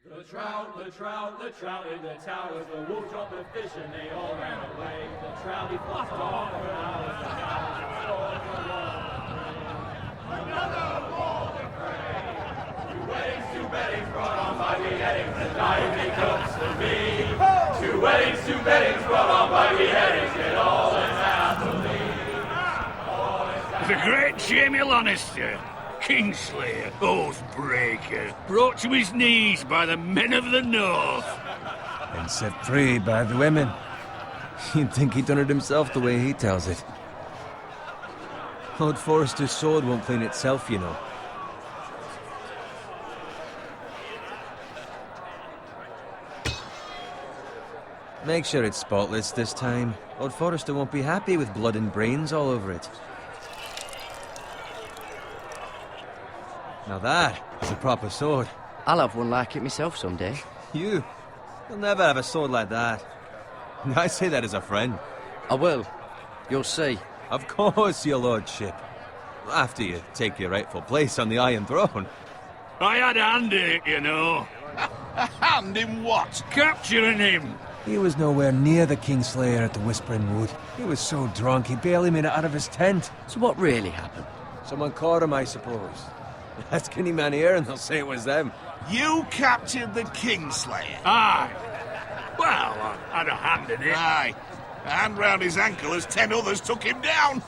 The trout in the towers, the wolf dropped the fish and they all ran away. The trout he flopped off for hours and hours. Another war to pray. Two weddings brought on by beheadings, and diving cooks to me. Two weddings brought on by beheadings, yet all is happily. The great Jamie Lannister, Kingslayer, Oathbreaker, brought to his knees by the men of the North. And set free by the women. You'd think he'd done it himself the way he tells it. Lord Forrester's sword won't clean itself, you know. Make sure it's spotless this time. Lord Forrester won't be happy with blood and brains all over it. Now that is a proper sword. I'll have one like it myself someday. You'll never have a sword like that. I say that as a friend. I will. You'll see. Of course, your lordship. After you take your rightful place on the Iron Throne. I had a hand in it, you know. A hand in what? Capturing him. He was nowhere near the Kingslayer at the Whispering Wood. He was so drunk he barely made it out of his tent. So what really happened? Someone caught him, I suppose. Ask any man here and they'll say it was them. You captured the Kingslayer? Aye. Well, I had a hand in it. Aye. A hand round his ankle as 10 others took him down.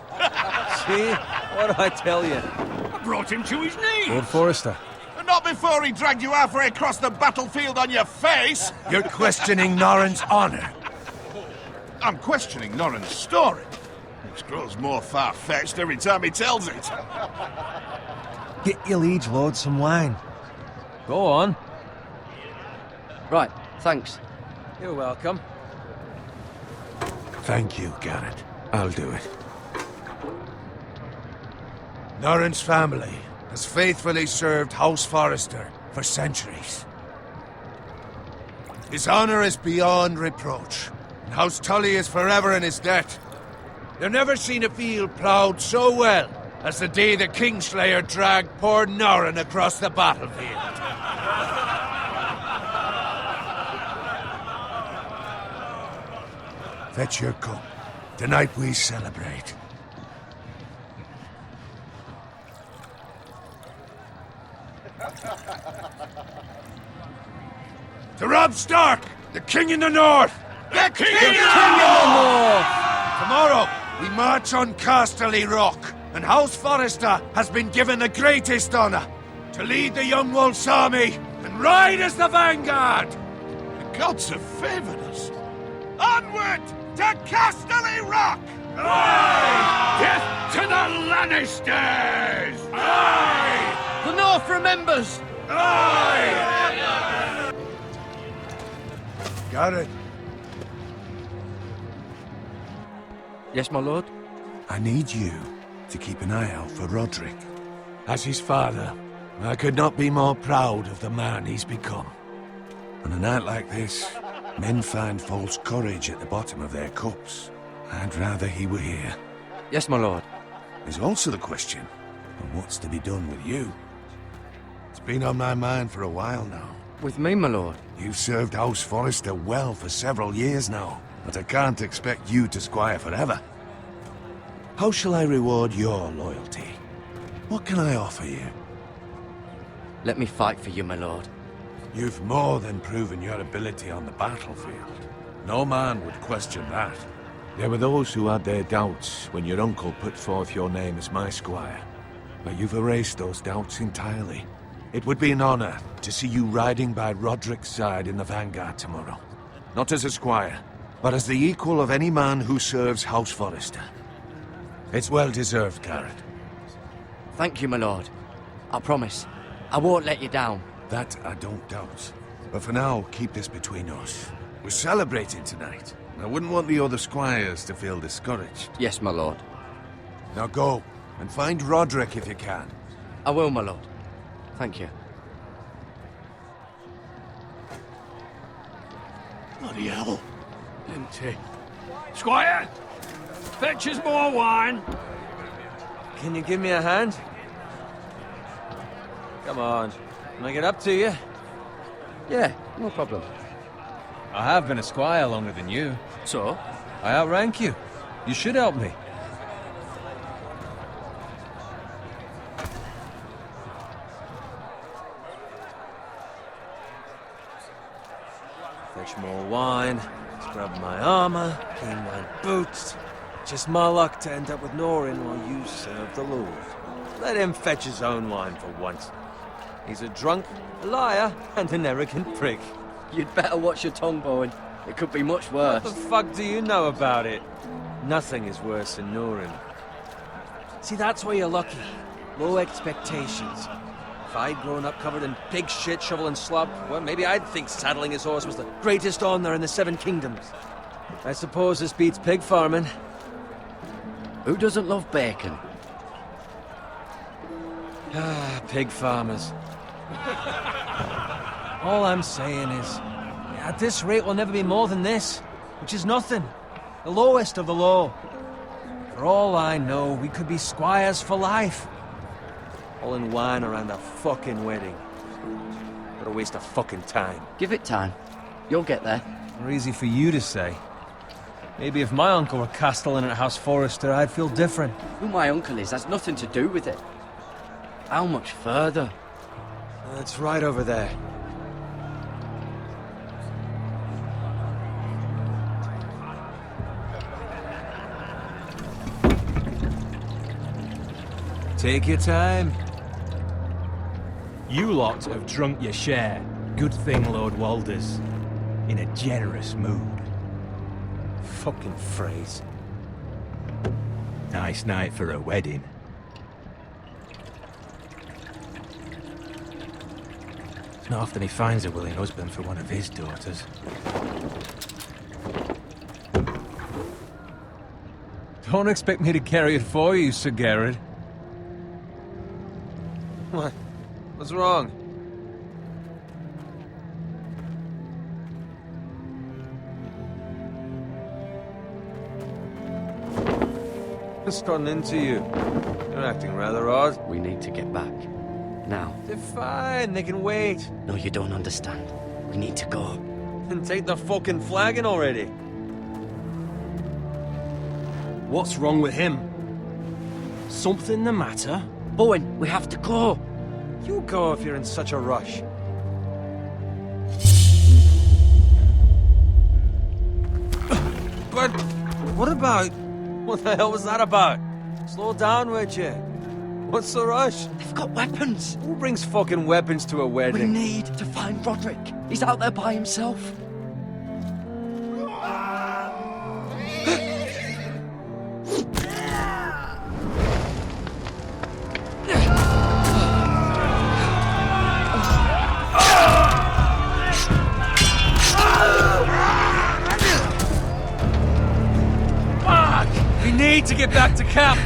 See? What do I tell you? I brought him to his knees. Lord Forrester. Not before he dragged you halfway across the battlefield on your face. You're questioning Norrin's honor. I'm questioning Norrin's story, which grows more far-fetched every time he tells it. Get your liege lord some wine. Go on. Right, thanks. You're welcome. Thank you, Garrett. I'll do it. Norrin's family has faithfully served House Forrester for centuries. His honor is beyond reproach, and House Tully is forever in his debt. They've never seen a field ploughed so well as the day the Kingslayer dragged poor Norrin across the battlefield. Fetch your cup. Tonight we celebrate. To Robb Stark, the King in the North! The King in the North! Tomorrow, we march on Casterly Rock, and House Forrester has been given the greatest honor to lead the Young Wolf's army and ride as the vanguard! The gods have favored us. Onward to Casterly Rock! Aye! Death to the Lannisters! Aye! The North remembers! Aye! Garrett, Yes, my lord? I need you to keep an eye out for Roderick. As his father, I could not be more proud of the man he's become. On a night like this, men find false courage at the bottom of their cups. I'd rather he were here. Yes, my lord. There's also the question of what's to be done with you. It's been on my mind for a while now. With me, my lord? You've served House Forrester well for several years now, but I can't expect you to squire forever. How shall I reward your loyalty? What can I offer you? Let me fight for you, my lord. You've more than proven your ability on the battlefield. No man would question that. There were those who had their doubts when your uncle put forth your name as my squire. But you've erased those doubts entirely. It would be an honor to see you riding by Roderick's side in the vanguard tomorrow. Not as a squire, but as the equal of any man who serves House Forrester. It's well deserved, Garrett. Thank you, my lord. I promise. I won't let you down. That I don't doubt. But for now, keep this between us. We're celebrating tonight. I wouldn't want the other squires to feel discouraged. Yes, my lord. Now go, and find Roderick if you can. I will, my lord. Thank you. Bloody hell. Empty. Squire! Fetch us more wine. Can you give me a hand? Come on. Can I get up to you? Yeah, no problem. I have been a squire longer than you. So? I outrank you. You should help me. Fetch more wine, scrub my armor, clean my boots. Just my luck to end up with Norin while you serve the Lord. Let him fetch his own wine for once. He's a drunk, a liar, and an arrogant prick. You'd better watch your tongue, Bowen. It could be much What worse. the fuck do you know about it? Nothing is worse than Norin. See, that's where you're lucky. Low expectations. If I'd grown up covered in pig shit, shovel and slop, well, maybe I'd think saddling his horse was the greatest honor in the Seven Kingdoms. I suppose this beats pig farming. Who doesn't love bacon? Ah, pig farmers. All I'm saying is, at this rate we'll never be more than this, which is nothing. The lowest of the low. For all I know, we could be squires for life. All in wine around a fucking wedding. What a waste of fucking time. Give it time. You'll get there. More easy for you to say. Maybe if my uncle were castellan at House Forrester, I'd feel different. Who my uncle is has nothing to do with it. How much further? That's right over there. Take your time. You lot have drunk your share. Good thing Lord Walder's in a generous mood. Fucking phrase. Nice night for a wedding. It's not often he finds a willing husband for one of his daughters. Don't expect me to carry it for you, Sir Garrett. What? What's wrong? What's gotten into you? You're acting rather odd. We need to get back. Now. They're fine, they can wait. No, you don't understand. We need to go. And take the fucking flagon already. What's wrong with him? Something the matter? Bowen, we have to go. You go if you're in such a rush. But what about... What the hell was that about? Slow down, would you? What's the rush? They've got weapons. Who brings fucking weapons to a We wedding? need to find Roderick. He's out there by himself. We need to get back to camp.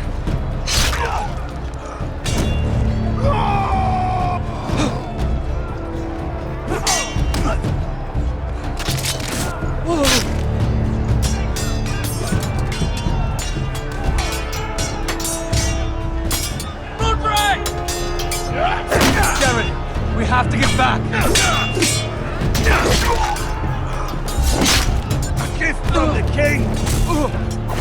Garrett, we have to get back. A gift from the king.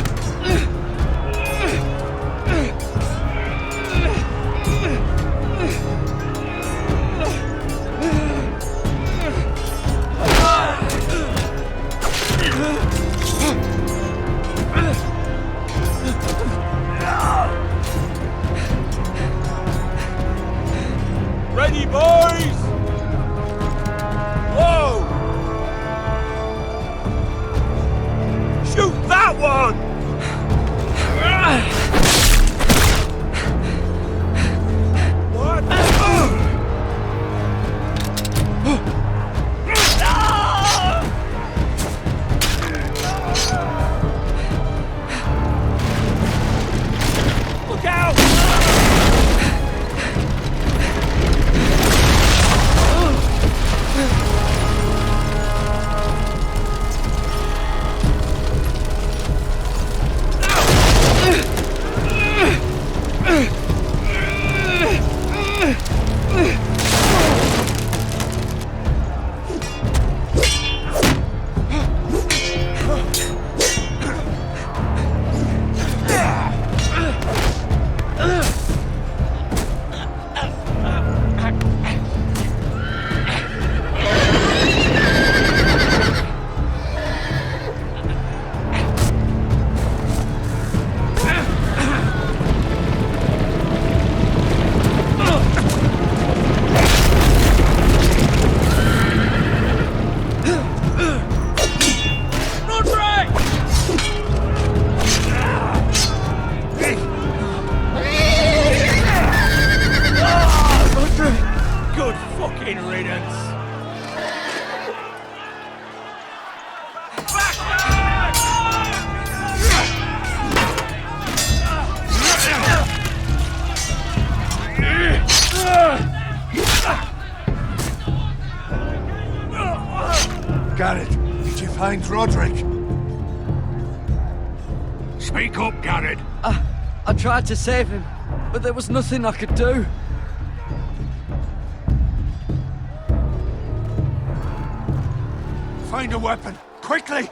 Ready, boys! Whoa! Shoot that one! fucking riddance. Garrett, did you find Roderick? Speak up, Garrett. I tried to save him, but there was nothing I could do. Find a weapon, quickly!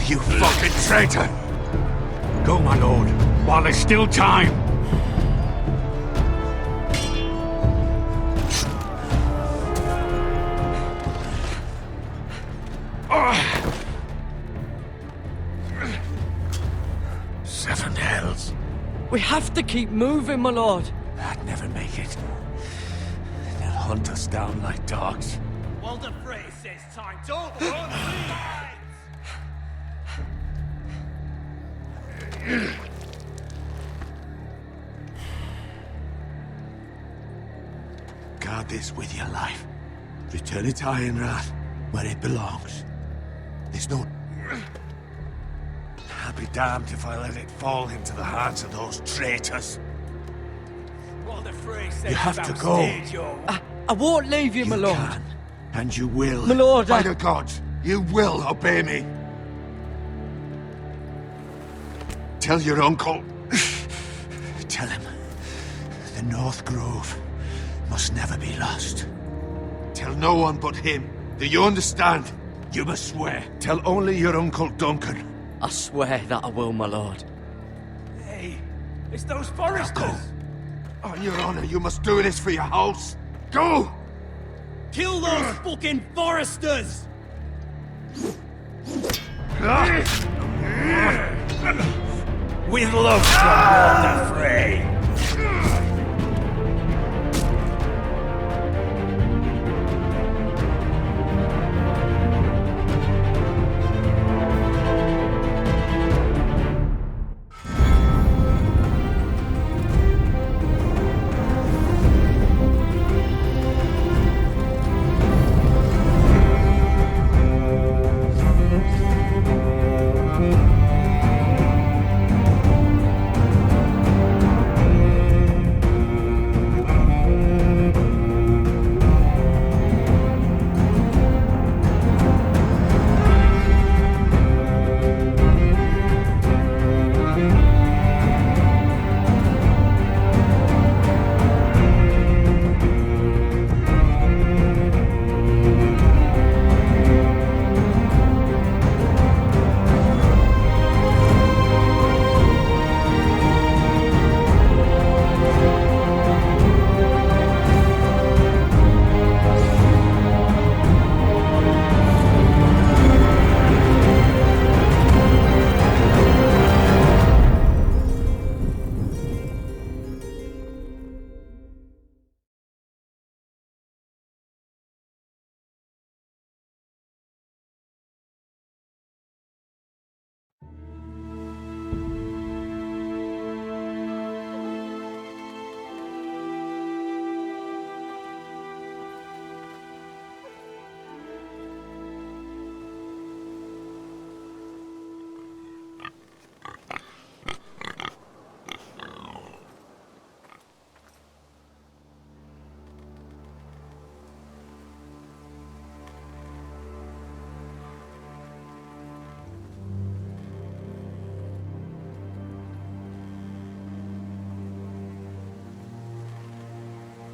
You fucking traitor! Go, my lord, while there's still time. Seven hells. We have to keep moving, my lord. I'd never make it. They'll hunt us down like dogs. Walder Frey says time to run. Guard this with your life. Return it to Ironrath, where it belongs. There's no... I'll be damned if I let it fall into the hands of those traitors. Walder Frey says You have to go. I won't leave you, my lord. Can, and you will. My lord, By the gods, you will obey me. Tell your uncle. Tell him, the North Grove must never be lost. Tell no one but him. Do you understand? You must swear. Tell only your Uncle Duncan. I swear that I will, my lord. Hey, it's those Forresters. On your honor, you must do this for your house. Go! Kill those fucking Forresters! With love from Walder Frey.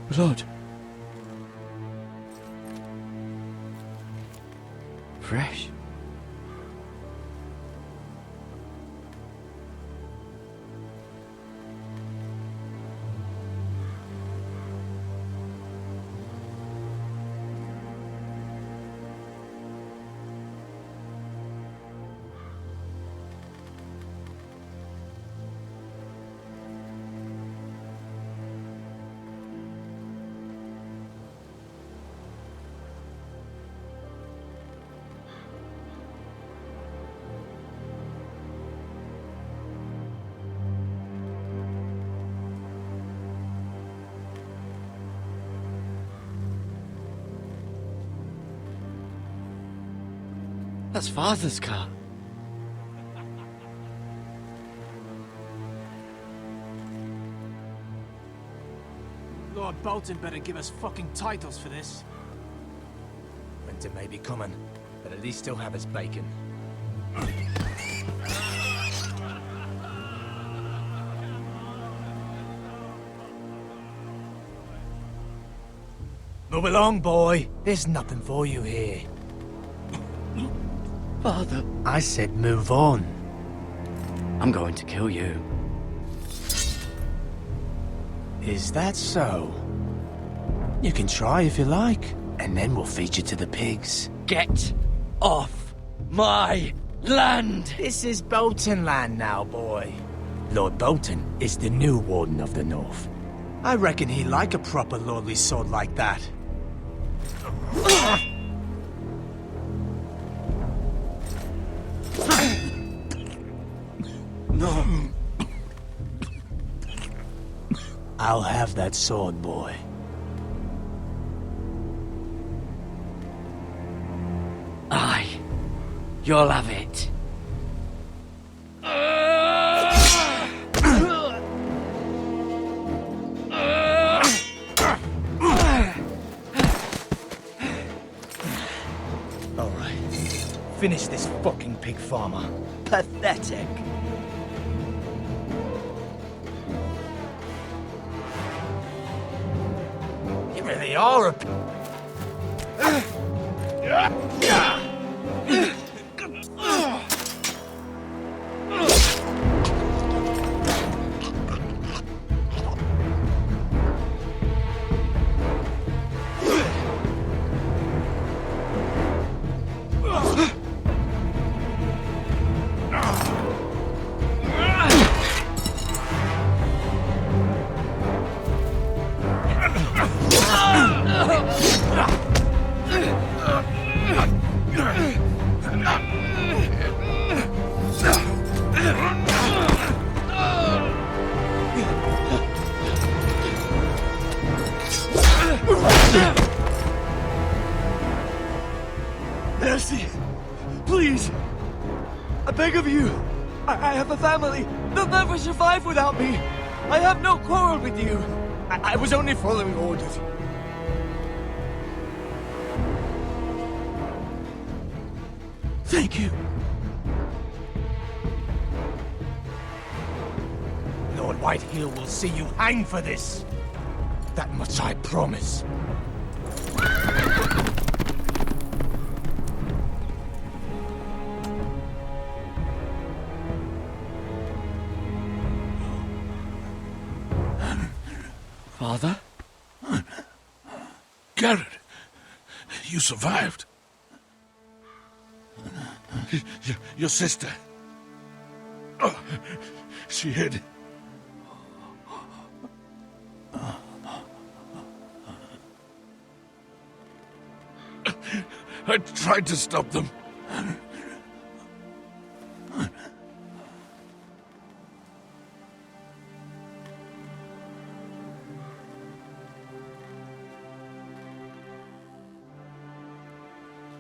Blood. Fresh. That's Father's car. Lord Bolton better give us fucking titles for this. Winter may be coming, but at least he'll have his bacon. Move along, boy. There's nothing for you here. Father, I said move on. I'm going to kill you. Is that so? You can try if you like, and then we'll feed you to the pigs. Get off my land! This is Bolton land now, boy. Lord Bolton is the new Warden of the North. I reckon he'd like a proper lordly sword like that. No. I'll have that sword, boy. Aye. You'll have it. Alright. Finish this fucking pig farmer. Pathetic. You really are a Mercy! Please! I beg of you! I have a family! They'll never survive without me! I have no quarrel with you! I was only following orders. Thank you. Lord Whitehill will see you hang for this. That much I promise. Father? Garrett, you survived. Your sister. Oh, she hid. I tried to stop them.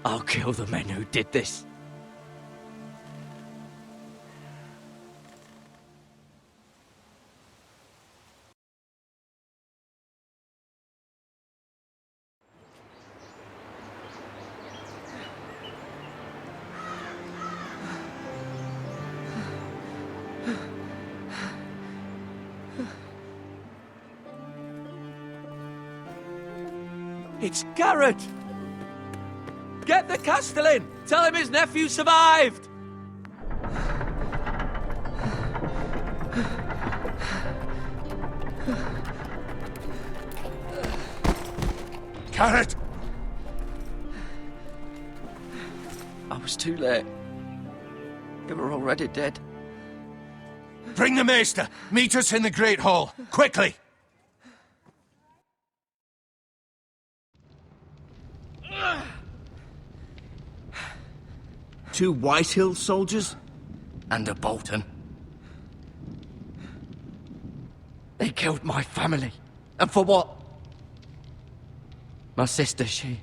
I'll kill the men who did this. It's Garrett! Get the Castellan! Tell him his nephew survived! Garrett! I was too late. They were already dead. Bring the Maester! Meet us in the Great Hall! Quickly! Two Whitehill soldiers? And a Bolton. They killed my family. And for what? My sister, she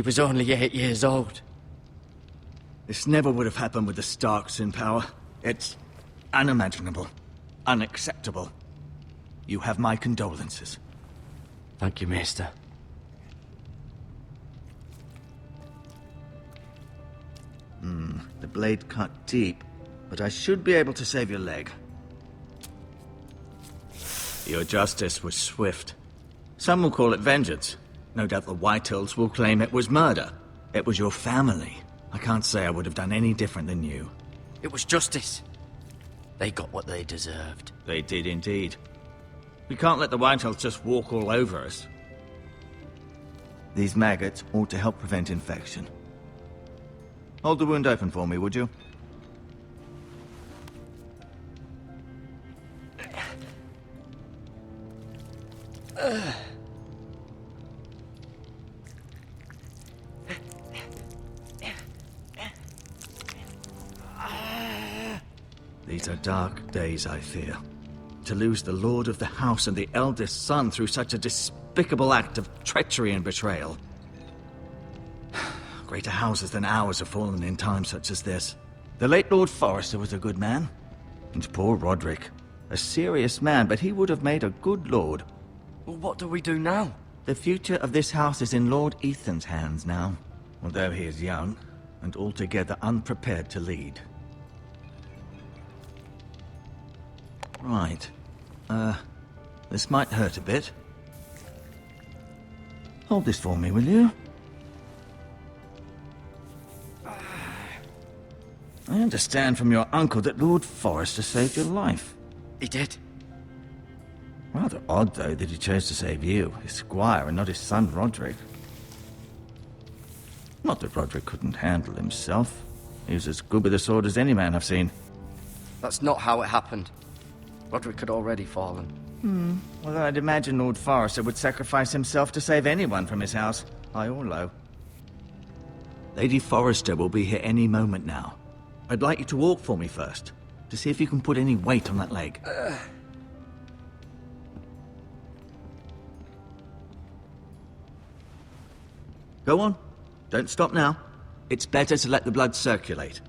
was only 8 years old. This never would have happened with the Starks in power. It's unimaginable. Unacceptable. You have my condolences. Thank you, Maester. The blade cut deep, but I should be able to save your leg. Your justice was swift. Some will call it vengeance. No doubt the Whitehills will claim it was murder. It was your family. I can't say I would have done any different than you. It was justice. They got what they deserved. They did indeed. We can't let the Whitehills just walk all over us. These maggots ought to help prevent infection. Hold the wound open for me, would you? These are dark days, I fear. To lose the Lord of the House and the eldest son through such a despicable act of treachery and betrayal. Greater houses than ours have fallen in times such as this. The late Lord Forrester was a good man. And poor Roderick. A serious man, but he would have made a good lord. Well, what do we do now? The future of this house is in Lord Ethan's hands now. Although he is young, and altogether unprepared to lead. Right. This might hurt a bit. Hold this for me, will you? I understand from your uncle that Lord Forrester saved your life. He did. Rather odd, though, that he chose to save you, his squire, and not his son Roderick. Not that Roderick couldn't handle himself. He was as good with a sword as any man I've seen. That's not how it happened. Roderick had already fallen. Well, I'd imagine Lord Forrester would sacrifice himself to save anyone from his house, high or low. Lady Forrester will be here any moment now. I'd like you to walk for me first, to see if you can put any weight on that leg. Go on. Don't stop now. It's better to let the blood circulate.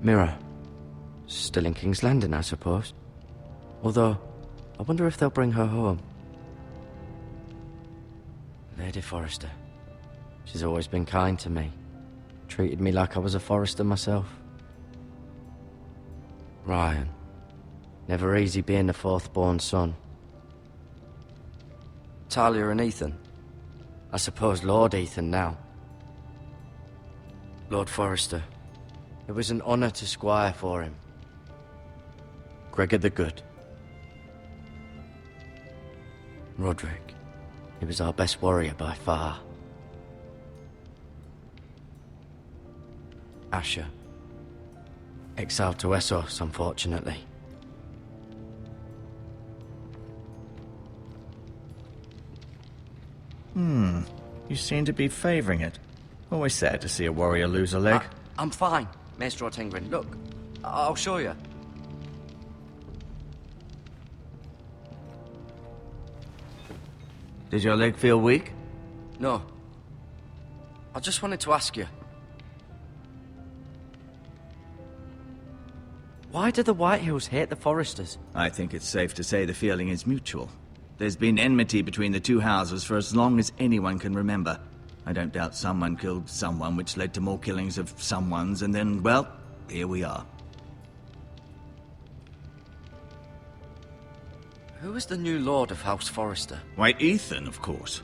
Mirror. Still in King's Landing, I suppose. Although, I wonder if they'll bring her home. Lady Forrester. She's always been kind to me. Treated me like I was a Forrester myself. Ryan. Never easy being the fourth-born son. Talia and Ethan. I suppose Lord Ethan now. Lord Forrester. It was an honor to squire for him. Gregor the Good. Roderick. He was our best warrior by far. Asher. Exiled to Westeros, unfortunately. You seem to be favoring it. Always sad to see a warrior lose a leg. I'm fine, Maester Ortengrin. Look, I'll show you. Did your leg feel weak? No. I just wanted to ask you. Why do the Whitehills hate the Forresters? I think it's safe to say the feeling is mutual. There's been enmity between the two houses for as long as anyone can remember. I don't doubt someone killed someone, which led to more killings of someones, and then, well, here we are. Who is the new Lord of House Forrester? Why, Ethan, of course.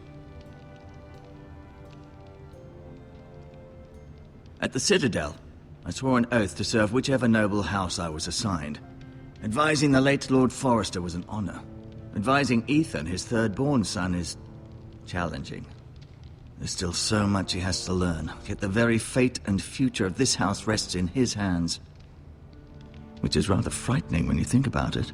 At the Citadel, I swore an oath to serve whichever noble house I was assigned. Advising the late Lord Forrester was an honor. Advising Ethan, his third-born son, is challenging. There's still so much he has to learn, yet the very fate and future of this house rests in his hands. Which is rather frightening when you think about it.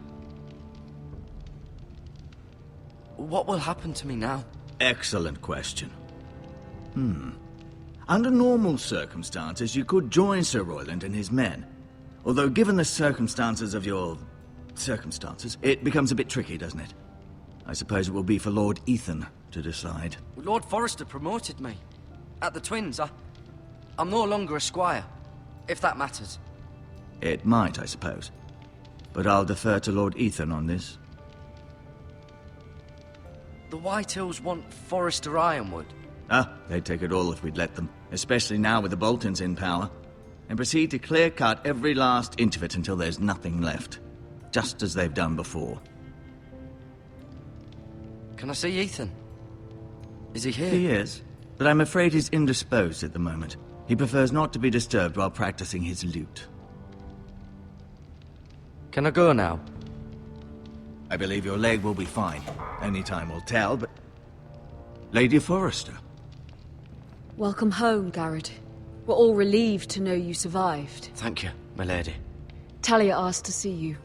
What will happen to me now? Excellent question. Under normal circumstances, you could join Sir Royland and his men. Although given the circumstances of your... circumstances, it becomes a bit tricky, doesn't it? I suppose it will be for Lord Ethan to decide. Lord Forrester promoted me. At the Twins, I'm no longer a squire, if that matters. It might, I suppose. But I'll defer to Lord Ethan on this. The White Hills want Forrester Ironwood. They'd take it all if we'd let them. Especially now with the Boltons in power. And proceed to clear-cut every last inch of it until there's nothing left. Just as they've done before. Can I see Ethan? Is he here? He is. But I'm afraid he's indisposed at the moment. He prefers not to be disturbed while practicing his lute. Can I go now? I believe your leg will be fine. Only time will tell, but... Lady Forrester. Welcome home, Garrett. We're all relieved to know you survived. Thank you, my lady. Talia asked to see you.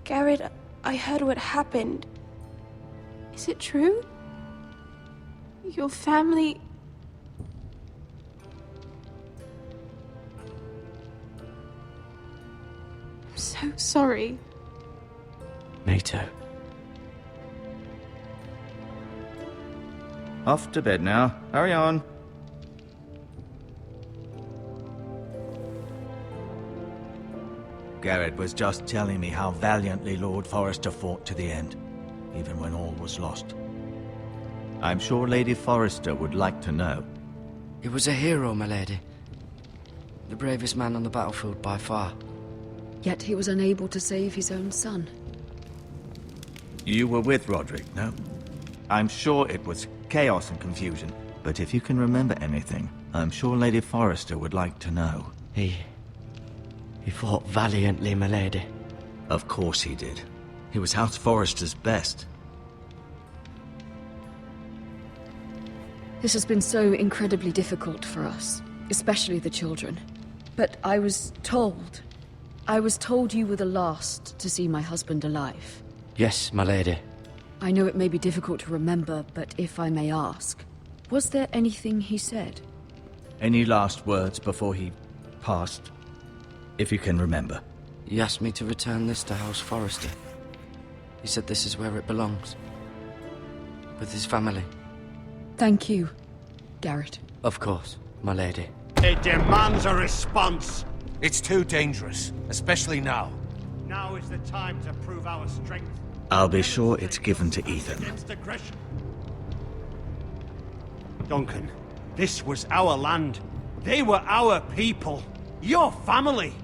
Garrett, I heard what happened. Is it true? Your family... I'm so sorry. Me too. Off to bed now. Hurry on. Garrett was just telling me how valiantly Lord Forrester fought to the end, even when all was lost. I'm sure Lady Forrester would like to know. He was a hero, my lady. The bravest man on the battlefield by far. Yet he was unable to save his own son. You were with Roderick, no? I'm sure it was chaos and confusion, but if you can remember anything, I'm sure Lady Forrester would like to know. He fought valiantly, my lady. Of course he did. He was House Forrester's best. This has been so incredibly difficult for us, especially the children. But I was told you were the last to see my husband alive. Yes, my lady. I know it may be difficult to remember, but if I may ask, was there anything he said? Any last words before he passed? If you can remember. He asked me to return this to House Forrester. He said this is where it belongs. With his family. Thank you, Garrett. Of course, my lady. It demands a response. It's too dangerous, especially now. Now is the time to prove our strength. I'll be sure it's given to Ethan. Against aggression. Duncan, this was our land. They were our people. Your family.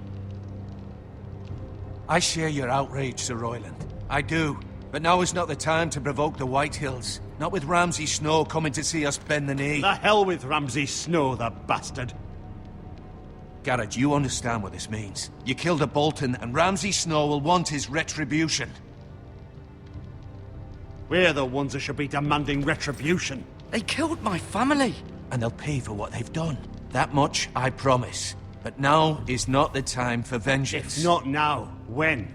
I share your outrage, Sir Royland. I do. But now is not the time to provoke the White Hills. Not with Ramsay Snow coming to see us bend the knee. The hell with Ramsay Snow, the bastard. Garrett, you understand what this means. You killed a Bolton, and Ramsay Snow will want his retribution. We're the ones that should be demanding retribution. They killed my family. And they'll pay for what they've done. That much I promise. But now is not the time for vengeance. If not now, when?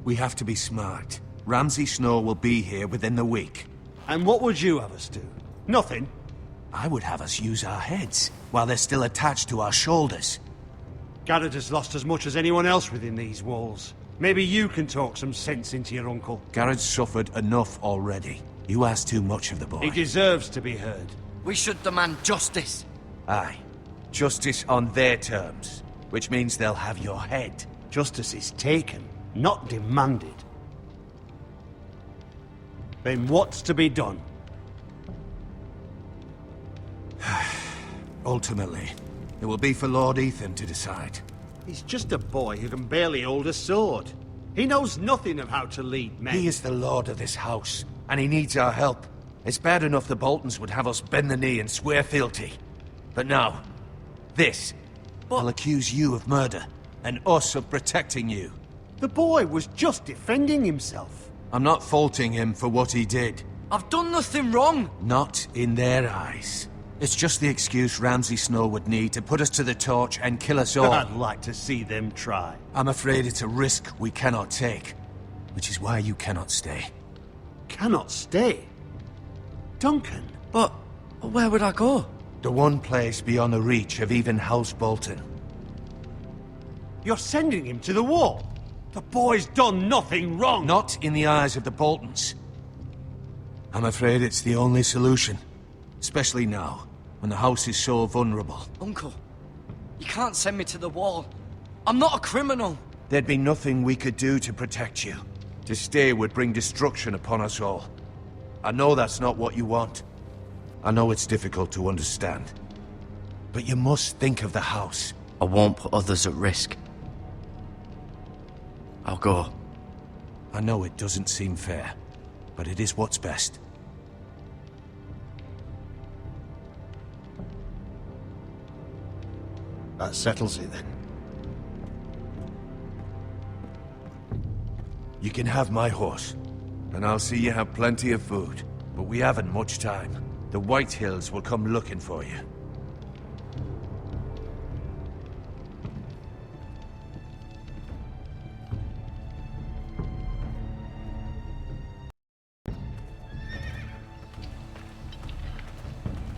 We have to be smart. Ramsay Snow will be here within the week. And what would you have us do? Nothing? I would have us use our heads, while they're still attached to our shoulders. Garrett has lost as much as anyone else within these walls. Maybe you can talk some sense into your uncle. Garrett's suffered enough already. You ask too much of the boy. He deserves to be heard. We should demand justice. Aye. Justice on their terms, which means they'll have your head. Justice is taken, not demanded. Then what's to be done? Ultimately, it will be for Lord Ethan to decide. He's just a boy who can barely hold a sword. He knows nothing of how to lead men. He is the lord of this house, and he needs our help. It's bad enough the Boltons would have us bend the knee and swear fealty. But now, this will accuse you of murder, and us of protecting you. The boy was just defending himself. I'm not faulting him for what he did. I've done nothing wrong! Not in their eyes. It's just the excuse Ramsay Snow would need to put us to the torch and kill us all. I'd like to see them try. I'm afraid it's a risk we cannot take, which is why you cannot stay. Cannot stay? Duncan? But where would I go? The one place beyond the reach of even House Bolton. You're sending him to the wall? The boy's done nothing wrong! Not in the eyes of the Boltons. I'm afraid it's the only solution. Especially now, when the house is so vulnerable. Uncle, you can't send me to the wall. I'm not a criminal. There'd be nothing we could do to protect you. To stay would bring destruction upon us all. I know that's not what you want. I know it's difficult to understand. But you must think of the house. I won't put others at risk. I'll go. I know it doesn't seem fair, but it is what's best. That settles it then. You can have my horse, and I'll see you have plenty of food. But we haven't much time. The White Hills will come looking for you.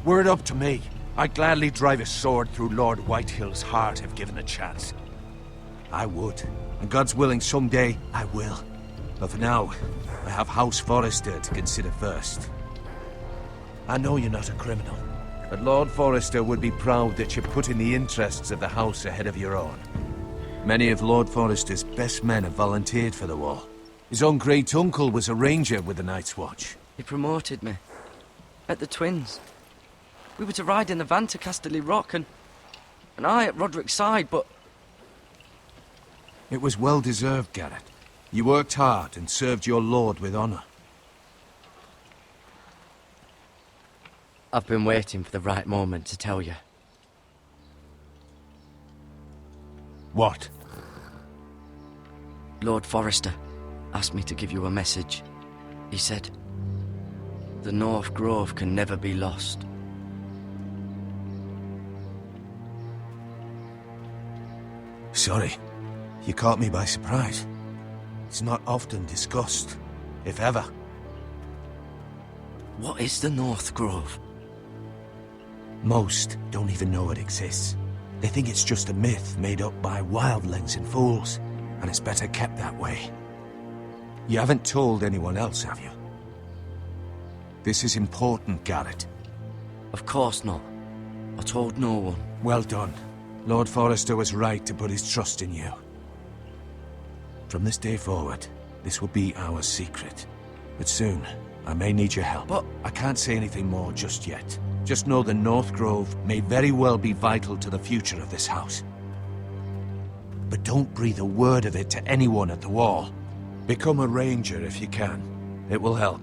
Were it up to me, I'd gladly drive a sword through Lord Whitehill's heart if given a chance. I would, and God's willing someday I will. But for now, I have House Forrester to consider first. I know you're not a criminal, but Lord Forrester would be proud that you're putting the interests of the house ahead of your own. Many of Lord Forrester's best men have volunteered for the war. His own great-uncle was a ranger with the Night's Watch. He promoted me. At the Twins. We were to ride in the van to Casterly Rock, and I at Roderick's side, but... It was well-deserved, Garrett. You worked hard and served your lord with honor. I've been waiting for the right moment to tell you. What? Lord Forrester asked me to give you a message. He said, the North Grove can never be lost. Sorry. You caught me by surprise. It's not often discussed, if ever. What is the North Grove? Most don't even know it exists. They think it's just a myth made up by wildlings and fools, and it's better kept that way. You haven't told anyone else, have you? This is important, Garrett. Of course not. I told no one. Well done. Lord Forrester was right to put his trust in you. From this day forward, this will be our secret. But soon, I may need your help. But I can't say anything more just yet. Just know the North Grove may very well be vital to the future of this house. But don't breathe a word of it to anyone at the wall. Become a ranger if you can. It will help.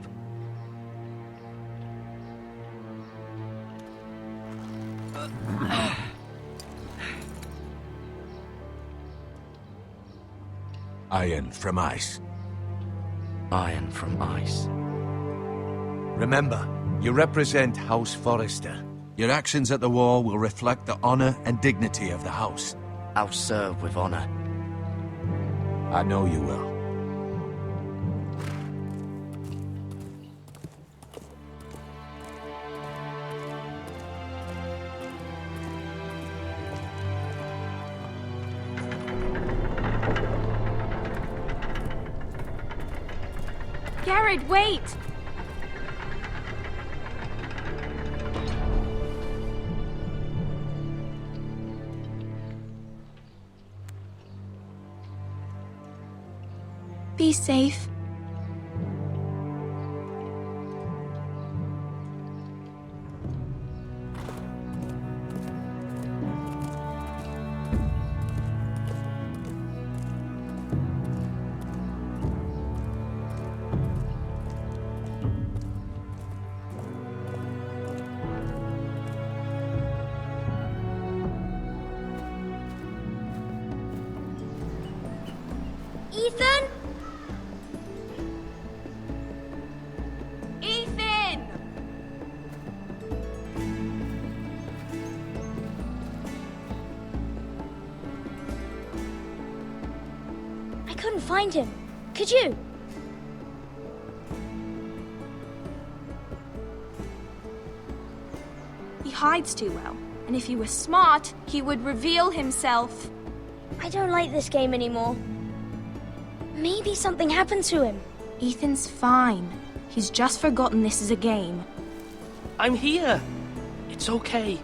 Iron from ice. Iron from ice. Remember, you represent House Forrester. Your actions at the war will reflect the honor and dignity of the house. I'll serve with honor. I know you will. Garrett, wait! Be safe. Ethan? find him. Could you? He hides too well, and if he were smart, he would reveal himself. I don't like this game anymore. Maybe something happened to him. Ethan's fine. He's just forgotten this is a game. I'm here. It's okay.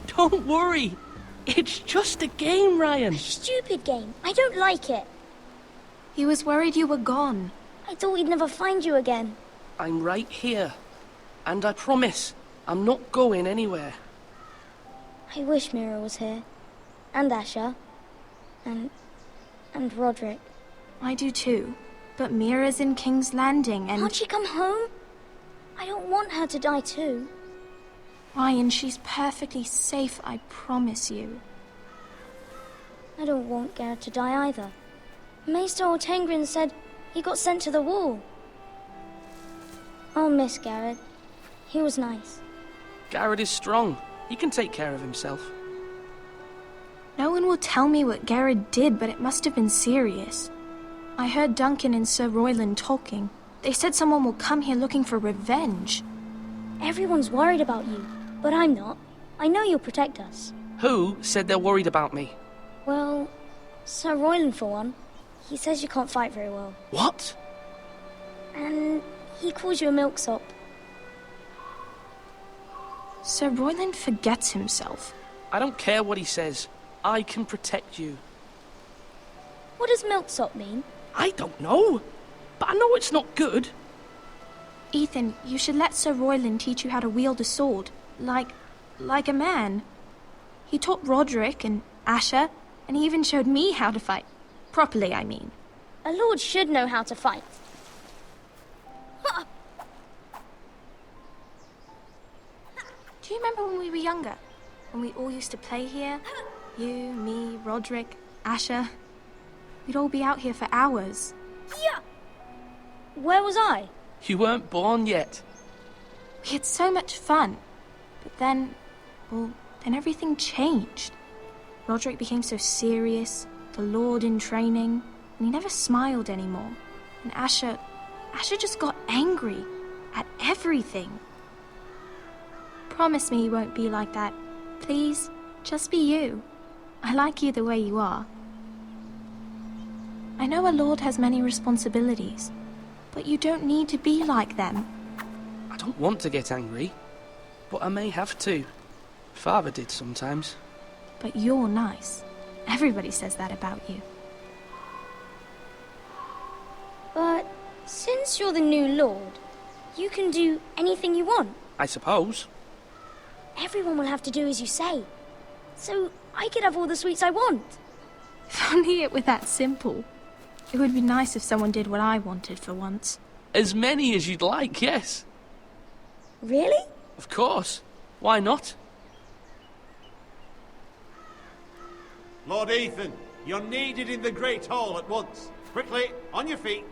Don't worry. It's just a game, Ryan. A stupid game. I don't like it. He was worried you were gone. I thought we'd never find you again. I'm right here. And I promise, I'm not going anywhere. I wish Mira was here. And Asher. And Roderick. I do too. But Mira's in King's Landing and... Can't she come home? I don't want her to die too. Ryan, she's perfectly safe, I promise you. I don't want Garrett to die either. Maester Ortengrin said he got sent to the wall. I'll miss Garrett. He was nice. Garrett is strong. He can take care of himself. No one will tell me what Garrett did, but it must have been serious. I heard Duncan and Sir Royland talking. They said someone will come here looking for revenge. Everyone's worried about you, but I'm not. I know you'll protect us. Who said they're worried about me? Well, Sir Royland for one. He says you can't fight very well. What? And he calls you a milksop. Sir Royland forgets himself. I don't care what he says. I can protect you. What does milksop mean? I don't know. But I know it's not good. Ethan, you should let Sir Royland teach you how to wield a sword. Like a man. He taught Roderick and Asher, and he even showed me how to fight. Properly, I mean. A lord should know how to fight. Do you remember when we were younger? When we all used to play here? You, me, Roderick, Asher. We'd all be out here for hours. Yeah. Where was I? You weren't born yet. We had so much fun. But then everything changed. Roderick became so serious, the Lord in training, and he never smiled anymore. And Asher just got angry at everything. Promise me you won't be like that. Please, just be you. I like you the way you are. I know a lord has many responsibilities, but you don't need to be like them. I don't want to get angry, but I may have to. Father did sometimes. But you're nice. Everybody says that about you. But since you're the new lord, you can do anything you want. I suppose. Everyone will have to do as you say. So I could have all the sweets I want. If only it were that simple. It would be nice if someone did what I wanted for once. As many as you'd like, yes. Really? Of course. Why not? Lord Ethan, you're needed in the Great Hall at once. Quickly, on your feet.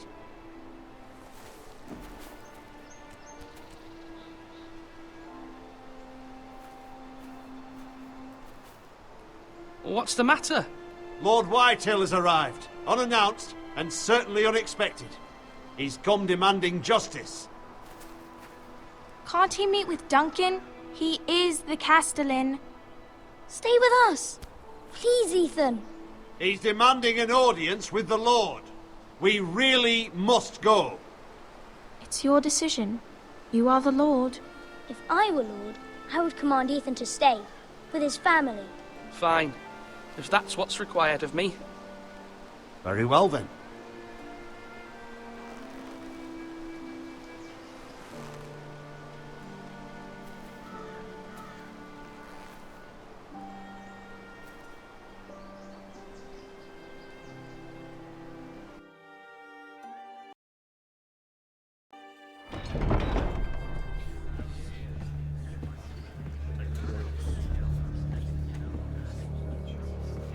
What's the matter? Lord Whitehill has arrived, unannounced and certainly unexpected. He's come demanding justice. Can't he meet with Duncan? He is the Castellan. Stay with us. Please, Ethan. He's demanding an audience with the Lord. We really must go. It's your decision. You are the Lord. If I were Lord, I would command Ethan to stay, with his family. Fine. If that's what's required of me. Very well then.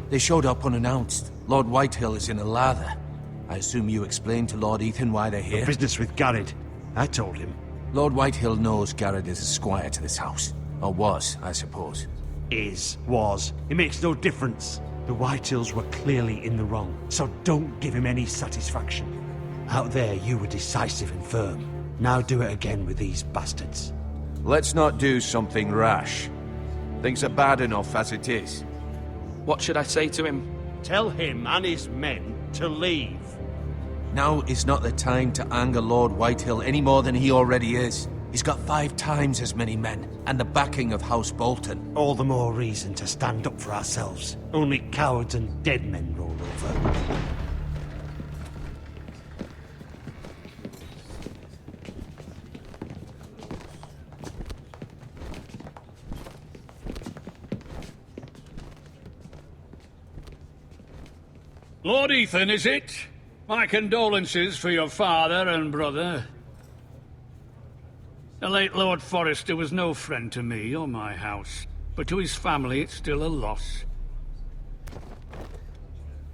They showed up unannounced. Lord Whitehill is in a lather. I assume you explained to Lord Ethan why they're here? The business with Garrett. I told him. Lord Whitehill knows Garrett is a squire to this house. Or was, I suppose. was. It makes no difference. The Whitehills were clearly in the wrong, so don't give him any satisfaction. Out there, you were decisive and firm. Now do it again with these bastards. Let's not do something rash. Things are bad enough as it is. What should I say to him? Tell him and his men to leave. Now is not the time to anger Lord Whitehill any more than he already is. He's got 5 times as many men, and the backing of House Bolton. All the more reason to stand up for ourselves. Only cowards and dead men roll over. Lord Ethan, is it? My condolences for your father and brother. The late Lord Forrester was no friend to me or my house, but to his family it's still a loss.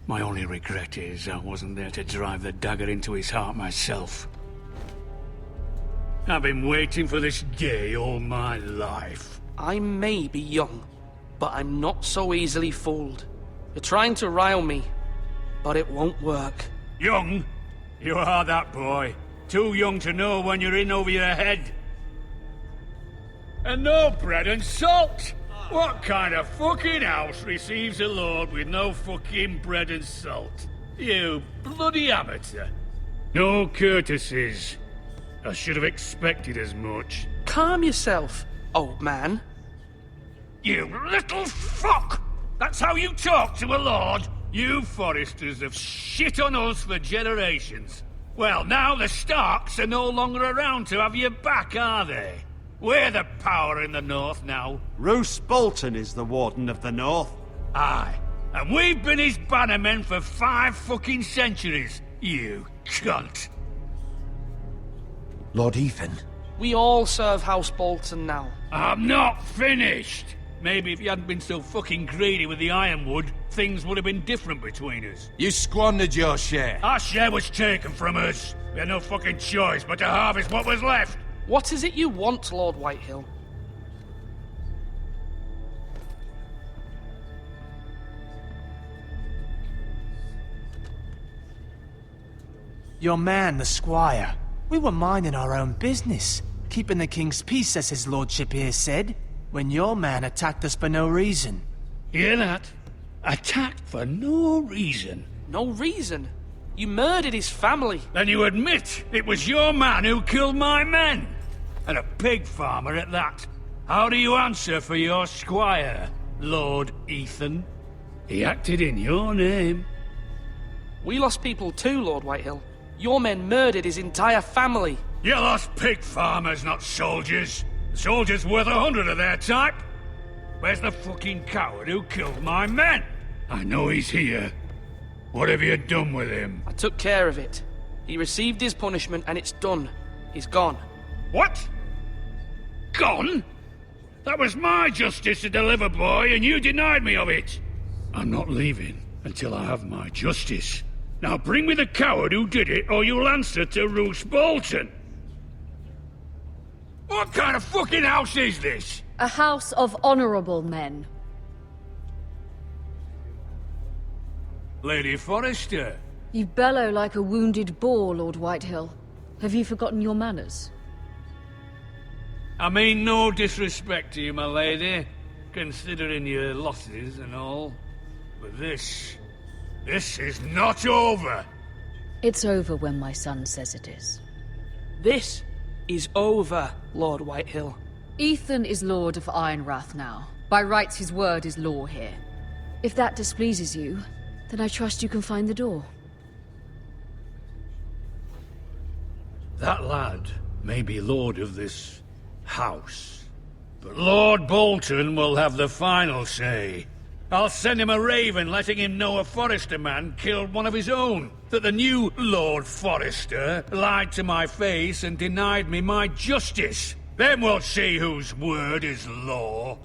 My only regret is I wasn't there to drive the dagger into his heart myself. I've been waiting for this day all my life. I may be young, but I'm not so easily fooled. You're trying to rile me, but it won't work. Young? You are that boy. Too young to know when you're in over your head. And no bread and salt! What kind of fucking house receives a lord with no fucking bread and salt? You bloody amateur. No courtesies. I should have expected as much. Calm yourself, old man. You little fuck! That's how you talk to a lord? You Forresters have shit on us for generations. Well, now the Starks are no longer around to have your back, are they? We're the power in the north now. Roose Bolton is the Warden of the North. Aye. And we've been his bannermen for 5 fucking centuries. You cunt. Lord Ethan. We all serve House Bolton now. I'm not finished. Maybe if you hadn't been so fucking greedy with the ironwood, things would have been different between us. You squandered your share. Our share was taken from us. We had no fucking choice but to harvest what was left. What is it you want, Lord Whitehill? Your man, the squire. We were minding our own business, keeping the king's peace, as his lordship here said, when your man attacked us for no reason. Hear that? Attacked for no reason. No reason? You murdered his family. Then you admit it was your man who killed my men. And a pig farmer at that. How do you answer for your squire, Lord Ethan? He acted in your name. We lost people too, Lord Whitehill. Your men murdered his entire family. You lost pig farmers, not soldiers. The soldiers worth 100 of their type. Where's the fucking coward who killed my men? I know he's here. What have you done with him? I took care of it. He received his punishment and it's done. He's gone. What? Gone? That was my justice to deliver, boy, and you denied me of it. I'm not leaving until I have my justice. Now bring me the coward who did it, or you'll answer to Roose Bolton. What kind of fucking house is this? A house of honorable men. Lady Forrester. You bellow like a wounded boar, Lord Whitehill. Have you forgotten your manners? I mean no disrespect to you, my lady, considering your losses and all. But this is not over. It's over when my son says it is. This is over, Lord Whitehill. Ethan is Lord of Ironrath now. By rights, his word is law here. If that displeases you, then I trust you can find the door. That lad may be lord of this house, but Lord Bolton will have the final say. I'll send him a raven letting him know a Forrester man killed one of his own. That the new Lord Forrester lied to my face and denied me my justice. Then we'll see whose word is law.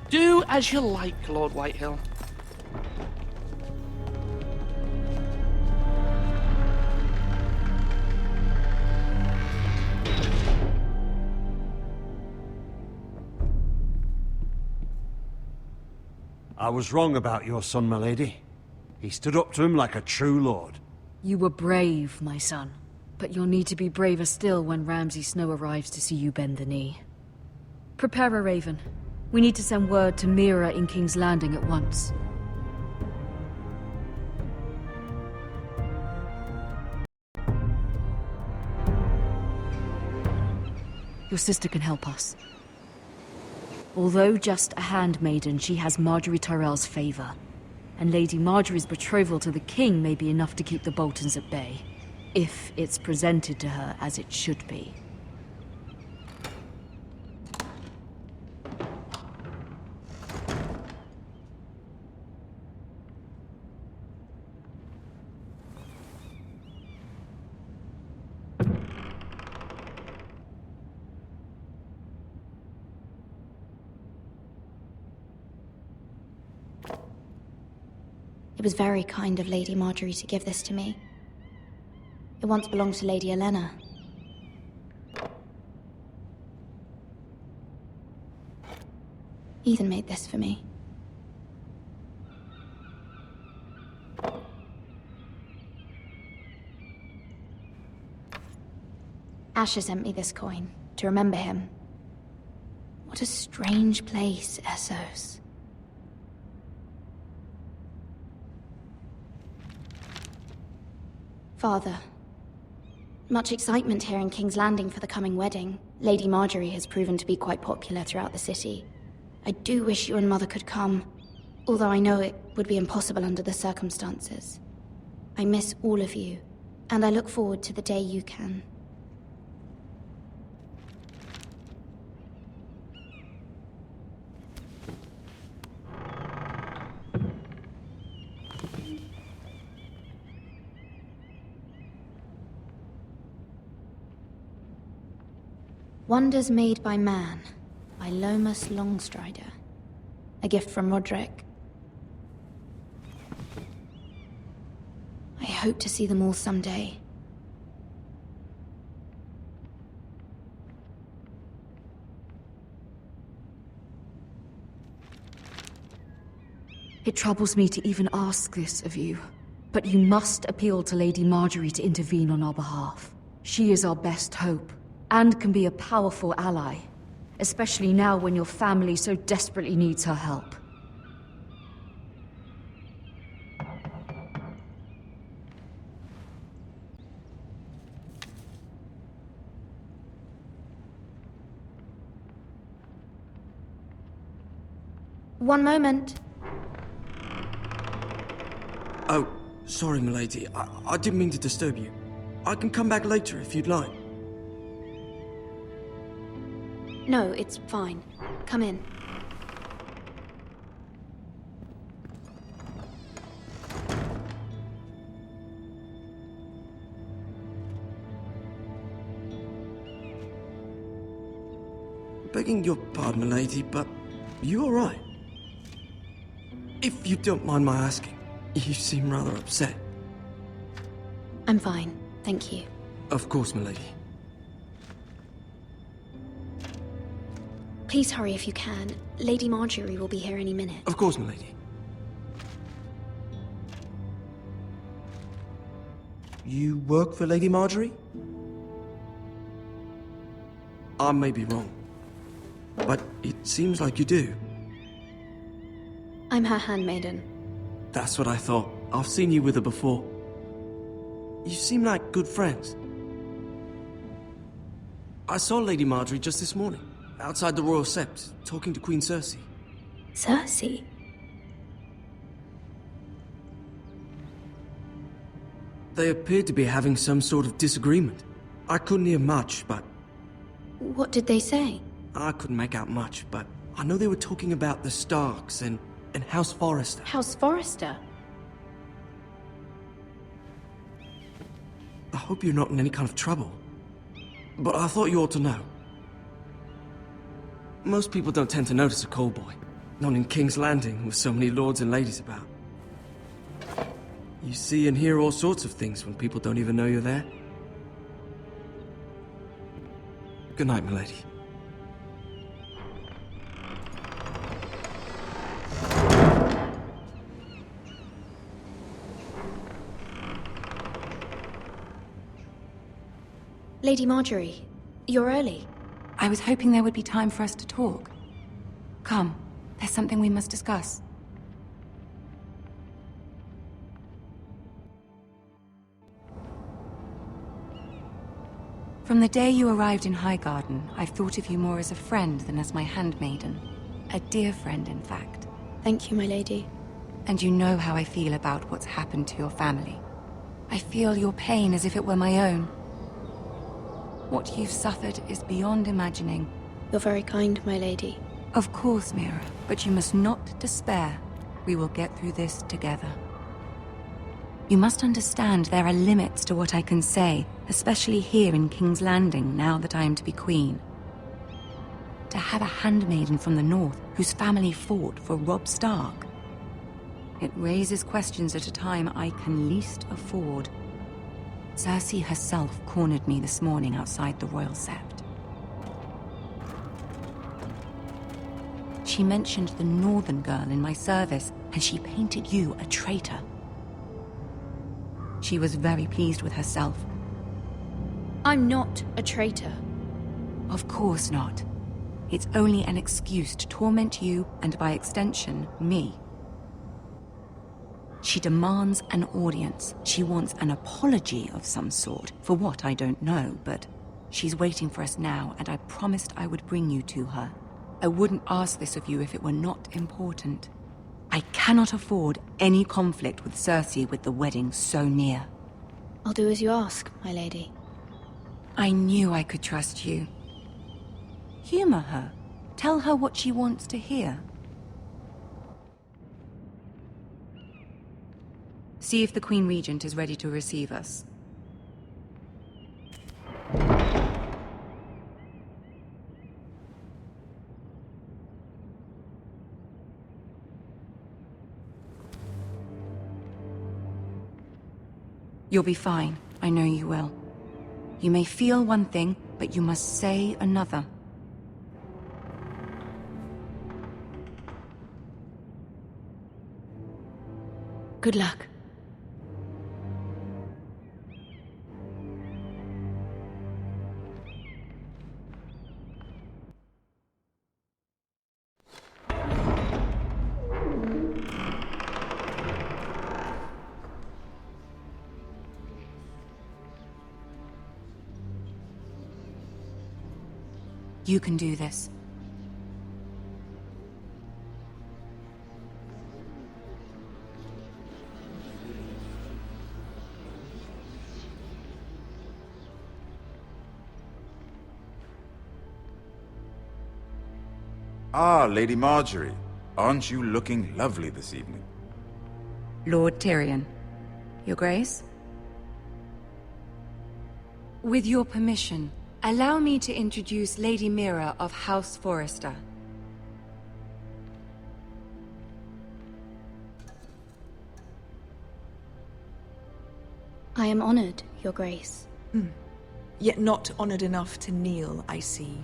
Do as you like, Lord Whitehill. was wrong about your son, my lady. He stood up to him like a true lord. You were brave, my son. But you'll need to be braver still when Ramsay Snow arrives to see you bend the knee. Prepare a raven. We need to send word to Mira in King's Landing at once. Your sister can help us. Although just a handmaiden, she has Marjorie Tyrell's favor. And Lady Marjorie's betrothal to the king may be enough to keep the Boltons at bay. If it's presented to her as it should be. It was very kind of Lady Marjorie to give this to me. It once belonged to Lady Elena. Ethan made this for me. Asher sent me this coin to remember him. What a strange place, Essos. Father, much excitement here in King's Landing for the coming wedding. Lady Marjorie has proven to be quite popular throughout the city. I do wish you and Mother could come, although I know it would be impossible under the circumstances. I miss all of you, and I look forward to the day you can. Wonders Made by Man, by Lomas Longstrider. A gift from Roderick. I hope to see them all someday. It troubles me to even ask this of you, but you must appeal to Lady Marjorie to intervene on our behalf. She is our best hope, and can be a powerful ally, especially now when your family so desperately needs her help. One moment. Oh, sorry, milady. I didn't mean to disturb you. I can come back later if you'd like. No, it's fine. Come in. Begging your pardon, milady, but you all right? If you don't mind my asking, you seem rather upset. I'm fine, thank you. Of course, milady. Please hurry if you can. Lady Marjorie will be here any minute. Of course, milady. You work for Lady Marjorie? I may be wrong, but it seems like you do. I'm her handmaiden. That's what I thought. I've seen you with her before. You seem like good friends. I saw Lady Marjorie just this morning, outside the Royal Sept, talking to Queen Cersei. Cersei? They appeared to be having some sort of disagreement. I couldn't hear much, but... What did they say? I couldn't make out much, but I know they were talking about the Starks and House Forrester. House Forrester? I hope you're not in any kind of trouble. But I thought you ought to know. Most people don't tend to notice a callboy. Not in King's Landing, with so many lords and ladies about. You see and hear all sorts of things when people don't even know you're there. Good night, milady. Lady Marjorie, you're early. I was hoping there would be time for us to talk. Come, there's something we must discuss. From the day you arrived in Highgarden, I've thought of you more as a friend than as my handmaiden. A dear friend, in fact. Thank you, my lady. And you know how I feel about what's happened to your family. I feel your pain as if it were my own. What you've suffered is beyond imagining. You're very kind, my lady. Of course, Mira, but you must not despair. We will get through this together. You must understand there are limits to what I can say, especially here in King's Landing, now that I am to be queen. To have a handmaiden from the north whose family fought for Robb Stark. It raises questions at a time I can least afford. Cersei herself cornered me this morning outside the Royal Sept. She mentioned the northern girl in my service, and she painted you a traitor. She was very pleased with herself. I'm not a traitor. Of course not. It's only an excuse to torment you, and by extension, me. She demands an audience. She wants an apology of some sort, for what I don't know, but she's waiting for us now, and I promised I would bring you to her. I wouldn't ask this of you if it were not important. I cannot afford any conflict with Cersei with the wedding so near. I'll do as you ask, my lady. I knew I could trust you. Humor her. Tell her what she wants to hear. See if the Queen Regent is ready to receive us. You'll be fine. I know you will. You may feel one thing, but you must say another. Good luck. You can do this. Ah, Lady Marjorie. Aren't you looking lovely this evening? Lord Tyrion. Your Grace? With your permission, allow me to introduce Lady Mira of House Forrester. I am honored, Your Grace. Yet not honored enough to kneel, I see.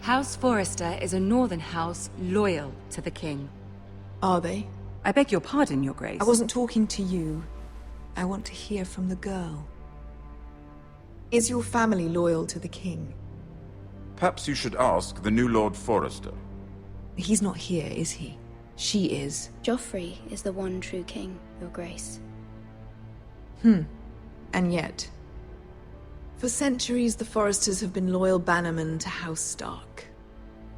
House Forrester is a northern house loyal to the king. Are they? I beg your pardon, Your Grace. I wasn't talking to you. I want to hear from the girl. Is your family loyal to the king? Perhaps you should ask the new Lord Forrester. He's not here, is he? She is. Joffrey is the one true king, Your Grace. And yet... For centuries, the Forresters have been loyal bannermen to House Stark.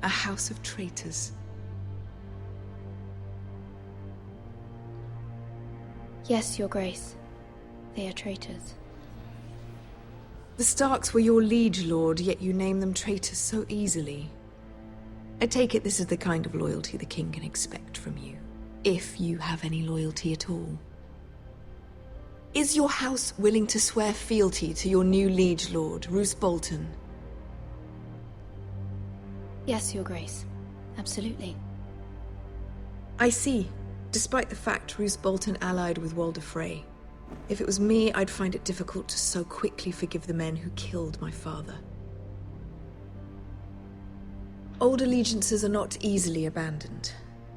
A house of traitors. Yes, Your Grace. They are traitors. The Starks were your liege lord, yet you name them traitors so easily. I take it this is the kind of loyalty the king can expect from you. If you have any loyalty at all. Is your house willing to swear fealty to your new liege lord, Roose Bolton? Yes, Your Grace. Absolutely. I see. Despite the fact Roose Bolton allied with Walder Frey. If it was me, I'd find it difficult to so quickly forgive the men who killed my father. Old allegiances are not easily abandoned.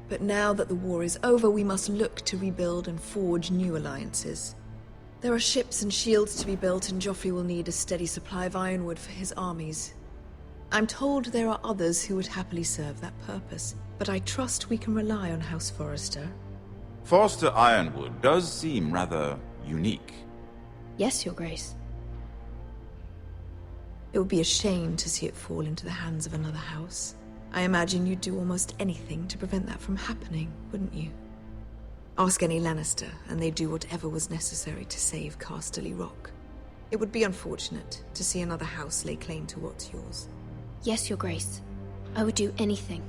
But now that the war is over, we must look to rebuild and forge new alliances. There are ships and shields to be built, and Joffrey will need a steady supply of ironwood for his armies. I'm told there are others who would happily serve that purpose, but I trust we can rely on House Forrester. Forrester ironwood does seem rather unique. Yes, Your Grace. It would be a shame to see it fall into the hands of another house. I imagine you'd do almost anything to prevent that from happening, wouldn't you? Ask any Lannister, and they'd do whatever was necessary to save Casterly Rock. It would be unfortunate to see another house lay claim to what's yours. Yes, Your Grace. I would do anything.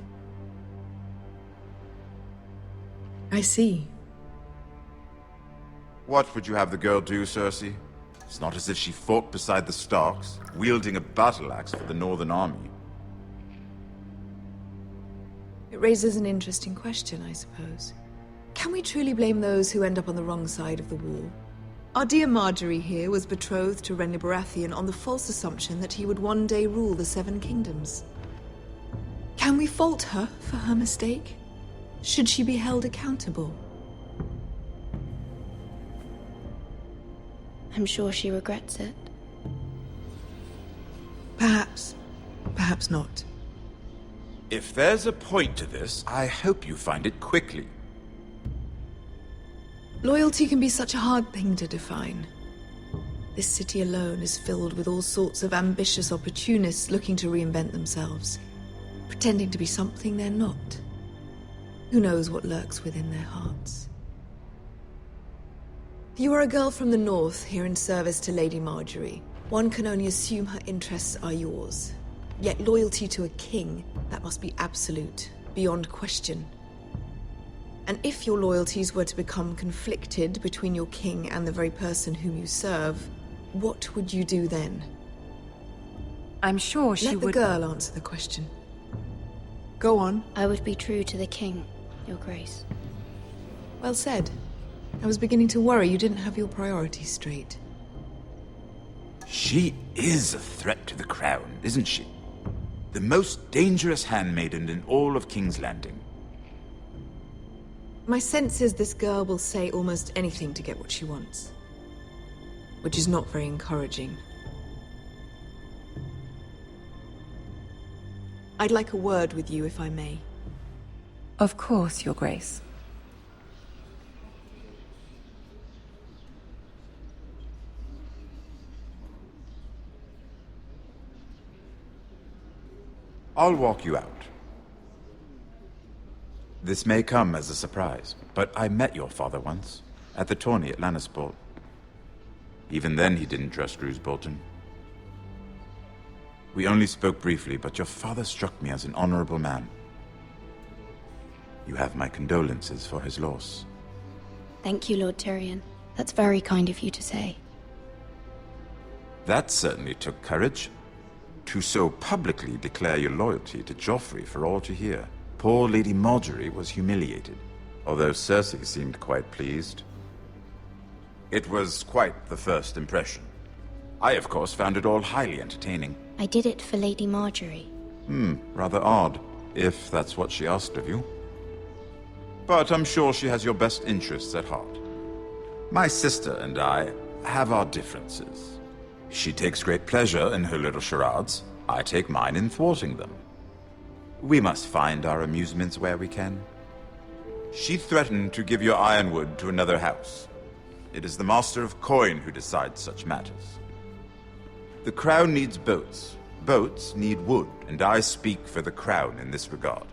I see. What would you have the girl do, Cersei? It's not as if she fought beside the Starks, wielding a battle axe for the Northern Army. It raises an interesting question, I suppose. Can we truly blame those who end up on the wrong side of the wall? Our dear Marjorie here was betrothed to Renly Baratheon on the false assumption that he would one day rule the Seven Kingdoms. Can we fault her for her mistake? Should she be held accountable? I'm sure she regrets it. Perhaps. Perhaps not. If there's a point to this, I hope you find it quickly. Loyalty can be such a hard thing to define. This city alone is filled with all sorts of ambitious opportunists looking to reinvent themselves, pretending to be something they're not. Who knows what lurks within their hearts? You are a girl from the north, here in service to Lady Marjorie. One can only assume her interests are yours. Yet loyalty to a king, that must be absolute, beyond question. And if your loyalties were to become conflicted between your king and the very person whom you serve, what would you do then? I'm sure she would... Let the girl answer the question. Go on. I would be true to the king, Your Grace. Well said. I was beginning to worry you didn't have your priorities straight. She is a threat to the crown, isn't she? The most dangerous handmaiden in all of King's Landing. My sense is this girl will say almost anything to get what she wants. Which is not very encouraging. I'd like a word with you, if I may. Of course, Your Grace. I'll walk you out. This may come as a surprise, but I met your father once, at the tourney at Lannisport. Even then he didn't trust Roose Bolton. We only spoke briefly, but your father struck me as an honorable man. You have my condolences for his loss. Thank you, Lord Tyrion. That's very kind of you to say. That certainly took courage. To so publicly declare your loyalty to Joffrey for all to hear. Poor Lady Marjorie was humiliated, although Cersei seemed quite pleased. It was quite the first impression. I, of course, found it all highly entertaining. I did it for Lady Marjorie. Rather odd, if that's what she asked of you. But I'm sure she has your best interests at heart. My sister and I have our differences. She takes great pleasure in her little charades. I take mine in thwarting them. We must find our amusements where we can. She threatened to give your ironwood to another house. It is the Master of Coin who decides such matters. The Crown needs boats. Boats need wood, and I speak for the Crown in this regard,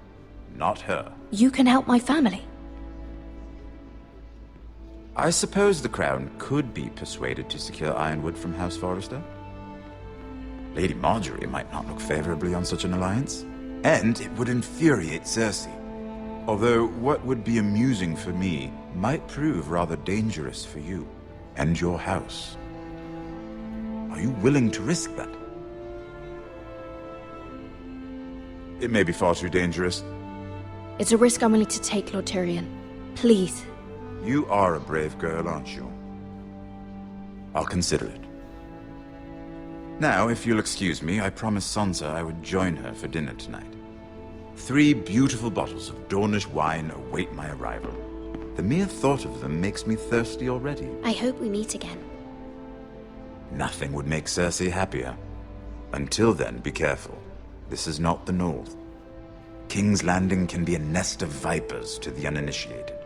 not her. You can help my family. I suppose the Crown could be persuaded to secure ironwood from House Forrester. Lady Marjorie might not look favorably on such an alliance, and it would infuriate Cersei. Although what would be amusing for me might prove rather dangerous for you and your house. Are you willing to risk that? It may be far too dangerous. It's a risk I'm willing to take, Lord Tyrion. Please. You are a brave girl, aren't you? I'll consider it. Now, if you'll excuse me, I promised Sansa I would join her for dinner tonight. 3 beautiful bottles of Dornish wine await my arrival. The mere thought of them makes me thirsty already. I hope we meet again. Nothing would make Cersei happier. Until then, be careful. This is not the North. King's Landing can be a nest of vipers to the uninitiated.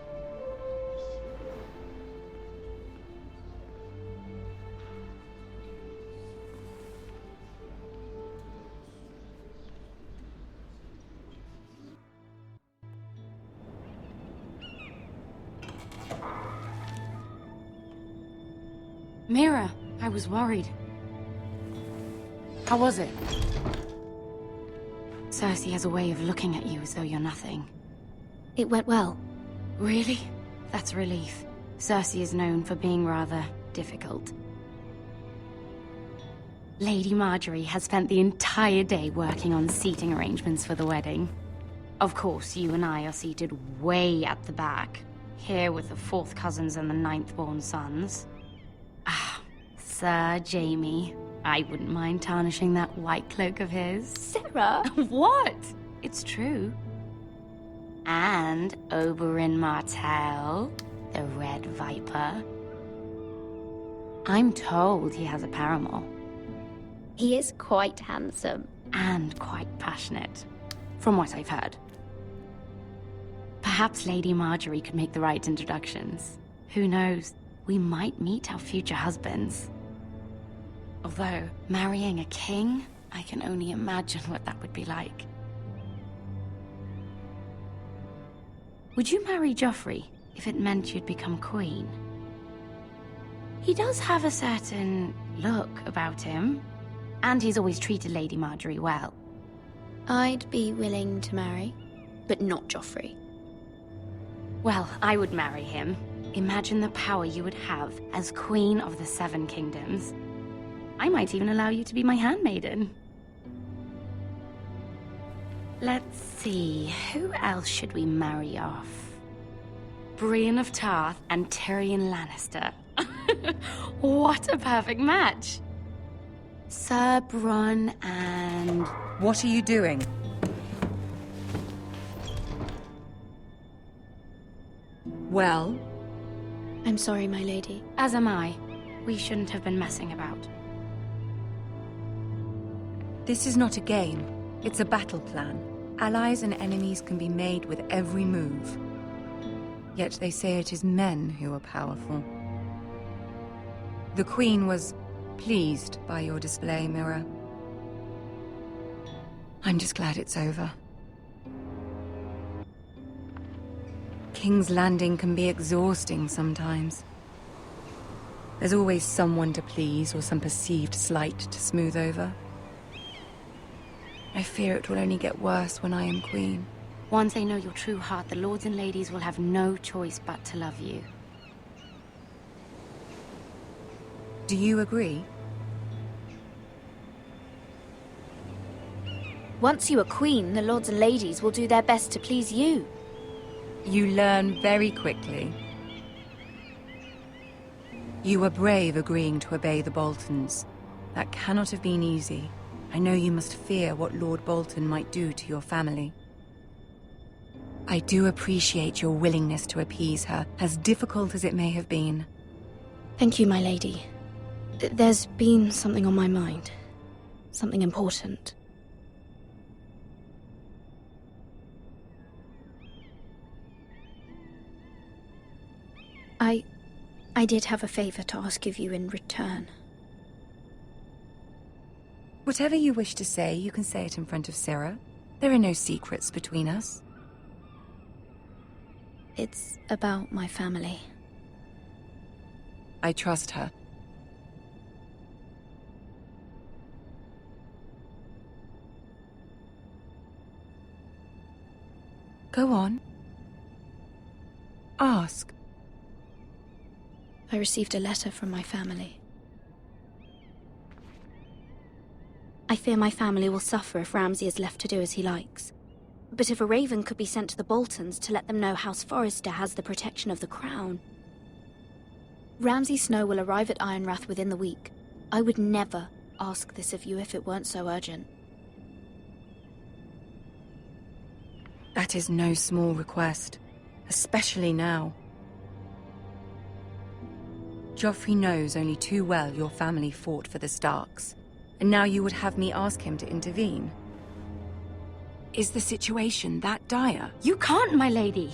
Mira, I was worried. How was it? Cersei has a way of looking at you as though you're nothing. It went well. Really? That's a relief. Cersei is known for being rather difficult. Lady Marjorie has spent the entire day working on seating arrangements for the wedding. Of course, you and I are seated way at the back, here with the 4th cousins and the 9th-born sons. Ah, Sir Jaime. I wouldn't mind tarnishing that white cloak of his. Sarah! What? It's true. And Oberyn Martell, the Red Viper. I'm told he has a paramour. He is quite handsome. And quite passionate, from what I've heard. Perhaps Lady Marjorie could make the right introductions. Who knows? We might meet our future husbands. Although, marrying a king, I can only imagine what that would be like. Would you marry Joffrey if it meant you'd become queen? He does have a certain look about him, and he's always treated Lady Marjorie well. I'd be willing to marry, but not Joffrey. Well, I would marry him. Imagine the power you would have as Queen of the 7 Kingdoms. I might even allow you to be my handmaiden. Let's see, who else should we marry off? Brienne of Tarth and Tyrion Lannister. What a perfect match! Sir Bronn and... What are you doing? Well? I'm sorry, my lady. As am I. We shouldn't have been messing about. This is not a game. It's a battle plan. Allies and enemies can be made with every move. Yet they say it is men who are powerful. The Queen was pleased by your display, Mira. I'm just glad it's over. King's Landing can be exhausting sometimes. There's always someone to please or some perceived slight to smooth over. I fear it will only get worse when I am queen. Once they know your true heart, the lords and ladies will have no choice but to love you. Do you agree? Once you are queen, the lords and ladies will do their best to please you. You learn very quickly. You were brave agreeing to obey the Boltons. That cannot have been easy. I know you must fear what Lord Bolton might do to your family. I do appreciate your willingness to appease her, as difficult as it may have been. Thank you, my lady. There's been something on my mind. Something important. I did have a favor to ask of you in return. Whatever you wish to say, you can say it in front of Sarah. There are no secrets between us. It's about my family. I trust her. Go on. Ask. I received a letter from my family. I fear my family will suffer if Ramsay is left to do as he likes. But if a raven could be sent to the Boltons to let them know House Forrester has the protection of the crown. Ramsay Snow will arrive at Ironrath within the week. I would never ask this of you if it weren't so urgent. That is no small request, especially now. Joffrey knows only too well your family fought for the Starks, and now you would have me ask him to intervene. Is the situation that dire? You can't, my lady.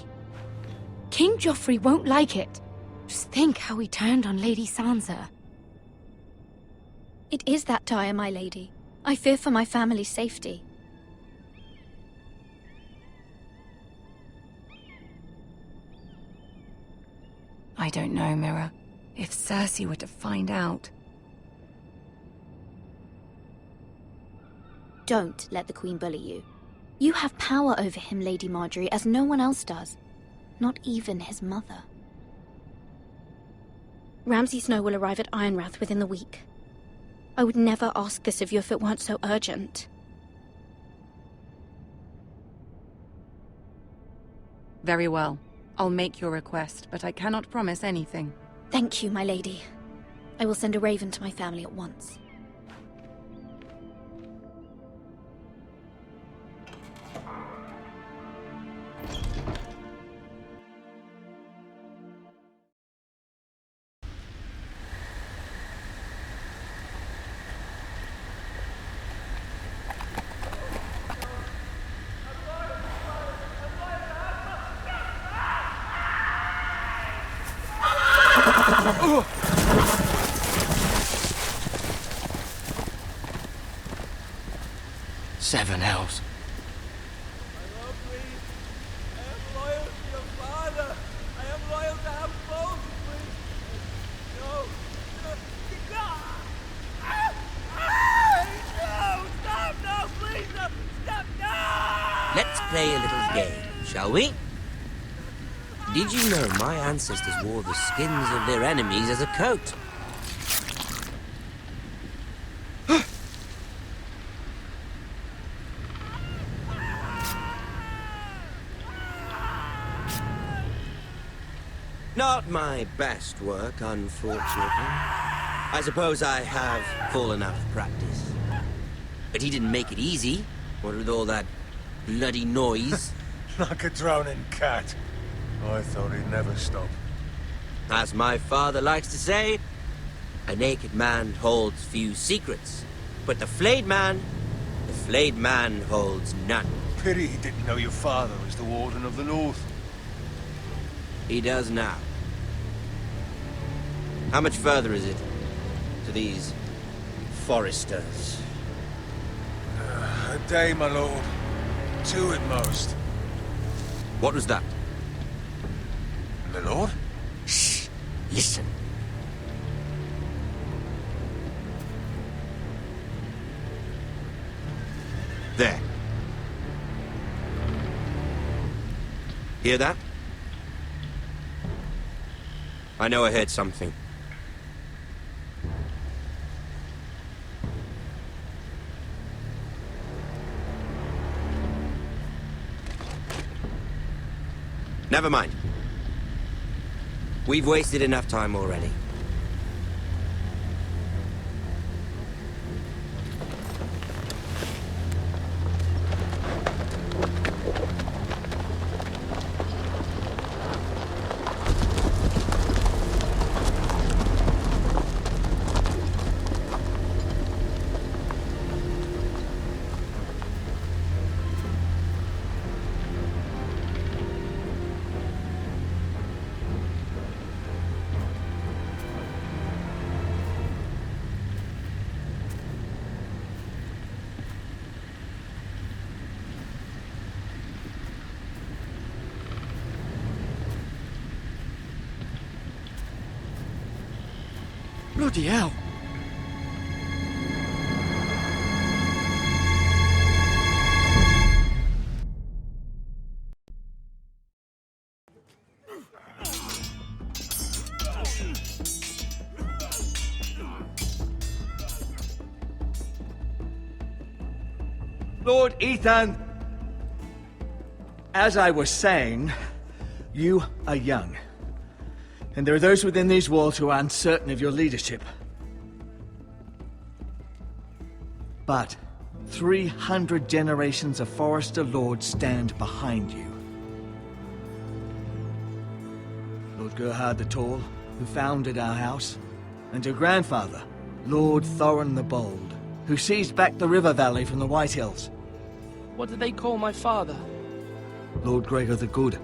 King Joffrey won't like it. Just think how he turned on Lady Sansa. It is that dire, my lady. I fear for my family's safety. I don't know, Mira. If Cersei were to find out... Don't let the Queen bully you. You have power over him, Lady Marjorie, as no one else does. Not even his mother. Ramsay Snow will arrive at Ironrath within the week. I would never ask this of you if it weren't so urgent. Very well. I'll make your request, but I cannot promise anything. Thank you, my lady. I will send a raven to my family at once. Seven hells. Let's play a little game, shall we? Did you know my ancestors wore the skins of their enemies as a coat? Not my best work, unfortunately. I suppose I have full enough practice. But he didn't make it easy, what with all that bloody noise. Like a drowning cat. I thought he'd never stop. As my father likes to say, a naked man holds few secrets. But the flayed man holds none. Pity he didn't know your father was the Warden of the North. He does now. How much further is it to these Forresters? A day, my lord. 2 at most. What was that? My lord? Shh! Listen. There. Hear that? I know I heard something. Never mind. We've wasted enough time already. Bloody hell. Lord Ethan! As I was saying, you are young. And there are those within these walls who are uncertain of your leadership. But 300 generations of Forrester lords stand behind you. Lord Gerhard the Tall, who founded our house, and your grandfather, Lord Thorin the Bold, who seized back the river valley from the White Hills. What did they call my father? Lord Gregor the Good.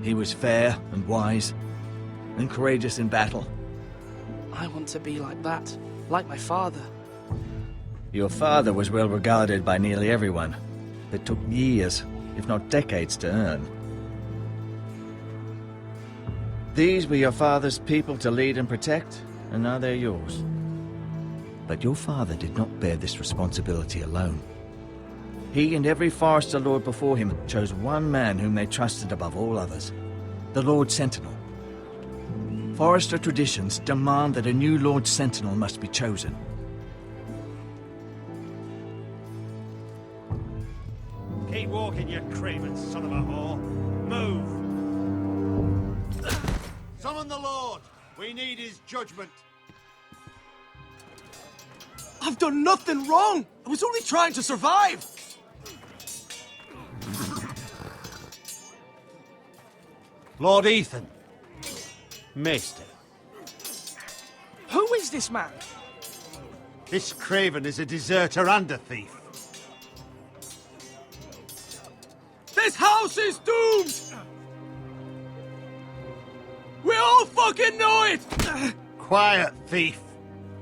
He was fair and wise, and courageous in battle. I want to be like that, like my father. Your father was well regarded by nearly everyone. It took years, if not decades, to earn. These were your father's people to lead and protect, and now they're yours. But your father did not bear this responsibility alone. He and every Forrester Lord before him chose one man whom they trusted above all others, the Lord Sentinel. Forrester traditions demand that a new Lord Sentinel must be chosen. Keep walking, you craven son of a whore. Move! Summon the Lord! We need his judgment. I've done nothing wrong! I was only trying to survive! Lord Ethan. Maester. Who is this man? This craven is a deserter and a thief. This house is doomed! We all fucking know it! Quiet, thief.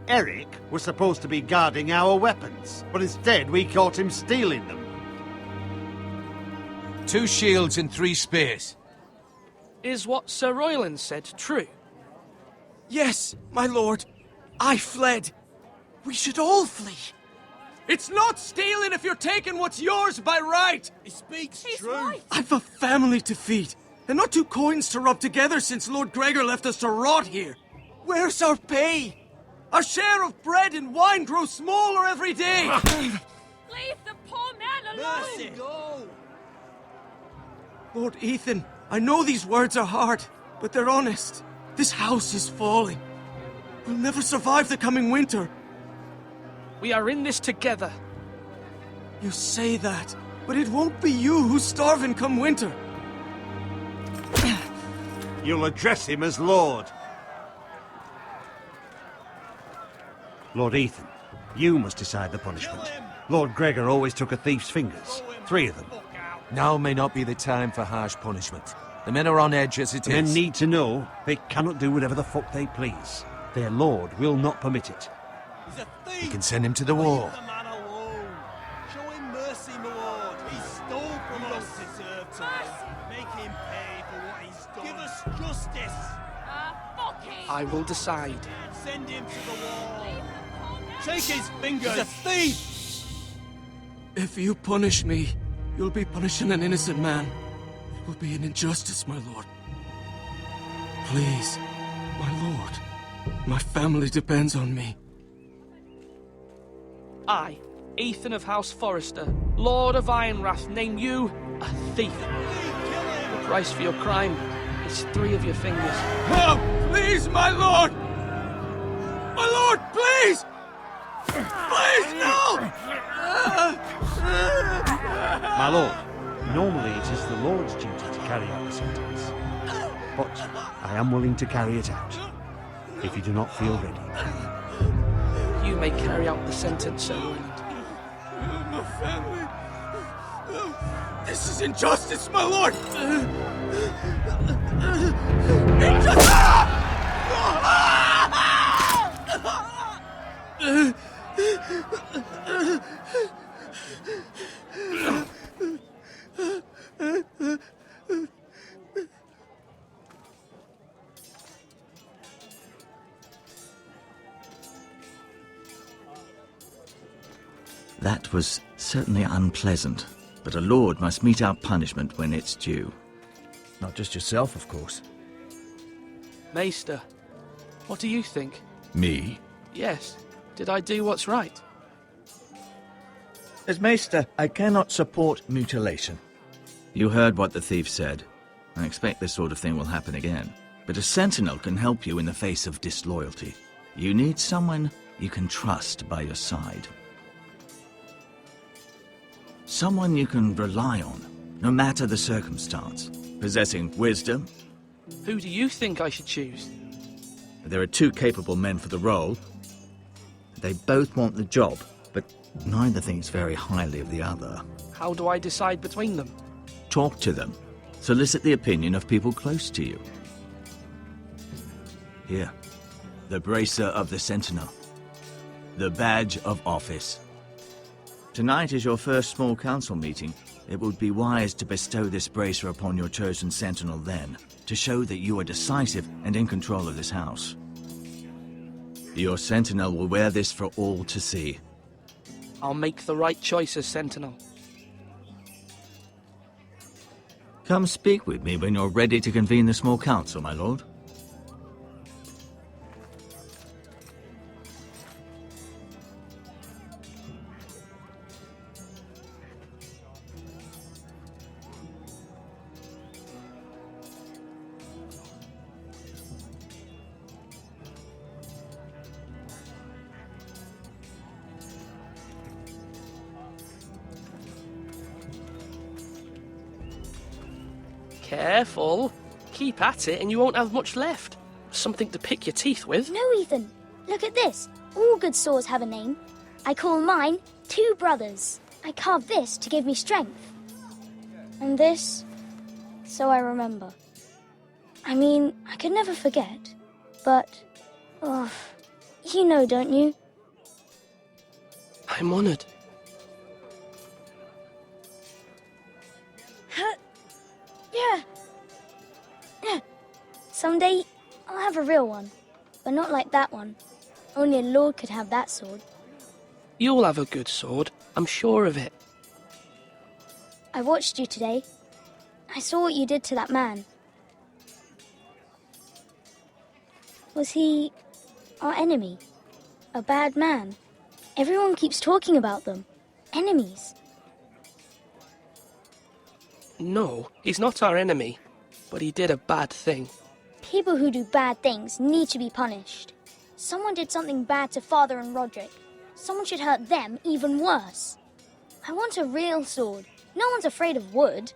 Eric was supposed to be guarding our weapons, but instead we caught him stealing them. 2 shields and 3 spears. Is what Sir Royland said true? Yes, my lord. I fled. We should all flee. It's not stealing if you're taking what's yours by right. He speaks true. I've a family to feed, and not 2 coins to rub together since Lord Gregor left us to rot here. Where's our pay? Our share of bread and wine grows smaller every day. Leave the poor man alone! Mercy, no! Lord Ethan, I know these words are hard, but they're honest. This house is falling. We'll never survive the coming winter. We are in this together. You say that, but it won't be you who's starving come winter. You'll address him as Lord. Lord Ethan, you must decide the punishment. Lord Gregor always took a thief's fingers. 3 of them. Now may not be the time for harsh punishment. The men are on edge as it is. Men need to know they cannot do whatever the fuck they please. Their lord will not permit it. He's a thief! We can send him to the wall. Leave the man alone. Show him mercy, my lord. He stole from us. He don't deserve to live. Make him pay for what he's done. Give us justice. Fuck him! I will decide. Send him to the wall. Take his fingers. He's a thief! If you punish me, you'll be punishing an innocent man. It will be an injustice, my lord. Please, my lord. My family depends on me. I, Ethan of House Forrester, Lord of Ironrath, name you a thief. The price for your crime is 3 of your fingers. Oh, please, my lord! My lord, please! Please, no! My lord, normally it is the Lord's duty to carry out the sentence. But I am willing to carry it out, if you do not feel ready. You may carry out the sentence, Sir Royland. My family... This is injustice, my lord! That was certainly unpleasant, but a lord must mete out punishment when it's due. Not just yourself, of course. Maester, what do you think? Me? Yes. Did I do what's right? As Maester, I cannot support mutilation. You heard what the thief said. I expect this sort of thing will happen again. But a sentinel can help you in the face of disloyalty. You need someone you can trust by your side. Someone you can rely on, no matter the circumstance. Possessing wisdom. Who do you think I should choose? There are two capable men for the role. They both want the job, but neither thinks very highly of the other. How do I decide between them? Talk to them. Solicit the opinion of people close to you. Here. The Bracer of the Sentinel. The Badge of Office. Tonight is your first small council meeting. It would be wise to bestow this bracer upon your chosen sentinel then, to show that you are decisive and in control of this house. Your sentinel will wear this for all to see. I'll make the right choice as sentinel. Come speak with me when you're ready to convene the small council, my lord. Careful. Keep at it and you won't have much left. Something to pick your teeth with. No, Ethan. Look at this. All good swords have a name. I call mine Two Brothers. I carved this to give me strength. And this, so I remember. I mean, I could never forget. But, oh, you know, don't you? I'm honoured. Yeah. Someday, I'll have a real one. But not like that one. Only a lord could have that sword. You'll have a good sword. I'm sure of it. I watched you today. I saw what you did to that man. Was he our enemy? A bad man? Everyone keeps talking about them. Enemies. No, he's not our enemy. But he did a bad thing. People who do bad things need to be punished. Someone did something bad to Father and Roderick. Someone should hurt them even worse. I want a real sword. No one's afraid of wood.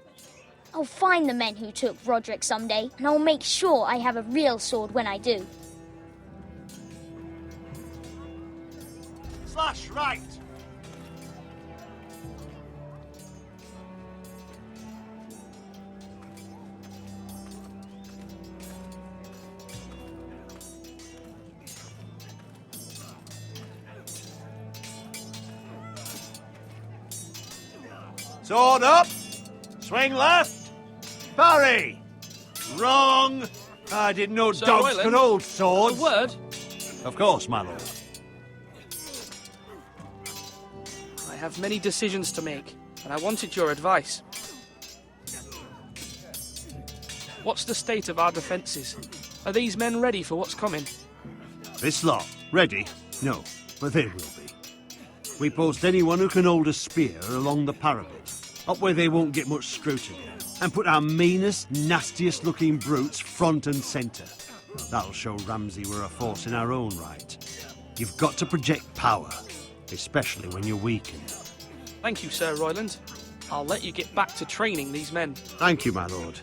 I'll find the men who took Roderick someday, and I'll make sure I have a real sword when I do. Slash right! Sword up! Swing left! Parry! Wrong! I didn't know Sir dogs Royland, could hold swords. A word? Of course, my lord. I have many decisions to make, and I wanted your advice. What's the state of our defences? Are these men ready for what's coming? This lot, ready? No, but they will be. We post anyone who can hold a spear along the parapet, up where they won't get much scrutiny, and put our meanest, nastiest looking brutes front and centre. That'll show Ramsay we're a force in our own right. You've got to project power, especially when you're weakened. Thank you, Sir Royland. I'll let you get back to training these men. Thank you, my lord.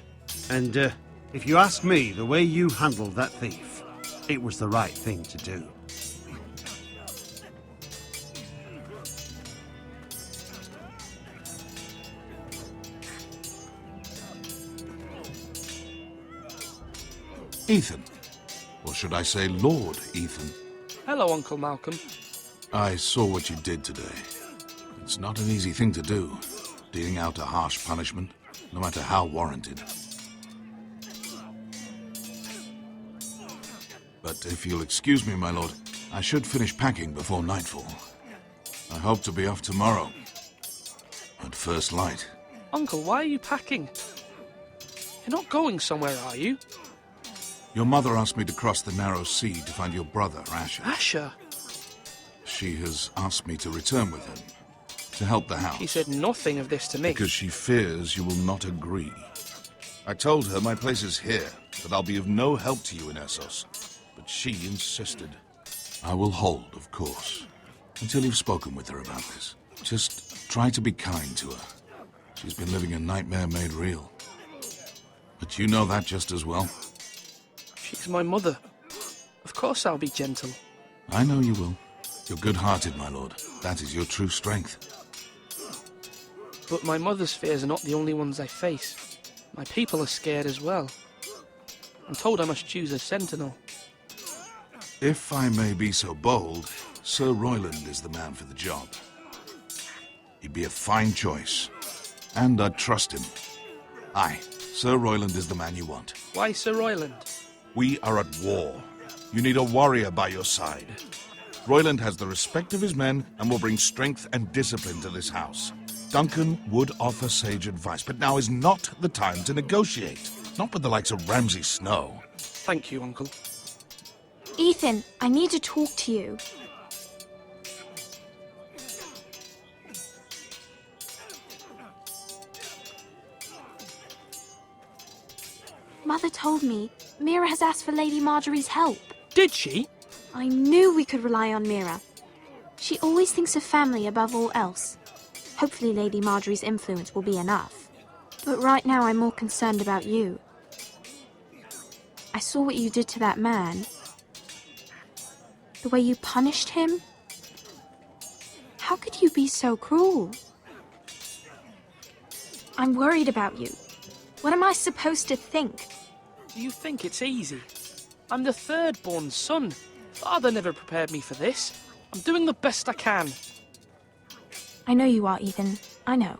And if you ask me, the way you handled that thief, it was the right thing to do. Ethan. Or should I say Lord Ethan? Hello, Uncle Malcolm. I saw what you did today. It's not an easy thing to do, dealing out a harsh punishment, no matter how warranted. But if you'll excuse me, my lord, I should finish packing before nightfall. I hope to be off tomorrow, at first light. Uncle, why are you packing? You're not going somewhere, are you? Your mother asked me to cross the narrow sea to find your brother, Asher. Asher? She has asked me to return with him, to help the house. He said nothing of this to me. Because she fears you will not agree. I told her my place is here, that I'll be of no help to you in Essos. But she insisted. I will hold, of course, until you've spoken with her about this. Just try to be kind to her. She's been living a nightmare made real. But you know that just as well. She's my mother. Of course I'll be gentle. I know you will. You're good-hearted, my lord. That is your true strength. But my mother's fears are not the only ones I face. My people are scared as well. I'm told I must choose a sentinel. If I may be so bold, Sir Royland is the man for the job. He'd be a fine choice. And I'd trust him. Aye, Sir Royland is the man you want. Why Sir Royland? We are at war. You need a warrior by your side. Royland has the respect of his men and will bring strength and discipline to this house. Duncan would offer sage advice, but now is not the time to negotiate. Not with the likes of Ramsay Snow. Thank you, Uncle. Ethan, I need to talk to you. Mother told me Mira has asked for Lady Marjorie's help. Did she? I knew we could rely on Mira. She always thinks of family above all else. Hopefully Lady Marjorie's influence will be enough. But right now I'm more concerned about you. I saw what you did to that man. The way you punished him. How could you be so cruel? I'm worried about you. What am I supposed to think? Do you think it's easy? I'm the third-born son. Father never prepared me for this. I'm doing the best I can. I know you are, Ethan. I know.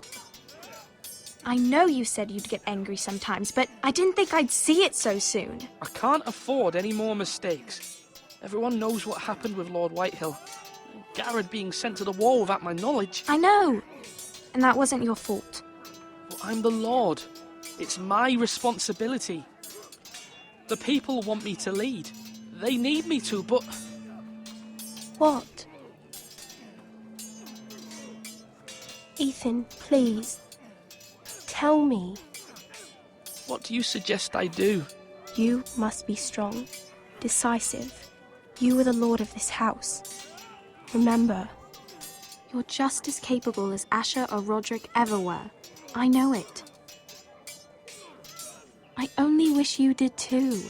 I know you said you'd get angry sometimes, but I didn't think I'd see it so soon. I can't afford any more mistakes. Everyone knows what happened with Lord Whitehill. Garrett being sent to the war without my knowledge. I know. And that wasn't your fault. But I'm the Lord. It's my responsibility. The people want me to lead. They need me to, but... What? Ethan, please. Tell me. What do you suggest I do? You must be strong, decisive. You are the lord of this house. Remember, you're just as capable as Asher or Roderick ever were. I know it. I only wish you did too.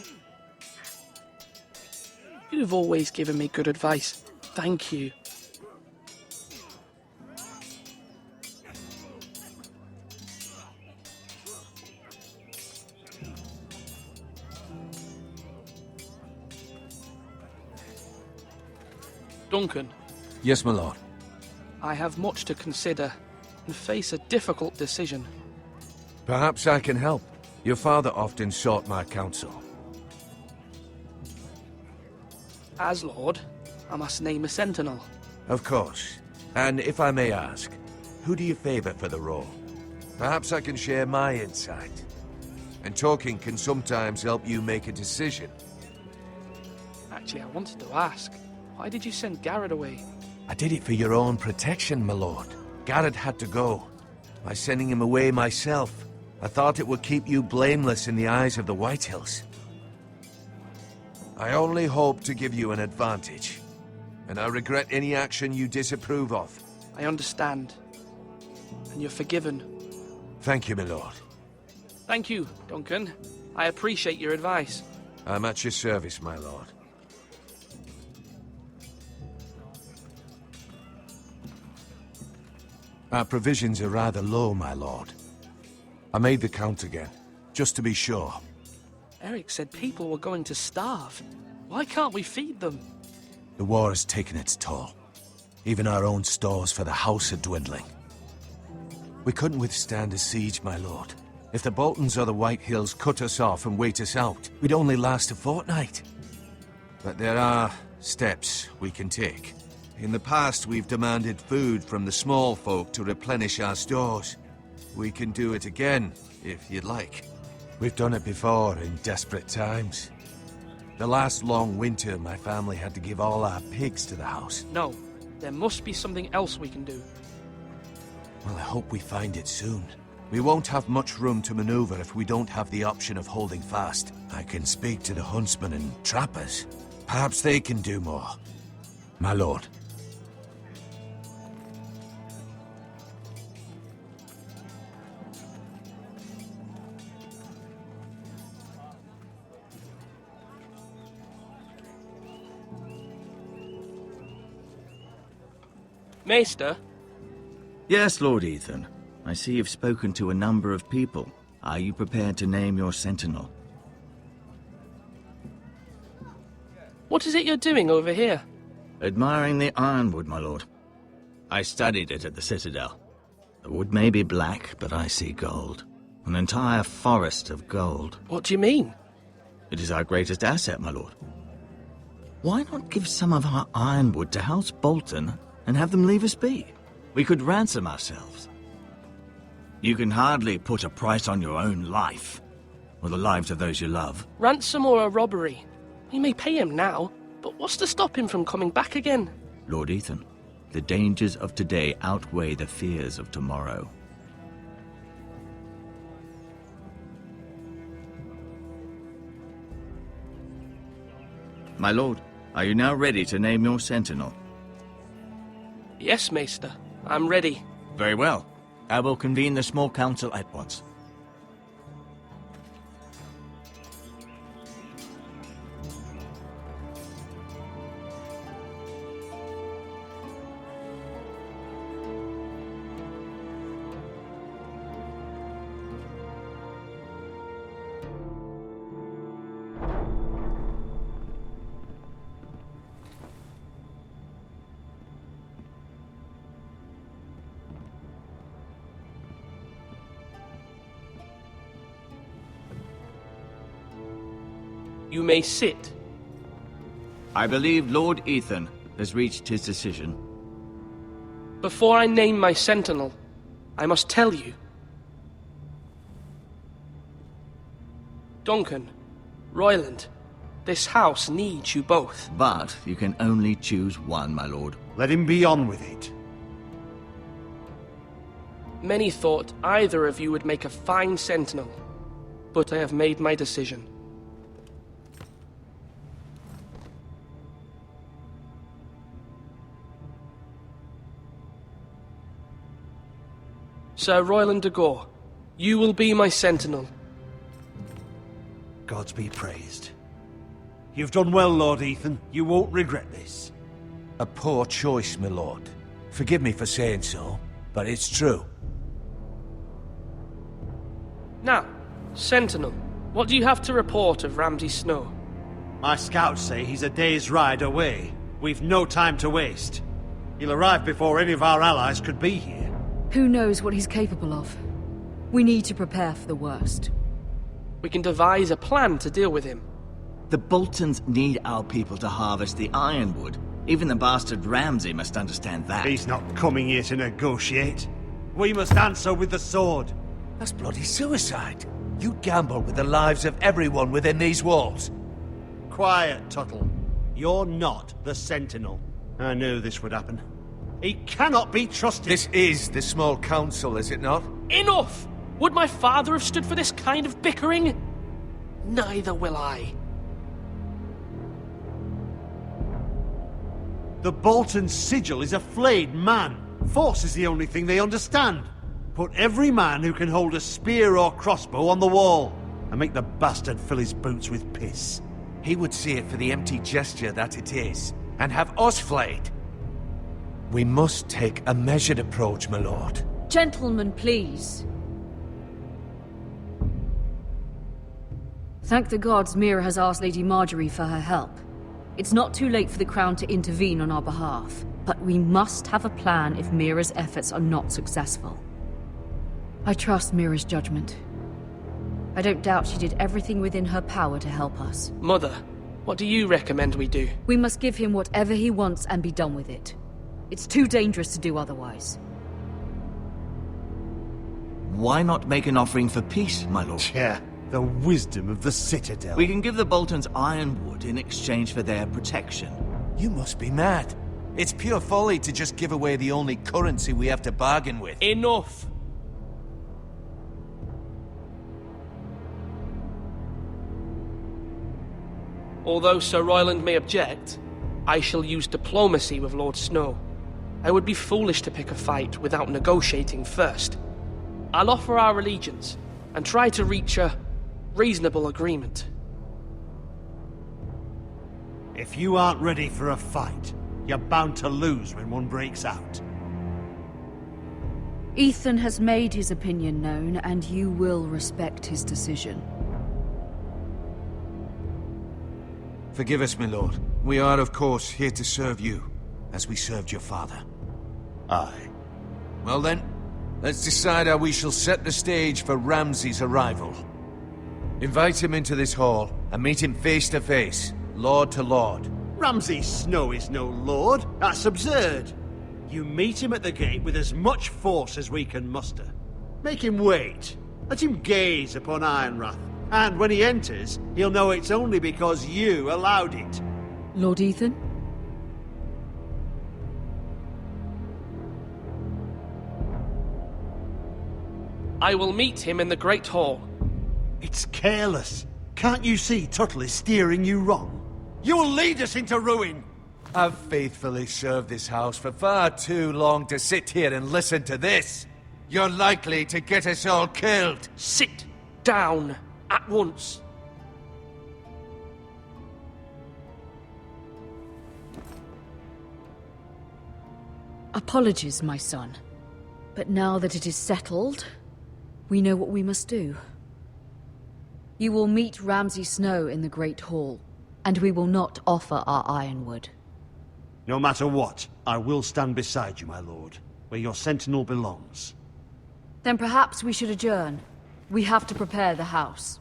You've always given me good advice. Thank you. Duncan. Yes, my lord. I have much to consider and face a difficult decision. Perhaps I can help. Your father often sought my counsel. As Lord, I must name a sentinel. Of course. And if I may ask, who do you favor for the role? Perhaps I can share my insight. And talking can sometimes help you make a decision. Actually, I wanted to ask, why did you send Garrett away? I did it for your own protection, my lord. Garrett had to go. By sending him away myself, I thought it would keep you blameless in the eyes of the Whitehills. I only hope to give you an advantage, and I regret any action you disapprove of. I understand. And you're forgiven. Thank you, my lord. Thank you, Duncan. I appreciate your advice. I'm at your service, my lord. Our provisions are rather low, my lord. I made the count again, just to be sure. Eric said people were going to starve. Why can't we feed them? The war has taken its toll. Even our own stores for the house are dwindling. We couldn't withstand a siege, my lord. If the Boltons or the Whitehills cut us off and wait us out, we'd only last a fortnight. But there are steps we can take. In the past, we've demanded food from the small folk to replenish our stores. We can do it again, if you'd like. We've done it before in desperate times. The last long winter, my family had to give all our pigs to the house. No, there must be something else we can do. Well, I hope we find it soon. We won't have much room to maneuver if we don't have the option of holding fast. I can speak to the huntsmen and trappers. Perhaps they can do more. My lord. Maester? Yes, Lord Ethan. I see you've spoken to a number of people. Are you prepared to name your sentinel? What is it you're doing over here? Admiring the ironwood, my lord. I studied it at the Citadel. The wood may be black, but I see gold. An entire forest of gold. What do you mean? It is our greatest asset, my lord. Why not give some of our ironwood to House Bolton and have them leave us be? We could ransom ourselves. You can hardly put a price on your own life, or the lives of those you love. Ransom or a robbery? We may pay him now, but what's to stop him from coming back again? Lord Ethan, the dangers of today outweigh the fears of tomorrow. My lord, are you now ready to name your sentinel? Yes, Maester. I'm ready. Very well. I will convene the small council at once. You may sit. I believe Lord Ethan has reached his decision. Before I name my sentinel, I must tell you. Duncan, Royland, this house needs you both. But you can only choose one, my lord. Let him be on with it. Many thought either of you would make a fine sentinel, but I have made my decision. Sir Royland de Gore, you will be my sentinel. Gods be praised. You've done well, Lord Ethan. You won't regret this. A poor choice, my lord. Forgive me for saying so, but it's true. Now, sentinel, what do you have to report of Ramsay Snow? My scouts say he's a day's ride away. We've no time to waste. He'll arrive before any of our allies could be here. Who knows what he's capable of? We need to prepare for the worst. We can devise a plan to deal with him. The Boltons need our people to harvest the ironwood. Even the bastard Ramsay must understand that. He's not coming here to negotiate. We must answer with the sword. That's bloody suicide. You gamble with the lives of everyone within these walls. Quiet, Tuttle. You're not the Sentinel. I knew this would happen. He cannot be trusted. This is the small council, is it not? Enough! Would my father have stood for this kind of bickering? Neither will I. The Bolton sigil is a flayed man. Force is the only thing they understand. Put every man who can hold a spear or crossbow on the wall, and make the bastard fill his boots with piss. He would see it for the empty gesture that it is, and have us flayed. We must take a measured approach, my lord. Gentlemen, please. Thank the gods Mira has asked Lady Marjorie for her help. It's not too late for the Crown to intervene on our behalf, but we must have a plan if Mira's efforts are not successful. I trust Mira's judgment. I don't doubt she did everything within her power to help us. Mother, what do you recommend we do? We must give him whatever he wants and be done with it. It's too dangerous to do otherwise. Why not make an offering for peace, my lord? Yeah, the wisdom of the Citadel. We can give the Boltons ironwood in exchange for their protection. You must be mad. It's pure folly to just give away the only currency we have to bargain with. Enough! Although Sir Royland may object, I shall use diplomacy with Lord Snow. I would be foolish to pick a fight without negotiating first. I'll offer our allegiance, and try to reach a reasonable agreement. If you aren't ready for a fight, you're bound to lose when one breaks out. Ethan has made his opinion known, and you will respect his decision. Forgive us, my lord. We are, of course, here to serve you, as we served your father. Aye. Well then, let's decide how we shall set the stage for Ramsay's arrival. Invite him into this hall, and meet him face to face, lord to lord. Ramsay Snow is no lord. That's absurd. You meet him at the gate with as much force as we can muster. Make him wait. Let him gaze upon Ironrath. And when he enters, he'll know it's only because you allowed it. Lord Ethan? I will meet him in the Great Hall. It's careless. Can't you see Tuttle is steering you wrong? You'll lead us into ruin! I've faithfully served this house for far too long to sit here and listen to this. You're likely to get us all killed. Sit down at once. Apologies, my son. But now that it is settled, we know what we must do. You will meet Ramsay Snow in the Great Hall, and we will not offer our ironwood. No matter what, I will stand beside you, my lord, where your sentinel belongs. Then perhaps we should adjourn. We have to prepare the house.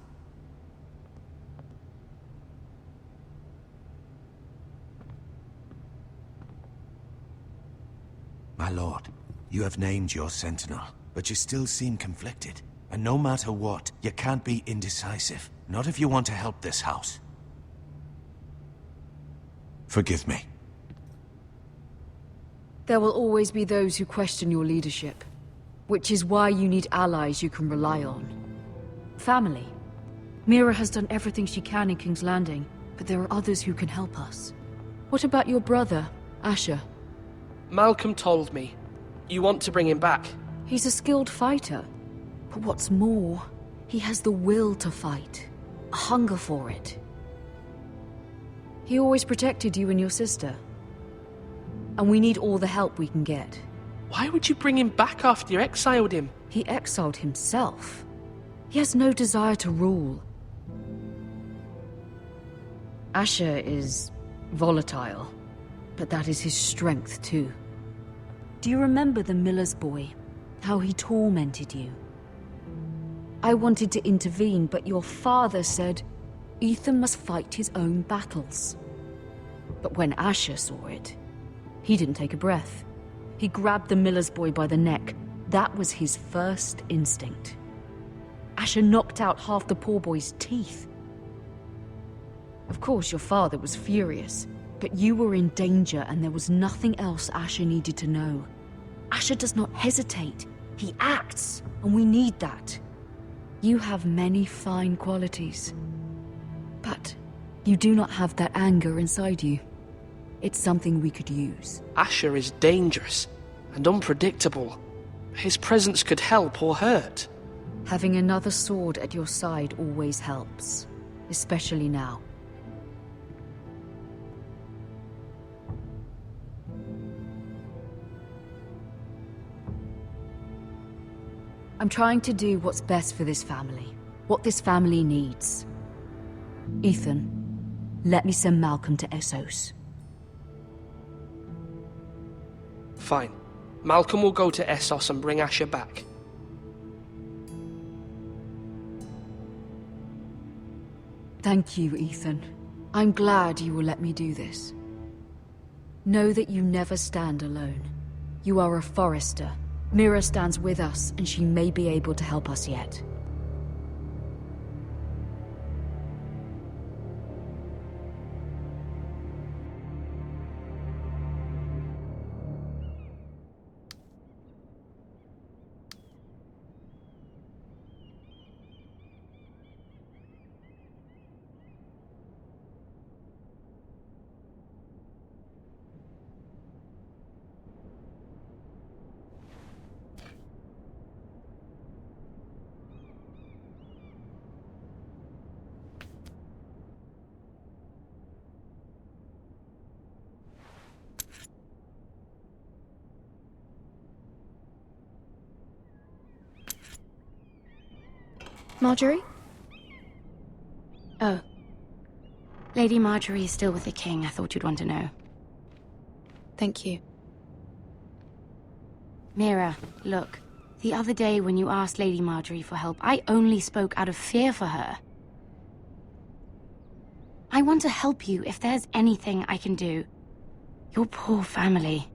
My lord, you have named your sentinel, but you still seem conflicted. And no matter what, you can't be indecisive. Not if you want to help this house. Forgive me. There will always be those who question your leadership, which is why you need allies you can rely on. Family. Mira has done everything she can in King's Landing, but there are others who can help us. What about your brother, Asher? Malcolm told me. You want to bring him back? He's a skilled fighter. But what's more, he has the will to fight. A hunger for it. He always protected you and your sister. And we need all the help we can get. Why would you bring him back after you exiled him? He exiled himself. He has no desire to rule. Asher is volatile, but that is his strength too. Do you remember the miller's boy? How he tormented you? I wanted to intervene, but your father said Ethan must fight his own battles. But when Asher saw it, he didn't take a breath. He grabbed the miller's boy by the neck. That was his first instinct. Asher knocked out half the poor boy's teeth. Of course, your father was furious, but you were in danger and there was nothing else Asher needed to know. Asher does not hesitate. He acts, and we need that. You have many fine qualities, but you do not have that anger inside you. It's something we could use. Asher is dangerous and unpredictable. His presence could help or hurt. Having another sword at your side always helps, especially now. I'm trying to do what's best for this family, what this family needs. Ethan, let me send Malcolm to Essos. Fine. Malcolm will go to Essos and bring Asher back. Thank you, Ethan. I'm glad you will let me do this. Know that you never stand alone. You are a Forrester. Mira stands with us, and she may be able to help us yet. Marjorie? Oh. Lady Marjorie is still with the king. I thought you'd want to know. Thank you. Mira, look. The other day when you asked Lady Marjorie for help, I only spoke out of fear for her. I want to help you if there's anything I can do. Your poor family.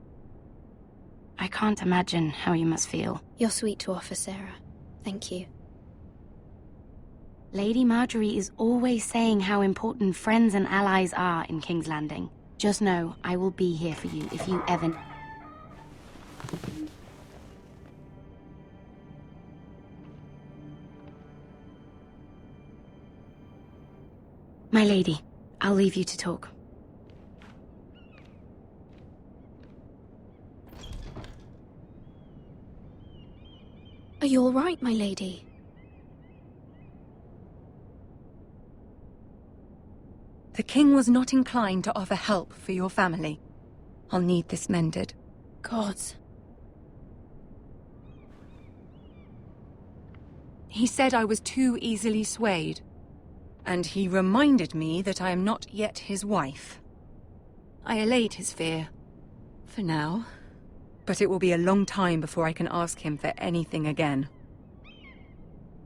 I can't imagine how you must feel. You're sweet to offer, Sarah. Thank you. Lady Marjorie is always saying how important friends and allies are in King's Landing. Just know, I will be here for you if you ever... My lady, I'll leave you to talk. Are you all right, my lady? The king was not inclined to offer help for your family. I'll need this mended. Gods. He said I was too easily swayed. And he reminded me that I am not yet his wife. I allayed his fear. For now. But it will be a long time before I can ask him for anything again.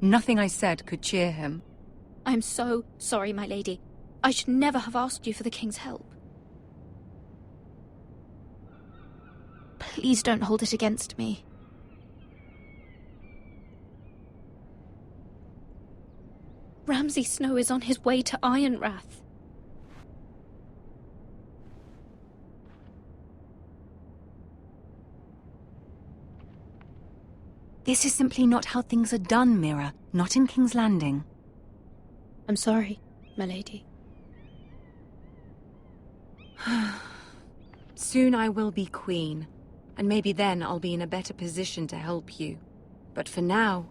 Nothing I said could cheer him. I'm so sorry, my lady. I should never have asked you for the king's help. Please don't hold it against me. Ramsay Snow is on his way to Ironrath. This is simply not how things are done, Mira. Not in King's Landing. I'm sorry, my lady. Soon I will be queen, and maybe then I'll be in a better position to help you. But for now,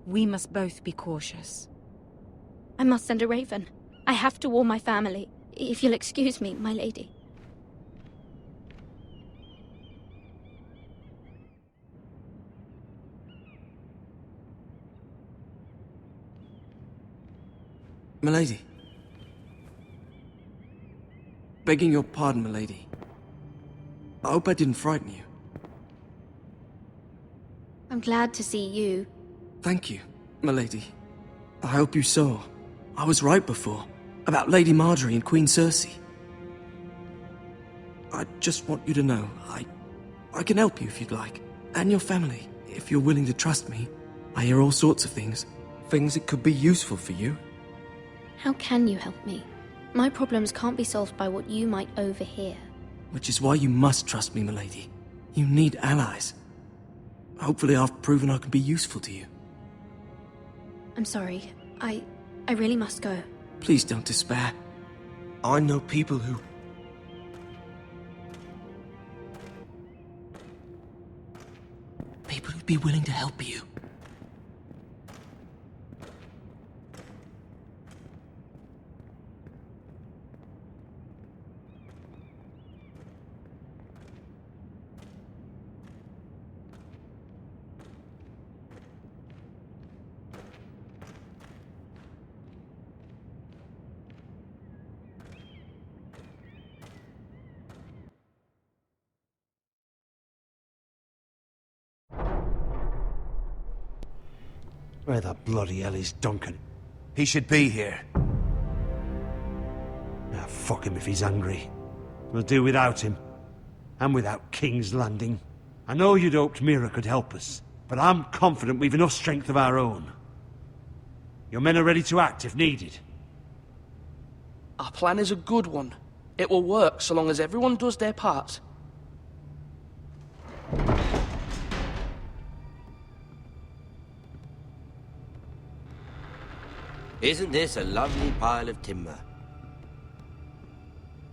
we must both be cautious. I must send a raven. I have to warn my family. If you'll excuse me, my lady. Milady. Begging your pardon, milady. I hope I didn't frighten you. I'm glad to see you. Thank you, milady. I hope you saw. I was right before. About Lady Marjorie and Queen Cersei. I just want you to know, I can help you if you'd like. And your family, if you're willing to trust me. I hear all sorts of things. Things that could be useful for you. How can you help me? My problems can't be solved by what you might overhear. Which is why you must trust me, milady. You need allies. Hopefully I've proven I can be useful to you. I'm sorry. I really must go. Please don't despair. I know people who... People who'd be willing to help you. Where the bloody hell is Duncan? He should be here. Ah, fuck him if he's hungry. We'll do without him. And without King's Landing. I know you'd hoped Mira could help us, but I'm confident we've enough strength of our own. Your men are ready to act if needed. Our plan is a good one. It will work so long as everyone does their part. Isn't this a lovely pile of timber?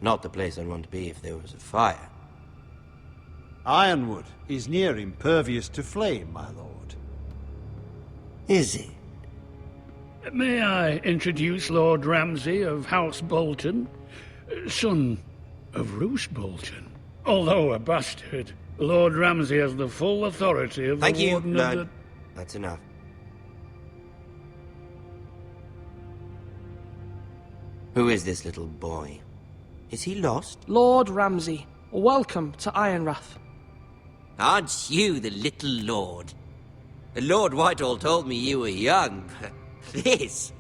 Not the place I'd want to be if there was a fire. Ironwood is near impervious to flame, my lord. Is it? May I introduce Lord Ramsay of House Bolton, son of Roose Bolton. Although a bastard, Lord Ramsay has the full authority of Thank the you, Warden Lord. of the... That's enough. Who is this little boy? Is he lost? Lord Ramsay, welcome to Ironrath. Aren't you the little lord? Lord Whitehall told me you were young, but this...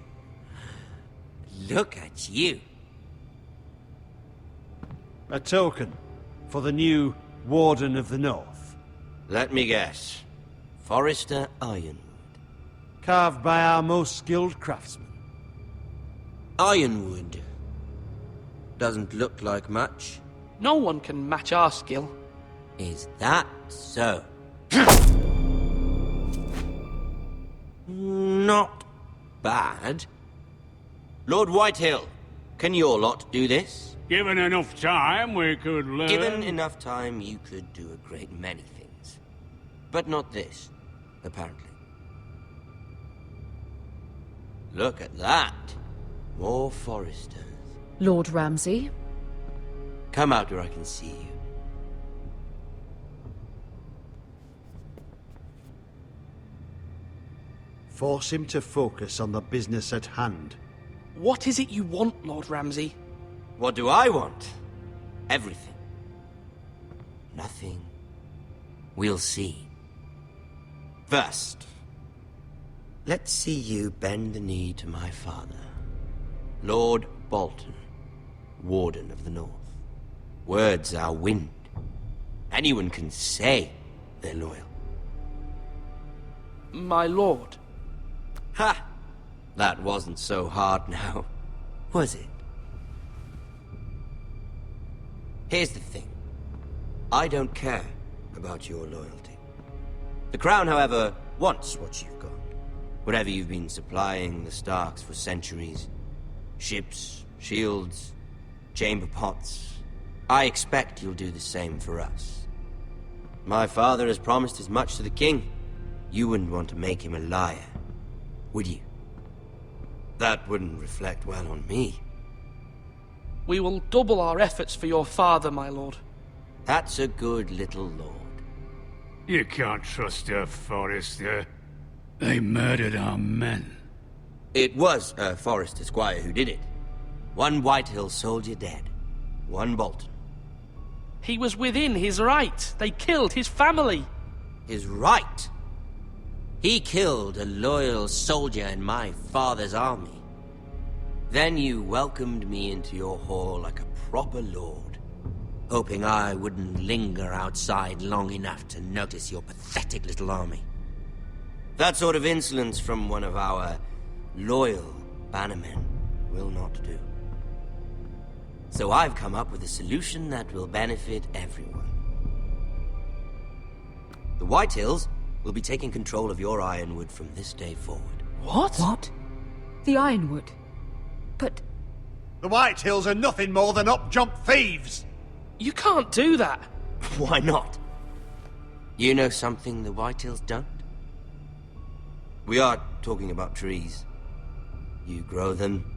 Look at you. A token for the new Warden of the North. Let me guess. Forrester Ironwood. Carved by our most skilled craftsmen. Ironwood. Doesn't look like much. No one can match our skill. Is that so? Not bad. Lord Whitehill, can your lot do this? Given enough time, we could learn... Given enough time, you could do a great many things. But not this, apparently. Look at that. More Forresters. Lord Ramsay? Come out where I can see you. Force him to focus on the business at hand. What is it you want, Lord Ramsay? What do I want? Everything. Nothing. We'll see. First, let's see you bend the knee to my father, Lord Bolton, Warden of the North. Words are wind. Anyone can say they're loyal. My lord. Ha! That wasn't so hard now, was it? Here's the thing. I don't care about your loyalty. The Crown, however, wants what you've got. Whatever you've been supplying the Starks for centuries. Ships, shields, chamber pots. I expect you'll do the same for us. My father has promised as much to the king. You wouldn't want to make him a liar, would you? That wouldn't reflect well on me. We will double our efforts for your father, my lord. That's a good little lord. You can't trust her, Forrester. They murdered our men. It was a Forrester squire who did it. One Whitehill soldier dead. One Bolton. He was within his right. They killed his family. His right? He killed a loyal soldier in my father's army. Then you welcomed me into your hall like a proper lord, hoping I wouldn't linger outside long enough to notice your pathetic little army. That sort of insolence from one of our loyal bannermen will not do. So I've come up with a solution that will benefit everyone. The Whitehills will be taking control of your Ironwood from this day forward. What? What? The Ironwood? But... The Whitehills are nothing more than up-jump thieves! You can't do that! Why not? You know something the Whitehills don't? We are talking about trees. You grow them,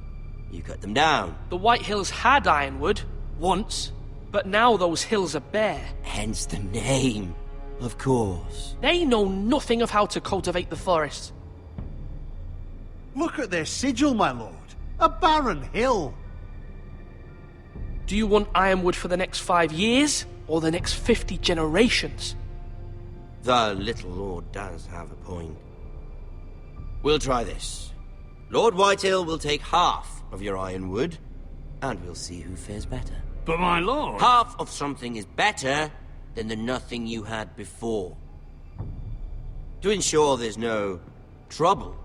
you cut them down. The Whitehills had Ironwood, once, but now those hills are bare. Hence the name, of course. They know nothing of how to cultivate the forest. Look at their sigil, my lord. A barren hill. Do you want Ironwood for the next 5 years, or the next 50 generations? The little lord does have a point. We'll try this. Lord Whitehill will take half of your Ironwood, and we'll see who fares better. But my lord... Half of something is better than the nothing you had before. To ensure there's no trouble,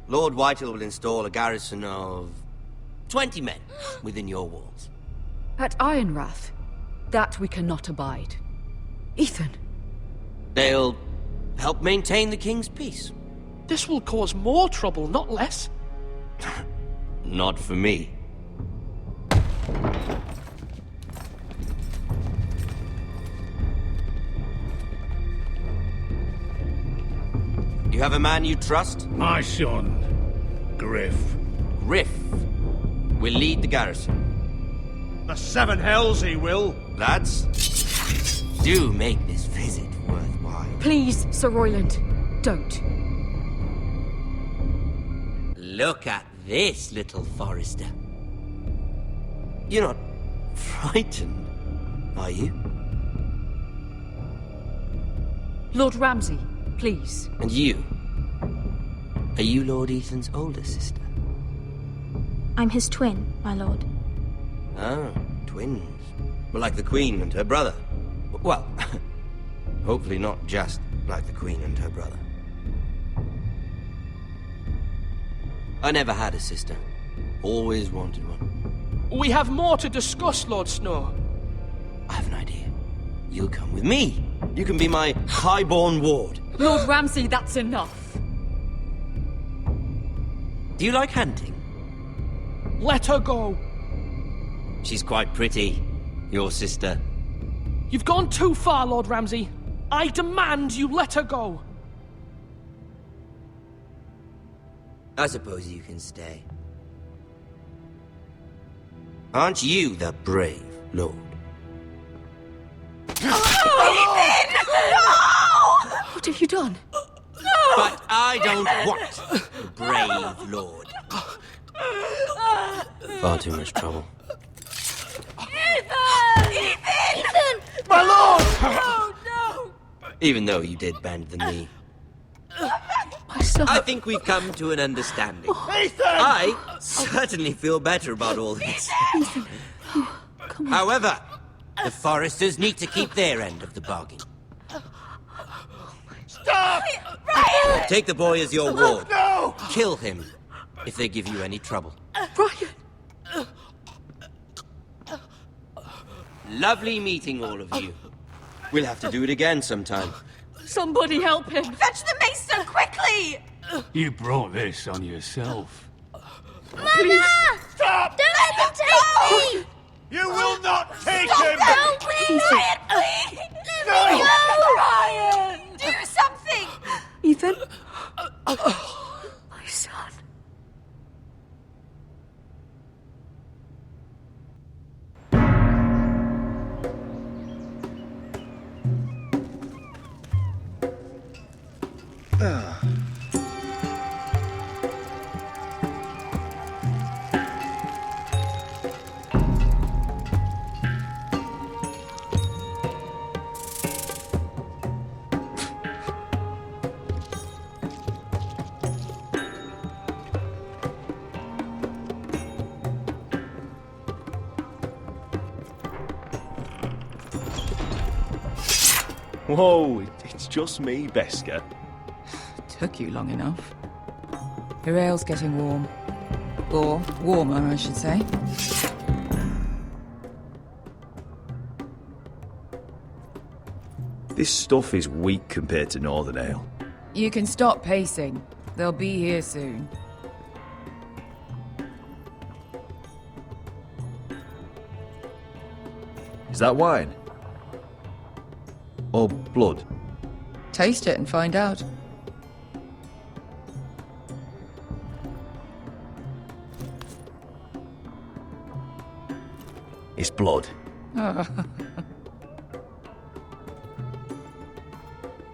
Lord Whitehill will install a garrison of 20 men within your walls. At Ironrath? That we cannot abide. Ethan! They'll help maintain the king's peace. This will cause more trouble, not less. Not for me. You have a man you trust? My son, Griff. Griff will lead the garrison. The seven hells he will. Lads, do make this visit worthwhile. Please, Sir Royland, don't. Look at this, little Forrester. You're not frightened, are you? Lord Ramsay, please. And you? Are you Lord Ethan's older sister? I'm his twin, my lord. Ah, twins. Well, like the Queen and her brother. Well, hopefully not just like the Queen and her brother. I never had a sister. Always wanted one. We have more to discuss, Lord Snow. I have an idea. You'll come with me. You can be my highborn ward. Lord Ramsay, that's enough. Do you like hunting? Let her go. She's quite pretty, your sister. You've gone too far, Lord Ramsay. I demand you let her go. I suppose you can stay. Aren't you the brave lord? What have you done? But I don't want the brave lord. Far too much trouble. Ethan! My lord! Oh, no! Even though you did bend the knee. My son. I think we've come to an understanding. Ethan! I certainly feel better about all this. Ethan. Oh, come on. However, the Forresters need to keep their end of the bargain. Stop! Ryan! Take the boy as your ward. No! Kill him if they give you any trouble. Ryan! Lovely meeting all of you. We'll have to do it again sometime. Somebody help him! Fetch the mason quickly! You brought this on yourself. Mama! Stop! Don't let them take me! You will not take Stop him! them! Please! Ryan, please! Let me go! Ryan! Do something! Ethan? My son. Whoa, it's just me, Beska. Took you long enough. Your ale's getting warm. Or warmer, I should say. This stuff is weak compared to Northern Ale. You can stop pacing. They'll be here soon. Is that wine? Or blood? Taste it and find out. It's blood.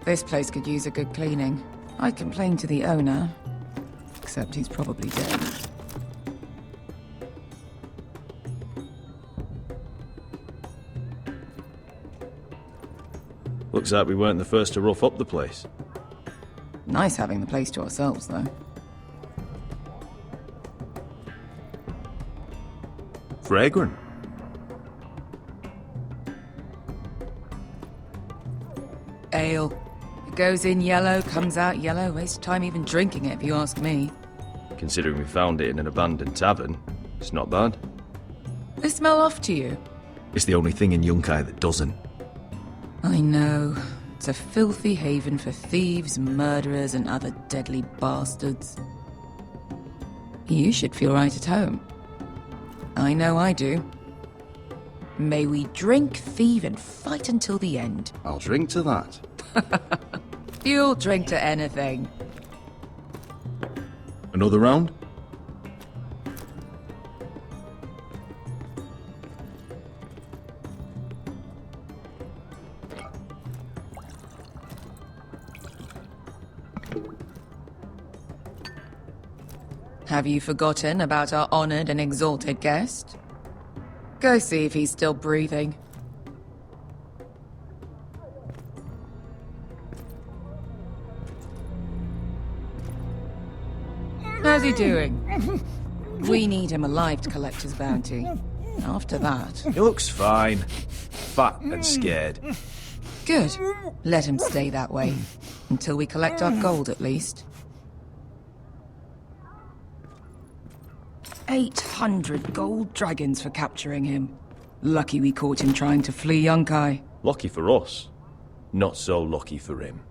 This place could use a good cleaning. I'd complain to the owner, except he's probably dead. Looks like we weren't the first to rough up the place. Nice having the place to ourselves, though. Fragrant. Ale. It goes in yellow, comes out yellow. Waste time even drinking it, if you ask me. Considering we found it in an abandoned tavern, it's not bad. They smell off to you. It's the only thing in Yunkai that doesn't. I know. It's a filthy haven for thieves, murderers, and other deadly bastards. You should feel right at home. I know I do. May we drink, thieve, and fight until the end. I'll drink to that. You'll drink to anything. Another round? Have you forgotten about our honored and exalted guest? Go see if he's still breathing. How's he doing? We need him alive to collect his bounty. After that... He looks fine. Fat and scared. Good. Let him stay that way. Until we collect our gold, at least. 800 gold dragons for capturing him. Lucky we caught him trying to flee Yunkai. Lucky for us. Not so lucky for him.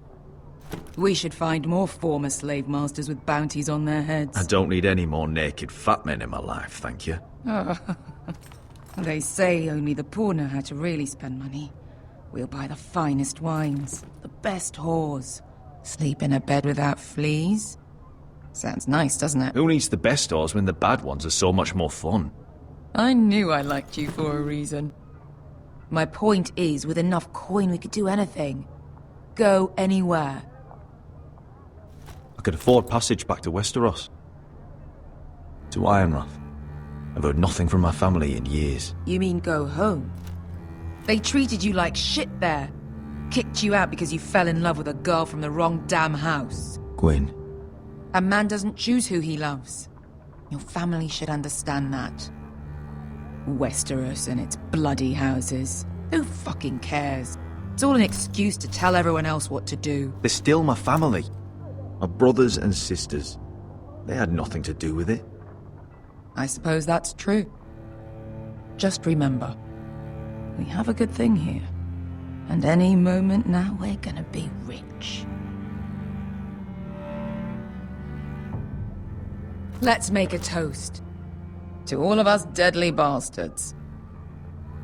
We should find more former slave masters with bounties on their heads. I don't need any more naked fat men in my life, thank you. They say only the poor know how to really spend money. We'll buy the finest wines, the best whores, sleep in a bed without fleas. Sounds nice, doesn't it? Who needs the best whores when the bad ones are so much more fun? I knew I liked you for a reason. My point is, with enough coin we could do anything. Go anywhere. I could afford passage back to Westeros. To Ironrath. I've heard nothing from my family in years. You mean go home? They treated you like shit there. Kicked you out because you fell in love with a girl from the wrong damn house. Gwyn. A man doesn't choose who he loves. Your family should understand that. Westeros and its bloody houses. Who fucking cares? It's all an excuse to tell everyone else what to do. They're still my family. My brothers and sisters. They had nothing to do with it. I suppose that's true. Just remember, we have a good thing here. And any moment now we're gonna be rich. Let's make a toast. To all of us deadly bastards.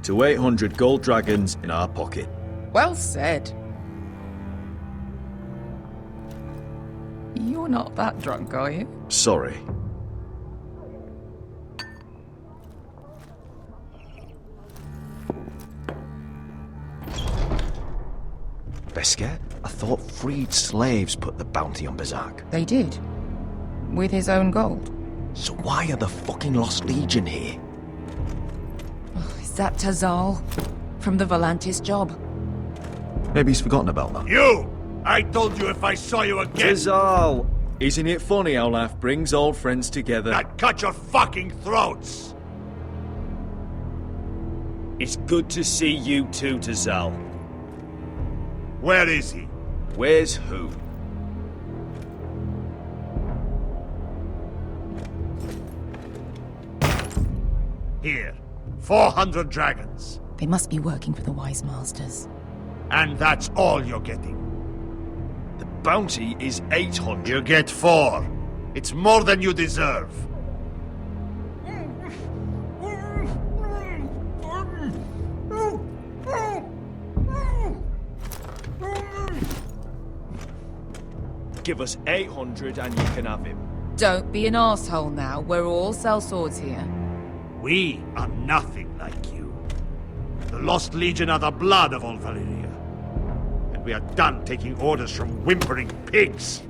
To 800 gold dragons in our pocket. Well said. You're not that drunk, are you? Sorry. Beskett? I thought freed slaves put the bounty on Berserk. They did. With his own gold. So why are the fucking Lost Legion here? Oh, is that Tazal? From the Volantis job? Maybe he's forgotten about that. You! I told you if I saw you again... Tazal! Isn't it funny how life brings old friends together? I'd cut your fucking throats! It's good to see you too, Tazal. Where is he? Where's who? Here. 400 dragons. They must be working for the Wise Masters. And that's all you're getting. The bounty is 800. You get 4. It's more than you deserve. Give us 800 and you can have him. Don't be an arsehole now. We're all sellswords here. We are nothing like you. The Lost Legion are the blood of all Valyria. And we are done taking orders from whimpering pigs.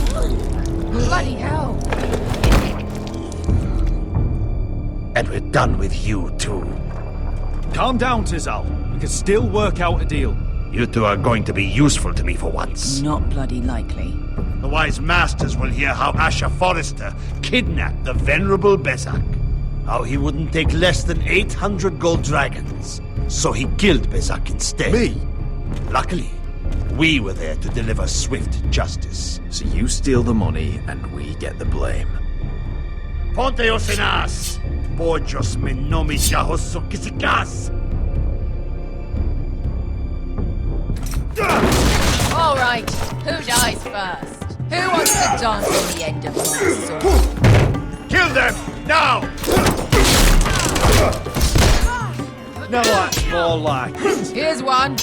Bloody hell! And we're done with you too. Calm down, Tazal. We can still work out a deal. You two are going to be useful to me for once. Not bloody likely. The Wise Masters will hear how House Forrester kidnapped the venerable Berserk. How he wouldn't take less than 800 gold dragons. So he killed Berserk instead. Me? Luckily, we were there to deliver swift justice. So you steal the money and we get the blame. Ponteos en as! Pojos me nomi jahoso kisikas! All right, who dies first? Who wants to dance on the end of my sword? Kill them, now! No, that's more like it. Here's one.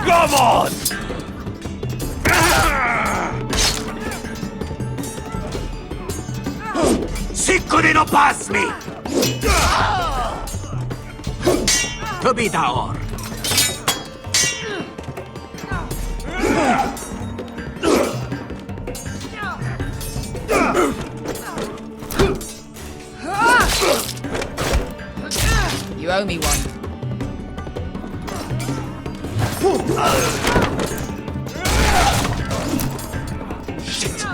Come on! Siccone no pasmi! Tobitaor! Show me one. Shit!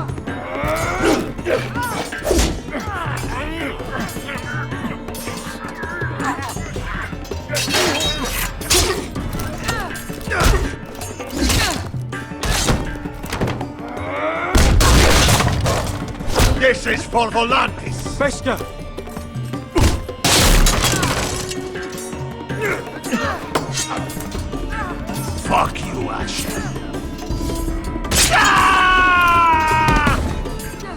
This is for Volantis! Bester! Fuck you, Ash.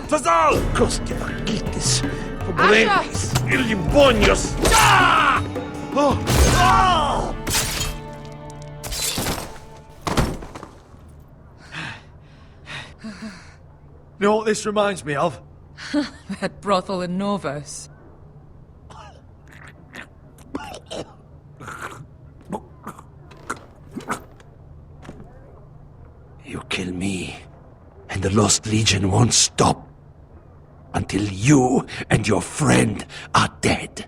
Tazal! Coste Vaquitis, Pobrenkis, Ilimbonios! You know what this reminds me of? That brothel in Novos. You kill me, and the Lost Legion won't stop until you and your friend are dead.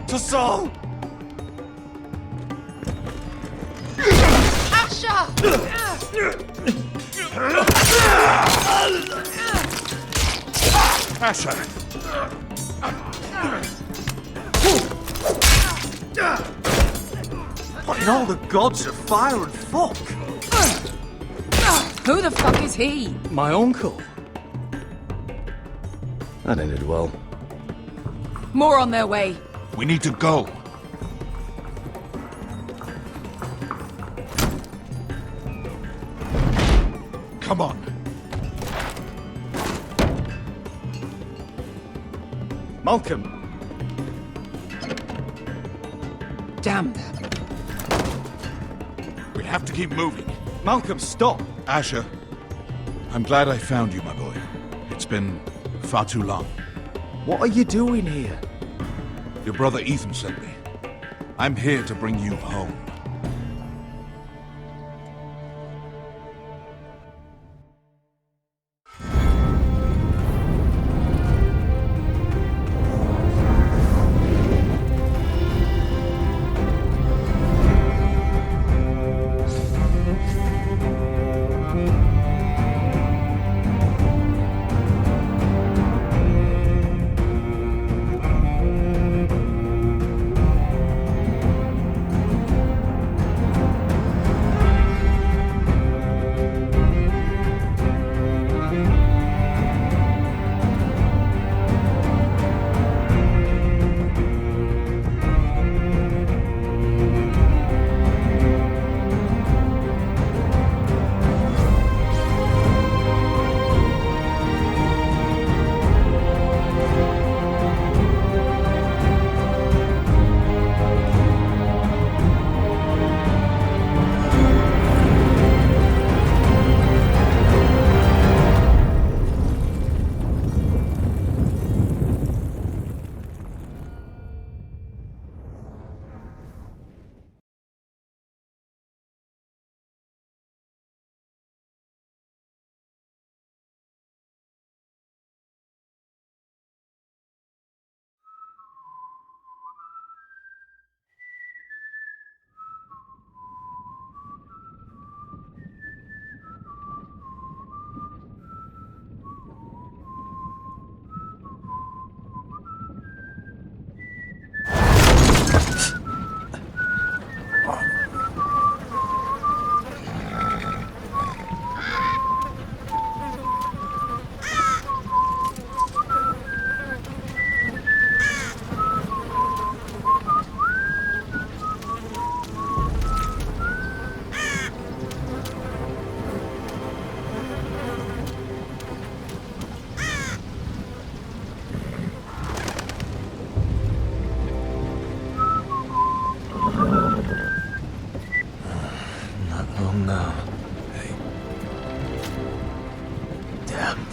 Tassal! Asher! What in all the gods of fire and fuck? Who the fuck is he? My uncle. That ended well. More on their way. We need to go. Come on. Malcolm. Damn them. We have to keep moving. Malcolm, stop. Asher, I'm glad I found you, my boy. It's been far too long. What are you doing here? Your brother Ethan sent me. I'm here to bring you home.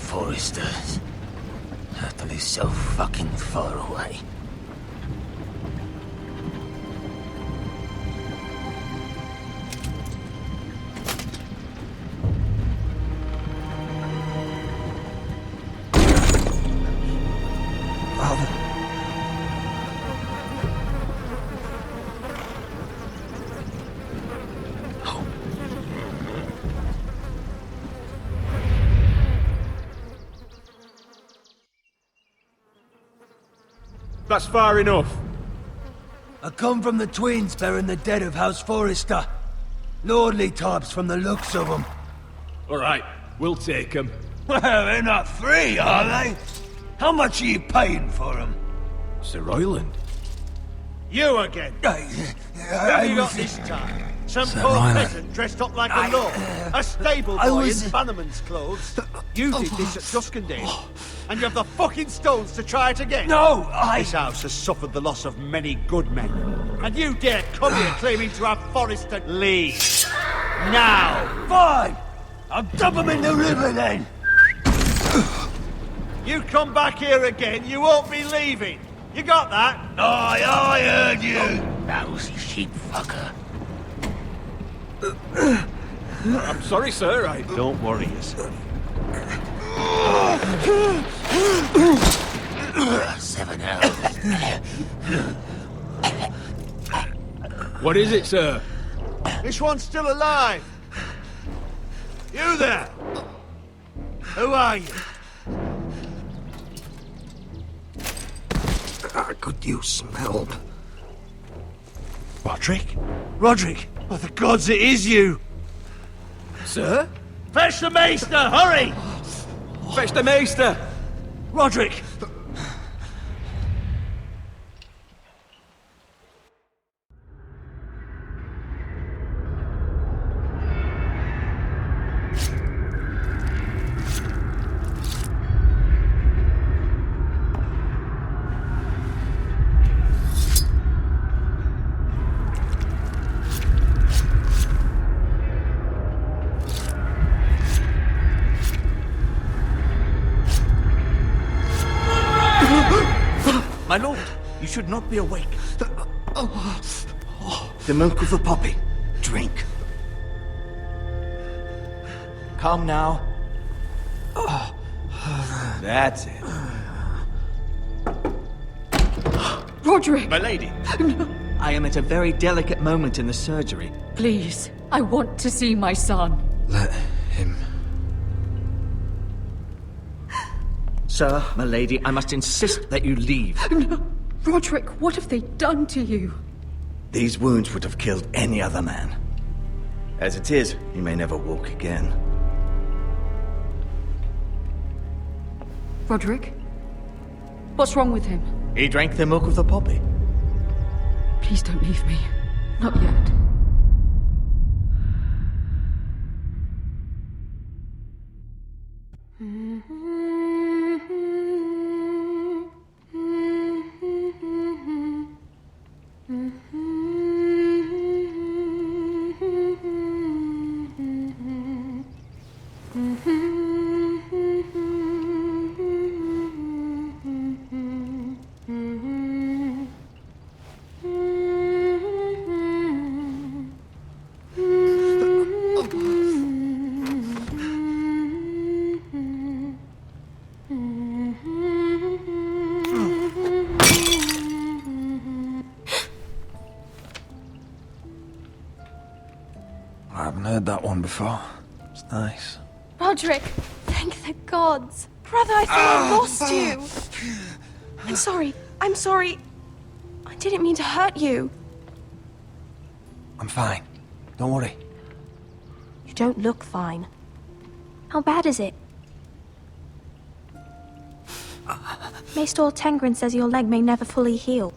Forrester is so fucking far away. That's far enough. I come from the twins bearing the dead of House Forrester. Lordly types from the looks of them. Alright, we'll take them. Well, they're not free, are they? How much are you paying for them? Sir Royland. You again. What have you got this time? Some Sir poor Ryland. peasant dressed up like a lord. A stable boy in bannerman's clothes. You did this at Duskendale. And you have the fucking stones to try it again. No, This house has suffered the loss of many good men. And you dare come here claiming to have Forrester lead. Now! Fine! I'll dump them in the river then! You come back here again, you won't be leaving. You got that? Aye, I heard you! Lousy sheep fucker. I'm sorry, sir. Don't worry yourself. 7 hours. What is it, sir? This one's still alive. You there? Who are you? Could you smell? Roderick? Roderick! By the gods, it is you! Sir? Fetch the maester, hurry! Fetch the maester! Roderick! My lord, you should not be awake. The milk of the poppy. Drink. Calm now. That's it. Roderick! My lady, I am at a very delicate moment in the surgery. Please, I want to see my son. Let him. Sir, my lady, I must insist that you leave. No. Roderick, what have they done to you? These wounds would have killed any other man. As it is, he may never walk again. Roderick? What's wrong with him? He drank the milk of the poppy. Please don't leave me. Not yet. I haven't heard that one before. It's nice. Roderick, thank the gods. Brother, I thought I lost you. I'm sorry. I didn't mean to hurt you. I'm fine. Don't worry. You don't look fine. How bad is it? Maester Tengrin says your leg may never fully heal.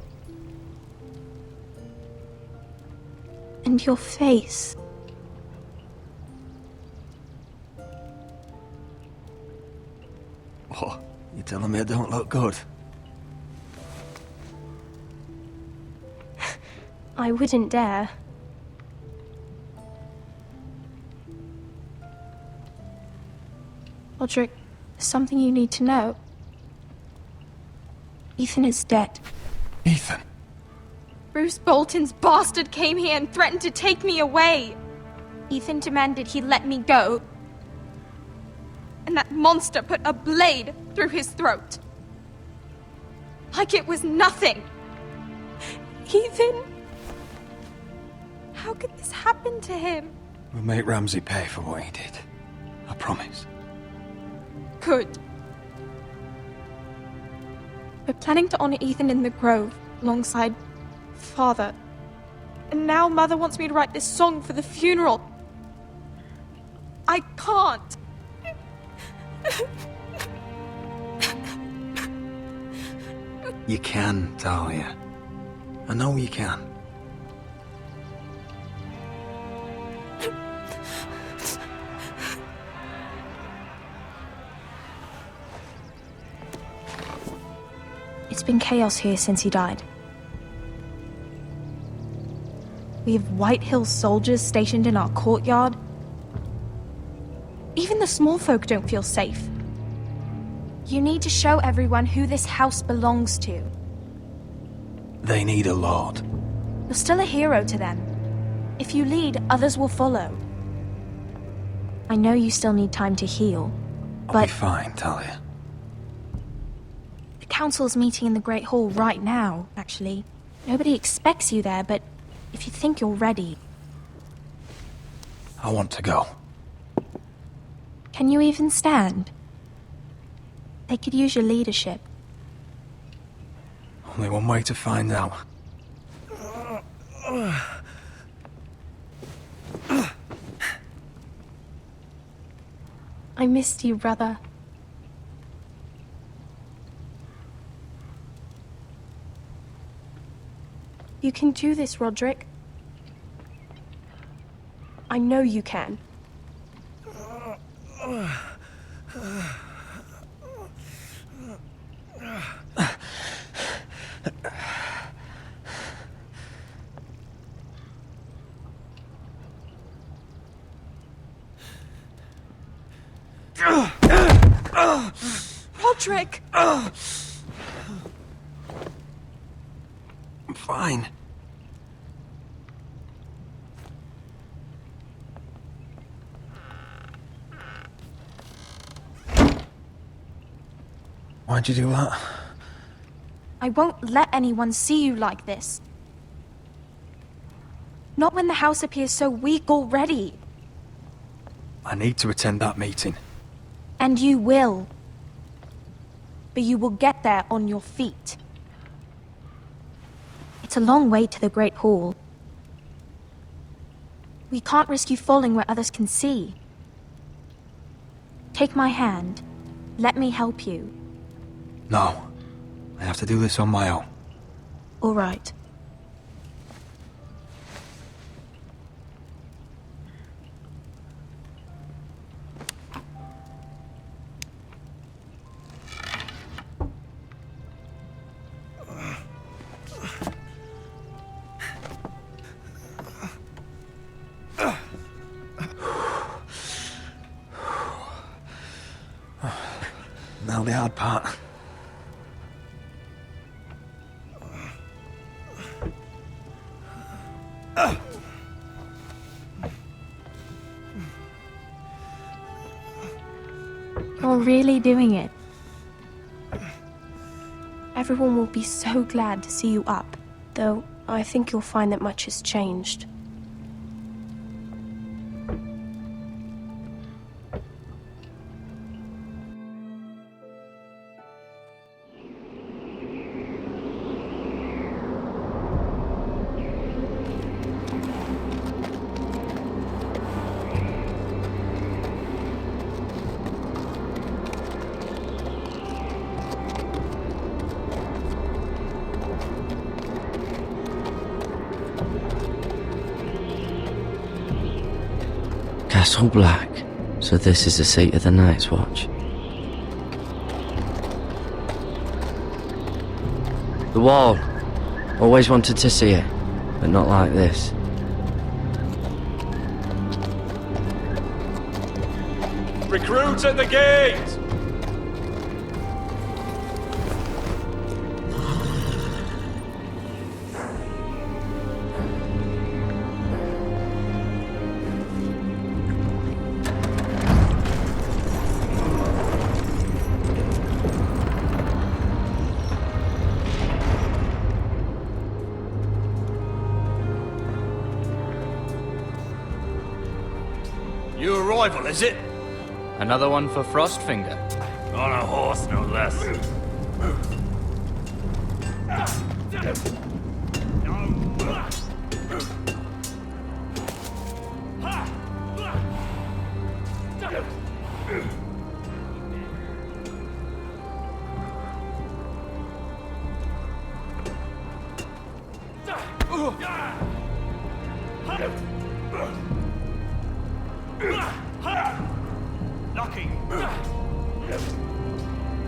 And your face. What? You telling me I don't look good? I wouldn't dare. Roderick, there's something you need to know. Ethan is dead. Ethan? Bruce Bolton's bastard came here and threatened to take me away. Ethan demanded he let me go. And that monster put a blade through his throat. Like it was nothing. Ethan? How could this happen to him? We'll make Ramsay pay for what he did. I promise. Good. We're planning to honor Ethan in the Grove, alongside Father. And now Mother wants me to write this song for the funeral. I can't. You can, Talia. I know you can. It's been chaos here since he died. We have White Hill soldiers stationed in our courtyard. Even the small folk don't feel safe. You need to show everyone who this house belongs to. They need a lord. You're still a hero to them. If you lead, others will follow. I know you still need time to heal, I'll but be fine, Talia. the council's meeting in the Great Hall right now, actually. Nobody expects you there, but if you think you're ready... I want to go. Can you even stand? They could use your leadership. Only one way to find out. I missed you, brother. You can do this, Roderick. I know you can. Roderick! I'm fine. Why'd you do that? I won't let anyone see you like this. Not when the house appears so weak already. I need to attend that meeting. And you will. But you will get there on your feet. It's a long way to the Great Hall. We can't risk you falling where others can see. Take my hand. Let me help you. No. I have to do this on my own. All right. Now the hard part. You're really doing it. Everyone will be so glad to see you up, though I think you'll find that much has changed. Castle Black. So this is the seat of the Night's Watch. The wall. Always wanted to see it, but not like this. Recruits at the gate! New arrival, is it? Another one for Frostfinger. On a horse, no less.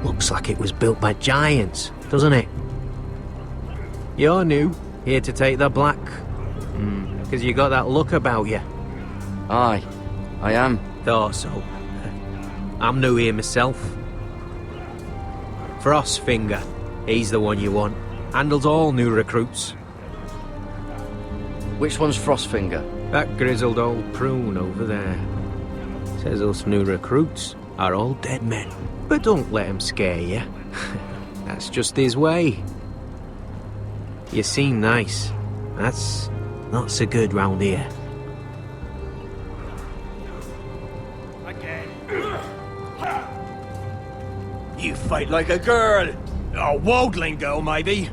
Looks like it was built by giants, doesn't it? You're new, here to take the black. Because you got that look about you. Aye, I am. Thought so. I'm new here myself. Frostfinger, he's the one you want. Handles all new recruits. Which one's Frostfinger? That grizzled old prune over there. Says us new recruits are all dead men. But don't let him scare you. That's just his way. You seem nice. That's not so good round here. You fight like a girl. A wildling girl, maybe.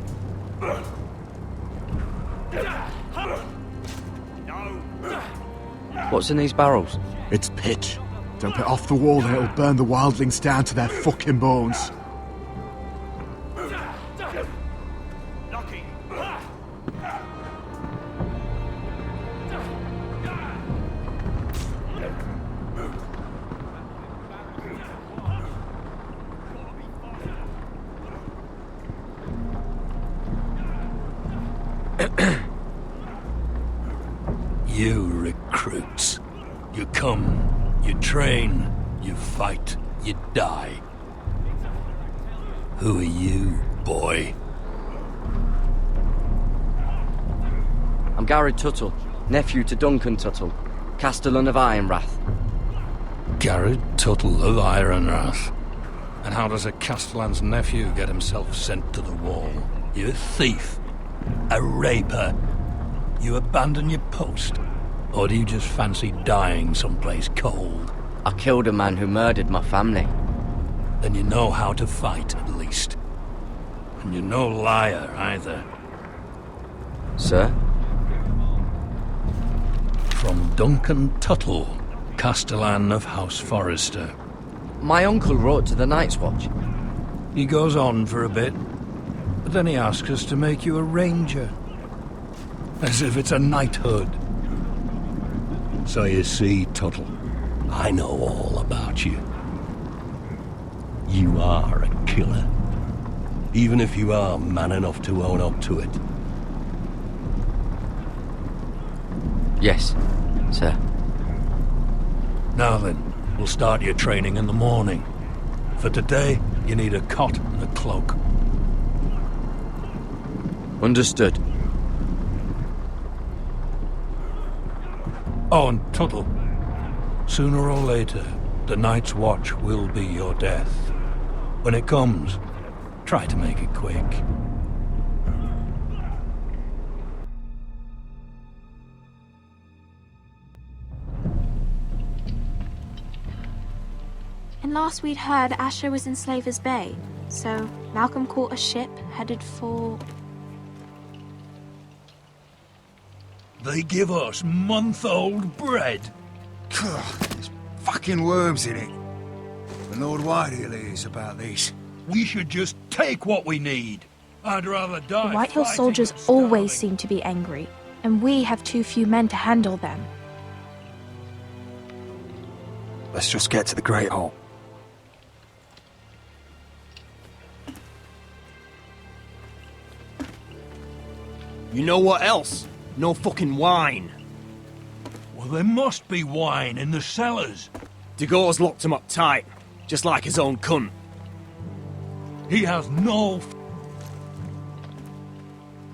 What's in these barrels? It's pitch. Dump it off the wall and it'll burn the wildlings down to their fucking bones. You recruits. You come, you train, you fight, you die. Who are you, boy? I'm Garrett Tuttle, nephew to Duncan Tuttle, Castellan of Ironrath. Garrett Tuttle of Ironrath. And how does a Castellan's nephew get himself sent to the wall? You a thief? A raper? You abandon your post? Or do you just fancy dying someplace cold? I killed a man who murdered my family. Then you know how to fight, at least. And you're no liar, either. Sir? From Duncan Tuttle, Castellan of House Forrester. My uncle wrote to the Night's Watch. He goes on for a bit, but then he asks us to make you a ranger. As if it's a knighthood. So you see, Tuttle, I know all about you. You are a killer. Even if you are man enough to own up to it. Yes, sir. Now then, we'll start your training in the morning. For today, you need a cot and a cloak. Understood. Oh, and Tuttle, sooner or later, the Night's Watch will be your death. When it comes, try to make it quick. And last we'd heard, Asher was in Slaver's Bay, so Malcolm caught a ship headed for... They give us month-old bread. There's fucking worms in it. The Lord Whitehill is about these. We should just take what we need. I'd rather die. The Whitehill fighting soldiers than starving. always seem to be angry, and we have too few men to handle them. Let's just get to the Great Hall. You know what else? No fucking wine. Well, there must be wine in the cellars. De Gore's locked him up tight, just like his own cunt. He has no...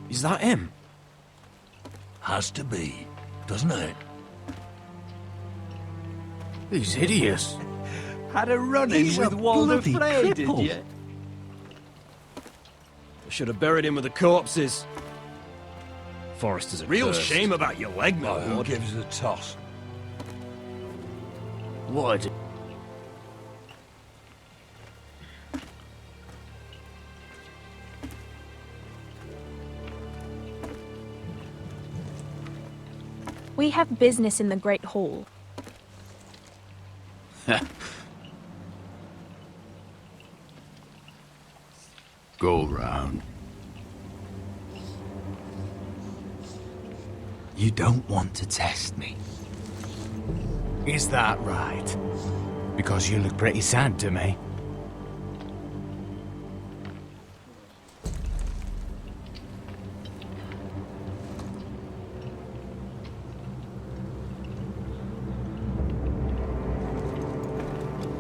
Is that him? Has to be, doesn't it? He's hideous. Had a run-in with Walder Frey, did you? I should have buried him with the corpses. Forrester's a real shame about your leg, my Who lord. gives a toss? What? We have business in the Great Hall. Go round. You don't want to test me. Is that right? Because you look pretty sad to me.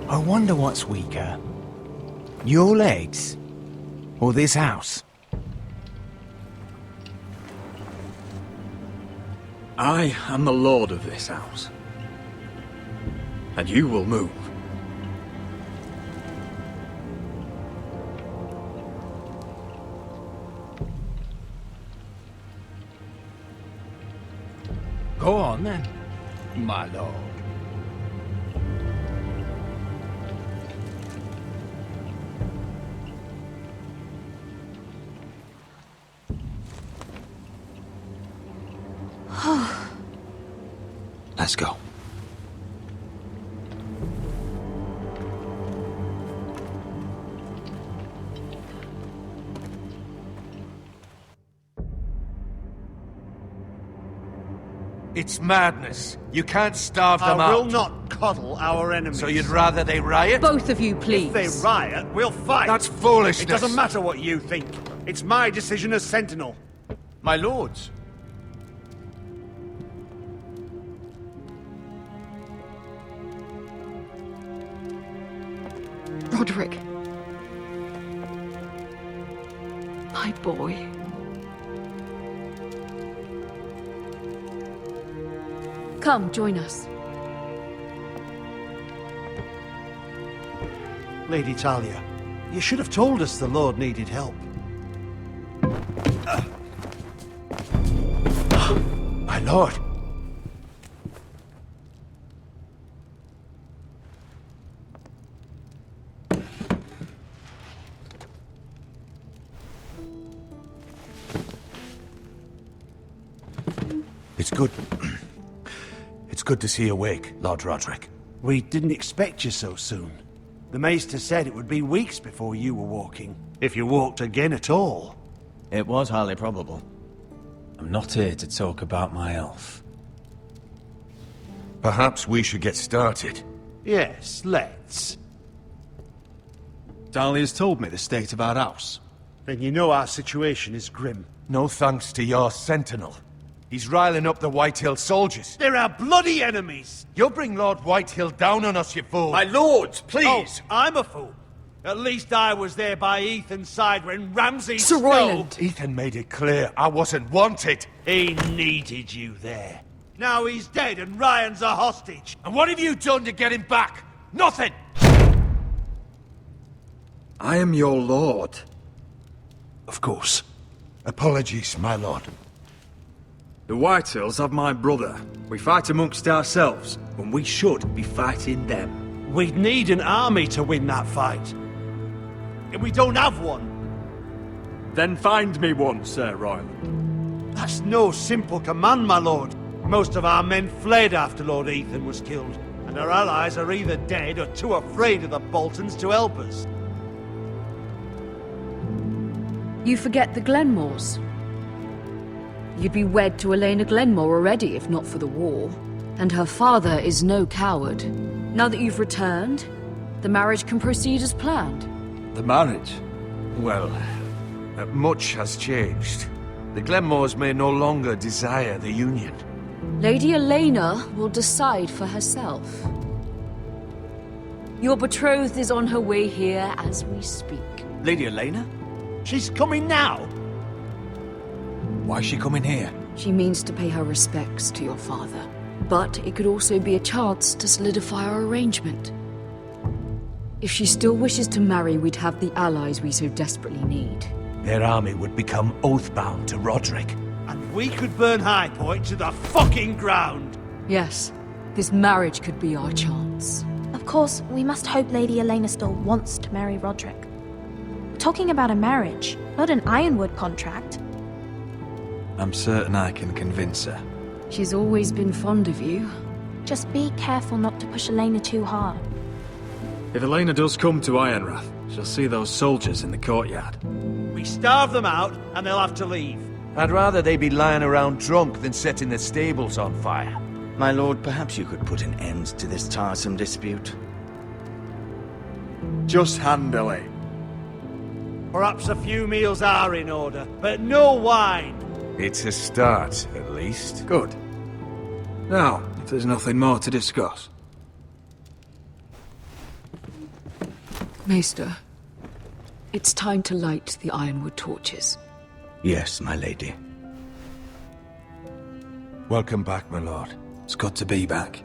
I wonder what's weaker. Your legs? Or this house? I am the lord of this house. And you will move. Go on then, my lord. Let's go. It's madness. You can't starve them out. I will not coddle our enemies. So you'd rather they riot? Both of you, please. If they riot, we'll fight. That's foolishness. It doesn't matter what you think. It's my decision as Sentinel. My lords. Roderick. My boy. Come, join us. Lady Talia, you should have told us the Lord needed help. My lord. It's good. It's good to see you awake, Lord Roderick. We didn't expect you so soon. The Maester said it would be weeks before you were walking, if you walked again at all. It was highly probable. I'm not here to talk about my elf. Perhaps we should get started. Yes, let's. Dahlia's told me the state of our house. Then you know our situation is grim. No thanks to your sentinel. He's riling up the Whitehill soldiers. They're our bloody enemies! You'll bring Lord Whitehill down on us, you fool! My lords, please! Oh, I'm a fool. At least I was there by Ethan's side when Ramsay Sir Royland! Ethan made it clear I wasn't wanted. He needed you there. Now he's dead and Ryan's a hostage. And what have you done to get him back? Nothing! I am your lord. Of course. Apologies, my lord. The Whitehills have my brother. We fight amongst ourselves, when we should be fighting them. We'd need an army to win that fight. And we don't have one. Then find me one, Sir Royland. That's no simple command, my lord. Most of our men fled after Lord Ethan was killed, and our allies are either dead or too afraid of the Boltons to help us. You forget the Glenmores. You'd be wed to Elena Glenmore already if not for the war. And her father is no coward. Now that you've returned, the marriage can proceed as planned. The marriage? Well, much has changed. The Glenmores may no longer desire the union. Lady Elena will decide for herself. Your betrothed is on her way here as we speak. Lady Elena? She's coming now? Why is she coming here? She means to pay her respects to your father. But it could also be a chance to solidify our arrangement. If she still wishes to marry, we'd have the allies we so desperately need. Their army would become oath-bound to Roderick. And we could burn High Point to the fucking ground! Yes, this marriage could be our chance. Of course, we must hope Lady Elena still wants to marry Roderick. We're talking about a marriage, not an Ironwood contract. I'm certain I can convince her. She's always been fond of you. Just be careful not to push Elena too hard. If Elena does come to Ironrath, she'll see those soldiers in the courtyard. We starve them out, and they'll have to leave. I'd rather they be lying around drunk than setting the stables on fire. My lord, perhaps you could put an end to this tiresome dispute. Just handle it. Perhaps a few meals are in order, but no wine. It's a start, at least. Good. Now, if there's nothing more to discuss. Maester, it's time to light the ironwood torches. Yes, my lady. Welcome back, my lord. It's good to be back.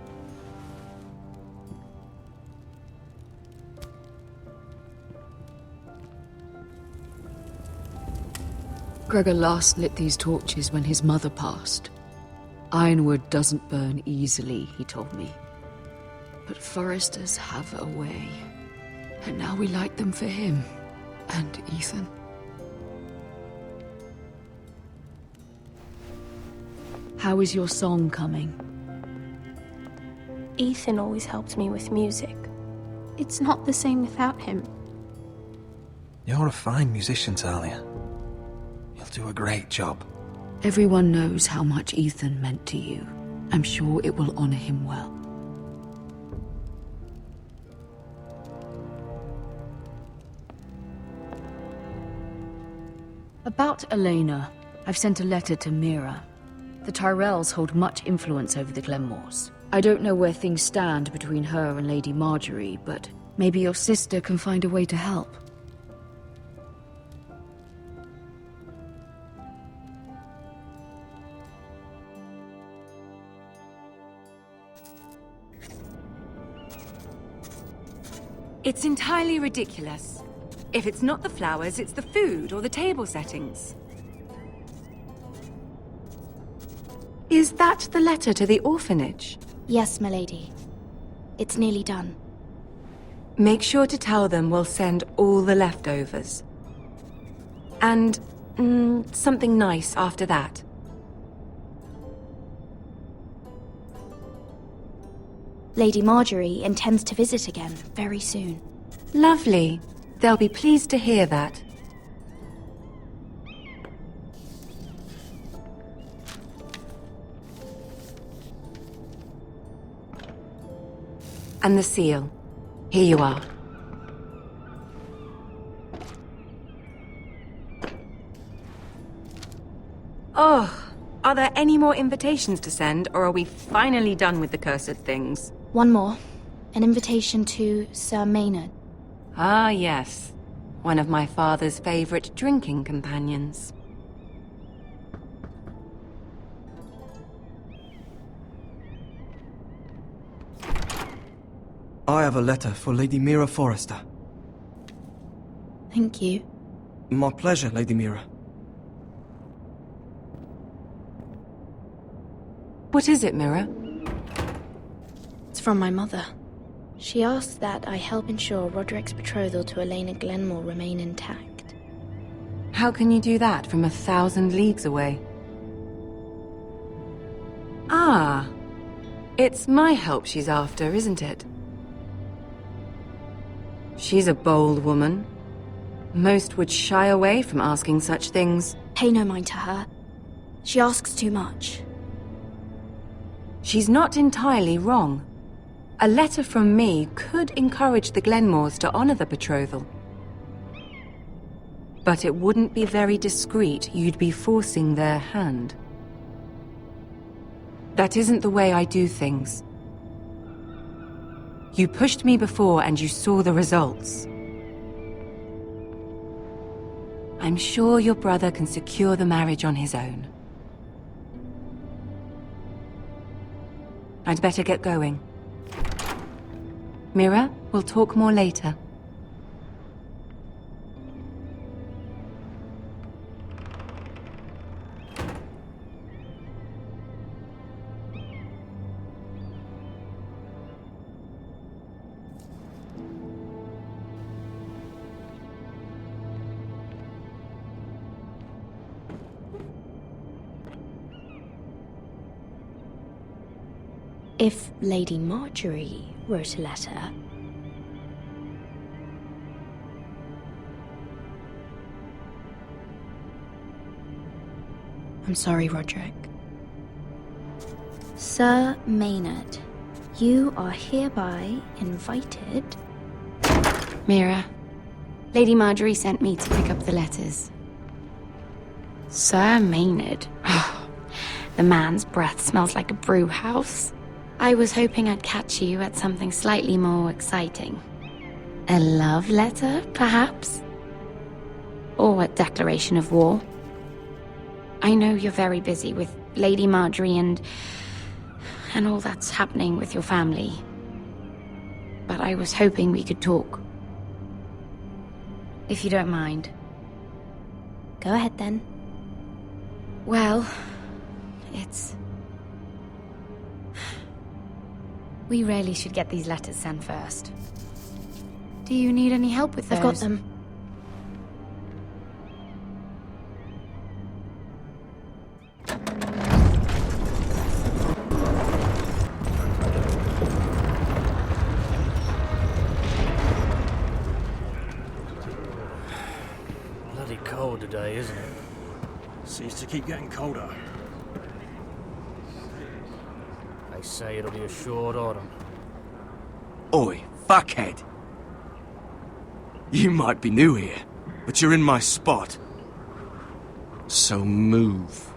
Gregor last lit these torches when his mother passed. Ironwood doesn't burn easily, he told me. But foresters have a way. And now we light them for him. And Ethan. How is your song coming? Ethan always helped me with music. It's not the same without him. You're a fine musician, Talia. You'll do a great job. Everyone knows how much Ethan meant to you. I'm sure it will honor him well. About Elena, I've sent a letter to Mira. The Tyrells hold much influence over the Glenmores. I don't know where things stand between her and Lady Marjorie, but maybe your sister can find a way to help. It's entirely ridiculous. If it's not the flowers, it's the food or the table settings. Is that the letter to the orphanage? Yes, my lady. It's nearly done. Make sure to tell them we'll send all the leftovers. And something nice after that. Lady Marjorie intends to visit again very soon. Lovely. They'll be pleased to hear that. And the seal. Here you are. Oh, are there any more invitations to send, or are we finally done with the cursed things? One more. An invitation to Sir Maynard. Ah, yes. One of my father's favorite drinking companions. I have a letter for Lady Mira Forrester. Thank you. My pleasure, Lady Mira. What is it, Mira? It's from my mother. She asks that I help ensure Roderick's betrothal to Elena Glenmore remain intact. How can you do that from 1,000 leagues away? Ah, it's my help she's after, isn't it? She's a bold woman. Most would shy away from asking such things. Pay no mind to her. She asks too much. She's not entirely wrong. A letter from me could encourage the Glenmores to honor the betrothal. But it wouldn't be very discreet. You'd be forcing their hand. That isn't the way I do things. You pushed me before and you saw the results. I'm sure your brother can secure the marriage on his own. I'd better get going. Mira, we'll talk more later. If Lady Marjorie wrote a letter... I'm sorry, Roderick. Sir Maynard, you are hereby invited... Mira, Lady Marjorie sent me to pick up the letters. Sir Maynard? The man's breath smells like a brew house. I was hoping I'd catch you at something slightly more exciting. A love letter, perhaps? Or a declaration of war? I know you're very busy with Lady Marjorie and all that's happening with your family. But I was hoping we could talk. If you don't mind. Go ahead, then. Well, it's... We really should get these letters sent first. Do you need any help with those? I've got them. Bloody cold today, isn't it? Seems to keep getting colder. They say it'll be a short autumn. Oi, fuckhead. You might be new here, but you're in my spot. So move.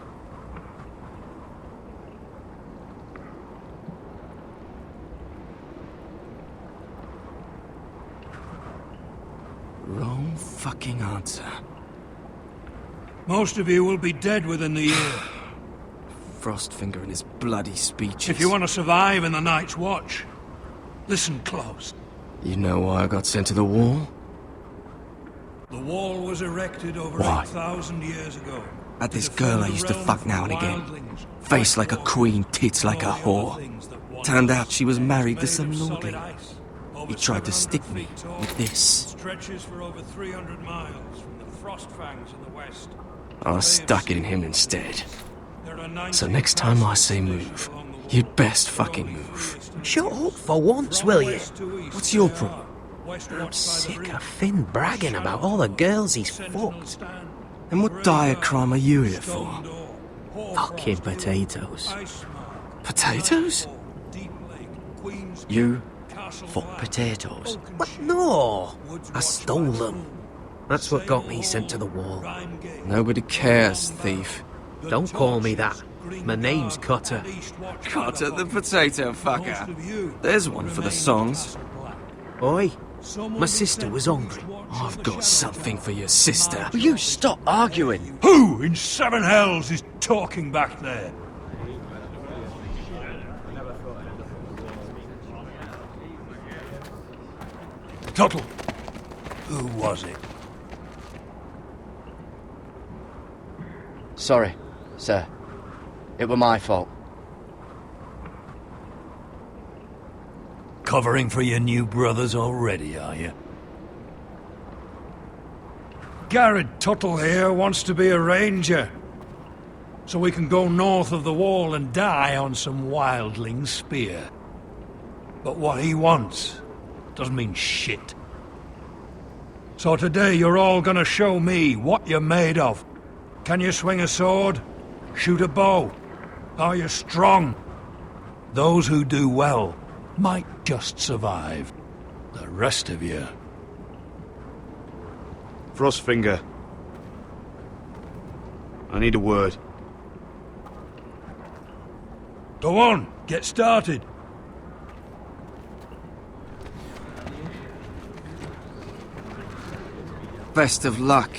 Wrong fucking answer. Most of you will be dead within the year. Frostfinger and his bloody speeches. If you want to survive in the Night's Watch, listen close. You know why I got sent to the wall? The wall was erected over Why? 8,000 years ago. At this girl I used to fuck now and again. Face like a queen, tits like a whore. Turned out she was married to some lordling. He tried to stick me with this. Stretches for over 300 miles from the frost fangs in the west. I stuck it in him instead. So next time I say move, you'd best fucking move. Shut up for once, will you? What's your problem? I'm sick of Finn bragging about all the girls he's fucked. And what dire crime are you here for? Fucking potatoes. Potatoes? You fuck potatoes? What? No! I stole them. That's what got me sent to the wall. Nobody cares, thief. Don't call me that. My name's Cutter. Cutter the potato fucker. There's one for the songs. Oi, my sister was hungry. I've got something for your sister. Will you stop arguing? Who in seven hells is talking back there? Tuttle, who was it? Sorry, sir. It were my fault. Covering for your new brothers already, are you? Garrett Tuttle here wants to be a ranger. So we can go north of the wall and die on some wildling spear. But what he wants doesn't mean shit. So today you're all gonna show me what you're made of. Can you swing a sword? Shoot a bow? Are you strong? Those who do well might just survive. The rest of you... Frostfinger. I need a word. Go on, get started. Best of luck,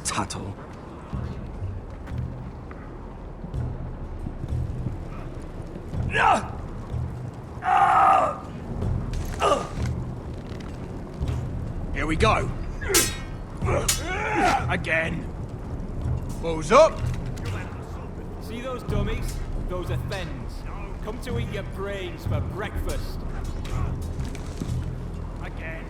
Tuttle. Here we go. Again. Bows up. See those dummies? Those are Fens. Come to eat your brains for breakfast. Again.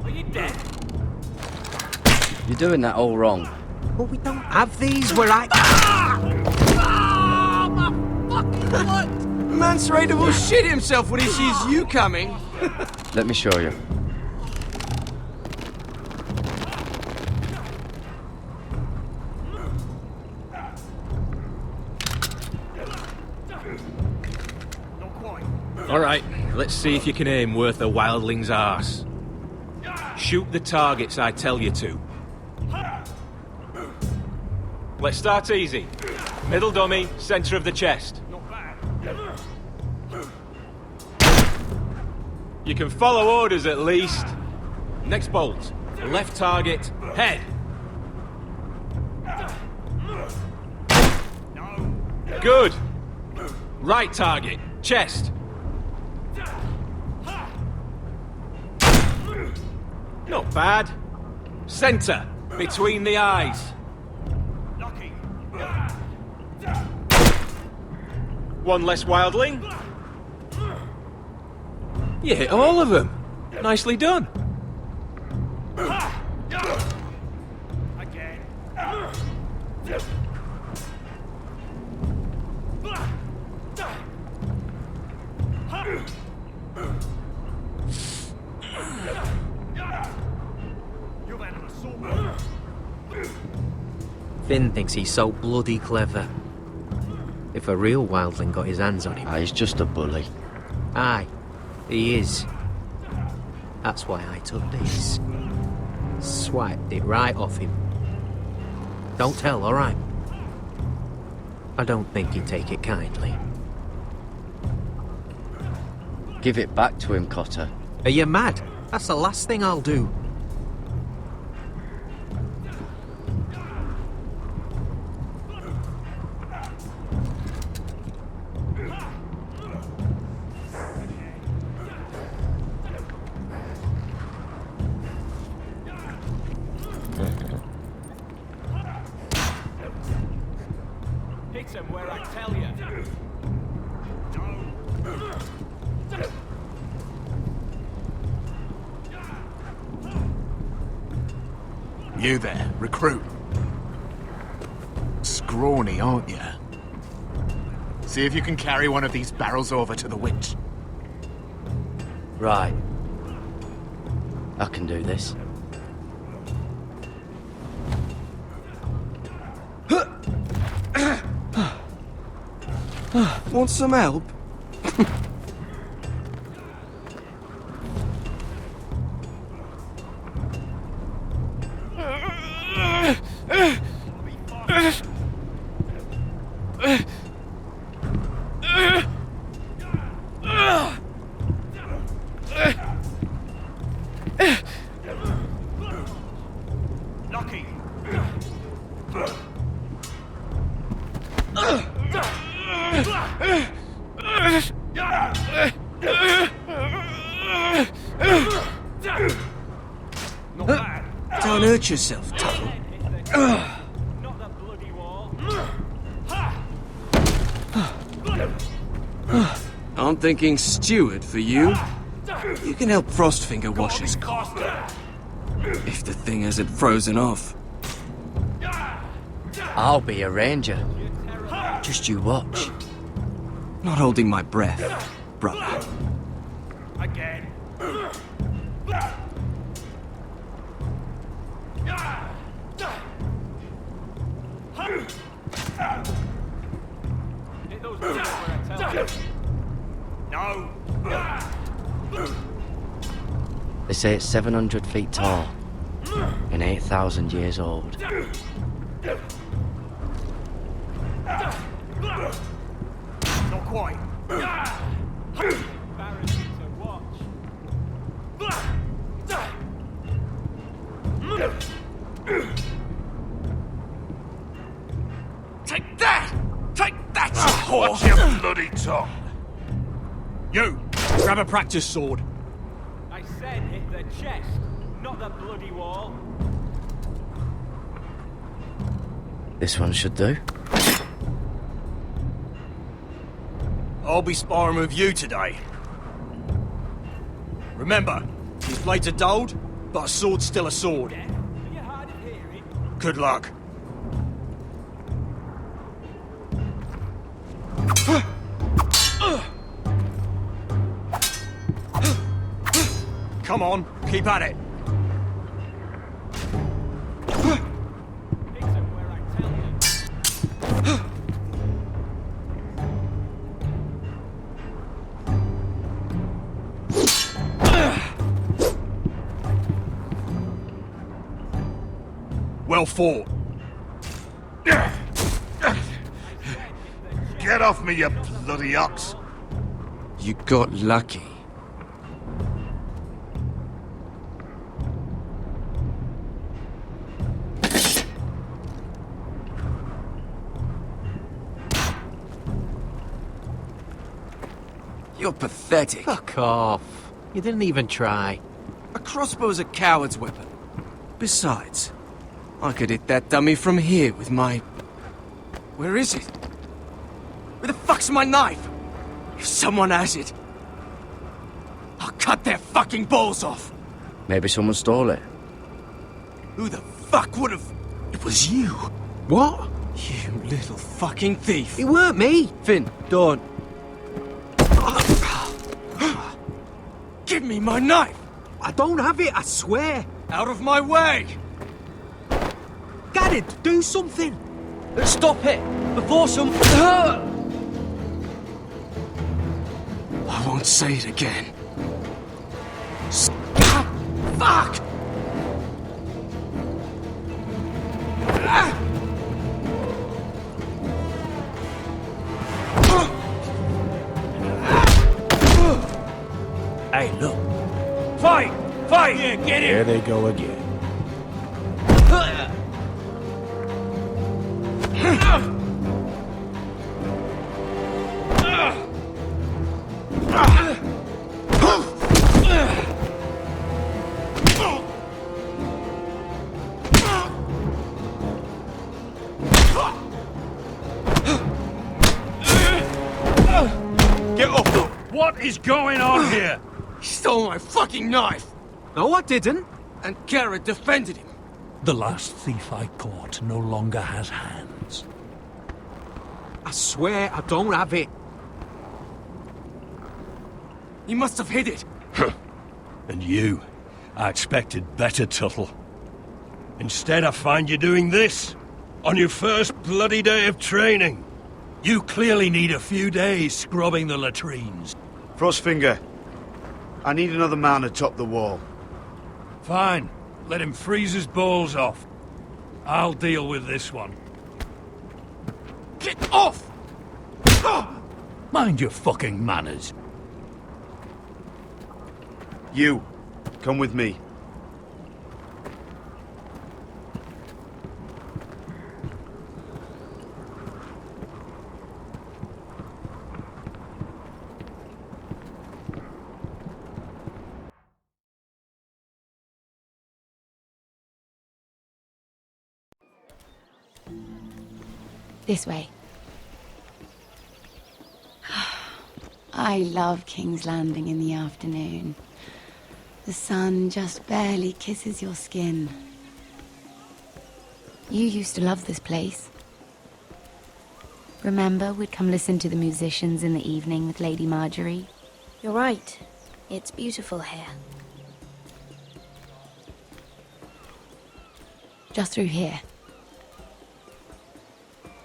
Are you dead? You're doing that all wrong. But we don't have these where I... My fucking foot! Man's ready to shit himself when he sees you coming. Let me show you. Alright, let's see if you can aim worth a wildling's arse. Shoot the targets I tell you to. Let's start easy. Middle dummy, centre of the chest. You can follow orders at least. Next bolt. Left target, head. Good. Right target, chest. Not bad. Centre, between the eyes. One less wildling. You hit all of them. Nicely done. Again. Finn thinks he's so bloody clever. If a real wildling got his hands on him... He's just a bully. Aye, he is. That's why I took this. Swiped it right off him. Don't tell, alright? I don't think he'd take it kindly. Give it back to him, Cotter. Are you mad? That's the last thing I'll do. Hit him where I tell you. You there, recruit. Scrawny, aren't you? See if you can carry one of these barrels over to the witch. Right. I can do this. Want some help? Don't hurt yourself, Tuttle. I'm thinking steward for you. You can help Frostfinger wash his car. If the thing hasn't frozen off. I'll be a ranger. Just you watch. Not holding my breath, brother. Again. Hit those where I tell you. No. They say it's 700 feet tall and 8,000 years old. Not quite. Take that! Take that, you whore! Watch your bloody tongue! You! Grab a practice sword. I said hit the chest, not the bloody wall. This one should do. I'll be sparring with you today. Remember, these blades are dulled, but a sword's still a sword. Good luck. Come on, keep at it. Well fought. Get off me, you bloody ox! You got lucky. You're pathetic. Fuck off. You didn't even try. A crossbow's a coward's weapon. Besides, I could hit that dummy from here with my... Where is it? Where the fuck's my knife? If someone has it, I'll cut their fucking balls off. Maybe someone stole it. Who the fuck would have... It was you. What? You little fucking thief. It weren't me. Finn, don't. Give me my knife. I don't have it, I swear. Out of my way. Garrett, do something. Stop it! Before some... I won't say it again. Fuck! Hey, look. Fight! Fight! Yeah, get in! There they go again. Get off! What is going on here? He stole my fucking knife! No, I didn't. And Garrett defended him. The last thief I caught no longer has hands. I swear I don't have it. He must have hid it. And you? I expected better, Tuttle. Instead, I find you doing this. On your first bloody day of training. You clearly need a few days scrubbing the latrines. Frostfinger, I need another man atop the wall. Fine. Let him freeze his balls off. I'll deal with this one. Get off! Mind your fucking manners. You, come with me. This way. I love King's Landing in the afternoon. The sun just barely kisses your skin. You used to love this place. Remember, we'd come listen to the musicians in the evening with Lady Marjorie? You're right. It's beautiful here. Just through here.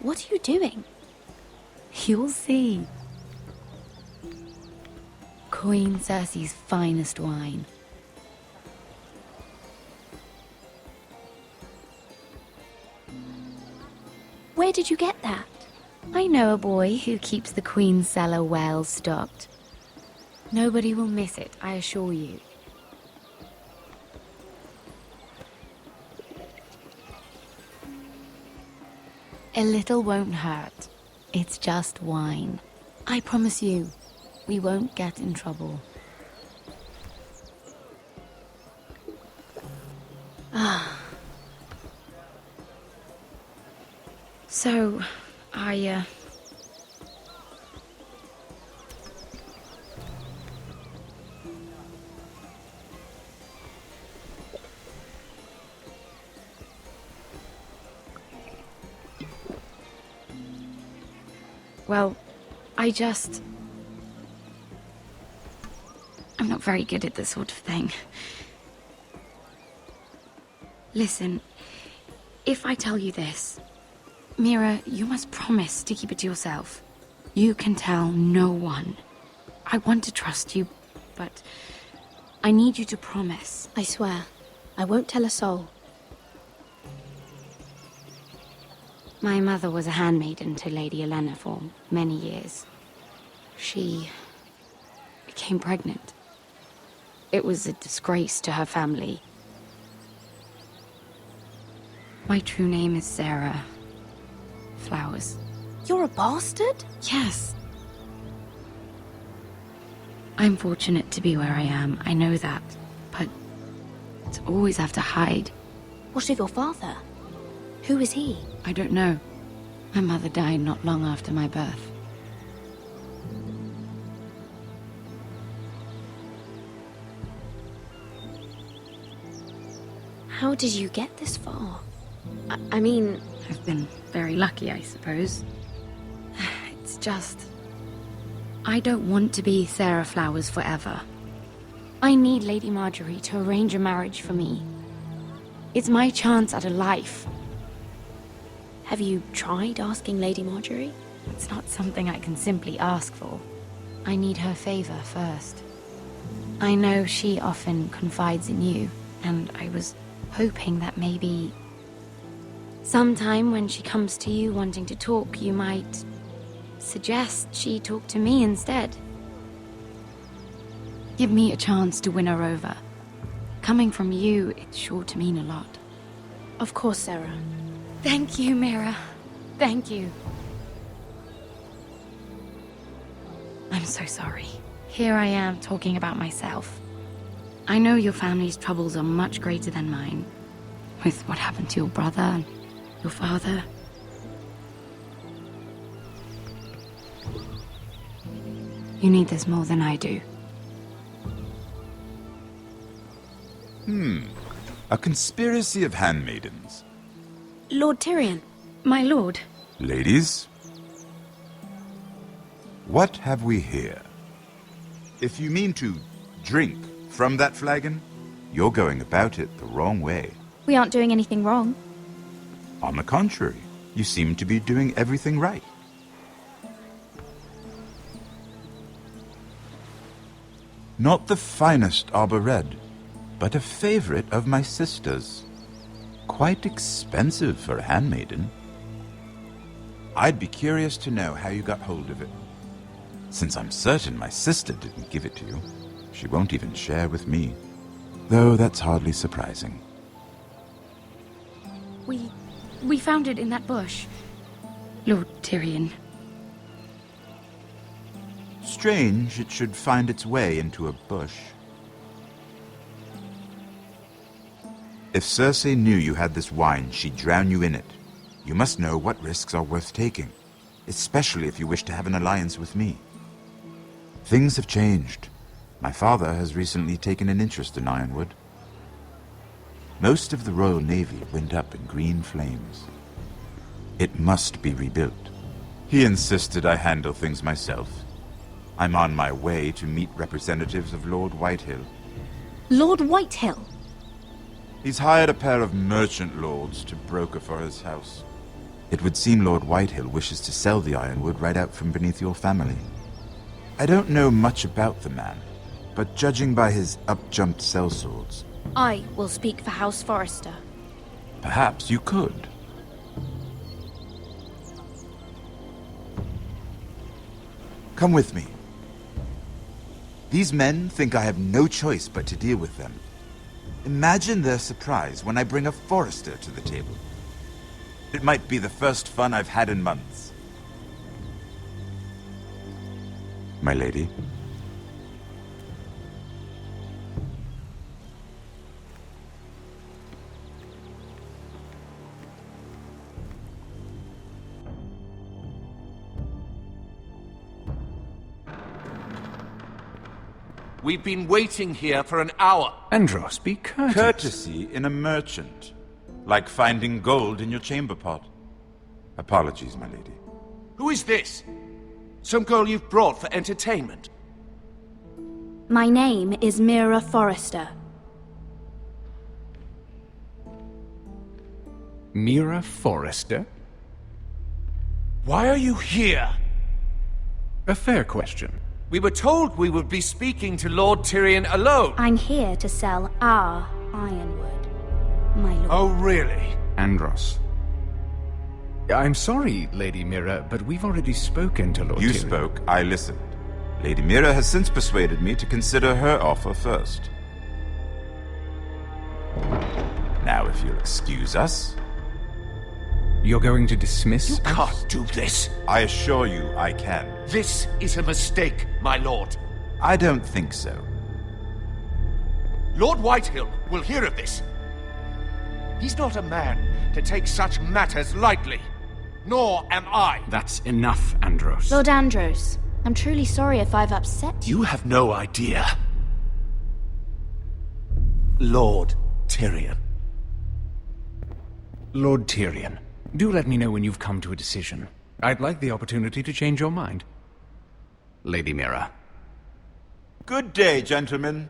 What are you doing? You'll see. Queen Cersei's finest wine. Where did you get that? I know a boy who keeps the Queen's cellar well stocked. Nobody will miss it, I assure you. A little won't hurt. It's just wine. I promise you, we won't get in trouble. Ah. So, Well, I'm not very good at this sort of thing. Listen, if I tell you this, Mira, you must promise to keep it to yourself. You can tell no one. I want to trust you, but I need you to promise. I swear, I won't tell a soul. My mother was a handmaiden to Lady Olenna for many years. She became pregnant. It was a disgrace to her family. My true name is Sarah Flowers. You're a bastard? Yes. I'm fortunate to be where I am, I know that. But to always have to hide. What of your father? Who is he? I don't know. My mother died not long after my birth. How did you get this far? I mean... I've been very lucky, I suppose. It's just... I don't want to be Sarah Flowers forever. I need Lady Marjorie to arrange a marriage for me. It's my chance at a life. Have you tried asking Lady Marjorie? It's not something I can simply ask for. I need her favor first. I know she often confides in you, and I was hoping that maybe... sometime when she comes to you wanting to talk, you might suggest she talk to me instead. Give me a chance to win her over. Coming from you, it's sure to mean a lot. Of course, Sarah. Thank you, Mira. Thank you. I'm so sorry. Here I am talking about myself. I know your family's troubles are much greater than mine. With what happened to your brother and your father. You need this more than I do. A conspiracy of handmaidens. Lord Tyrion. My lord. Ladies, what have we here? If you mean to drink from that flagon, you're going about it the wrong way. We aren't doing anything wrong. On the contrary, you seem to be doing everything right. Not the finest arbor red, but a favorite of my sister's. Quite expensive for a handmaiden. I'd be curious to know how you got hold of it. Since I'm certain my sister didn't give it to you, she won't even share with me. Though that's hardly surprising. We found it in that bush. Lord Tyrion. Strange it should find its way into a bush. If Cersei knew you had this wine, she'd drown you in it. You must know what risks are worth taking, especially if you wish to have an alliance with me. Things have changed. My father has recently taken an interest in Ironwood. Most of the Royal Navy went up in green flames. It must be rebuilt. He insisted I handle things myself. I'm on my way to meet representatives of Lord Whitehill. Lord Whitehill? He's hired a pair of merchant lords to broker for his house. It would seem Lord Whitehill wishes to sell the ironwood right out from beneath your family. I don't know much about the man, but judging by his up-jumped sellswords... I will speak for House Forrester. Perhaps you could. Come with me. These men think I have no choice but to deal with them. Imagine their surprise when I bring a Forrester to the table. It might be the first fun I've had in months. My lady. We've been waiting here for an hour. Andros, be courteous. Courtesy in a merchant. Like finding gold in your chamber pot. Apologies, my lady. Who is this? Some girl you've brought for entertainment? My name is Mira Forrester. Mira Forrester? Why are you here? A fair question. We were told we would be speaking to Lord Tyrion alone. I'm here to sell our ironwood, my lord. Oh, really? Andros. I'm sorry, Lady Mira, but we've already spoken to Lord You Tyrion. spoke, I listened. Lady Mira has since persuaded me to consider her offer first. Now, if you'll excuse us... You're going to dismiss You can't do this. I assure you I can. This is a mistake, my lord. I don't think so. Lord Whitehill will hear of this. He's not a man to take such matters lightly. Nor am I. That's enough, Andros. Lord Andros, I'm truly sorry if I've upset you. You have no idea. Lord Tyrion. Lord Tyrion, do let me know when you've come to a decision. I'd like the opportunity to change your mind. Lady Mira. Good day, gentlemen.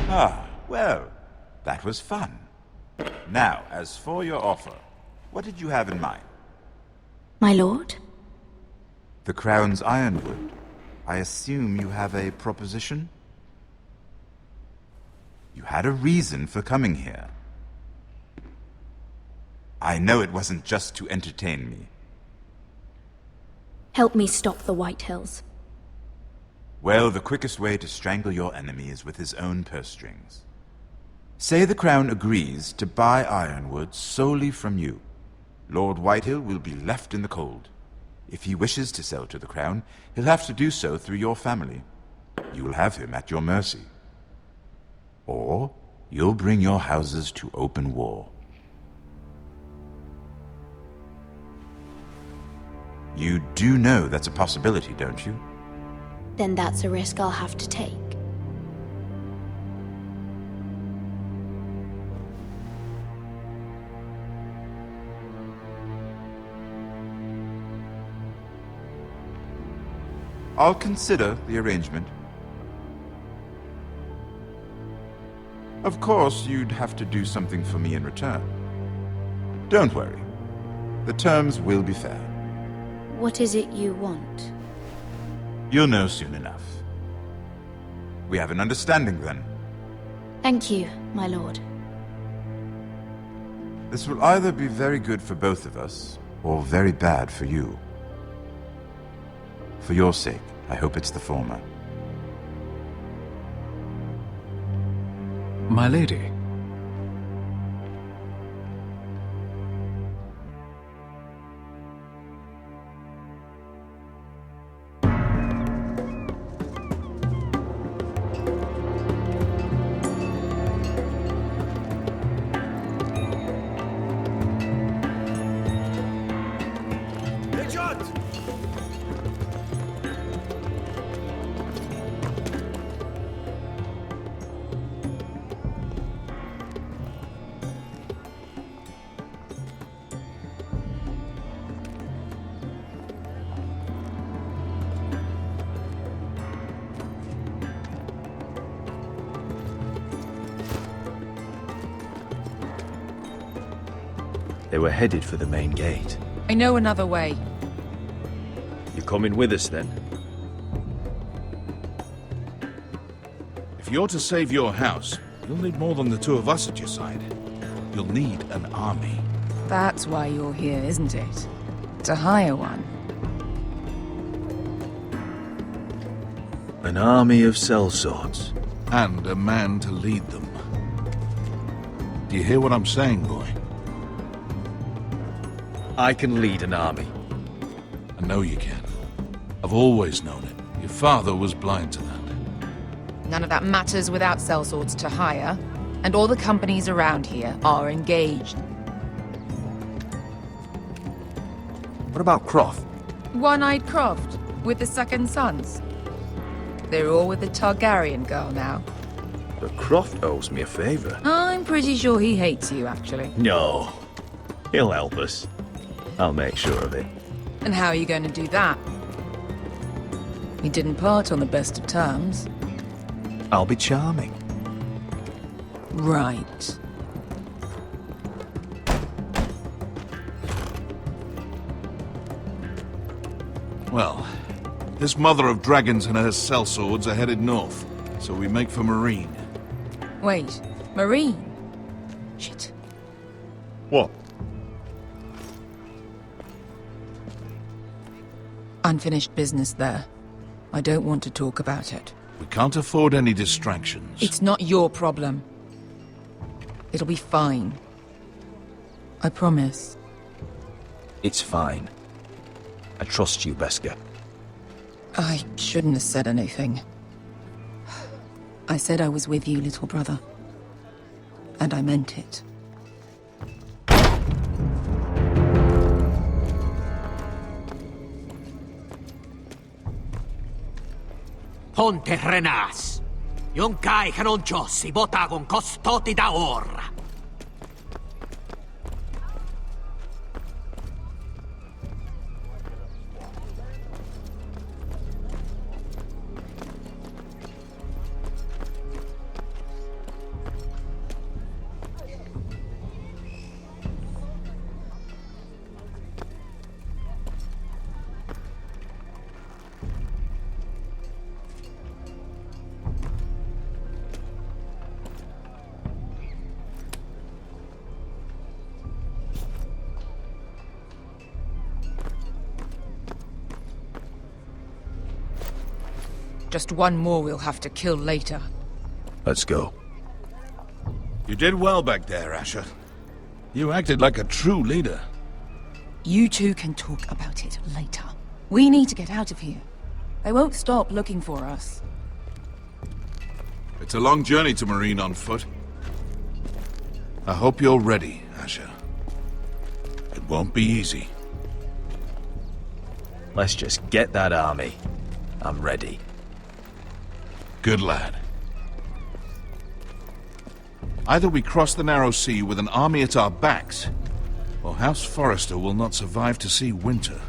Ah, well, that was fun. Now, as for your offer, what did you have in mind? My lord? The Crown's ironwood. I assume you have a proposition? You had a reason for coming here. I know it wasn't just to entertain me. Help me stop the Whitehills. Well, the quickest way to strangle your enemy is with his own purse strings. Say the Crown agrees to buy ironwood solely from you. Lord Whitehill will be left in the cold. If he wishes to sell to the Crown, he'll have to do so through your family. You will have him at your mercy. Or you'll bring your houses to open war. You do know that's a possibility, don't you? Then that's a risk I'll have to take. I'll consider the arrangement. Of course, you'd have to do something for me in return. Don't worry. The terms will be fair. What is it you want? You'll know soon enough. We have an understanding then. Thank you, my lord. This will either be very good for both of us, or very bad for you. For your sake, I hope it's the former. My lady. They were headed for the main gate. I know another way. You coming with us then? If you're to save your house, you'll need more than the two of us at your side. You'll need an army. That's why you're here, isn't it? To hire one. An army of sellswords. And a man to lead them. Do you hear what I'm saying, boy? I can lead an army. I know you can. I've always known it. Your father was blind to that. None of that matters without sellswords to hire, and all the companies around here are engaged. What about Croft? One-Eyed Croft, with the second sons. They're all with the Targaryen girl now. But Croft owes me a favor. I'm pretty sure he hates you, actually. No. He'll help us. I'll make sure of it. And how are you going to do that? We didn't part on the best of terms. I'll be charming. Right. Well, this mother of dragons and her sellswords are headed north, so we make for Marine. Wait, Marine? Shit. What? Unfinished business there. I don't want to talk about it. We can't afford any distractions. It's not your problem. It'll be fine. I promise. It's fine. I trust you, Beskar. I shouldn't have said anything. I said I was with you, little brother. And I meant it. Ponte Renas. Yung kai kanoncho si botagon costoti da ora. Just one more we'll have to kill later. Let's go. You did well back there, Asher. You acted like a true leader. You two can talk about it later. We need to get out of here. They won't stop looking for us. It's a long journey to Marine on foot. I hope you're ready, Asher. It won't be easy. Let's just get that army. I'm ready. Good lad. Either we cross the narrow sea with an army at our backs, or House Forrester will not survive to see winter.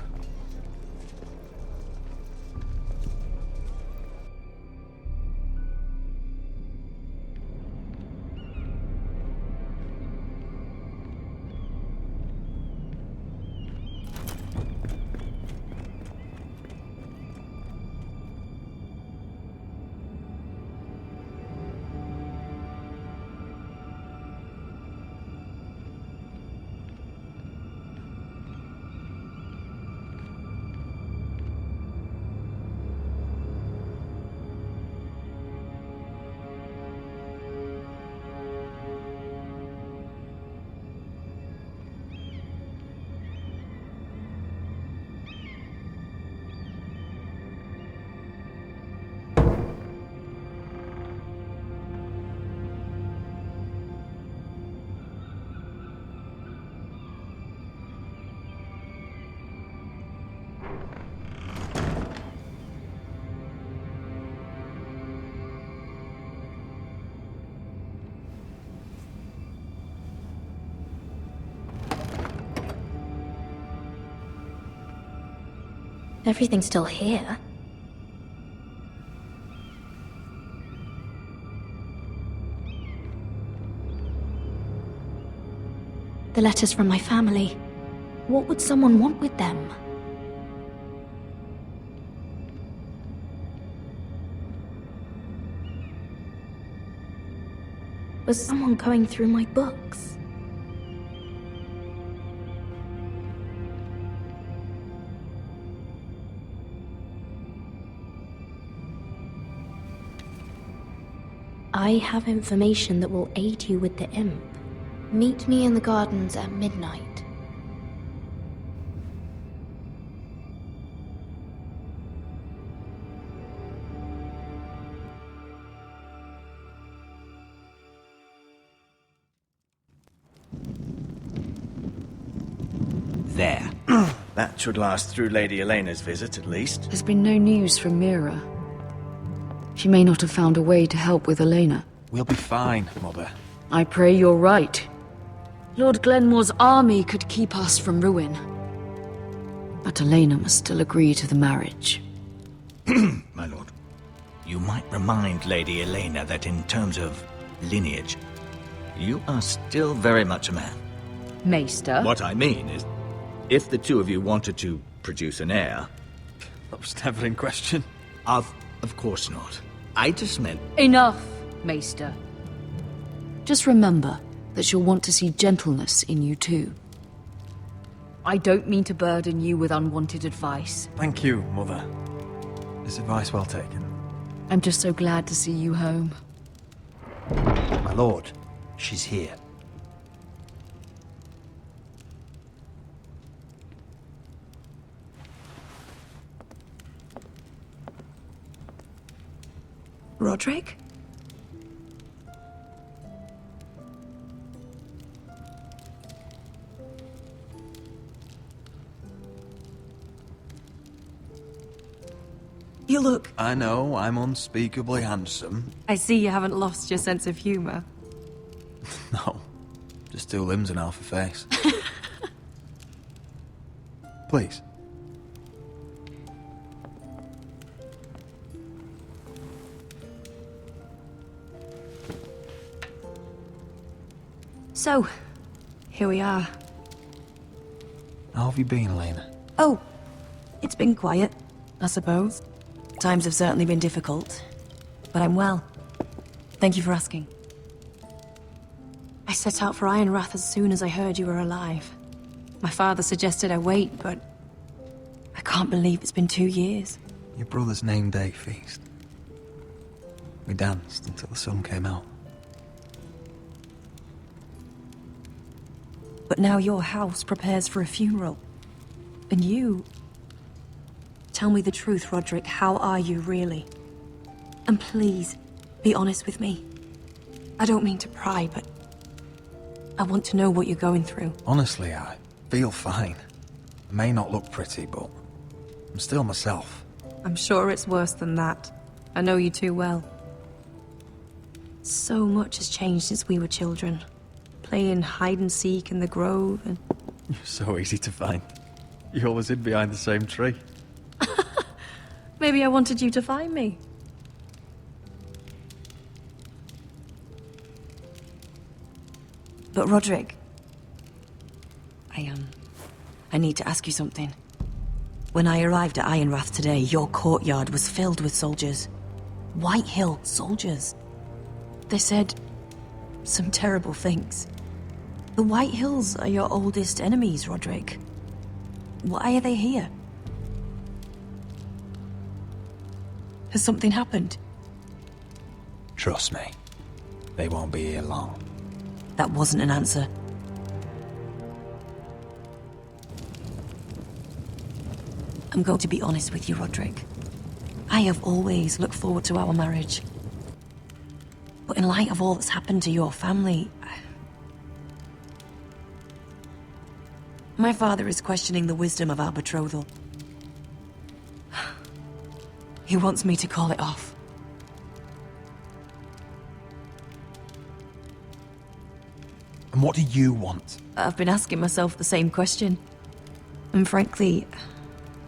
Everything's still here. The letters from my family. What would someone want with them? Was someone going through my books? I have information that will aid you with the imp. Meet me in the gardens at midnight. There. That should last through Lady Elena's visit, at least. There's been no news from Mira. She may not have found a way to help with Elena. We'll be fine, Mother. I pray you're right. Lord Glenmore's army could keep us from ruin. But Elena must still agree to the marriage. My lord. You might remind Lady Elena that in terms of lineage, you are still very much a man. Maester? What I mean is, if the two of you wanted to produce an heir... That was never in question. Of course not. I just meant... Enough, Maester. Just remember that she'll want to see gentleness in you too. I don't mean to burden you with unwanted advice. Thank you, Mother. This advice well taken. I'm just so glad to see you home. My lord, she's here. Roderick? You look... I know, I'm unspeakably handsome. I see you haven't lost your sense of humor. No, just two limbs and half a face. Please. So, here we are. How have you been, Elena? Oh, it's been quiet, I suppose. Times have certainly been difficult, but I'm well. Thank you for asking. I set out for Ironrath as soon as I heard you were alive. My father suggested I wait, but I can't believe it's been 2 years. Your brother's name day feast. We danced until the sun came out. But now your house prepares for a funeral. And you... Tell me the truth, Roderick. How are you, really? And please, be honest with me. I don't mean to pry, but... I want to know what you're going through. Honestly, I feel fine. I may not look pretty, but I'm still myself. I'm sure it's worse than that. I know you too well. So much has changed since we were children. Playing hide-and-seek in the grove and... You're so easy to find. You always hid behind the same tree. Maybe I wanted you to find me. But Roderick... I need to ask you something. When I arrived at Ironrath today, your courtyard was filled with soldiers. White Hill soldiers. They said some terrible things. The White Hills are your oldest enemies, Roderick. Why are they here? Has something happened? Trust me, they won't be here long. That wasn't an answer. I'm going to be honest with you, Roderick. I have always looked forward to our marriage. But in light of all that's happened to your family... My father is questioning the wisdom of our betrothal. He wants me to call it off. And what do you want? I've been asking myself the same question. And frankly,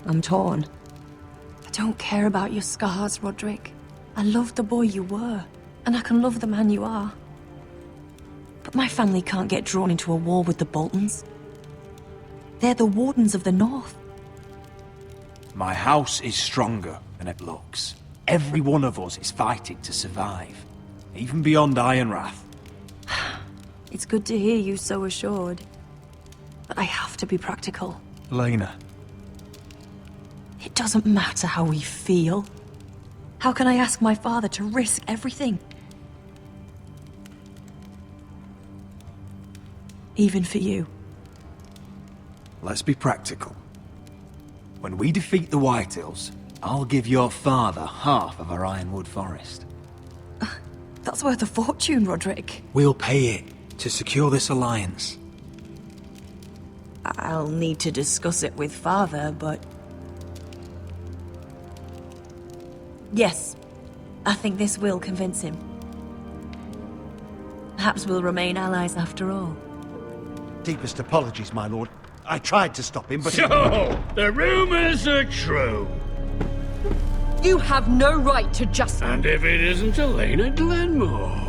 I'm torn. I don't care about your scars, Roderick. I love the boy you were, and I can love the man you are. But my family can't get drawn into a war with the Boltons. They're the Wardens of the North. My house is stronger than it looks. Every one of us is fighting to survive, even beyond Ironrath. It's good to hear you so assured. But I have to be practical. Elena. It doesn't matter how we feel. How can I ask my father to risk everything? Even for you. Let's be practical. When we defeat the Whitehills, I'll give your father half of our Ironwood Forest. That's worth a fortune, Roderick. We'll pay it to secure this alliance. I'll need to discuss it with father, but... Yes, I think this will convince him. Perhaps we'll remain allies after all. Deepest apologies, my lord. I tried to stop him, but... So, the rumors are true. You have no right to just... And if it isn't Elena Glenmore?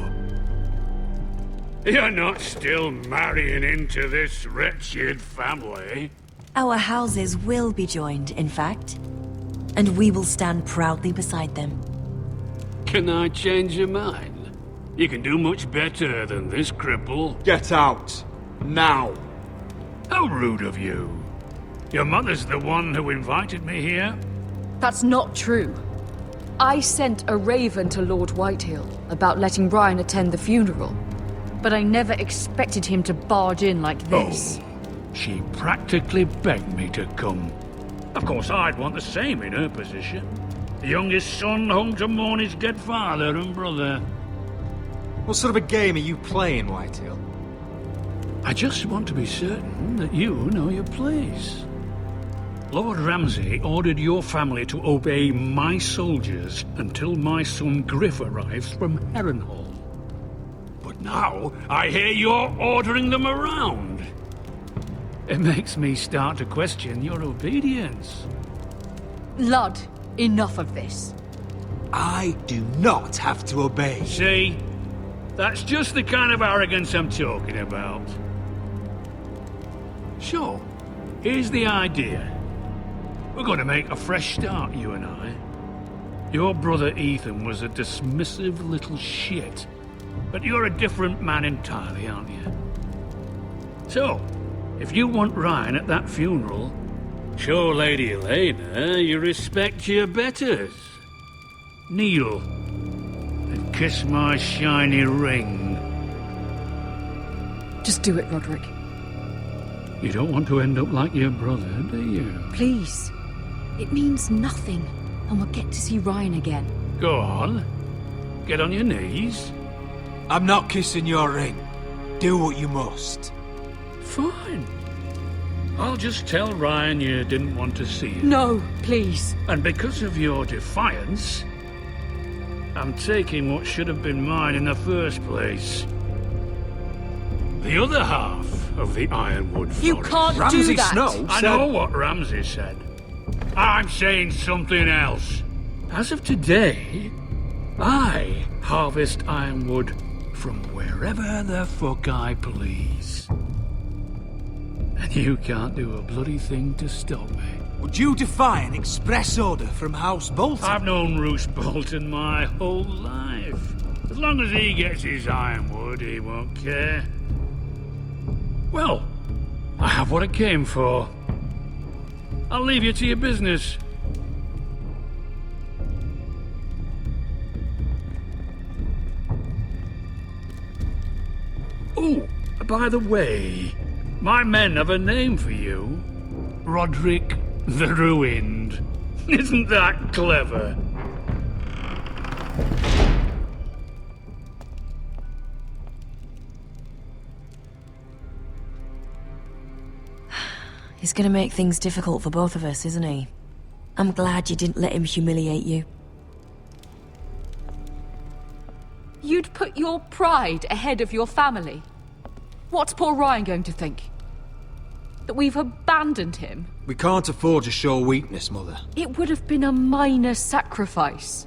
You're not still marrying into this wretched family? Our houses will be joined, in fact. And we will stand proudly beside them. Can I change your mind? You can do much better than this cripple. Get out. Now. How rude of you. Your mother's the one who invited me here? That's not true. I sent a raven to Lord Whitehill about letting Brian attend the funeral. But I never expected him to barge in like this. Oh, she practically begged me to come. Of course, I'd want the same in her position. The youngest son home to mourn his dead father and brother. What sort of a game are you playing, Whitehill? I just want to be certain that you know your place. Lord Ramsay ordered your family to obey my soldiers until my son Griff arrives from Harrenhal. But now, I hear you're ordering them around. It makes me start to question your obedience. Lud, enough of this. I do not have to obey. See? That's just the kind of arrogance I'm talking about. So, here's the idea. We're going to make a fresh start, you and I. Your brother Ethan was a dismissive little shit. But you're a different man entirely, aren't you? So, if you want Ryan at that funeral, show Lady Elena you respect your betters. Kneel and kiss my shiny ring. Just do it, Roderick. You don't want to end up like your brother, do you? Please. It means nothing, and we'll get to see Ryan again. Go on. Get on your knees. I'm not kissing your ring. Do what you must. Fine. I'll just tell Ryan you didn't want to see him. No, please. And because of your defiance, I'm taking what should have been mine in the first place. The other half of the Ironwood Forest. You can't do that! Snow I know what Ramsay said. I'm saying something else. As of today, I harvest ironwood from wherever the fuck I please. And you can't do a bloody thing to stop me. Would you defy an express order from House Bolton? I've known Roose Bolton my whole life. As long as he gets his ironwood, he won't care. Well, I have what I came for. I'll leave you to your business. Oh, by the way, my men have a name for you. Roderick the Ruined. Isn't that clever? He's gonna make things difficult for both of us, isn't he? I'm glad you didn't let him humiliate you. You'd put your pride ahead of your family. What's poor Ryan going to think? That we've abandoned him? We can't afford to show weakness, Mother. It would have been a minor sacrifice.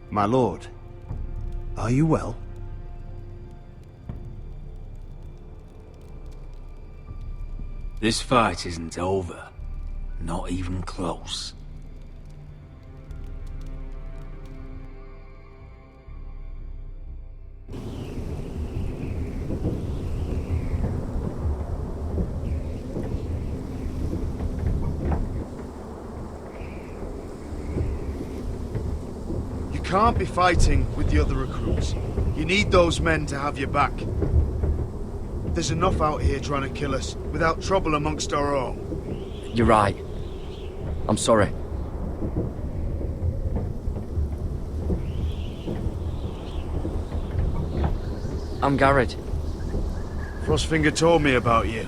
My lord, are you well? This fight isn't over. Not even close. You can't be fighting with the other recruits. You need those men to have your back. There's enough out here trying to kill us, without trouble amongst our own. You're right. I'm sorry. I'm Garrett. Frostfinger told me about you.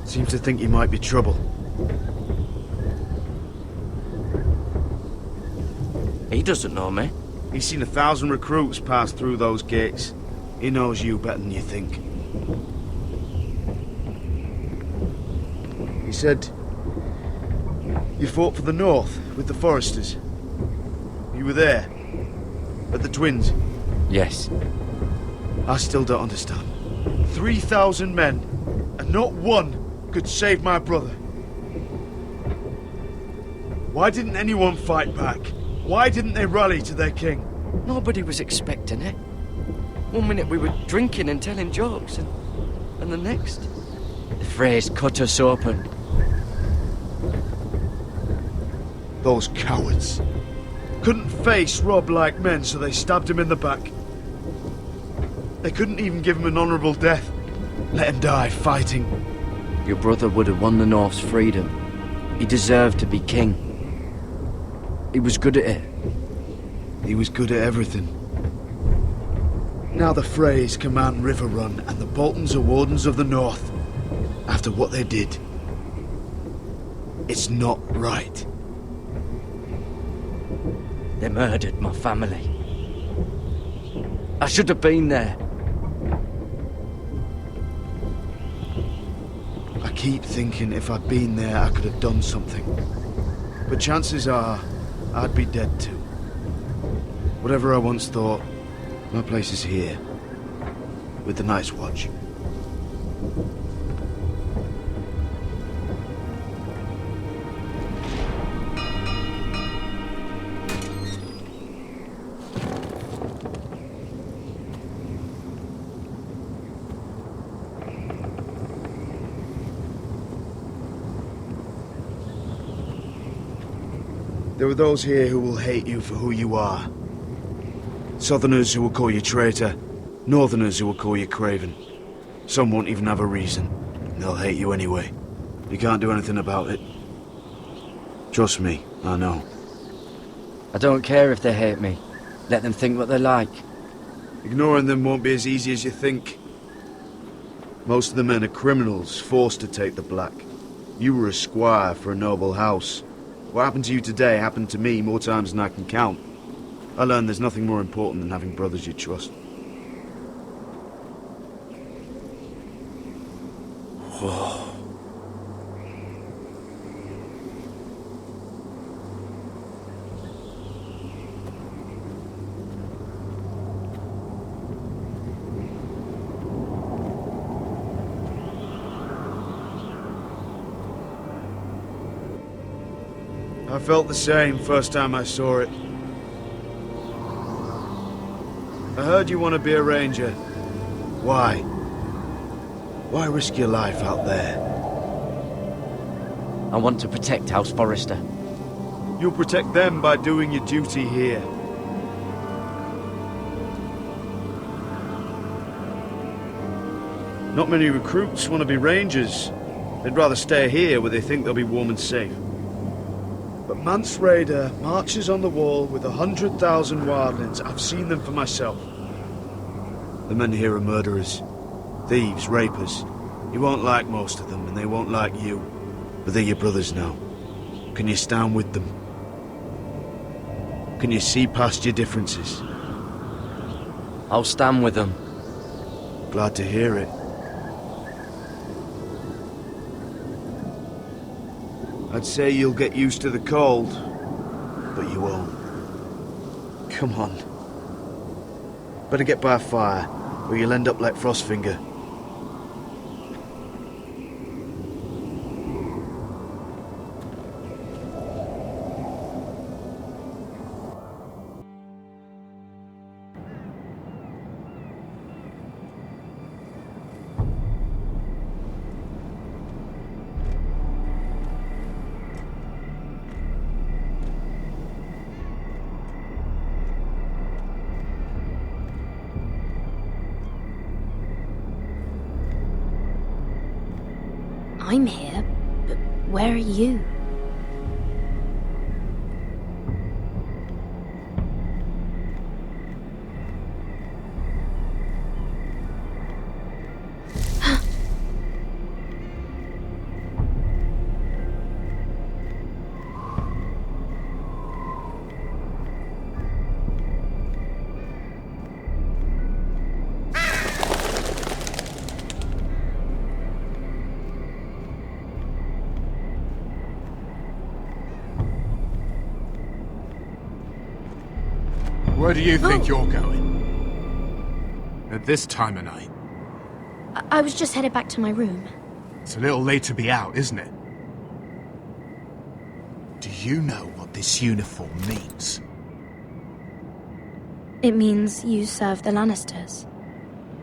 Seems to think you might be trouble. He doesn't know me. He's seen 1,000 recruits pass through those gates. He knows you better than you think. He said you fought for the North with the Forresters. You were there, at the Twins. Yes. I still don't understand. 3,000 men, and not one could save my brother. Why didn't anyone fight back? Why didn't they rally to their king? Nobody was expecting it. One minute we were drinking and telling jokes, and the next, the Freys cut us open. Those cowards. Couldn't face Rob like men, so they stabbed him in the back. They couldn't even give him an honourable death. Let him die fighting. Your brother would have won the North's freedom. He deserved to be king. He was good at it. He was good at everything. Now the Freys command Riverrun, and the Boltons are Wardens of the North. After what they did. It's not right. They murdered my family. I should have been there. I keep thinking if I'd been there, I could have done something. But chances are, I'd be dead too. Whatever I once thought, my place is here. With the Night's Watch. There are those here who will hate you for who you are. Southerners who will call you traitor, Northerners who will call you craven. Some won't even have a reason. They'll hate you anyway. You can't do anything about it. Trust me, I know. I don't care if they hate me. Let them think what they like. Ignoring them won't be as easy as you think. Most of the men are criminals, forced to take the black. You were a squire for a noble house. What happened to you today happened to me more times than I can count. I learned there's nothing more important than having brothers you trust. Whoa. I felt the same first time I saw it. I heard you want to be a ranger. Why? Why risk your life out there? I want to protect House Forrester. You'll protect them by doing your duty here. Not many recruits want to be rangers. They'd rather stay here where they think they'll be warm and safe. But Mance Rayder marches on the wall with 100,000 wildlings. I've seen them for myself. The men here are murderers. Thieves, rapers. You won't like most of them, and they won't like you. But they're your brothers now. Can you stand with them? Can you see past your differences? I'll stand with them. Glad to hear it. I'd say you'll get used to the cold, but you won't. Come on. Better get by a fire, or you'll end up like Frostfinger. I'm here, but where are you? Where do you think you're going? At this time of night? I was just headed back to my room. It's a little late to be out, isn't it? Do you know what this uniform means? It means you serve the Lannisters.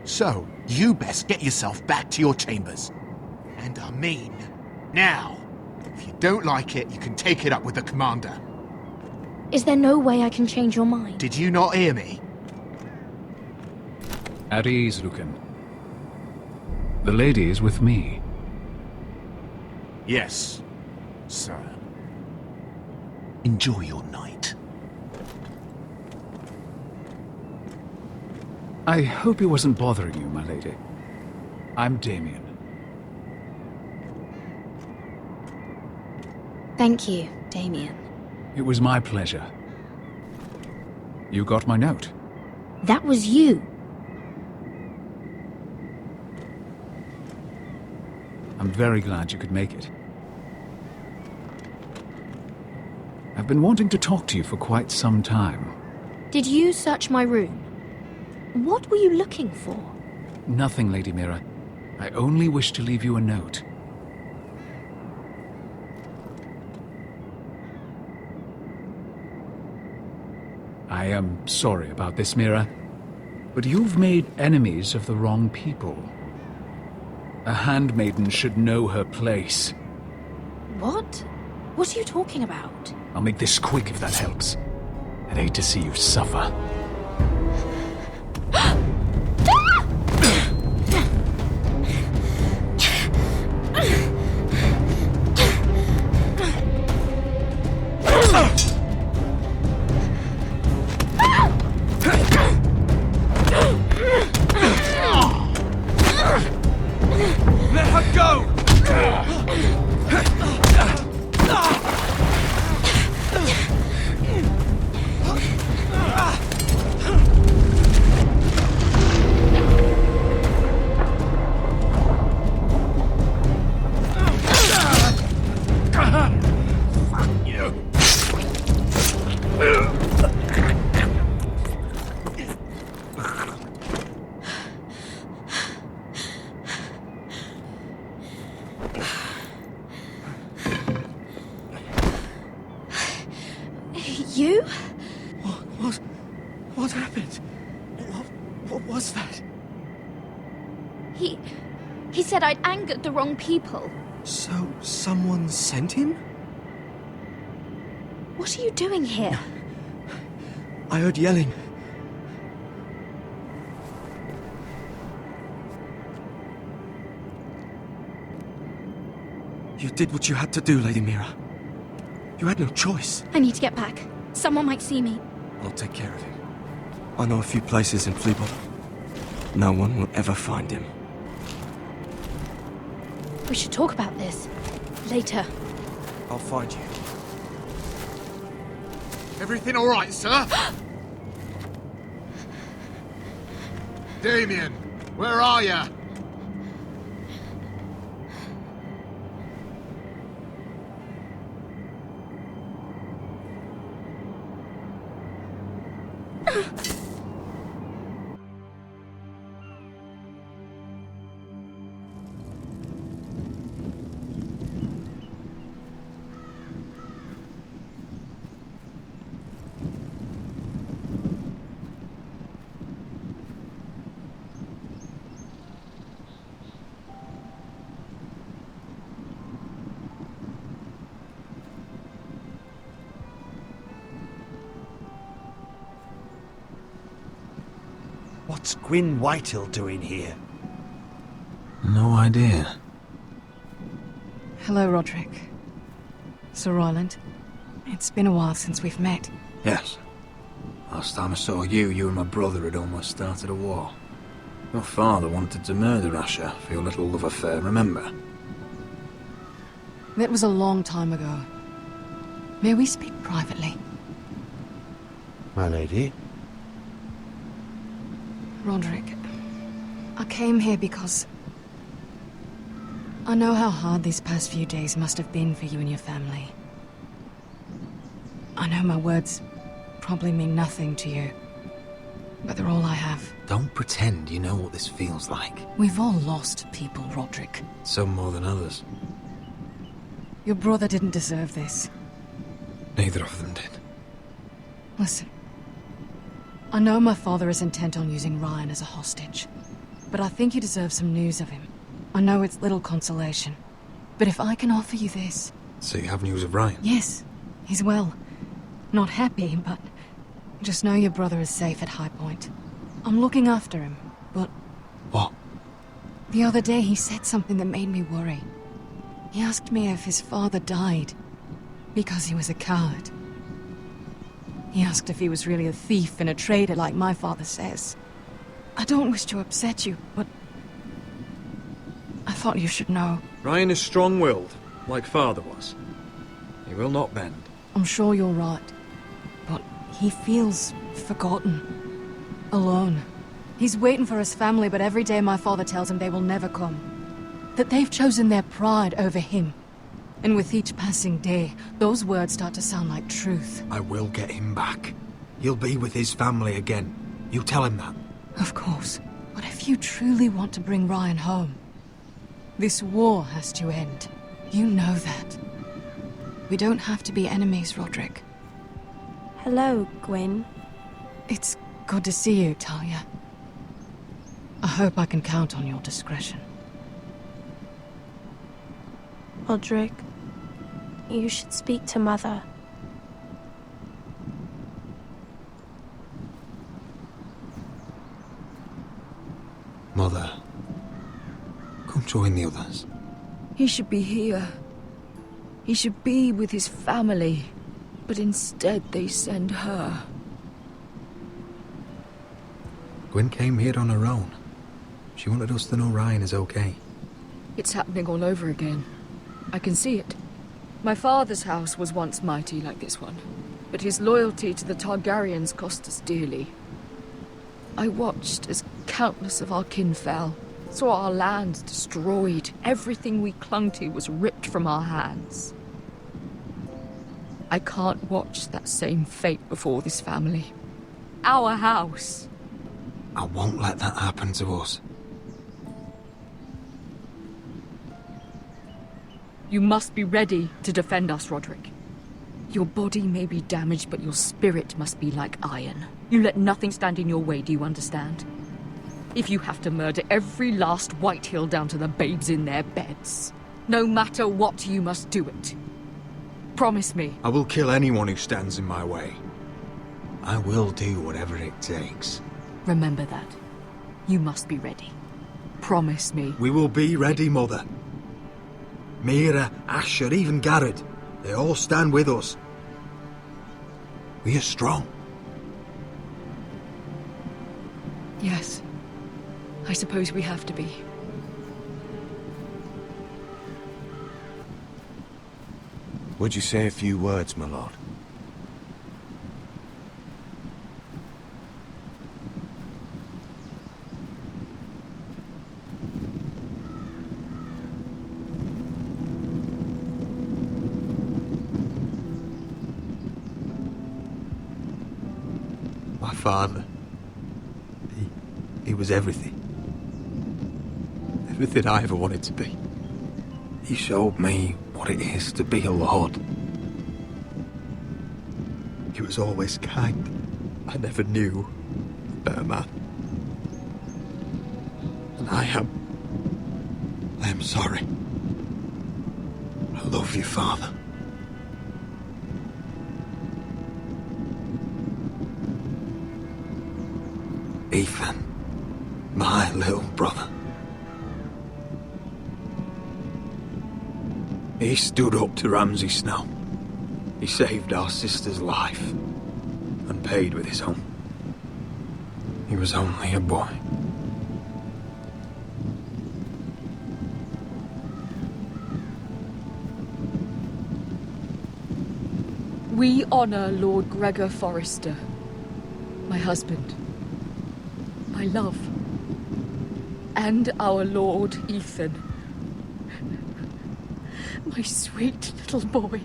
So, you best get yourself back to your chambers. And I mean, now. If you don't like it, you can take it up with the commander. Is there no way I can change your mind? Did you not hear me? At ease, Lucan. The lady is with me. Yes, sir. Enjoy your night. I hope he wasn't bothering you, my lady. I'm Damien. Thank you, Damien. It was my pleasure. You got my note. That was you. I'm very glad you could make it. I've been wanting to talk to you for quite some time. Did you search my room? What were you looking for? Nothing, Lady Mira. I only wish to leave you a note. I am sorry about this, Mira, but you've made enemies of the wrong people. A handmaiden should know her place. What? What are you talking about? I'll make this quick if that helps. I'd hate to see you suffer. Let her go! You? What happened? What was that? He said I'd angered the wrong people. So, someone sent him? What are you doing here? I heard yelling. You did what you had to do, Lady Mira. You had no choice. I need to get back. Someone might see me. I'll take care of him. I know a few places in Fleabottom. No one will ever find him. We should talk about this. Later. I'll find you. Everything all right, sir? Damien, where are you? What's Gwyn Whitehill doing here? No idea. Hello, Roderick. Sir Roland. It's been a while since we've met. Yes. Last time I saw you and my brother had almost started a war. Your father wanted to murder Asher for your little love affair, remember? That was a long time ago. May we speak privately? My lady? Roderick, I came here because I know how hard these past few days must have been for you and your family. I know my words probably mean nothing to you. but they're all I have. Don't pretend you know what this feels like. We've all lost people, Roderick. Some more than others. Your brother didn't deserve this. Neither of them did. Listen. I know my father is intent on using Ryan as a hostage, but I think you deserve some news of him. I know it's little consolation, but if I can offer you this... So you have news of Ryan? Yes, he's well. Not happy, but just know your brother is safe at High Point. I'm looking after him, but... What? The other day he said something that made me worry. He asked me if his father died because he was a coward. He asked if he was really a thief and a traitor like my father says. I don't wish to upset you, but I thought you should know. Ryan is strong-willed, like father was. He will not bend. I'm sure you're right, but he feels forgotten, alone. He's waiting for his family, but every day my father tells him they will never come. That they've chosen their pride over him. And with each passing day, those words start to sound like truth. I will get him back. He'll be with his family again. You tell him that. Of course. But if you truly want to bring Ryan home, this war has to end. You know that. We don't have to be enemies, Roderick. Hello, Gwyn. It's good to see you, Talia. I hope I can count on your discretion. Roderick, you should speak to Mother. Mother, come join the others. He should be here. He should be with his family. But instead they send her. Gwyn came here on her own. She wanted us to know Ryan is okay. It's happening all over again. I can see it. My father's house was once mighty like this one, but his loyalty to the Targaryens cost us dearly. I watched as countless of our kin fell, saw our lands destroyed, everything we clung to was ripped from our hands. I can't watch that same fate before this family. Our house. I won't let that happen to us. You must be ready to defend us, Roderick. Your body may be damaged, but your spirit must be like iron. You let nothing stand in your way, do you understand? If you have to murder every last Whitehill down to the babes in their beds, no matter what, you must do it. Promise me. I will kill anyone who stands in my way. I will do whatever it takes. Remember that. You must be ready. Promise me. We will be ready, Mother. Mira, Asher, even Garrett. They all stand with us. We are strong. Yes. I suppose we have to be. Would you say a few words, my lord? My father. He was everything. Everything I ever wanted to be. He showed me what it is to be a lord. He was always kind. I never knew a better man. And I am sorry. I love you, Father. Ethan, my little brother. He stood up to Ramsay Snow. He saved our sister's life and paid with his own. He was only a boy. We honor Lord Gregor Forrester, my husband, my love, and our Lord Ethan, my sweet little boy.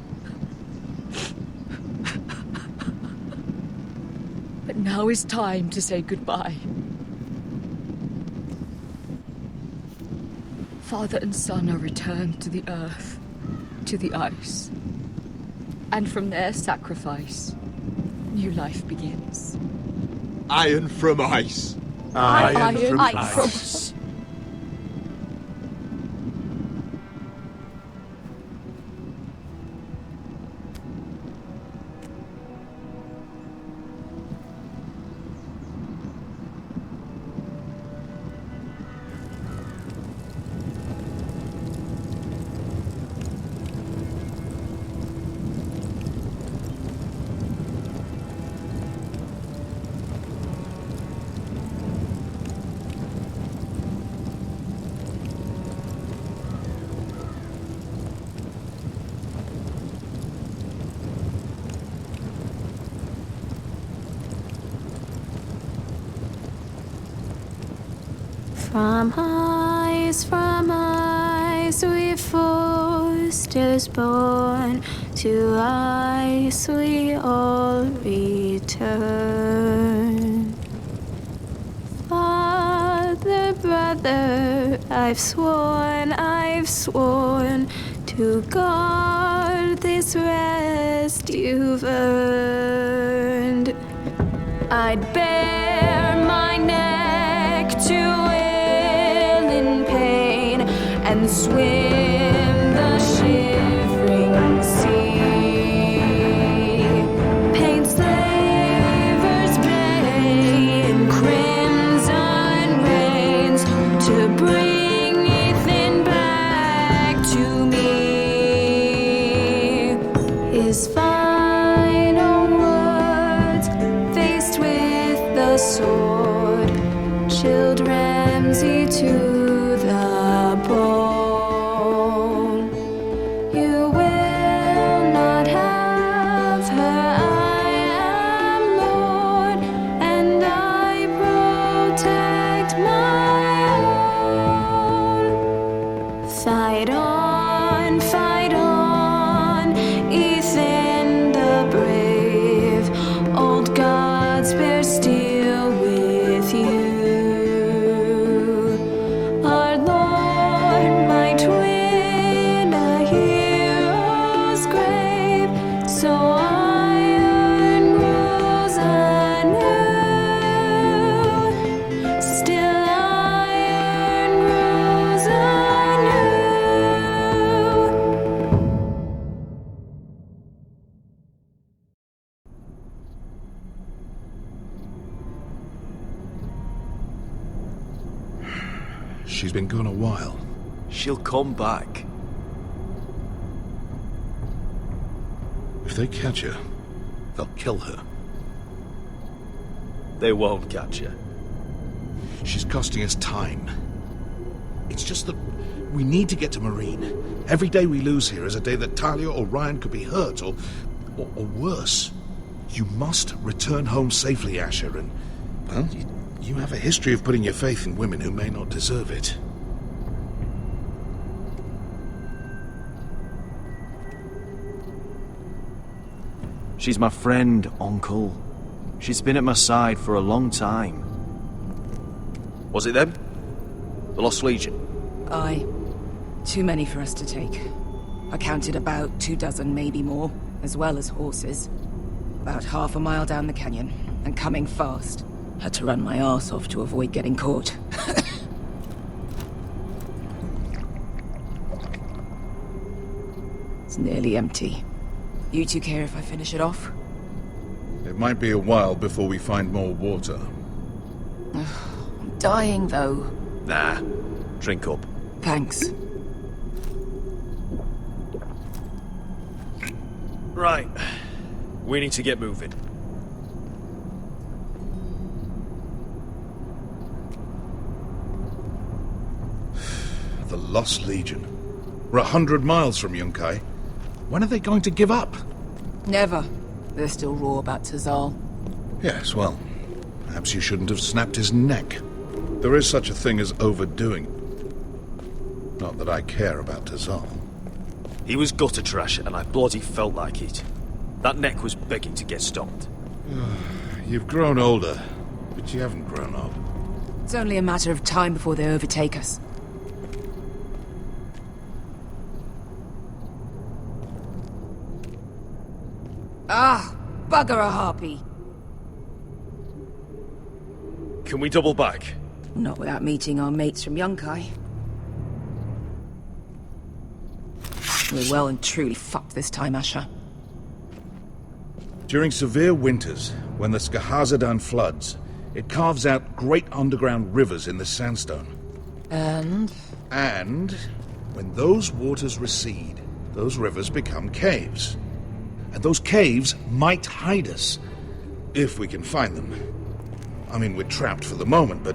But now is time to say goodbye. Father and son are returned to the earth, to the ice. And from their sacrifice, new life begins. Iron from ice. Iron from ice. ice. From ice we Forresters born, to ice we all return. Father, brother, I've sworn to guard this rest you've earned. I'd bare my neck to and swim the shivering sea. Paint slavers bay in crimson rains to bring Ethan back to me. His final words faced with the sword chilled Ramsay to the bone. You will not have her, I am Lord, and I protect my own. Fight on, Ethan the brave, old gods bear steel with you. She's been gone a while. She'll come back. If they catch her, they'll kill her. They won't catch her. She's costing us time. It's just that we need to get to Marine. Every day we lose here is a day that Talia or Ryan could be hurt, or worse. You must return home safely, Asher, and, well, you have a history of putting your faith in women who may not deserve it. She's my friend, Uncle. She's been at my side for a long time. Was it them? The Lost Legion? Aye. Too many for us to take. I counted about 24, maybe more, as well as horses. About half a mile down the canyon, and coming fast. Had to run my arse off to avoid getting caught. It's nearly empty. You two care if I finish it off? It might be a while before we find more water. I'm dying, though. Nah. Drink up. Thanks. Right. We need to get moving. The Lost Legion. We're 100 miles from Yunkai. When are they going to give up? Never. They're still raw about Tazal. Yes, well, perhaps you shouldn't have snapped his neck. There is such a thing as overdoing. Not that I care about Tazal. He was gutter trash, and I bloody felt like it. That neck was begging to get stomped. You've grown older, but you haven't grown up. It's only a matter of time before they overtake us. Ah, bugger a harpy. Can we double back? Not without meeting our mates from Yunkai. We're well and truly fucked this time, Asher. During severe winters, when the Skahazadan floods, it carves out great underground rivers in the sandstone. And when those waters recede, those rivers become caves. And those caves might hide us, if we can find them. I mean, we're trapped for the moment, but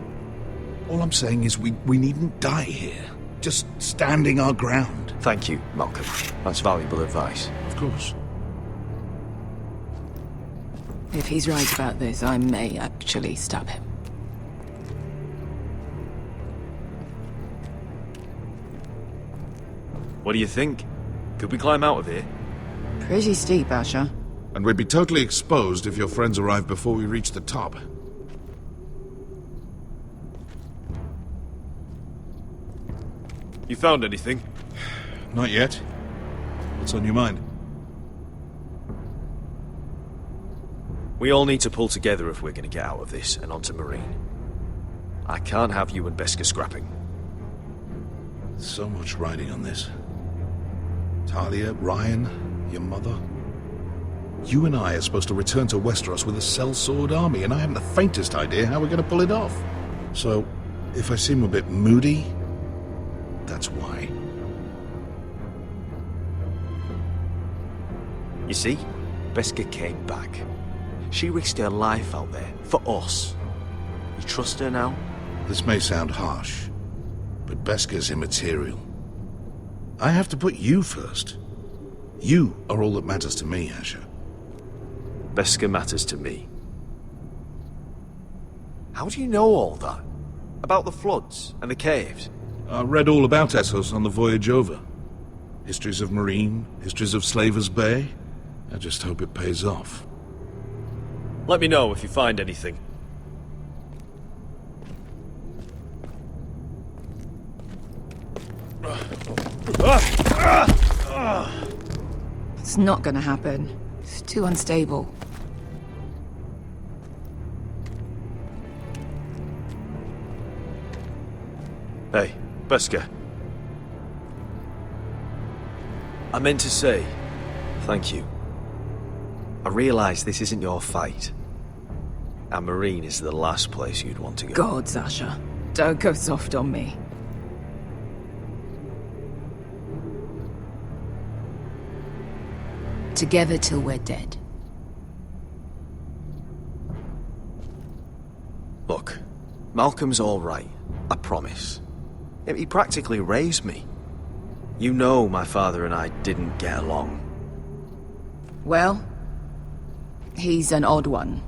all I'm saying is we needn't die here. Just standing our ground. Thank you, Malcolm. That's valuable advice. Of course. if he's right about this, I may actually stab him. What do you think? Could we climb out of here? Pretty steep, Asher. And we'd be totally exposed if your friends arrive before we reach the top. You found anything? Not yet. What's on your mind? We all need to pull together if we're going to get out of this and onto Marine. I can't have you and Beskha scrapping. So much riding on this. Talia, Ryan, your mother. You and I are supposed to return to Westeros with a sellsword army, and I haven't the faintest idea how we're going to pull it off. So, if I seem a bit moody, that's why. You see, Beskha came back. She risked her life out there, for us. You trust her now? This may sound harsh, but Beskha's immaterial. I have to put you first. You are all that matters to me, Asher. Beskha matters to me. How do you know all that? About the floods and the caves? I read all about Essos on the voyage over. Histories of Marine, histories of Slaver's Bay. I just hope it pays off. Let me know if you find anything. It's not gonna happen. It's too unstable. Hey, Beskha. I meant to say, thank you. I realise this isn't your fight. And Marine is the last place you'd want to go. God, Sasha. Don't go soft on me. Together till we're dead. Look, Malcolm's all right. I promise. He practically raised me. You know my father and I didn't get along. Well, he's an odd one.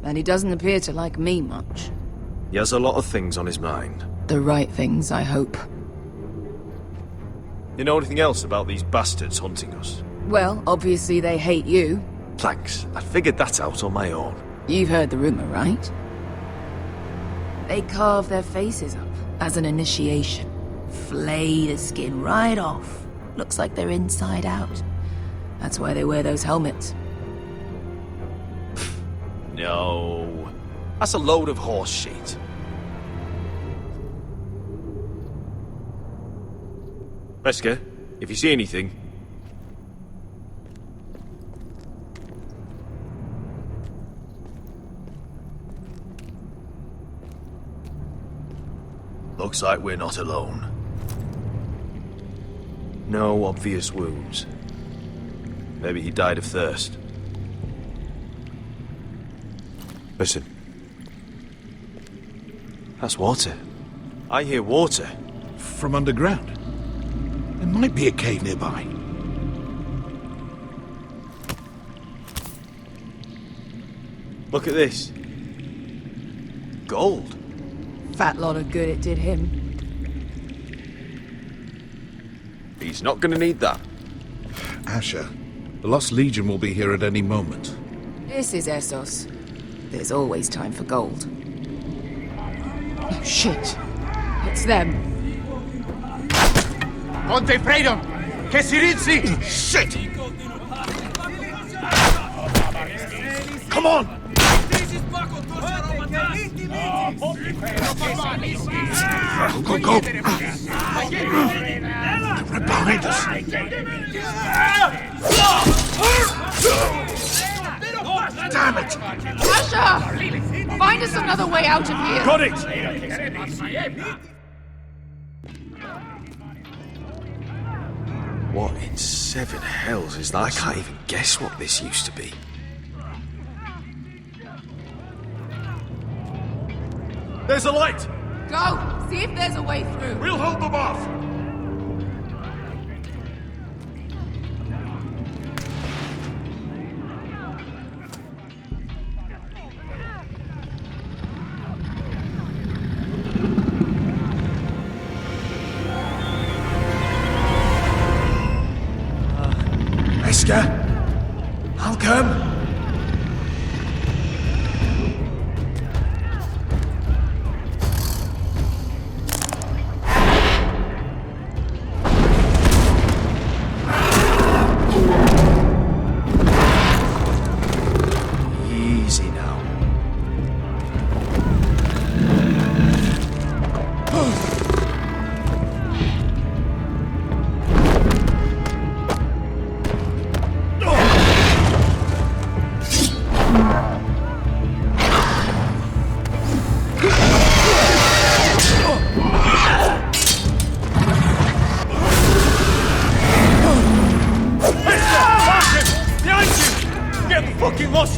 And he doesn't appear to like me much. He has a lot of things on his mind. The right things, I hope. You know anything else about these bastards hunting us? Well, obviously they hate you. Thanks. I figured that out on my own. You've heard the rumor, right? They carve their faces up as an initiation. Flay the skin right off. Looks like they're inside out. That's why they wear those helmets. No. That's a load of horse shit. Beskha, if you see anything... Looks like we're not alone. No obvious wounds. Maybe he died of thirst. Listen. That's water. I hear water. From underground. There might be a cave nearby. Look at this. Gold. Fat lot of good it did him. He's not gonna need that. Asher, the Lost Legion will be here at any moment. This is Essos. There's always time for gold. Oh, shit. It's them. Ponte freedom! Che si rizzi! Shit! Come on! Go, go! Right behind us! Damn it! Asher! Find us another way out of here! Got it! What in seven hells is that? I can't even guess what this used to be. There's a light! Go! See if there's a way through. We'll hold them off! I'll come. Easy now.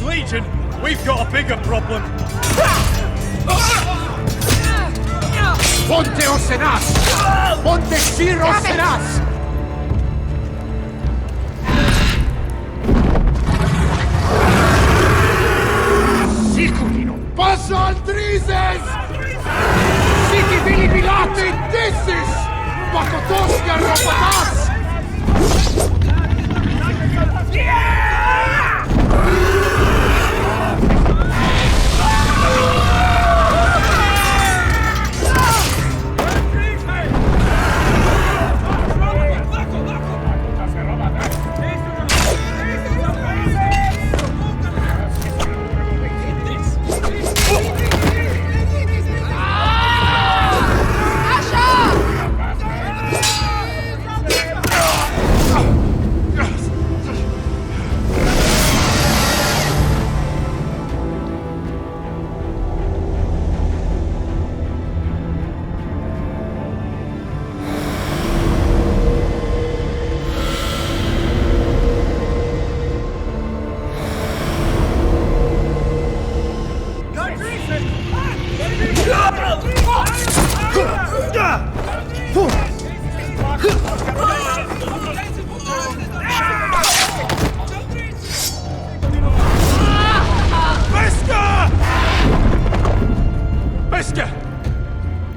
Legion, we've got a bigger problem. Ponte Osenas! Ponte Sir Osenas! Siculino! Passo Aldrizes! Siki Vili Pilate Dissis! Pakotoska Ropatas!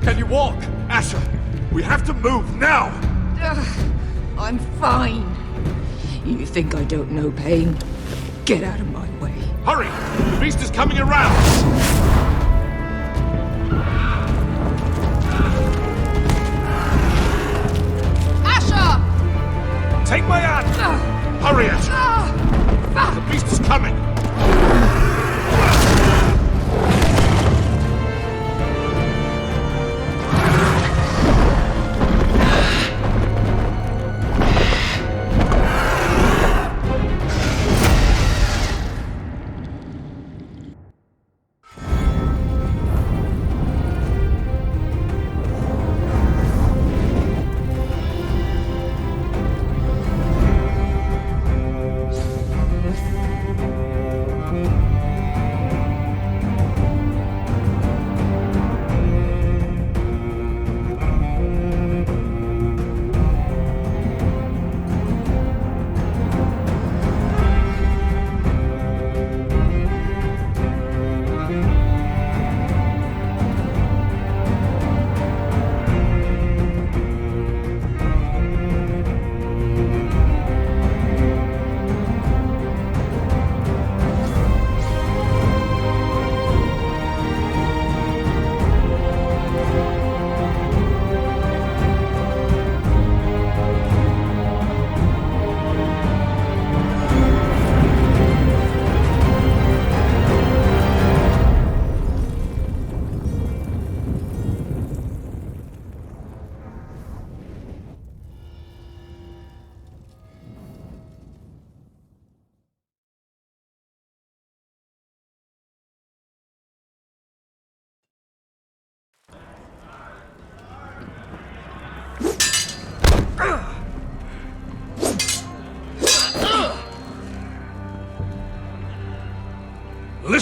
Can you walk? Asher, we have to move now! I'm fine. You think I don't know pain? Get out of my way. Hurry! The beast is coming around! Asher! Take my hand! Hurry, Asher! The beast is coming!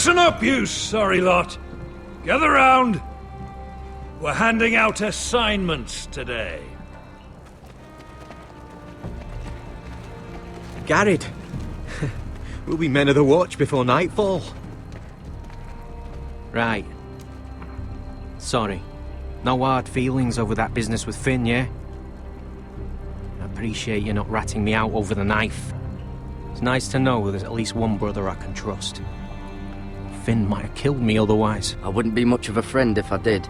Listen up, you sorry lot. Gather round. We're handing out assignments today. Garrett. We'll be men of the watch before nightfall. Right. Sorry. No hard feelings over that business with Finn, yeah? I appreciate you not ratting me out over the knife. It's nice to know there's at least one brother I can trust. Finn might have killed me otherwise. I wouldn't be much of a friend if I did.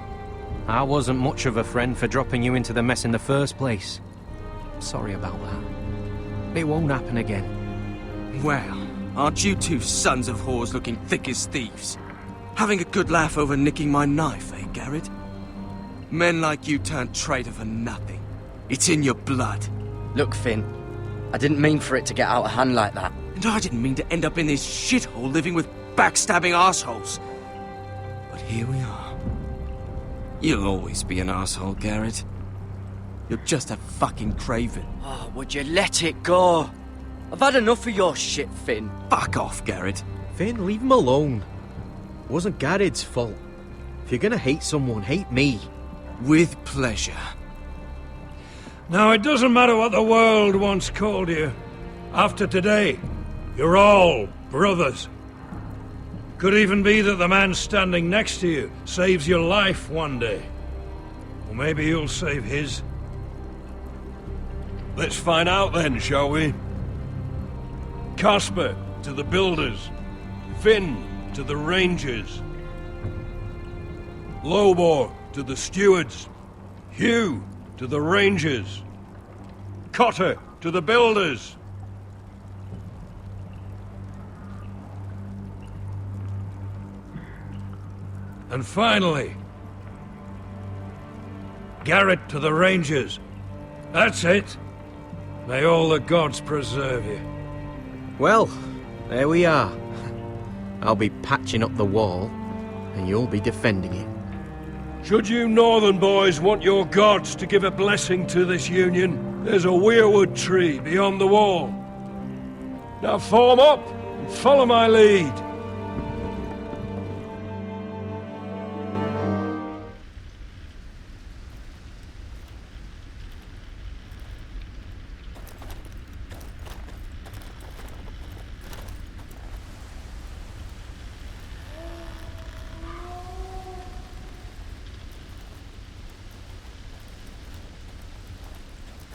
I wasn't much of a friend for dropping you into the mess in the first place. Sorry about that. It won't happen again. Well, aren't you two sons of whores looking thick as thieves? Having a good laugh over nicking my knife, eh, Garrett? Men like you turn traitor for nothing. It's in your blood. Look, Finn, I didn't mean for it to get out of hand like that. And I didn't mean to end up in this shithole living with backstabbing assholes. But here we are. You'll always be an asshole, Garrett. You're just a fucking craven. Oh, would you let it go? I've had enough of your shit, Finn. Fuck off, Garrett. Finn, leave him alone. It wasn't Garrett's fault. If you're gonna hate someone, hate me. With pleasure. Now, it doesn't matter what the world once called you. After today, you're all brothers. Could even be that the man standing next to you saves your life one day. Or maybe you'll save his. Let's find out then, shall we? Casper to the builders. Finn to the rangers. Lobor to the stewards. Hugh to the rangers. Cotter to the builders. And finally, Garrett to the rangers. That's it. May all the gods preserve you. Well, there we are. I'll be patching up the wall, and you'll be defending it. Should you northern boys want your gods to give a blessing to this union, there's a weirwood tree beyond the wall. Now form up and follow my lead.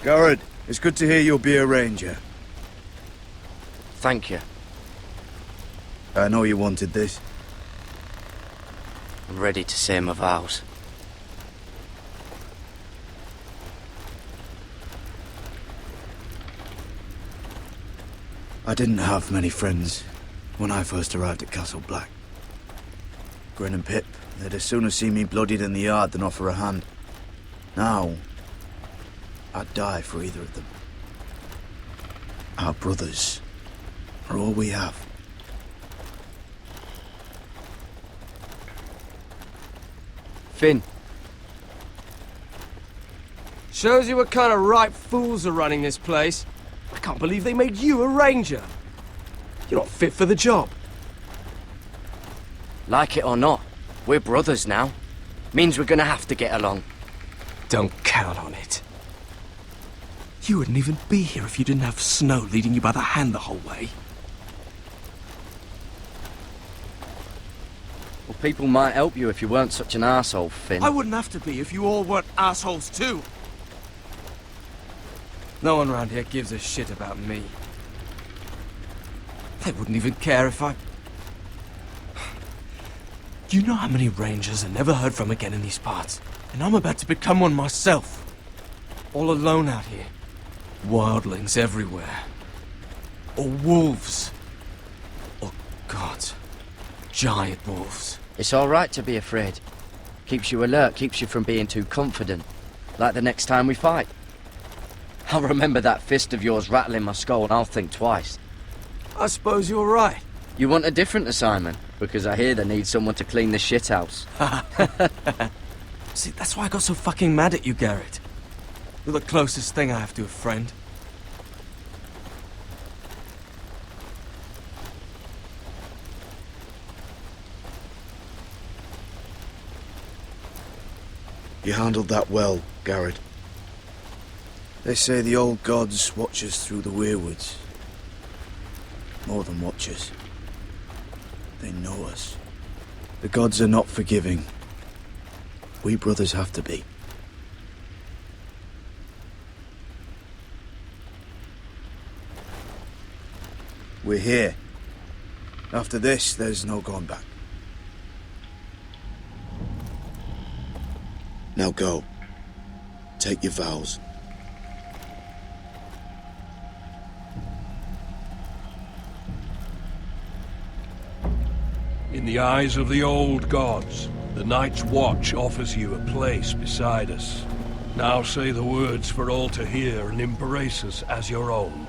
Garrett, it's good to hear you'll be a ranger. Thank you. I know you wanted this. I'm ready to say my vows. I didn't have many friends when I first arrived at Castle Black. Grin and Pip, they'd as soon have seen me bloodied in the yard than offer a hand. Now, I'd die for either of them. Our brothers are all we have. Finn. Shows you what kind of ripe fools are running this place. I can't believe they made you a ranger. You're not fit for the job. Like it or not, we're brothers now. Means we're gonna have to get along. Don't count on it. You wouldn't even be here if you didn't have Snow leading you by the hand the whole way. Well, people might help you if you weren't such an arsehole, Finn. I wouldn't have to be if you all weren't assholes too. No one around here gives a shit about me. They wouldn't even care if I... You know how many rangers are never heard from again in these parts? And I'm about to become one myself. All alone out here. Wildlings everywhere. Or wolves. Or gods. Giant wolves. It's all right to be afraid. Keeps you alert, keeps you from being too confident. Like the next time we fight. I'll remember that fist of yours rattling my skull and I'll think twice. I suppose you're right. You want a different assignment? Because I hear they need someone to clean the shithouse. See, that's why I got so fucking mad at you, Garrett. You're the closest thing I have to a friend. You handled that well, Garrett. They say the old gods watch us through the weirwoods. More than watch us. They know us. The gods are not forgiving. We brothers have to be. We're here. After this, there's no going back. Now go. Take your vows. In the eyes of the old gods, the Night's Watch offers you a place beside us. Now say the words for all to hear and embrace us as your own.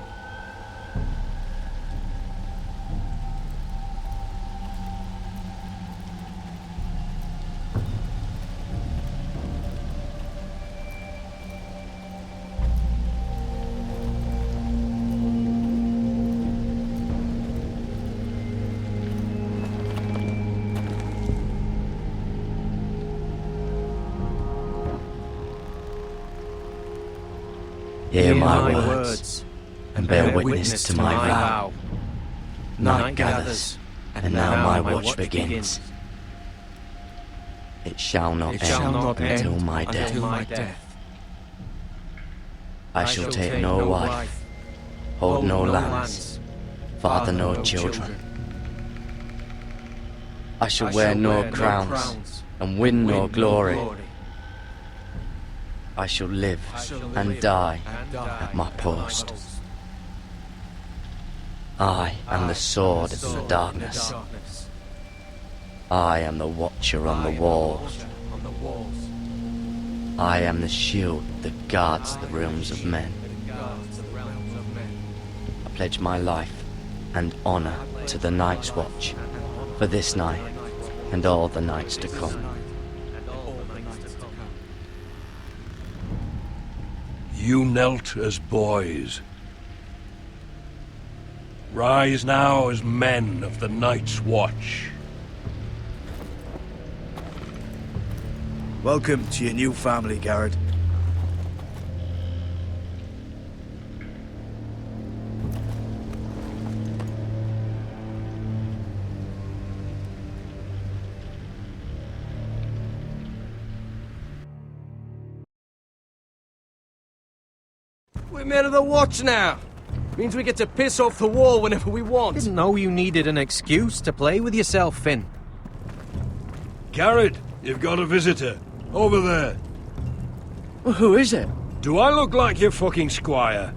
Hear my words, and bear witness to my vow. Night gathers, and now my watch begins. It shall not end until my death. I shall take no wife, hold no lands, father no children. I shall wear no crowns, and win no glory. I shall live and die at my post. I am the sword in the darkness. I am the watcher on the walls. I am the shield that guards the realms of men. I pledge my life and honor to the Night's Watch for this night and all the nights to come. You knelt as boys. Rise now as men of the Night's Watch. Welcome to your new family, Garrett. We're men of the Watch now. Means we get to piss off the wall whenever we want. Didn't know you needed an excuse to play with yourself, Finn. Garrett, you've got a visitor. Over there. Well, who is it? Do I look like your fucking squire?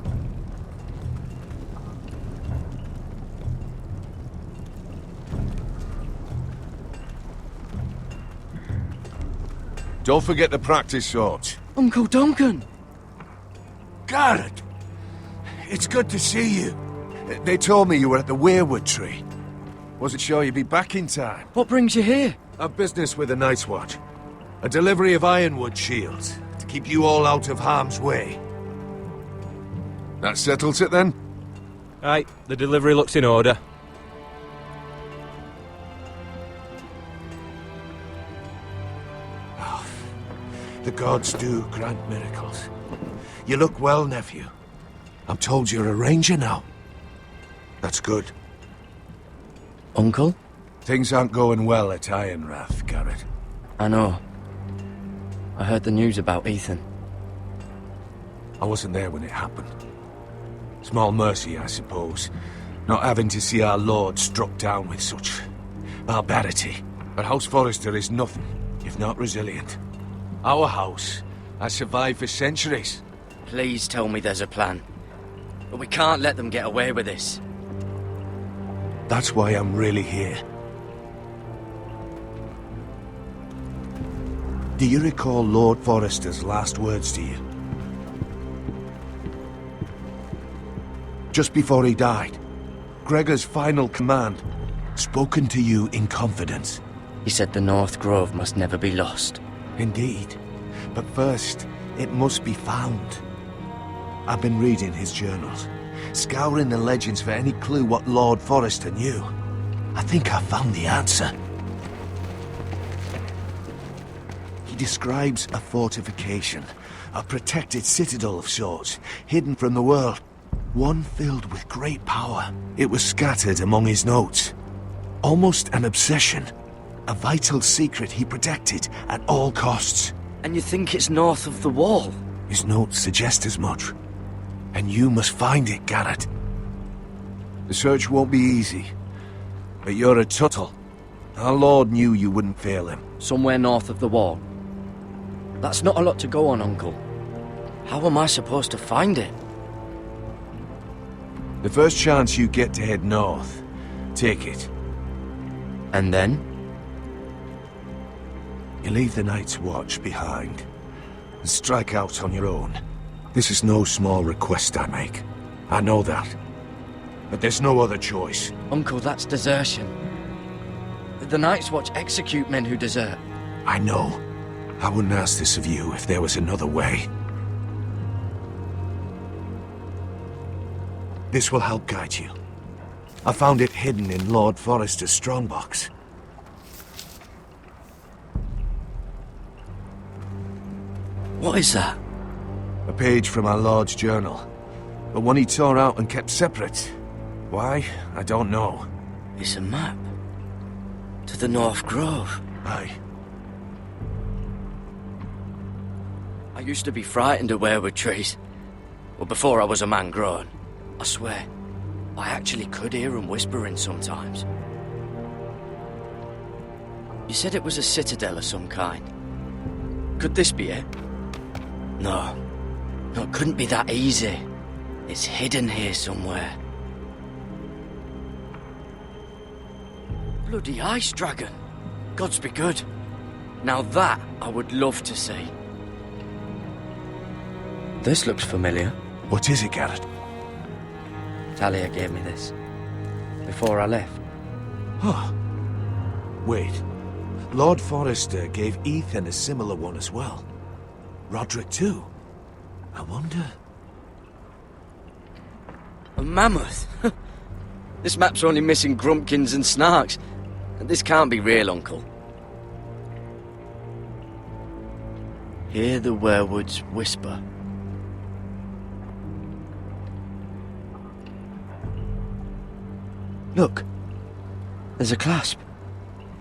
Don't forget to practice swords. Uncle Duncan! Garrett! It's good to see you. They told me you were at the Weirwood Tree. Wasn't sure you'd be back in time. What brings you here? A business with the Night's Watch. A delivery of ironwood shields to keep you all out of harm's way. That settles it then? Right, the delivery looks in order. Oh, the gods do grant miracles. You look well, nephew. I'm told you're a ranger now. That's good. Uncle? Things aren't going well at Ironrath, Garrett. I know. I heard the news about Ethan. I wasn't there when it happened. Small mercy, I suppose, not having to see our lord struck down with such barbarity. But House Forrester is nothing, if not resilient. Our house has survived for centuries. Please tell me there's a plan. But we can't let them get away with this. That's why I'm really here. Do you recall Lord Forrester's last words to you? Just before he died, Gregor's final command, spoken to you in confidence. He said the North Grove must never be lost. Indeed. But first, it must be found. I've been reading his journals, scouring the legends for any clue what Lord Forrester knew. I think I found the answer. He describes a fortification, a protected citadel of sorts, hidden from the world. One filled with great power. It was scattered among his notes. Almost an obsession. A vital secret he protected at all costs. And you think it's north of the wall? His notes suggest as much. And you must find it, Garrett. The search won't be easy. But you're a Tuttle. Our Lord knew you wouldn't fail him. Somewhere north of the wall. That's not a lot to go on, Uncle. How am I supposed to find it? The first chance you get to head north, take it. And then? You leave the Night's Watch behind, and strike out on your own. This is no small request I make. I know that. But there's no other choice. Uncle, that's desertion. The Night's Watch execute men who desert. I know. I wouldn't ask this of you if there was another way. This will help guide you. I found it hidden in Lord Forrester's strongbox. What is that? A page from our Lord's journal. But one he tore out and kept separate. Why? I don't know. It's a map. To the North Grove. Aye. I used to be frightened of weirwood trees. Well, before I was a man grown. I swear, I actually could hear them whispering sometimes. You said it was a citadel of some kind. Could this be it? No. No, it couldn't be that easy. It's hidden here somewhere. Bloody ice dragon. Gods be good. Now that I would love to see. This looks familiar. What is it, Garrett? Talia gave me this. Before I left. Huh. Wait. Lord Forrester gave Ethan a similar one as well. Roderick too. I wonder... A mammoth? This map's only missing grumpkins and snarks. This can't be real, Uncle. Hear the werewoods whisper. Look. There's a clasp.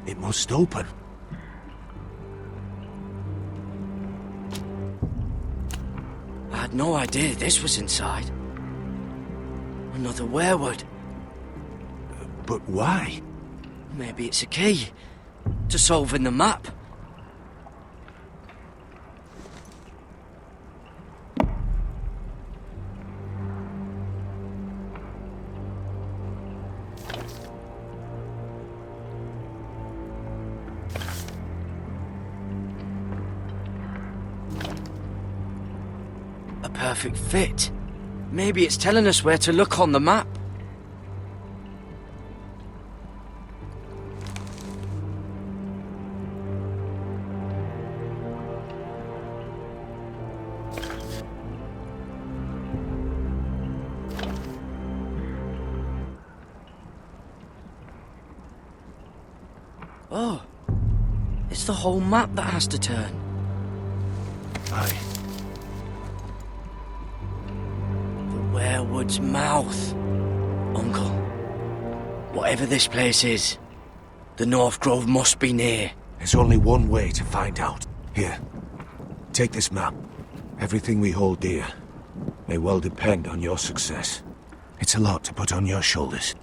It must open. I had no idea this was inside. Another werewood. But why? Maybe it's a key to solving the map. A perfect fit. Maybe it's telling us where to look on the map. Oh, it's the whole map that has to turn. Aye. The werewood's mouth. Uncle, whatever this place is, the North Grove must be near. There's only one way to find out. Here, take this map. Everything we hold dear may well depend on your success. It's a lot to put on your shoulders.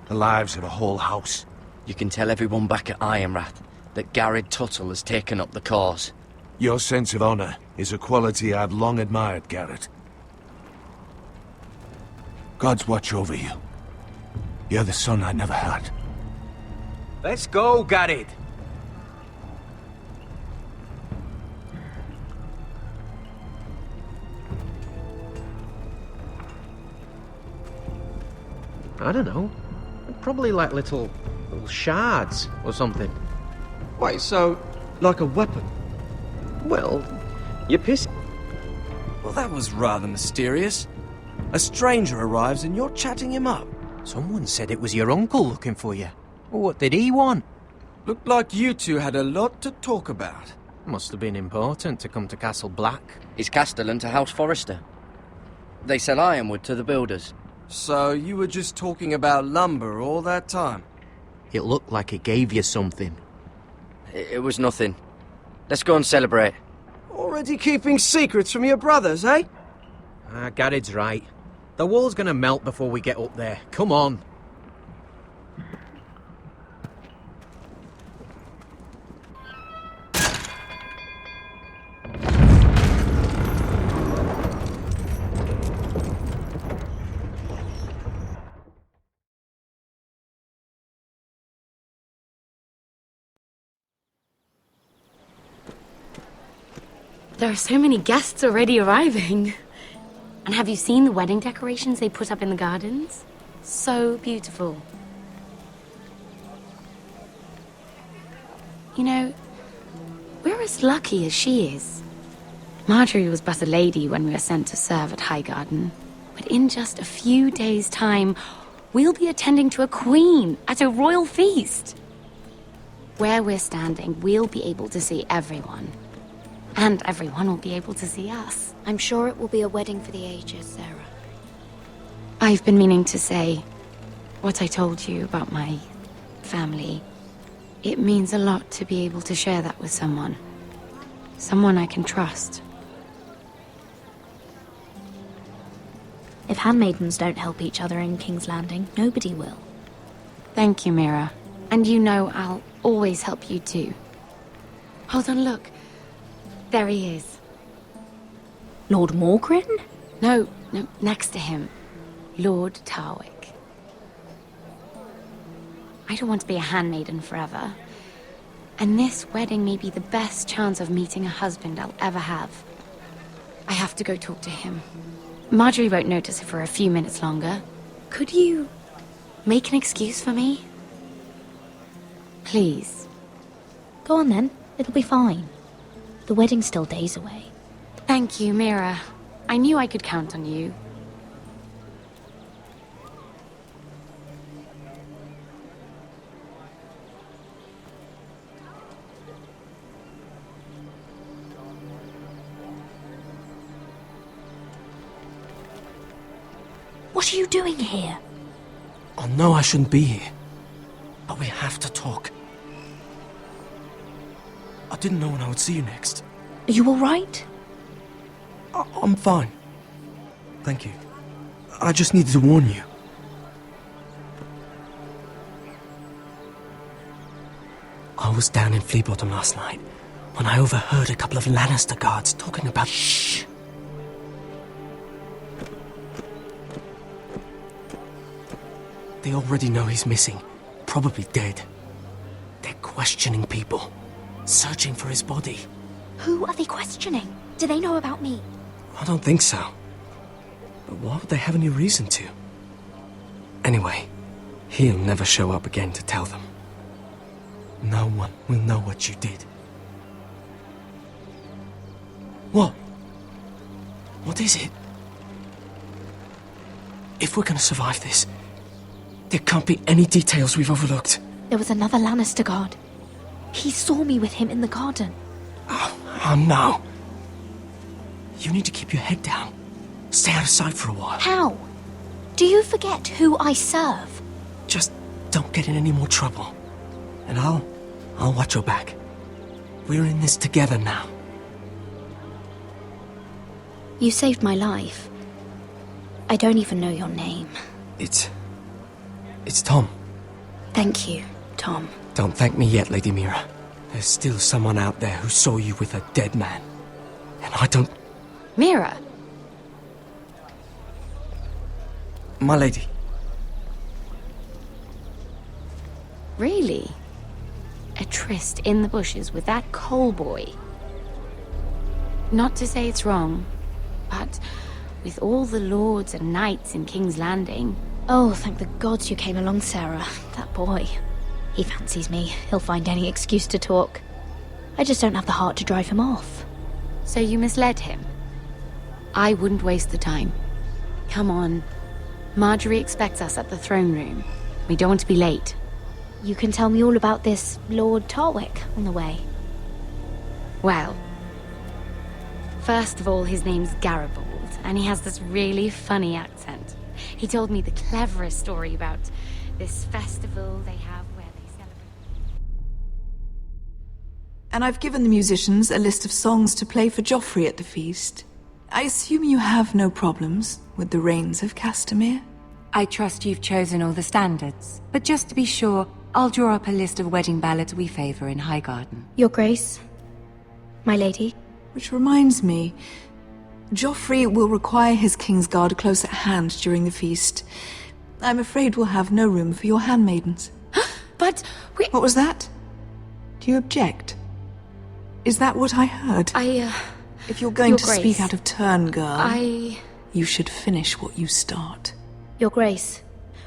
The lives of a whole house. You can tell everyone back at Ironrath that Garrett Tuttle has taken up the cause. Your sense of honor is a quality I've long admired, Garrett. God's watch over you. You're the son I never had. Let's go, Garrett. I don't know. Probably like little shards or something. Wait, so, like a weapon? Well, you're pissed. Well, that was rather mysterious. A stranger arrives and you're chatting him up. Someone said it was your uncle looking for you. What did he want? Looked like you two had a lot to talk about. Must have been important to come to Castle Black. It's Castellan to House Forrester. They sell ironwood to the builders. So you were just talking about lumber all that time? It looked like he gave you something. It was nothing. Let's go and celebrate. Already keeping secrets from your brothers, eh? Garrett's right. The wall's gonna melt before we get up there. Come on. There are so many guests already arriving. And have you seen the wedding decorations they put up in the gardens? So beautiful. You know, we're as lucky as she is. Marjorie was but a lady when we were sent to serve at Highgarden. But in just a few days' time, we'll be attending to a queen at a royal feast. Where we're standing, we'll be able to see everyone. And everyone will be able to see us. I'm sure it will be a wedding for the ages, Sarah. I've been meaning to say what I told you about my family. It means a lot to be able to share that with someone. Someone I can trust. If handmaidens don't help each other in King's Landing, nobody will. Thank you, Mira. And you know I'll always help you too. Hold on, look. There he is. Lord Morgrin? No, next to him. Lord Tarwick. I don't want to be a handmaiden forever. And this wedding may be the best chance of meeting a husband I'll ever have. I have to go talk to him. Marjorie won't notice it for a few minutes longer. Could you make an excuse for me? Please. Go on then. It'll be fine. The wedding's still days away. Thank you, Mira. I knew I could count on you. What are you doing here? I know I shouldn't be here, but we have to talk. I didn't know when I would see you next. Are you all right? I'm fine. Thank you. I just needed to warn you. I was down in Fleabottom last night when I overheard a couple of Lannister guards talking about... Shh! They already know he's missing. Probably dead. They're questioning people. Searching for his body. Who are they questioning? Do they know about me? I don't think so. But why would they have any reason to? Anyway, he'll never show up again to tell them. No one will know what you did. What? What is it? If we're gonna survive this, there can't be any details we've overlooked. There was another Lannister guard. He saw me with him in the garden. Oh no. You need to keep your head down. Stay out of sight for a while. How? Do you forget who I serve? Just don't get in any more trouble. And I'll watch your back. We're in this together now. You saved my life. I don't even know your name. It's Tom. Thank you, Tom. Don't thank me yet, Lady Mira. There's still someone out there who saw you with a dead man. And I don't... Mira! My lady. Really? A tryst in the bushes with that coal boy? Not to say it's wrong, but with all the lords and knights in King's Landing... Oh, thank the gods you came along, Sarah. That boy. He fancies me. He'll find any excuse to talk. I just don't have the heart to drive him off. So you misled him? I wouldn't waste the time. Come on. Marjorie expects us at the throne room. We don't want to be late. You can tell me all about this Lord Tarwick on the way. Well, first of all, his name's Garibaldi, and he has this really funny accent. He told me the cleverest story about this festival they have where they celebrate. And I've given the musicians a list of songs to play for Joffrey at the feast. I assume you have no problems with the Rains of Castamere? I trust you've chosen all the standards, but just to be sure, I'll draw up a list of wedding ballads we favor in Highgarden. Your Grace, my lady. Which reminds me, Joffrey will require his Kingsguard close at hand during the feast. I'm afraid we'll have no room for your handmaidens. But we... What was that? Do you object? Is that what I heard? If you're going to speak out of turn, girl, you should finish what you start. Your Grace,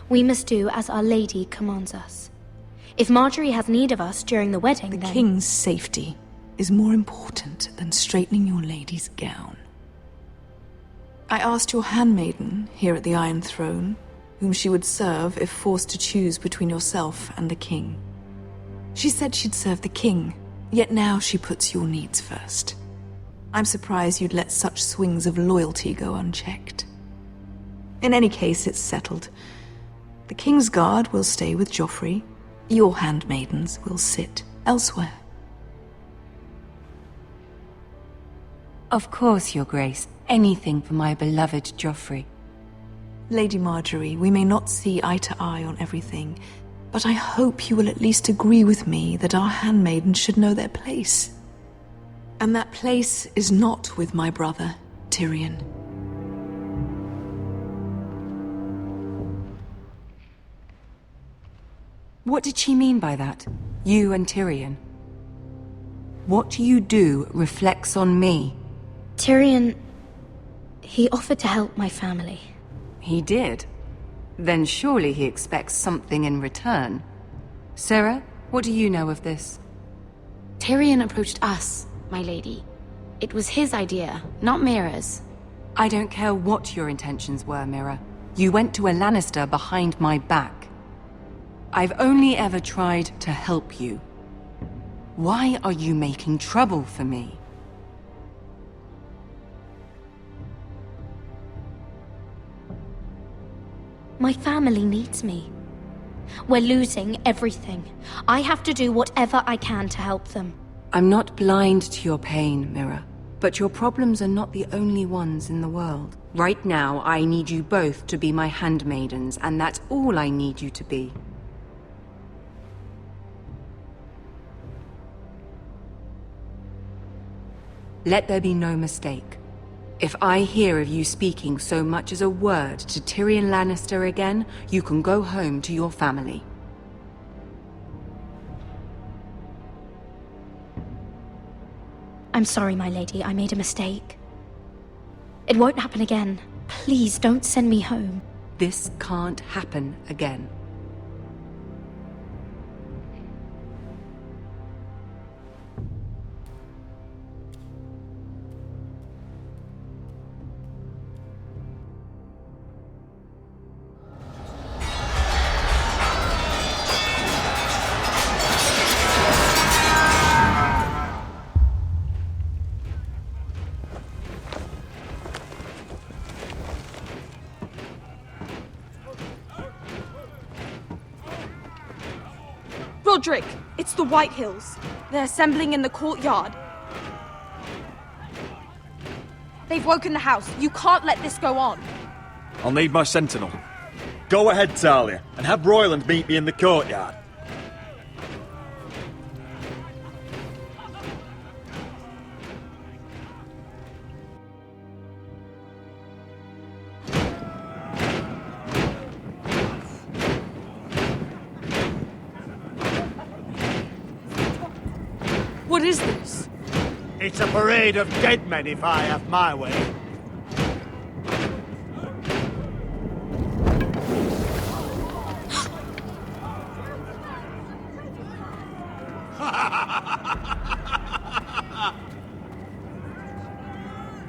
we must do as Our Lady commands us. If Marjorie has need of us during the wedding, The King's safety is more important than straightening your lady's gown. I asked your handmaiden here at the Iron Throne whom she would serve if forced to choose between yourself and the King. She said she'd serve the King, yet now she puts your needs first. I'm surprised you'd let such swings of loyalty go unchecked. In any case, it's settled. The Kingsguard will stay with Joffrey. Your handmaidens will sit elsewhere. Of course, Your Grace. Anything for my beloved Joffrey. Lady Marjorie, we may not see eye to eye on everything, but I hope you will at least agree with me that our handmaidens should know their place. And that place is not with my brother, Tyrion. What did she mean by that? You and Tyrion? What you do reflects on me. Tyrion... he offered to help my family. He did? Then surely he expects something in return. Sarah, what do you know of this? Tyrion approached us, my lady. It was his idea, not Mira's. I don't care what your intentions were, Mira. You went to a Lannister behind my back. I've only ever tried to help you. Why are you making trouble for me? My family needs me. We're losing everything. I have to do whatever I can to help them. I'm not blind to your pain, Mira. But your problems are not the only ones in the world. Right now, I need you both to be my handmaidens, and that's all I need you to be. Let there be no mistake. If I hear of you speaking so much as a word to Tyrion Lannister again, you can go home to your family. I'm sorry, my lady. I made a mistake. It won't happen again. Please don't send me home. This can't happen again. Roderick, it's the Whitehills. They're assembling in the courtyard. They've woken the house. You can't let this go on. I'll need my sentinel. Go ahead, Talia, and have Royland meet me in the courtyard. What is this? It's a parade of dead men if I have my way.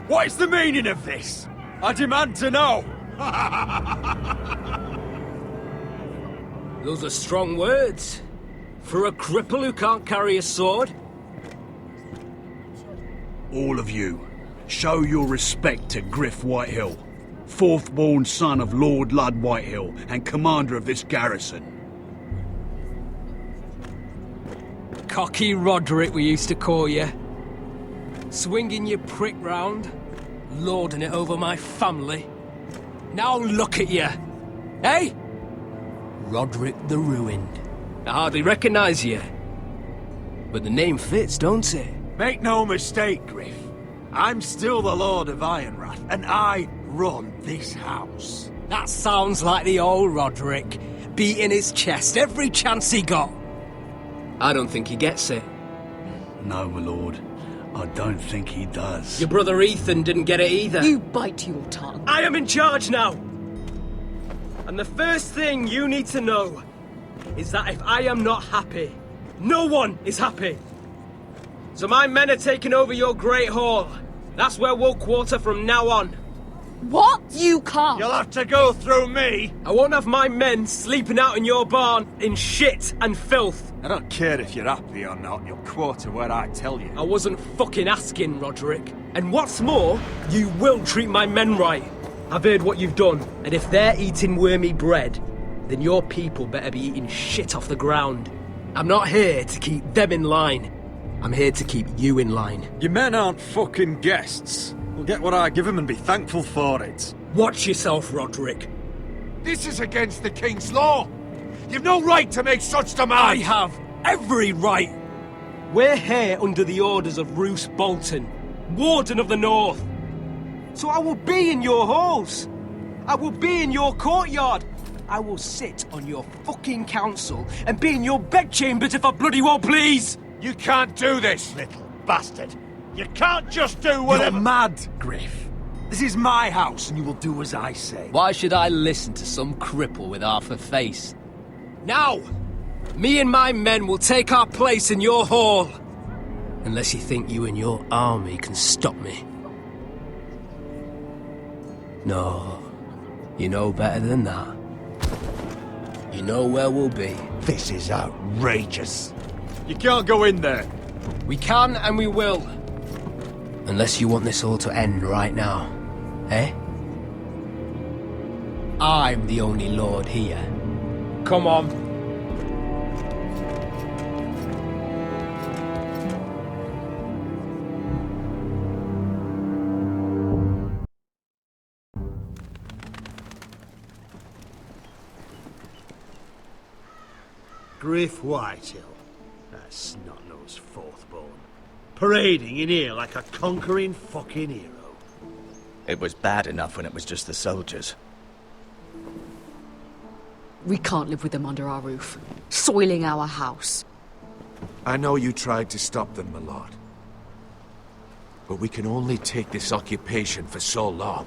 What is the meaning of this? I demand to know! Those are strong words. For a cripple who can't carry a sword? All of you, show your respect to Griff Whitehill, fourth-born son of Lord Lud Whitehill and commander of this garrison. Cocky Roderick, we used to call you. Swinging your prick round, lording it over my family. Now look at you. Hey? Roderick the Ruined. I hardly recognise you. But the name fits, don't it? Make no mistake, Griff. I'm still the Lord of Ironrath, and I run this house. That sounds like the old Roderick, beating his chest every chance he got. I don't think he gets it. No, my lord. I don't think he does. Your brother Ethan didn't get it either. You bite your tongue. I am in charge now! And the first thing you need to know is that if I am not happy, no one is happy. So my men are taking over your Great Hall. That's where we'll quarter from now on. What? You can't! You'll have to go through me! I won't have my men sleeping out in your barn in shit and filth. I don't care if you're happy or not, you'll quarter where I tell you. I wasn't fucking asking, Roderick. And what's more, you will treat my men right. I've heard what you've done, and if they're eating wormy bread, then your people better be eating shit off the ground. I'm not here to keep them in line. I'm here to keep you in line. Your men aren't fucking guests. We'll get what I give them and be thankful for it. Watch yourself, Roderick. This is against the King's law. You've no right to make such demands. I have every right. We're here under the orders of Roose Bolton, Warden of the North. So I will be in your halls. I will be in your courtyard. I will sit on your fucking council and be in your bedchambers if I bloody well please. You can't do this, little bastard. You can't just do whatever— You're mad, Griff. This is my house, and you will do as I say. Why should I listen to some cripple with half a face? Now, me and my men will take our place in your hall. Unless you think you and your army can stop me. No, you know better than that. You know where we'll be. This is outrageous. You can't go in there. We can and we will. Unless you want this all to end right now. Eh? I'm the only lord here. Come on. Griff Whitehill. That snot-nosed fourthborn. Parading in here like a conquering fucking hero. It was bad enough when it was just the soldiers. We can't live with them under our roof, soiling our house. I know you tried to stop them, my lord. But we can only take this occupation for so long.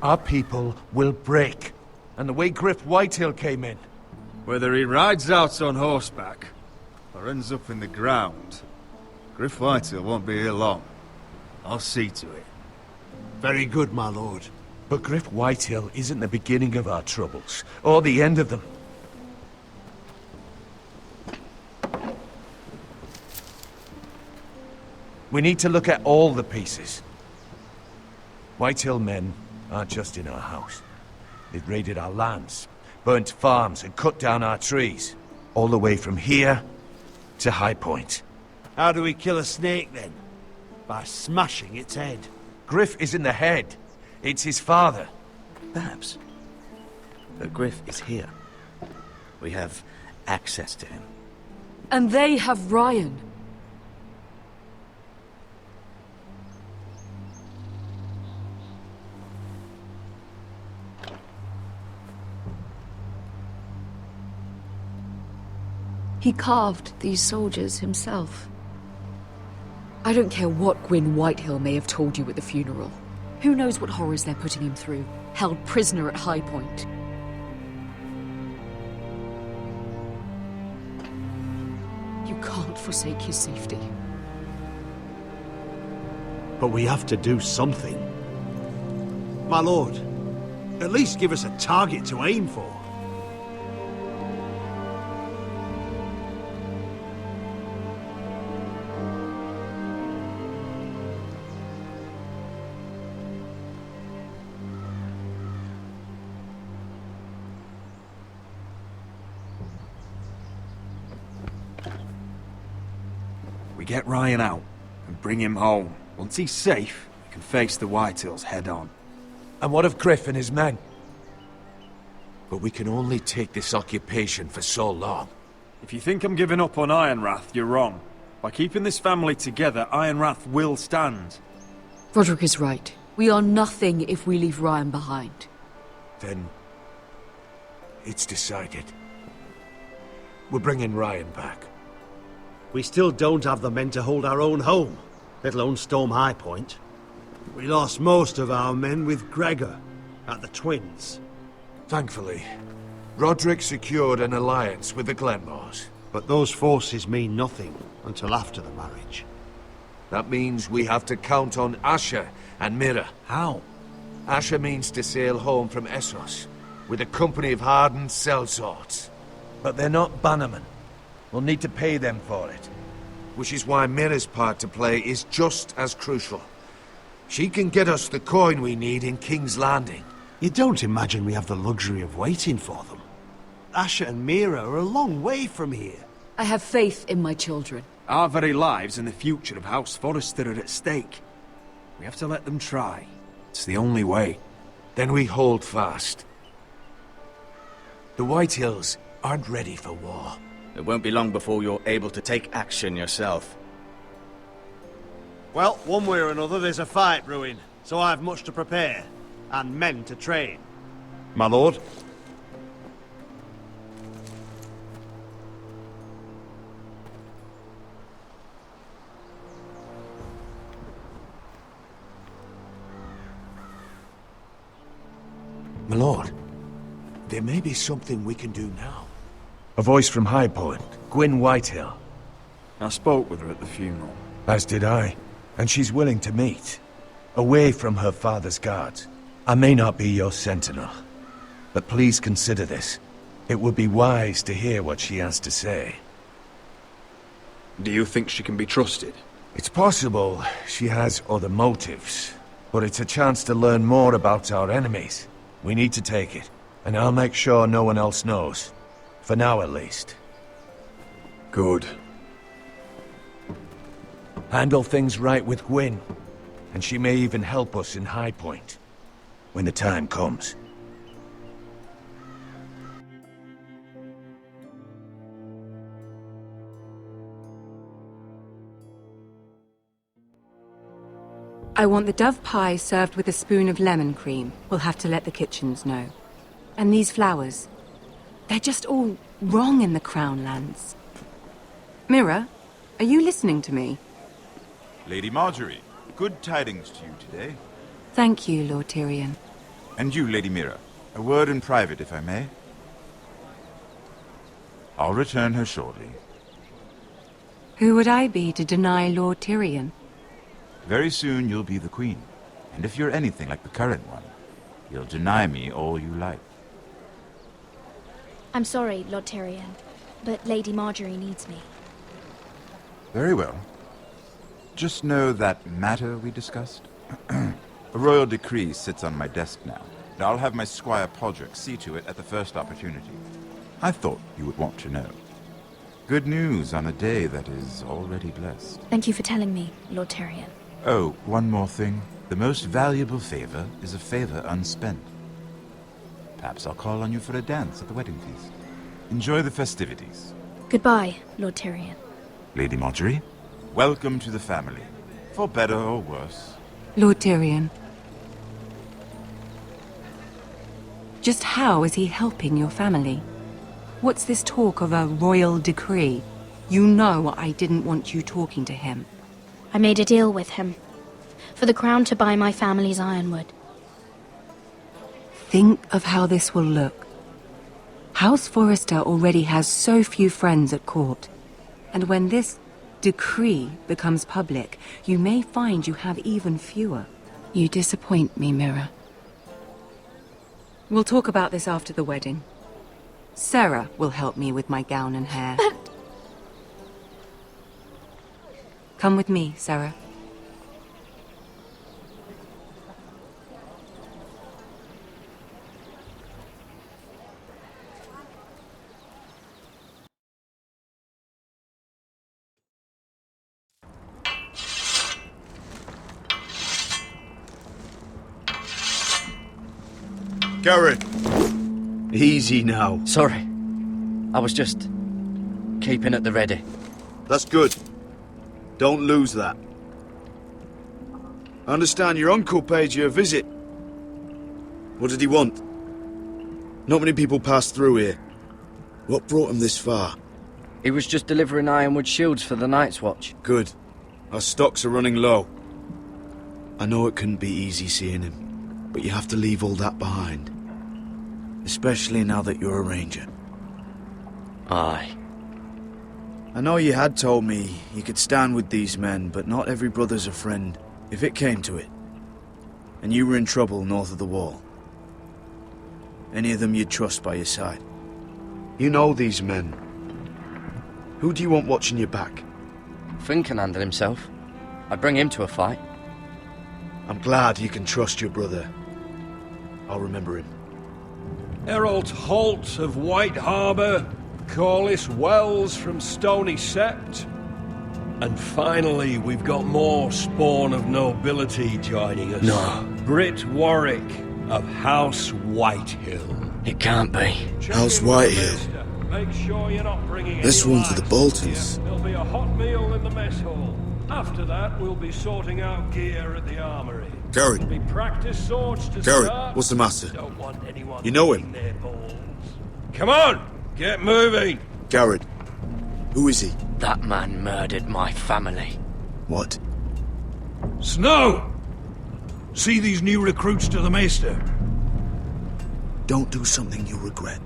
Our people will break. And the way Griff Whitehill came in. Whether he rides out on horseback or ends up in the ground, Griff Whitehill won't be here long. I'll see to it. Very good, my lord. But Griff Whitehill isn't the beginning of our troubles, or the end of them. We need to look at all the pieces. Whitehill men aren't just in our house. They've raided our lands, burnt farms and cut down our trees. All the way from here to High Point. How do we kill a snake, then? By smashing its head. Griff isn't the head. It's his father. Perhaps. But Griff is here. We have access to him. And they have Ryan. He carved these soldiers himself. I don't care what Gwyn Whitehill may have told you at the funeral. Who knows what horrors they're putting him through, held prisoner at High Point. You can't forsake his safety. But we have to do something. My lord, at least give us a target to aim for. get Ryan out and bring him home. Once he's safe, we can face the Whitehills head on. And what of Griff and his men? But we can only take this occupation for so long. If you think I'm giving up on Ironrath, you're wrong. By keeping this family together, Ironrath will stand. Roderick is right. We are nothing if we leave Ryan behind. Then... it's decided. We're bringing Ryan back. We still don't have the men to hold our own home, let alone storm High Point. We lost most of our men with Gregor at the Twins. Thankfully, Roderick secured an alliance with the Glenmores. But those forces mean nothing until after the marriage. That means we have to count on Asher and Mira. How? Asher means to sail home from Essos, with a company of hardened sellswords. But they're not bannermen. We'll need to pay them for it. Which is why Mira's part to play is just as crucial. She can get us the coin we need in King's Landing. You don't imagine we have the luxury of waiting for them? Asher and Mira are a long way from here. I have faith in my children. Our very lives and the future of House Forrester are at stake. We have to let them try. It's the only way. Then we hold fast. The Whitehills aren't ready for war. It won't be long before you're able to take action yourself. Well, one way or another there's a fight brewing, so I've much to prepare, and men to train. My lord? My lord, there may be something we can do now. A voice from High Point, Gwyn Whitehill. I spoke with her at the funeral. As did I. And she's willing to meet. Away from her father's guards. I may not be your sentinel. But please consider this. It would be wise to hear what she has to say. Do you think she can be trusted? It's possible she has other motives. But it's a chance to learn more about our enemies. We need to take it. And I'll make sure no one else knows. For now, at least. Good. Handle things right with Gwyn. And she may even help us in High Point. When the time comes. I want the dove pie served with a spoon of lemon cream. We'll have to let the kitchens know. And these flowers. They're just all wrong in the Crown lands. Mira, are you listening to me? Lady Marjorie, good tidings to you today. Thank you, Lord Tyrion. And you, Lady Mira. A word in private, if I may. I'll return her shortly. Who would I be to deny Lord Tyrion? Very soon you'll be the queen. And if you're anything like the current one, you'll deny me all you like. I'm sorry, Lord Tyrion, but Lady Marjorie needs me. Very well. Just know that matter we discussed? A royal decree sits on my desk now, and I'll have my Squire Podrick see to it at the first opportunity. I thought you would want to know. Good news on a day that is already blessed. Thank you for telling me, Lord Tyrion. Oh, one more thing. The most valuable favor is a favor unspent. Perhaps I'll call on you for a dance at the wedding feast. Enjoy the festivities. Goodbye, Lord Tyrion. Lady Marjorie, welcome to the family. For better or worse. Lord Tyrion. Just how is he helping your family? What's this talk of a royal decree? You know I didn't want you talking to him. I made a deal with him. For the crown to buy my family's ironwood. Think of how this will look. House Forrester already has so few friends at court. And when this decree becomes public, you may find you have even fewer. You disappoint me, Mira. We'll talk about this after the wedding. Sarah will help me with my gown and hair. But... Come with me, Sarah. Garrett! Easy now. Sorry. I was just keeping at the ready. That's good. Don't lose that. I understand your uncle paid you a visit. What did he want? Not many people pass through here. What brought him this far? He was just delivering ironwood shields for the Night's Watch. Good. Our stocks are running low. I know it couldn't be easy seeing him, but you have to leave all that behind. Especially now that you're a ranger. Aye. I know you had told me you could stand with these men, but not every brother's a friend, if it came to it. And you were in trouble north of the wall. Any of them you'd trust by your side? You know these men. Who do you want watching your back? Finn can handle himself. I'd bring him to a fight. I'm glad you can trust your brother. I'll remember him. Errol Holt of White Harbour, Corliss Wells from Stony Sept. And finally, we've got more spawn of nobility joining us. No. Britt Warwick of House Whitehill. It can't be. House Whitehill. Make sure you're not bringing This any one's for the lights. Boltons. There'll be a hot meal in the mess hall. After that, we'll be sorting out gear at the armory. Garrett. There'll be practice swords to Garrett, start. what's the matter? Don't want anyone You know him? their balls. Come on, get moving. Garrett. Who is he? That man murdered my family. What? Snow! See these new recruits to the Maester? Don't do something you'll regret.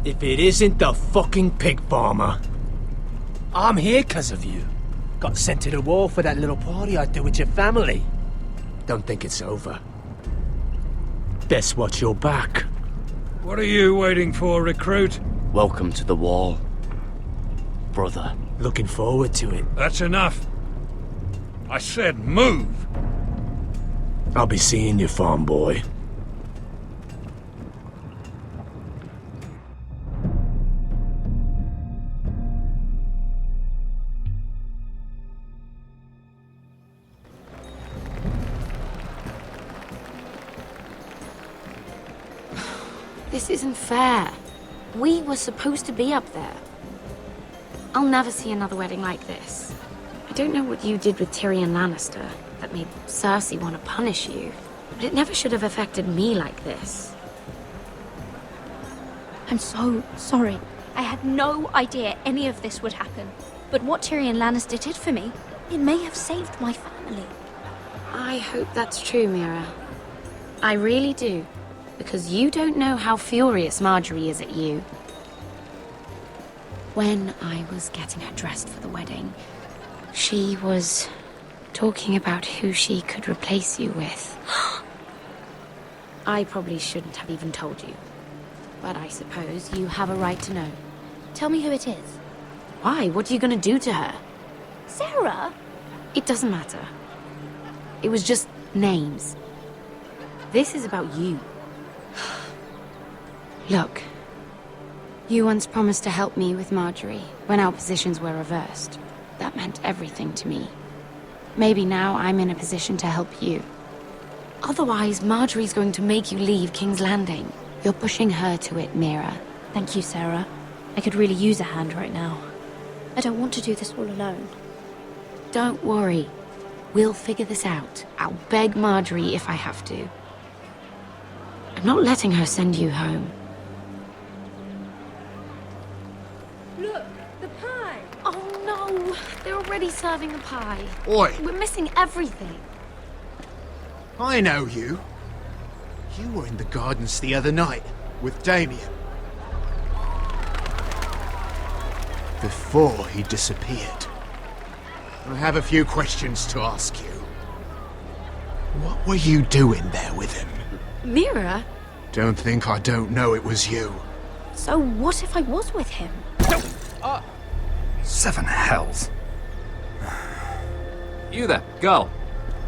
If it isn't the fucking pig farmer. I'm here 'cause of you. Got sent to the war for that little party I do with your family. Don't think it's over. Best watch your back. What are you waiting for, recruit? Welcome to the wall, brother. Looking forward to it. That's enough. I said move. I'll be seeing you, farm boy. This isn't fair. We were supposed to be up there. I'll never see another wedding like this. I don't know what you did with Tyrion Lannister that made Cersei want to punish you, but it never should have affected me like this. I'm so sorry. I had no idea any of this would happen. But what Tyrion Lannister did for me, it may have saved my family. I hope that's true, Mira. I really do. Because you don't know how furious Marjorie is at you. When I was getting her dressed for the wedding, she was talking about who she could replace you with. I probably shouldn't have even told you. But I suppose you have a right to know. Tell me who it is. Why? What are you going to do to her? Sarah? It doesn't matter. It was just names. This is about you. Look, you once promised to help me with Marjorie when our positions were reversed. That meant everything to me. Maybe now I'm in a position to help you. Otherwise, Marjorie's going to make you leave King's Landing. You're pushing her to it, Mira. Thank you, Sarah. I could really use a hand right now. I don't want to do this all alone. Don't worry. We'll figure this out. I'll beg Marjorie if I have to. I'm not letting her send you home. Look, the pie! Oh no! They're already serving the pie. Oi! We're missing everything. I know you. You were in the gardens the other night with Damien. Before he disappeared. I have a few questions to ask you. What were you doing there with him? Mira? Don't think I don't know it was you. So what if I was with him? Seven hells. You there, girl.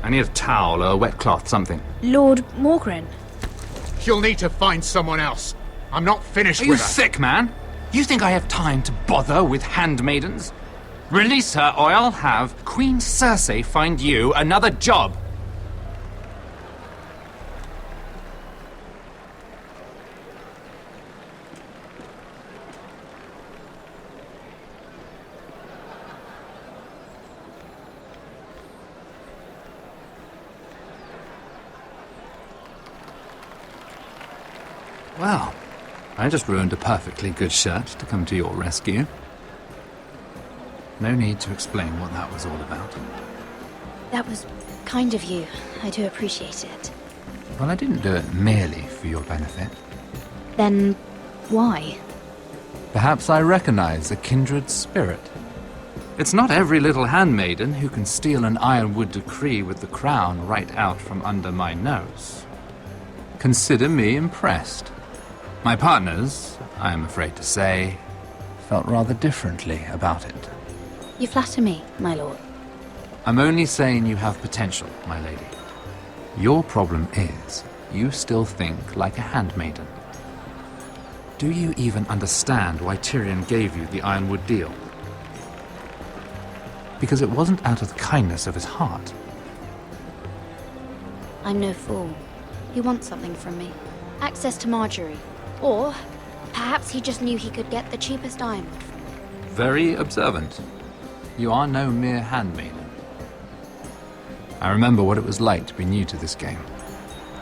I need a towel or a wet cloth, something. Lord Morgren. You'll need to find someone else. I'm not finished Are you with her. sick, man? You think I have time to bother with handmaidens? Release her, or I'll have Queen Cersei find you another job. Well, I just ruined a perfectly good shirt to come to your rescue. No need to explain what that was all about. That was kind of you. I do appreciate it. Well, I didn't do it merely for your benefit. Then why? Perhaps I recognize a kindred spirit. It's not every little handmaiden who can steal an ironwood decree with the crown right out from under my nose. Consider me impressed. My partners, I am afraid to say, felt rather differently about it. You flatter me, my lord. I'm only saying you have potential, my lady. Your problem is, you still think like a handmaiden. Do you even understand why Tyrion gave you the Ironwood deal? Because it wasn't out of the kindness of his heart. I'm no fool. He wants something from me. Access to Marjorie. Or perhaps he just knew he could get the cheapest ironwood from me. Very observant. You are no mere handmaiden. I remember what it was like to be new to this game.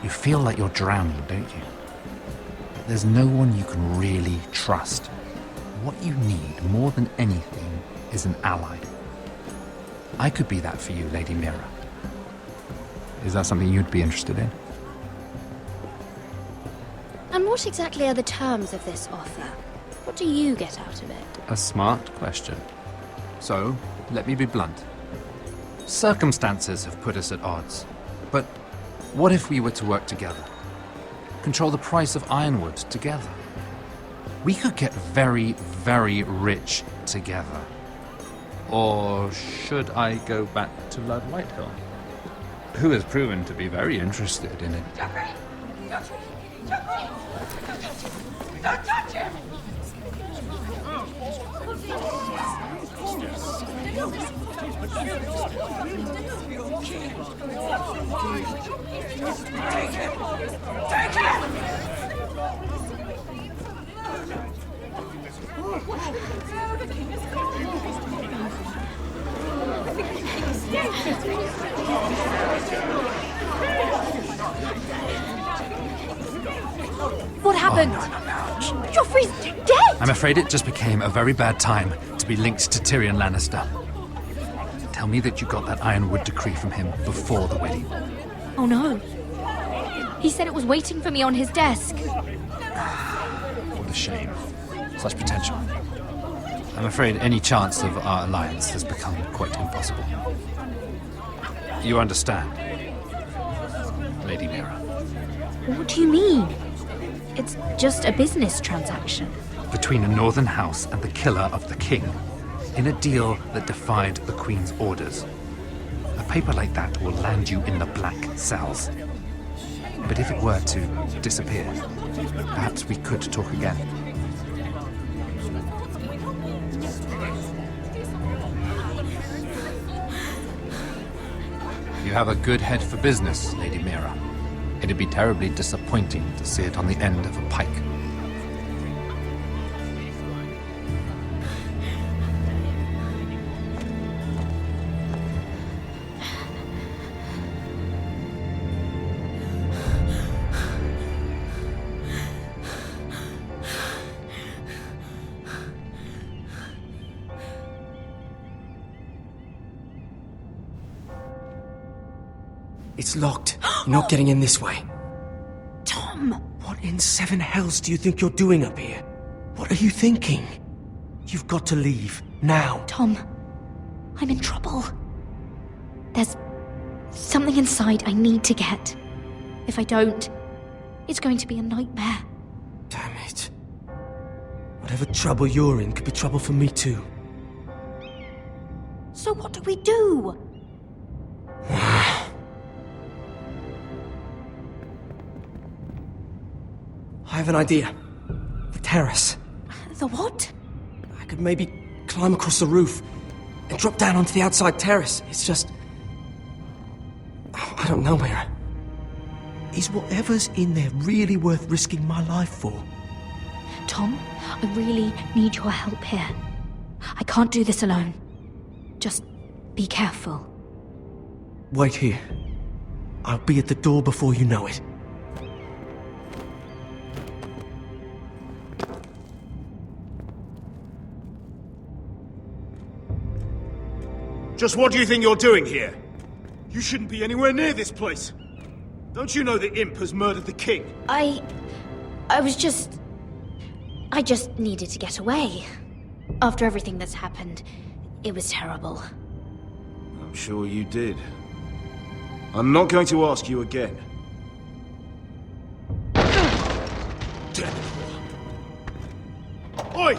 You feel like you're drowning, don't you? There's no one you can really trust. What you need more than anything is an ally. I could be that for you, Lady Mira. Is that something you'd be interested in? And what exactly are the terms of this offer? What do you get out of it? A smart question. So, let me be blunt. Circumstances have put us at odds. But what if we were to work together? Control the price of ironwood together? We could get very, very rich together. Or should I go back to Lord Whitehill, who has proven to be very interested in it? Don't touch him! Take him! Take him! What happened? Joffrey's dead! I'm afraid it just became a very bad time to be linked to Tyrion Lannister. Tell me that you got that Ironwood decree from him before the wedding. Oh no. He said it was waiting for me on his desk. What a shame. Such potential. I'm afraid any chance of our alliance has become quite impossible. You understand, Lady Mira? What do you mean? It's just a business transaction. Between a northern house and the killer of the king, in a deal that defied the Queen's orders. A paper like that will land you in the black cells. But if it were to disappear, perhaps we could talk again. You have a good head for business, Lady Mira. It'd be terribly disappointing to see it on the end of a pike. It's locked. You're not getting in this way. Tom! What in seven hells do you think you're doing up here? What are you thinking? You've got to leave. Now. Tom, I'm in trouble. There's something inside I need to get. If I don't, it's going to be a nightmare. Damn it. Whatever trouble you're in could be trouble for me too. So what do we do? I have an idea. The terrace. The what? I could maybe climb across the roof. and drop down onto the outside terrace. It's just... I don't know, Mira. Is whatever's in there really worth risking my life for? Tom, I really need your help here. I can't do this alone. Just be careful. Wait here. I'll be at the door before you know it. Just what do you think you're doing here? You shouldn't be anywhere near this place. Don't you know the imp has murdered the king? I just needed to get away. After everything that's happened, it was terrible. I'm sure you did. I'm not going to ask you again. Oi!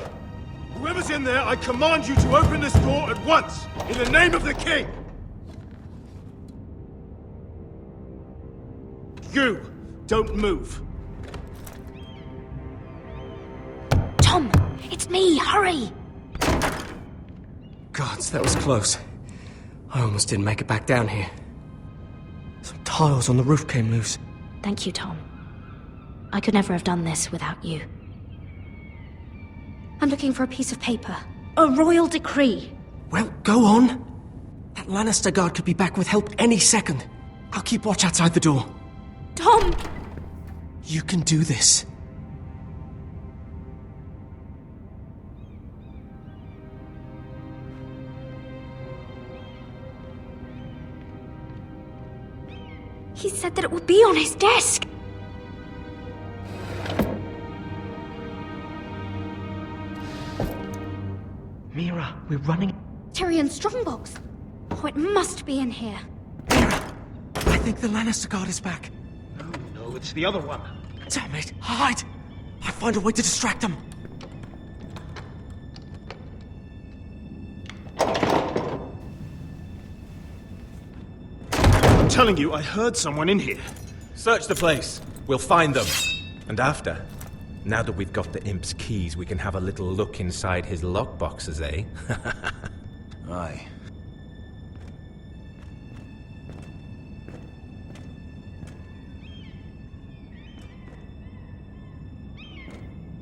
Whoever's in there, I command you to open this door at once, in the name of the king! You, don't move. Tom, it's me, hurry! Gods, that was close. I almost didn't make it back down here. Some tiles on the roof came loose. Thank you, Tom. I could never have done this without you. I'm looking for a piece of paper. A royal decree. Well, go on. That Lannister guard could be back with help any second. I'll keep watch outside the door. Tom! You can do this. He said that it would be on his desk. Mira, we're running. Tyrion Strongbox. Oh, it must be in here. I think the Lannister guard is back. No, it's the other one. Damn it! Hide! I'll find a way to distract them. I'm telling you, I heard someone in here. Search the place. We'll find them. And after, now that we've got the imp's keys, we can have a little look inside his lockboxes, eh? Aye.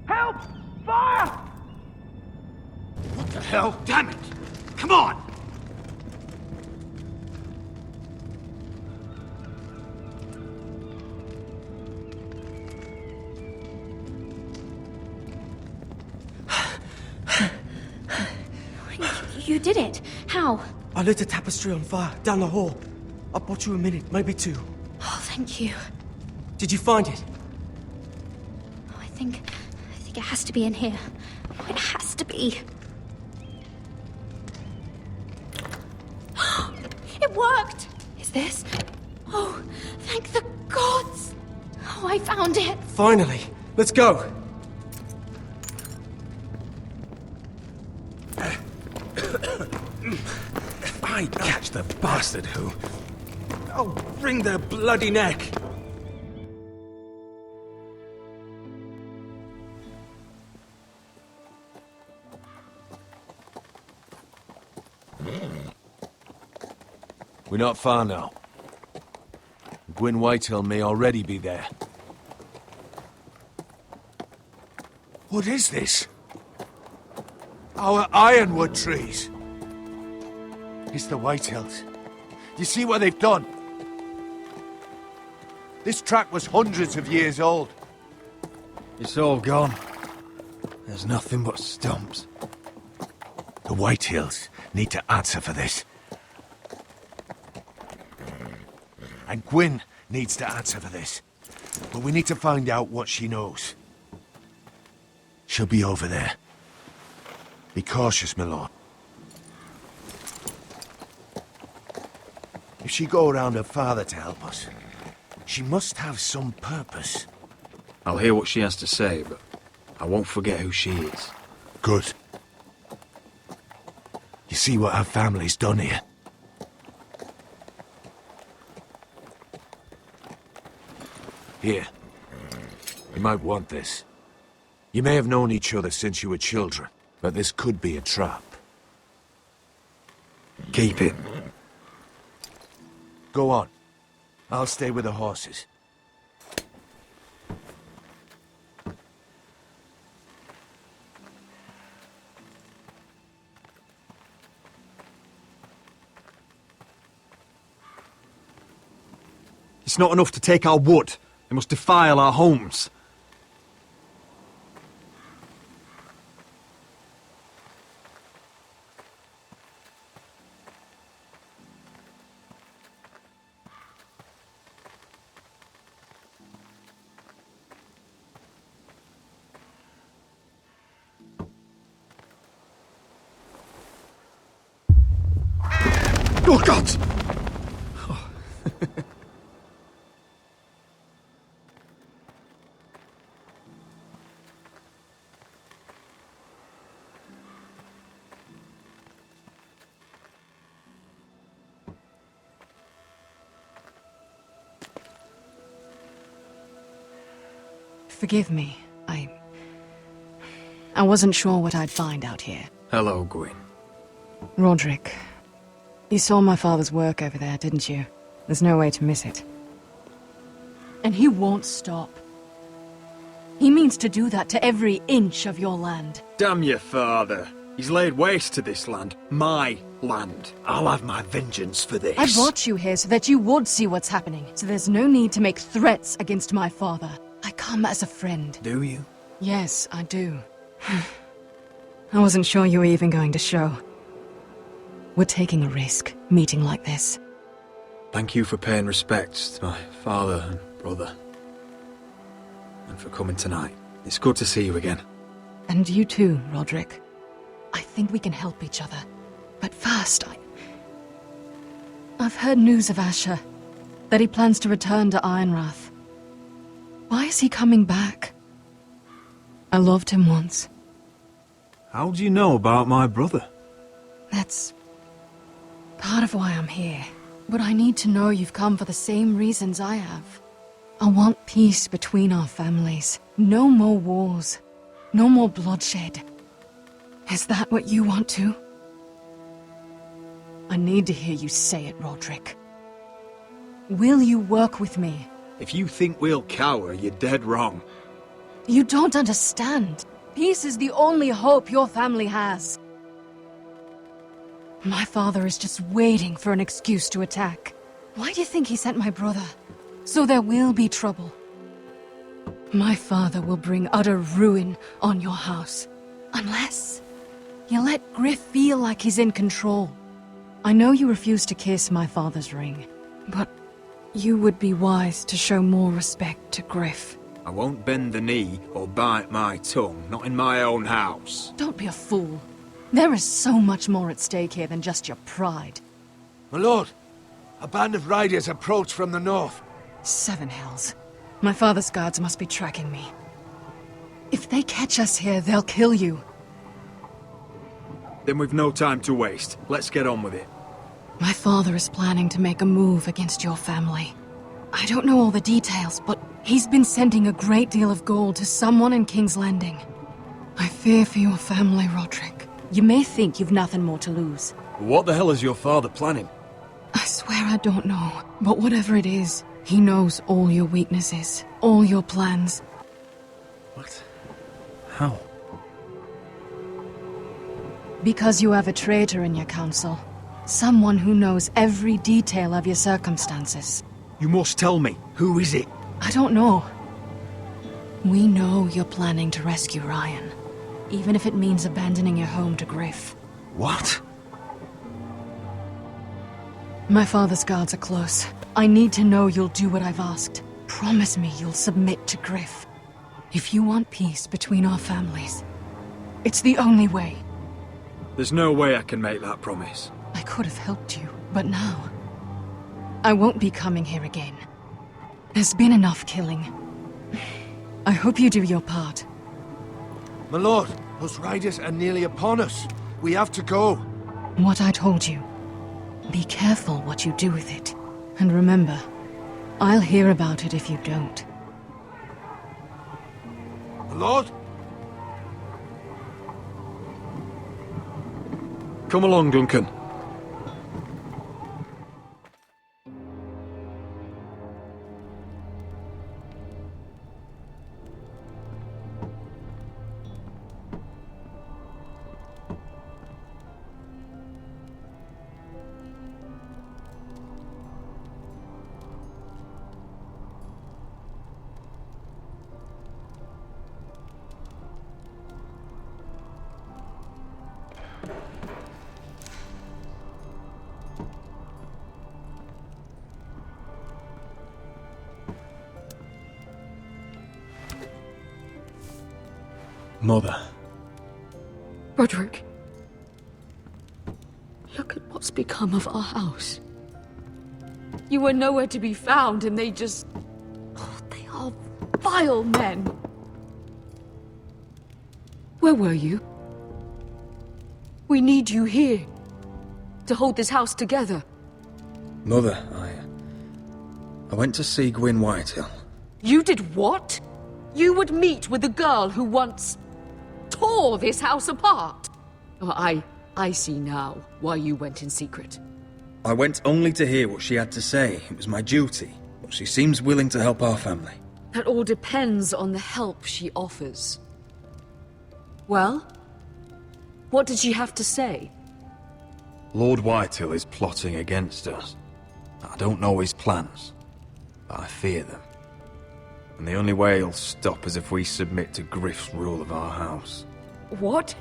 Help! Fire! What the hell? Damn it! Come on! You did it. How? I lit a tapestry on fire down the hall. I bought you a minute, maybe two. Oh, thank you. Did you find it? Oh, I think it has to be in here. Oh, it has to be. It worked! Is this? Oh, thank the gods! Oh, I found it! Finally! Let's go! If I catch the bastard who... I'll wring their bloody neck! We're not far now. Gwyn Whitehill may already be there. What is this? Our ironwood trees. It's the Whitehills. You see what they've done? This track was hundreds of years old. It's all gone. There's nothing but stumps. The Whitehills need to answer for this. And Gwyn needs to answer for this. But we need to find out what she knows. She'll be over there. Be cautious, my lord. If she go around her father to help us, she must have some purpose. I'll hear what she has to say, but I won't forget who she is. Good. You see what our family's done here? Here. You might want this. You may have known each other since you were children, but this could be a trap. Keep it. Go on. I'll stay with the horses. It's not enough to take our wood. They must defile our homes. Oh, God! Forgive me. I wasn't sure what I'd find out here. Hello, Gwyn. Roderick, you saw my father's work over there, didn't you? There's no way to miss it. And he won't stop. He means to do that to every inch of your land. Damn your father. He's laid waste to this land. My land. I'll have my vengeance for this. I brought you here so that you would see what's happening, so there's no need to make threats against my father. I come as a friend. Do you? Yes, I do. I wasn't sure you were even going to show. We're taking a risk, meeting like this. Thank you for paying respects to my father and brother. And for coming tonight. It's good to see you again. And you too, Roderick. I think we can help each other. But first, I've heard news of Asher. That he plans to return to Ironrath. Why is he coming back? I loved him once. How do you know about my brother? That's part of why I'm here. But I need to know you've come for the same reasons I have. I want peace between our families. No more wars. No more bloodshed. Is that what you want too? I need to hear you say it, Roderick. Will you work with me? If you think we'll cower, you're dead wrong. You don't understand. Peace is the only hope your family has. My father is just waiting for an excuse to attack. Why do you think he sent my brother? So there will be trouble. My father will bring utter ruin on your house. Unless you let Griff feel like he's in control. I know you refuse to kiss my father's ring, but you would be wise to show more respect to Griff. I won't bend the knee or bite my tongue, not in my own house. Don't be a fool. There is so much more at stake here than just your pride. My lord, a band of riders approach from the north. 7 hells. My father's guards must be tracking me. If they catch us here, they'll kill you. Then we've no time to waste. Let's get on with it. My father is planning to make a move against your family. I don't know all the details, but he's been sending a great deal of gold to someone in King's Landing. I fear for your family, Roderick. You may think you've nothing more to lose. What the hell is your father planning? I swear I don't know, but whatever it is, he knows all your weaknesses, all your plans. What? How? Because you have a traitor in your council. Someone who knows every detail of your circumstances. You must tell me. Who is it? I don't know. We know you're planning to rescue Ryan. Even if it means abandoning your home to Griff. What? My father's guards are close. I need to know you'll do what I've asked. Promise me you'll submit to Griff. If you want peace between our families, it's the only way. There's no way I can make that promise. I could have helped you, but now I won't be coming here again. There's been enough killing. I hope you do your part. My lord, those riders are nearly upon us. We have to go. What I told you. Be careful what you do with it. And remember, I'll hear about it if you don't. My lord? Come along, Duncan. Mother. Roderick. Look at what's become of our house. You were nowhere to be found, and they just... Oh, they are vile men. Where were you? We need you here. To hold this house together. Mother, I went to see Gwyn Whitehill. You did what? You would meet with the girl who once tore this house apart. Oh, I see now why you went in secret. I went only to hear what she had to say. It was my duty. But she seems willing to help our family. That all depends on the help she offers. Well, what did she have to say? Lord Whitehill is plotting against us. I don't know his plans, but I fear them. And the only way he'll stop is if we submit to Griff's rule of our house. What?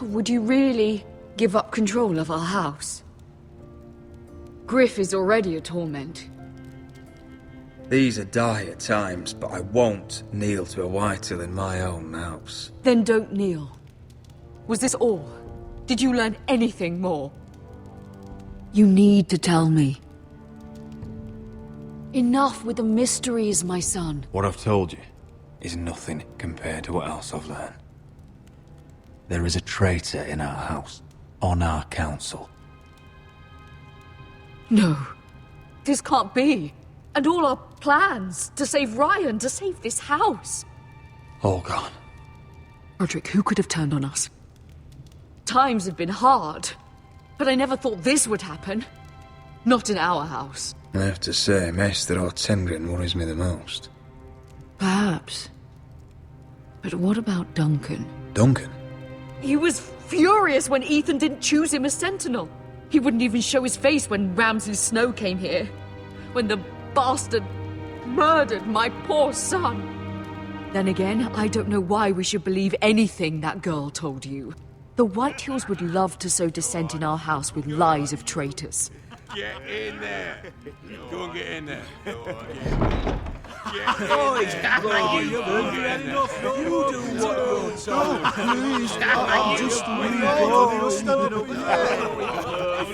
Would you really give up control of our house? Griff is already a torment. These are dire times, but I won't kneel to a Whitehill in my own house. Then don't kneel. Was this all? Did you learn anything more? You need to tell me. Enough with the mysteries, my son. What I've told you is nothing compared to what else I've learned. There is a traitor in our house, on our council. No. This can't be. And all our plans to save Ryan, to save this house. All gone. Roderick, who could have turned on us? Times have been hard, but I never thought this would happen. Not in our house. I have to say, Maester Ortengren worries me the most. Perhaps. But what about Duncan? Duncan? He was furious when Ethan didn't choose him as sentinel. He wouldn't even show his face when Ramsay Snow came here. When the bastard murdered my poor son. Then again, I don't know why we should believe anything that girl told you. The Whitehills would love to sow dissent in our house with lies of traitors. Get in there. Go and get in there. Oh, he's you've had enough. You do what you're told. Please, I'm just standing over there.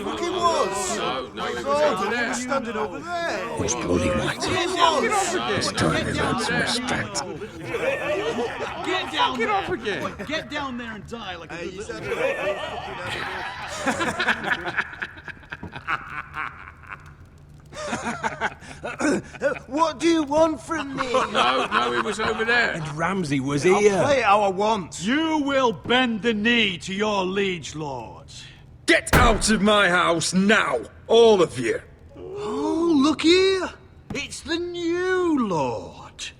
Look, he was. No, he was over there. Standing over there. Who's bloody Whitehill? It's time we learn some respect. Get down there. Off again. Get down there and die like a good What do you want from me? No, he was over there. And Ramsay was I'll here. play it how I want. You will bend the knee to your liege lord. Get out of my house now, all of you. Oh, look here. It's the new lord.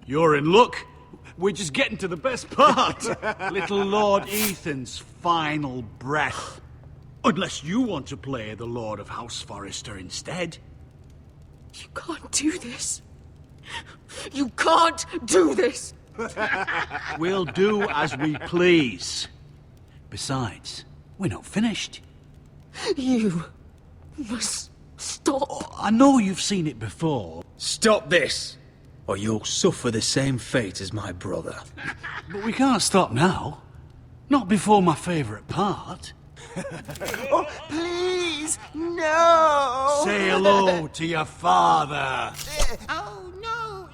You're in luck. We're just getting to the best part. Little Lord Ethan's final breath. Unless you want to play the Lord of House Forrester instead. You can't do this. You can't do this. We'll do as we please. Besides, we're not finished. You must stop. Oh, I know you've seen it before. Stop this, or you'll suffer the same fate as my brother. But we can't stop now. Not before my favourite part. Oh, please, no! Say hello to your father. Oh, no,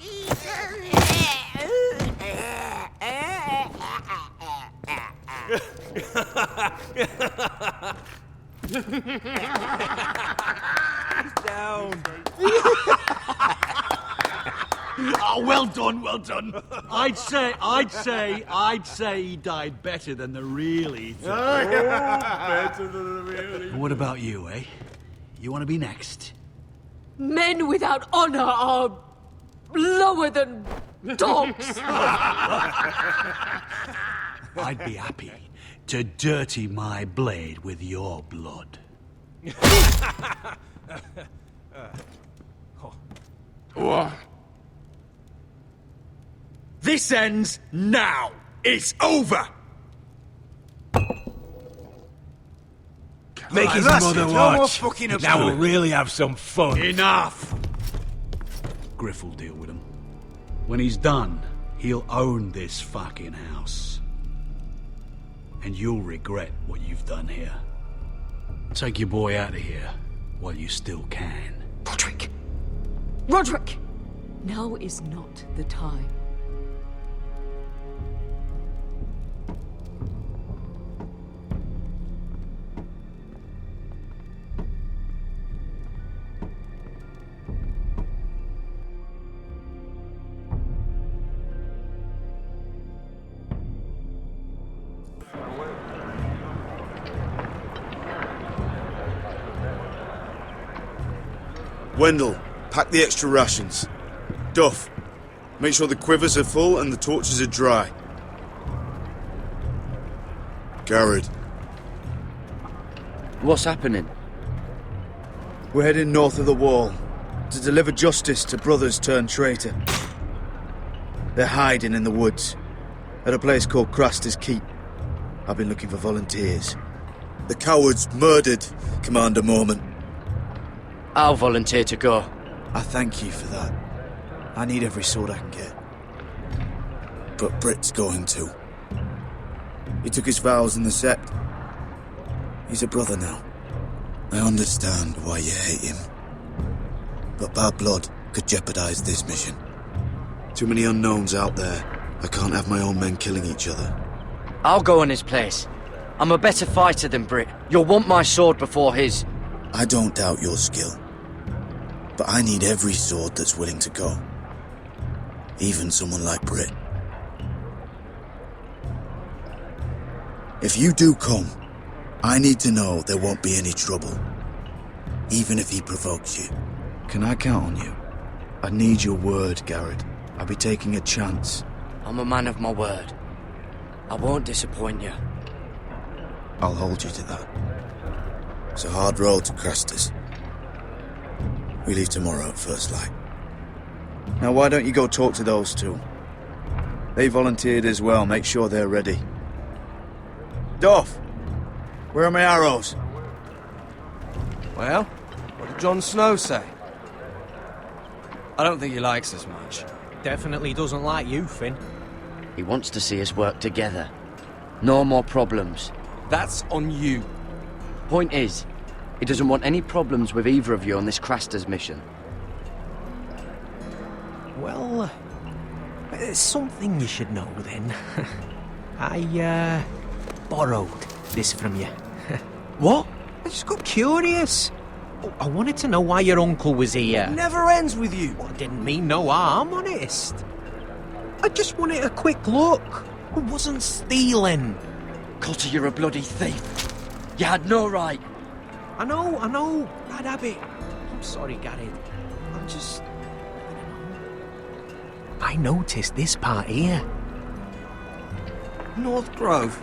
Down. Oh, well done, well done. I'd say he died better than the real Ethan. Better than the real. What about you, eh? You want to be next? Men without honor are lower than dogs. I'd be happy to dirty my blade with your blood. What? This ends now. It's over. Make his that's mother it. No watch. more fucking about Now we'll it. really have some fun. Enough! Griff will deal with him. When he's done, he'll own this fucking house. And you'll regret what you've done here. Take your boy out of here while you still can. Roderick! Roderick! Now is not the time. Wendell, pack the extra rations. Duff, make sure the quivers are full and the torches are dry. Garrett. What's happening? We're heading north of the wall to deliver justice to brothers turned traitor. They're hiding in the woods at a place called Craster's Keep. I've been looking for volunteers. The cowards murdered Commander Mormon. I'll volunteer to go. I thank you for that. I need every sword I can get. But Britt's going too. He took his vows in the Sept. He's a brother now. I understand why you hate him. But bad blood could jeopardize this mission. Too many unknowns out there. I can't have my own men killing each other. I'll go in his place. I'm a better fighter than Britt. You'll want my sword before his. I don't doubt your skill. But I need every sword that's willing to go. Even someone like Britt. If you do come, I need to know there won't be any trouble. Even if he provokes you. Can I count on you? I need your word, Garrett. I'll be taking a chance. I'm a man of my word. I won't disappoint you. I'll hold you to that. It's a hard road to Craster's. We leave tomorrow at first light. Now why don't you go talk to those two? They volunteered as well, make sure they're ready. Duff! Where are my arrows? Well, what did Jon Snow say? I don't think he likes us much. Definitely doesn't like you, Finn. He wants to see us work together. No more problems. That's on you. Point is, he doesn't want any problems with either of you on this Craster's mission. Well, there's something you should know then. I, borrowed this from you. What? I just got curious. I wanted to know why your uncle was here. It never ends with you. Well, I didn't mean no harm, honest. I just wanted a quick look. I wasn't stealing. Cotter, you're a bloody thief. You had no right. I know. Bad habit. I'm sorry, Garrett. I'm just... I noticed this part here. North Grove?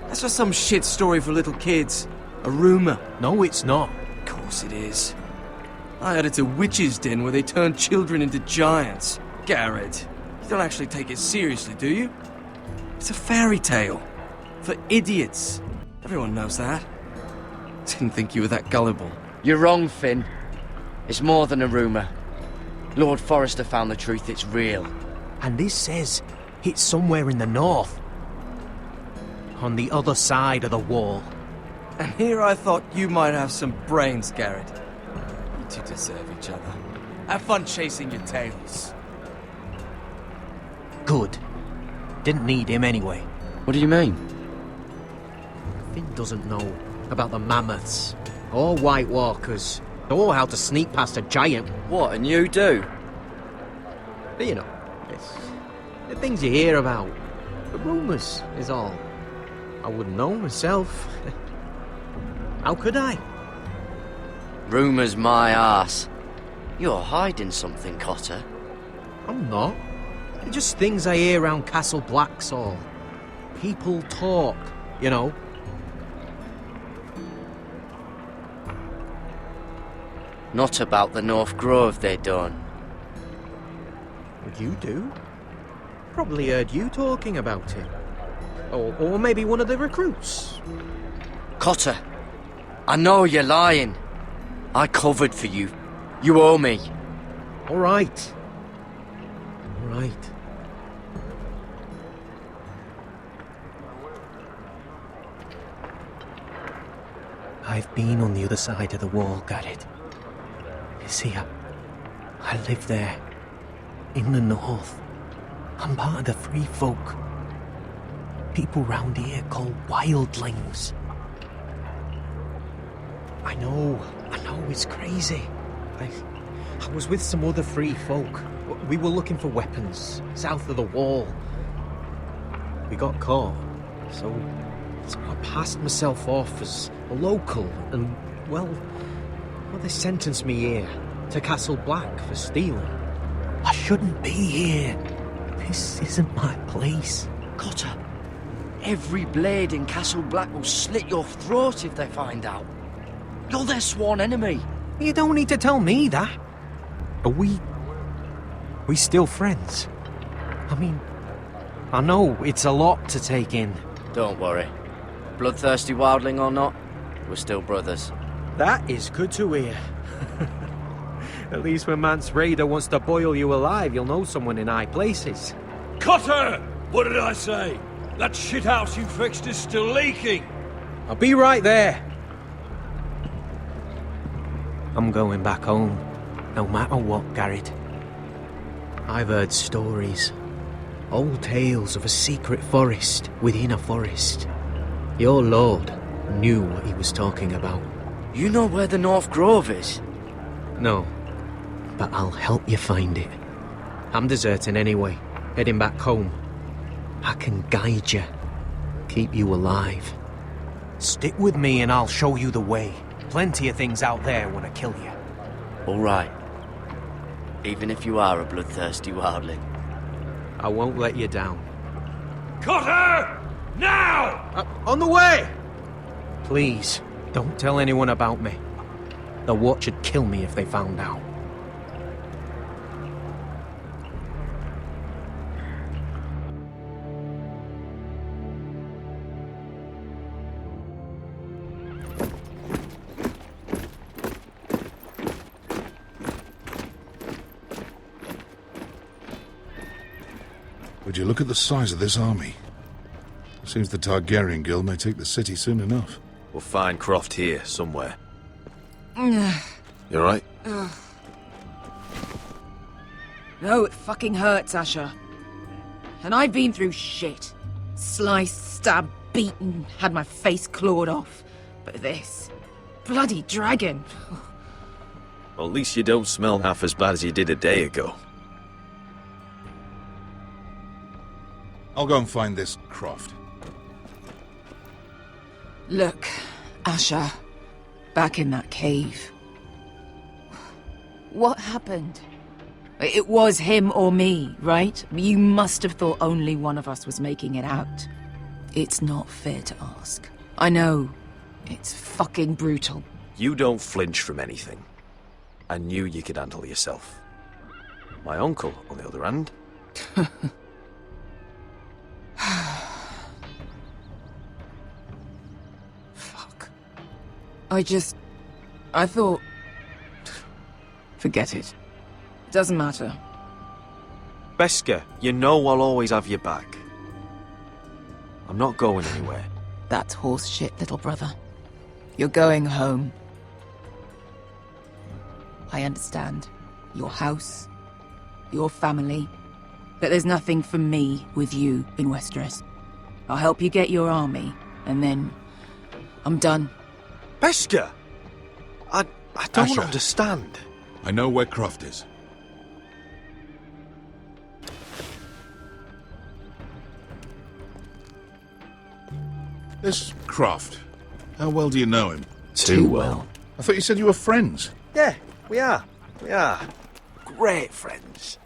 That's just some shit story for little kids. A rumour. No, it's not. Of course it is. I heard it's a witch's den where they turn children into giants. Garrett, you don't actually take it seriously, do you? It's a fairy tale. For idiots. Everyone knows that. Didn't think you were that gullible. You're wrong, Finn. It's more than a rumour. Lord Forrester found the truth, it's real. And this says it's somewhere in the north. On the other side of the wall. And here I thought you might have some brains, Garrett. You two deserve each other. Have fun chasing your tails. Good. Didn't need him anyway. What do you mean? Finn doesn't know about the mammoths, or White Walkers, or how to sneak past a giant. What, and you do? But you know, it's the things you hear about. The rumours is all. I wouldn't know myself. How could I? Rumours my arse. You're hiding something, Cotter. I'm not. They're just things I hear around Castle Blacksall. People talk, you know. Not about the North Grove, they don't. Would you do? Probably heard you talking about it. Or maybe one of the recruits. Cotter, I know you're lying. I covered for you. You owe me. All right. I've been on the other side of the wall, Garrett. You see, I live there, in the north. I'm part of the free folk. People round here call wildlings. I know, it's crazy. I was with some other free folk. We were looking for weapons, south of the wall. We got caught, so I passed myself off as a local, and, well, they sentenced me here, to Castle Black for stealing. I shouldn't be here. This isn't my place. Cotter, every blade in Castle Black will slit your throat if they find out. You're their sworn enemy. You don't need to tell me that. Are we still friends? I mean, I know it's a lot to take in. Don't worry. Bloodthirsty wildling or not, we're still brothers. That is good to hear. At least when Mance Raider wants to boil you alive, you'll know someone in high places. Cotter! What did I say? That shithouse you fixed is still leaking! I'll be right there. I'm going back home, no matter what, Garrett. I've heard stories. Old tales of a secret forest within a forest. Your lord knew what he was talking about. You know where the North Grove is? No, but I'll help you find it. I'm deserting anyway, heading back home. I can guide you, keep you alive. Stick with me and I'll show you the way. Plenty of things out there want to kill you. All right. Even if you are a bloodthirsty wildling. I won't let you down. Cotter! Now! On the way! Please, don't tell anyone about me. The Watch would kill me if they found out. Would you look at the size of this army? Seems the Targaryen Guild may take the city soon enough. We'll find Croft here, somewhere. You alright? No, it fucking hurts, Asher. And I've been through shit. Sliced, stabbed, beaten, had my face clawed off. But this... bloody dragon. Well, at least you don't smell half as bad as you did a day ago. I'll go and find this Croft. Look, Asher. Back in that cave. What happened? It was him or me, right? You must have thought only one of us was making it out. It's not fair to ask. I know. It's fucking brutal. You don't flinch from anything. I knew you could handle yourself. My uncle, on the other hand... Fuck. I thought... Forget it. Doesn't matter. Beskha, you know I'll always have your back. I'm not going anywhere. That's horse shit, little brother. You're going home. I understand. Your house, your family. But there's nothing for me with you in Westeros. I'll help you get your army, and then... I'm done. Beskha! I don't Asher. understand. I know where Croft is. This Croft, how well do you know him? Too well. I thought you said you were friends. Yeah, we are. We are. Great friends.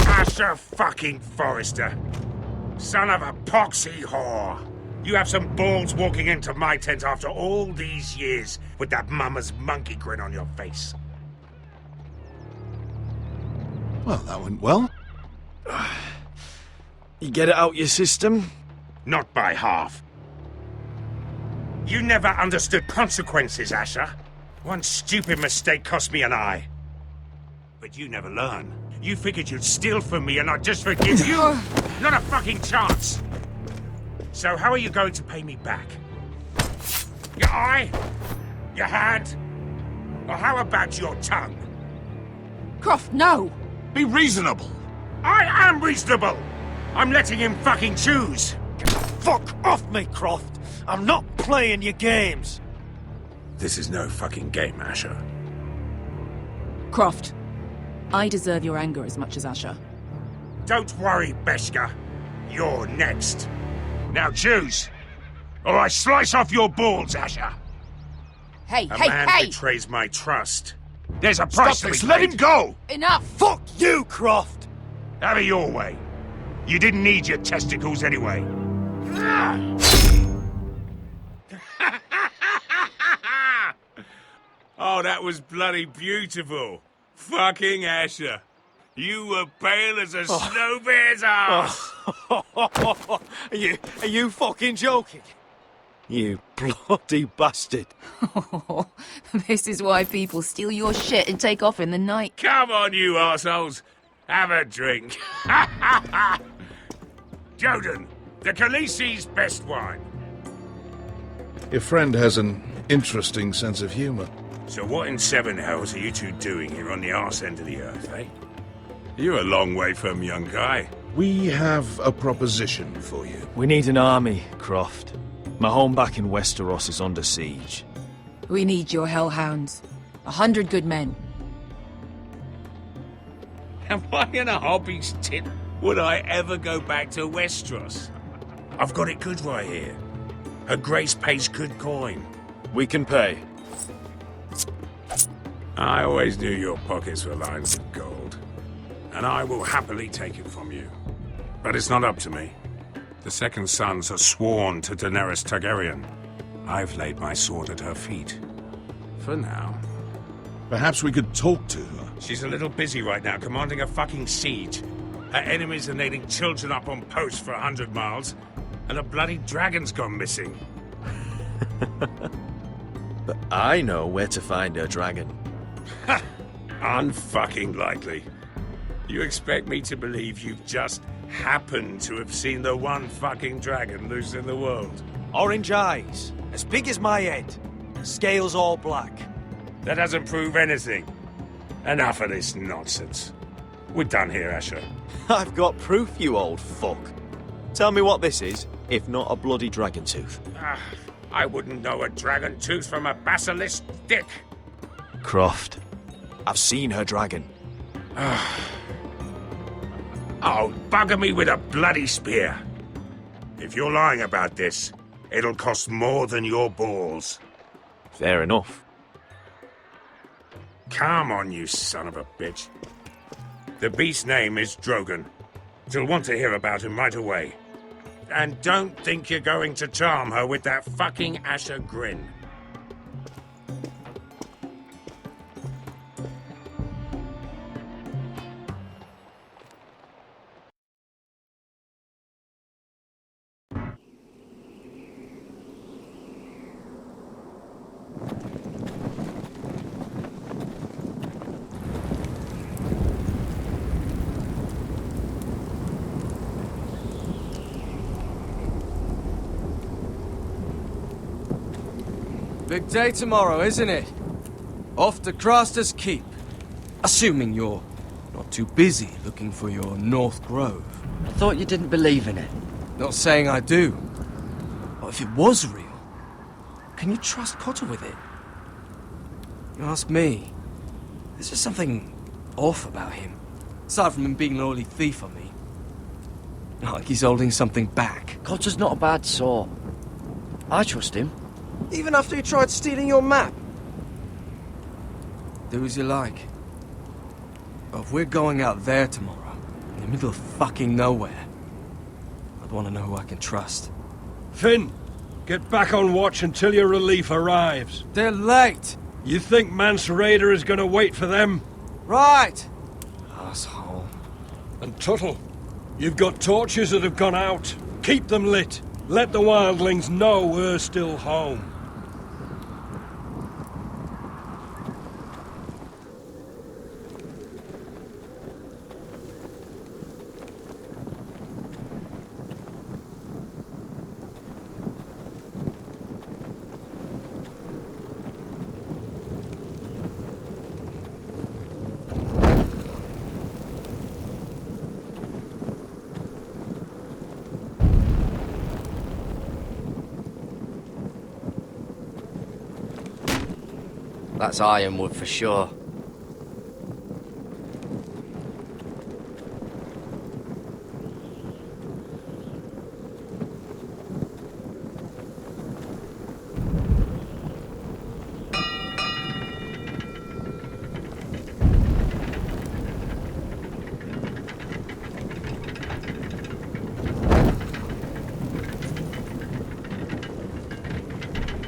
Asher fucking Forrester. Son of a poxy whore. You have some balls walking into my tent after all these years with that mama's monkey grin on your face. Well, that went well. You get it out your system? Not by half. You never understood consequences, Asher. One stupid mistake cost me an eye. But you never learn. You figured you'd steal from me and I'd just forgive you? Not a fucking chance! So how are you going to pay me back? Your eye? Your hand? Or how about your tongue? Croft, no! Be reasonable. I am reasonable! I'm letting him fucking choose! Fuck off me, Croft! I'm not playing your games! This is no fucking game, Asher. Croft, I deserve your anger as much as Asher. Don't worry, Beskha. You're next. Now choose, or I slice off your balls, Asher. Hey, A hey, man hey! betrays my trust. There's a price Stop to this! be Let paid. him go! Enough! Fuck you, Croft! Have it your way. You didn't need your testicles anyway. Oh, that was bloody beautiful. Fucking Asher. You were pale as a snow bear's ass. Are you fucking joking? You bloody bastard. This is why people steal your shit and take off in the night. Come on, you arseholes. Have a drink. Joden, the Khaleesi's best wine. Your friend has an interesting sense of humor. So what in seven hells are you two doing here on the arse end of the earth, eh? You're a long way from, young guy. We have a proposition for you. We need an army, Croft. My home back in Westeros is under siege. We need your hellhounds. 100 good men. Am I in a hobby's tit? Would I ever go back to Westeros? I've got it good right here. Her Grace pays good coin. We can pay. I always knew your pockets were lined with gold. And I will happily take it from you. But it's not up to me. The Second Sons are sworn to Daenerys Targaryen. I've laid my sword at her feet. For now. Perhaps we could talk to her. She's a little busy right now, commanding a fucking siege. Her enemies are nailing children up on posts for 100 miles, and a bloody dragon's gone missing. But I know where to find her dragon. Ha! Unfucking likely. You expect me to believe you've just happened to have seen the one fucking dragon loose in the world? Orange eyes, as big as my head. Scales all black. That doesn't prove anything. Enough of this nonsense. We're done here, Asher. I've got proof, you old fuck. Tell me what this is, if not a bloody dragon tooth. I wouldn't know a dragon tooth from a basilisk dick. Croft, I've seen her dragon. Oh, bugger me with a bloody spear. If you're lying about this, it'll cost more than your balls. Fair enough. Come on, you son of a bitch. The beast's name is Drogon. She'll want to hear about him right away. And don't think you're going to charm her with that fucking Asher grin. Big day tomorrow, isn't it? Off to Craster's Keep. Assuming you're not too busy looking for your North Grove. I thought you didn't believe in it. Not saying I do. But if it was real, can you trust Cotter with it? You ask me, there's just something off about him. Aside from him being an early thief, I mean. Not like he's holding something back. Cotter's not a bad sort. I trust him. Even after he tried stealing your map? Do as you like. But if we're going out there tomorrow, in the middle of fucking nowhere, I'd want to know who I can trust. Finn, get back on watch until your relief arrives. They're late! You think Mance Rayder is going to wait for them? Right! Asshole. And Tuttle, you've got torches that have gone out. Keep them lit. Let the wildlings know we're still home. That's ironwood for sure.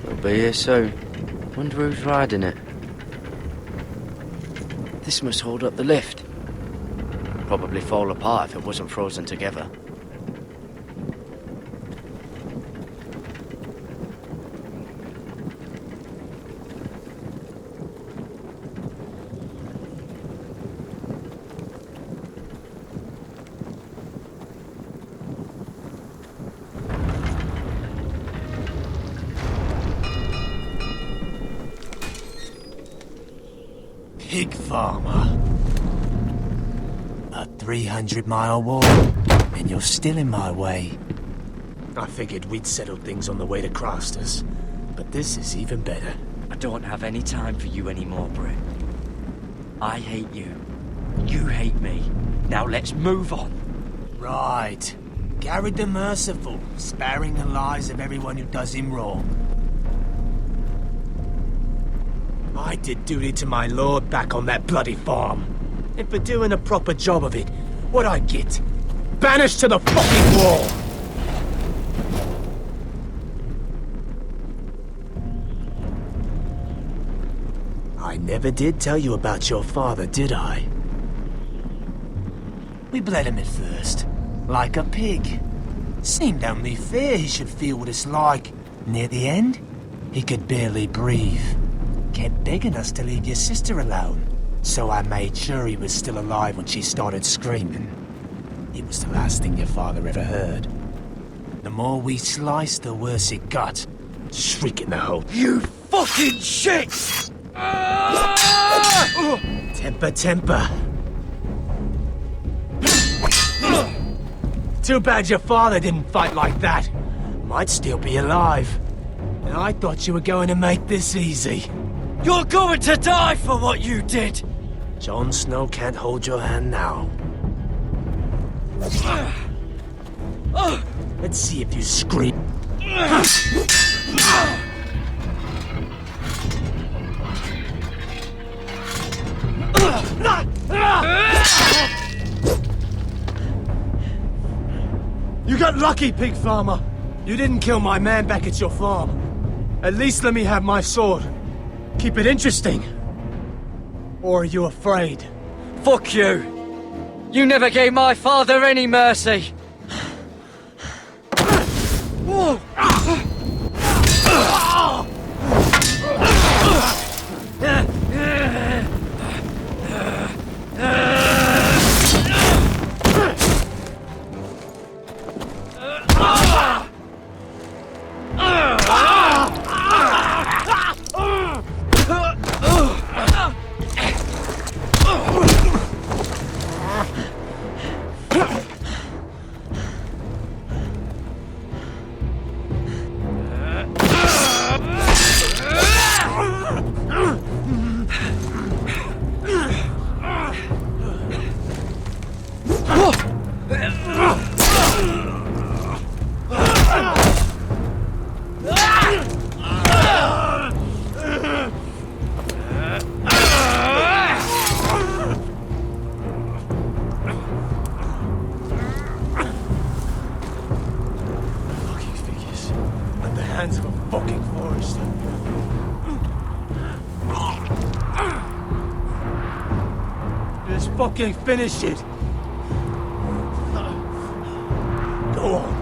We'll be here soon. Wonder who's riding it. This must hold up the lift. Probably fall apart if it wasn't frozen together. Pig farmer. A 300-mile walk, and you're still in my way. I figured we'd settled things on the way to Crasters, but this is even better. I don't have any time for you anymore, Britt. I hate you. You hate me. Now let's move on. Right. Garrett the Merciful, sparing the lives of everyone who does him wrong. I did duty to my lord back on that bloody farm. And for doing a proper job of it, what'd I get? Banished to the fucking wall! I never did tell you about your father, did I? We bled him at first, like a pig. Seemed only fair he should feel what it's like. Near the end, he could barely breathe. Kept begging us to leave your sister alone, so I made sure he was still alive when she started screaming. It was the last thing your father ever heard. The more we sliced, the worse it got. Shrieking the whole... You fucking shit! Temper. Too bad your father didn't fight like that. Might still be alive. And I thought you were going to make this easy. You're going to die for what you did! Jon Snow can't hold your hand now. Let's see if you scream. You got lucky, pig farmer. You didn't kill my man back at your farm. At least let me have my sword. Keep it interesting. Or are you afraid? Fuck you! You never gave my father any mercy! Fucking finish it. Go on.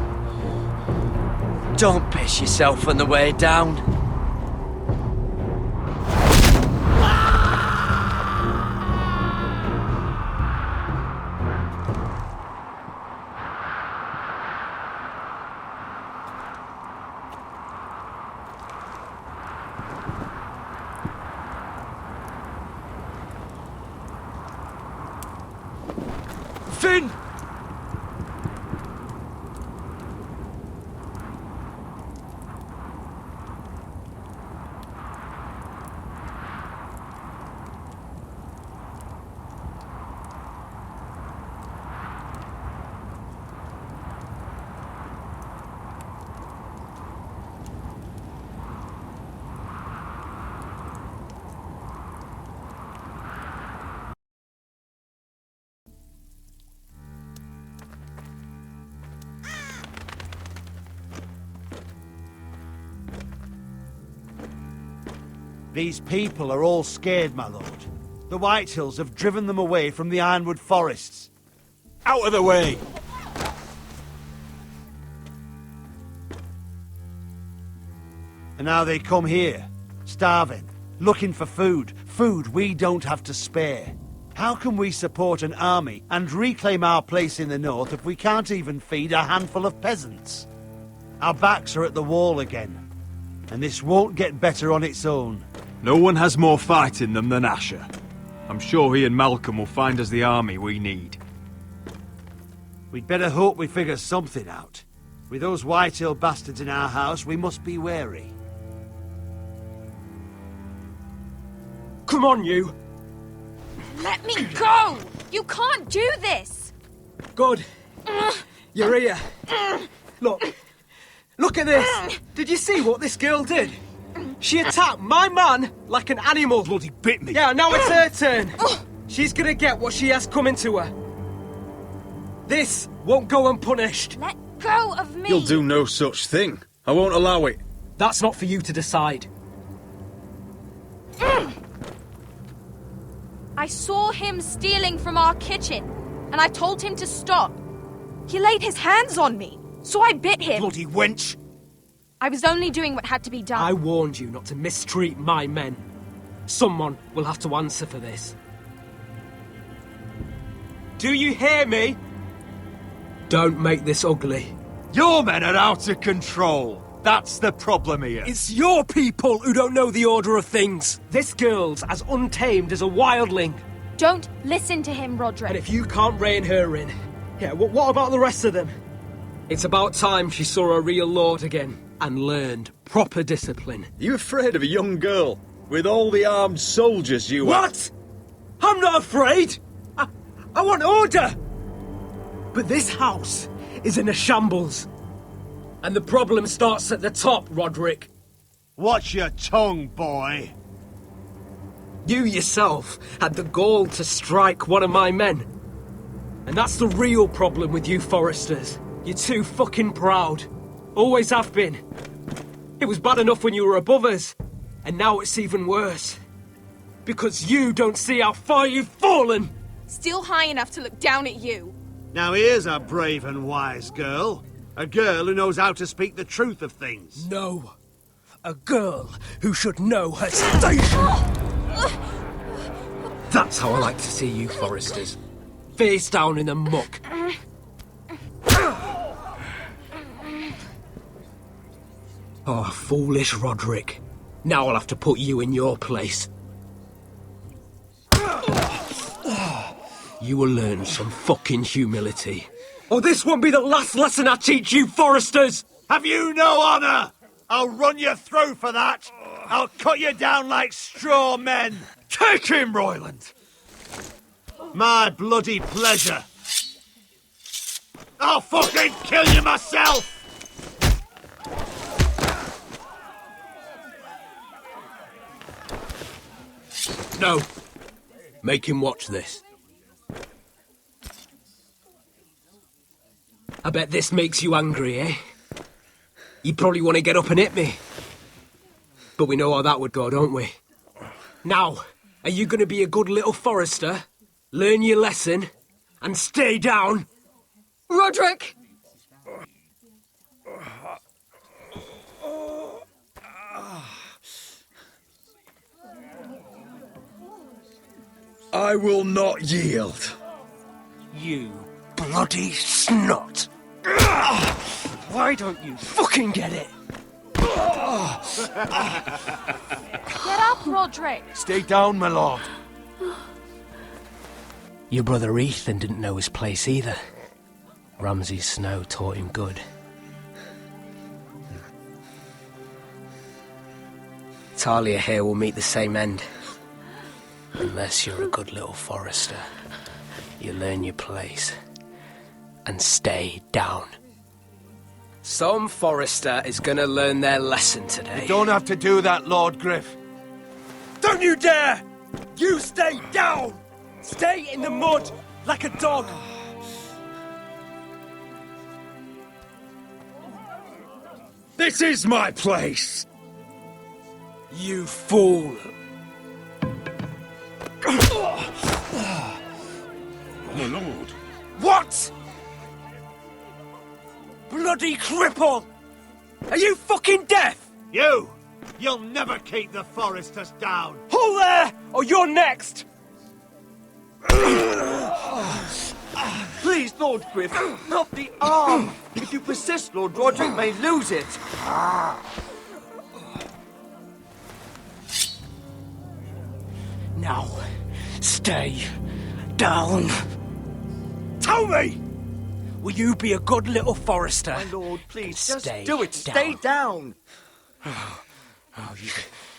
Don't piss yourself on the way down. Finn! These people are all scared, my lord. The Whitehills have driven them away from the Ironwood forests. Out of the way! And now they come here, starving, looking for food. Food we don't have to spare. How can we support an army and reclaim our place in the north if we can't even feed a handful of peasants? Our backs are at the wall again, and this won't get better on its own. No one has more fight in them than Asher. I'm sure he and Malcolm will find us the army we need. We'd better hope we figure something out. With those Whitehill bastards in our house, we must be wary. Come on, you! Let me go! You can't do this! Good. You're here. Look at this! Did you see what this girl did? She attacked my man like an animal. Bloody bit me. Yeah, now it's her turn. She's gonna get what she has coming to her. This won't go unpunished. Let go of me! You'll do no such thing. I won't allow it. That's not for you to decide. I saw him stealing from our kitchen, and I told him to stop. He laid his hands on me, so I bit him. Bloody wench! I was only doing what had to be done. I warned you not to mistreat my men. Someone will have to answer for this. Do you hear me? Don't make this ugly. Your men are out of control. That's the problem here. It's your people who don't know the order of things. This girl's as untamed as a wildling. Don't listen to him, Roderick. And if you can't rein her in, yeah, what about the rest of them? It's about time she saw a real lord again and learned proper discipline. You afraid of a young girl with all the armed soldiers you are? What? I'm not afraid. I want order. But this house is in a shambles. And the problem starts at the top, Roderick. Watch your tongue, boy. You yourself had the gall to strike one of my men. And that's the real problem with you Forresters. You're too fucking proud. Always have been. It was bad enough when you were above us. And now it's even worse. Because you don't see how far you've fallen. Still high enough to look down at you. Now here's a brave and wise girl. A girl who knows how to speak the truth of things. No. A girl who should know her station. That's how I like to see you, Forresters. Face down in the muck. Oh, foolish Roderick. Now I'll have to put you in your place. You will learn some fucking humility. Or this won't be the last lesson I teach you, Forresters! Have you no honour? I'll run your throat for that. I'll cut you down like straw men. Take him, Royland! My bloody pleasure. I'll fucking kill you myself! No. Make him watch this. I bet this makes you angry, eh? You probably want to get up and hit me. But we know how that would go, don't we? Now, are you going to be a good little Forrester, learn your lesson, and stay down? Roderick! I will not yield. You bloody snot! Why don't you fucking get it? Get up, Roderick! Stay down, my lord. Your brother Ethan didn't know his place either. Ramsay's snow taught him good. Talia here will meet the same end. Unless you're a good little Forrester. You learn your place. And stay down. Some Forrester is gonna learn their lesson today. You don't have to do that, Lord Griff. Don't you dare! You stay down! Stay in the mud, like a dog! This is my place! You fool! My lord. What? Bloody cripple! Are you fucking deaf? You'll never keep the Forresters down. Hold there, or you're next! Please, Lord Griff, not the arm. If you persist, Lord Roderick may lose it. Now, stay down. Tell me! Will you be a good little Forrester? My lord, please, just stay do it. down. Stay down. Oh,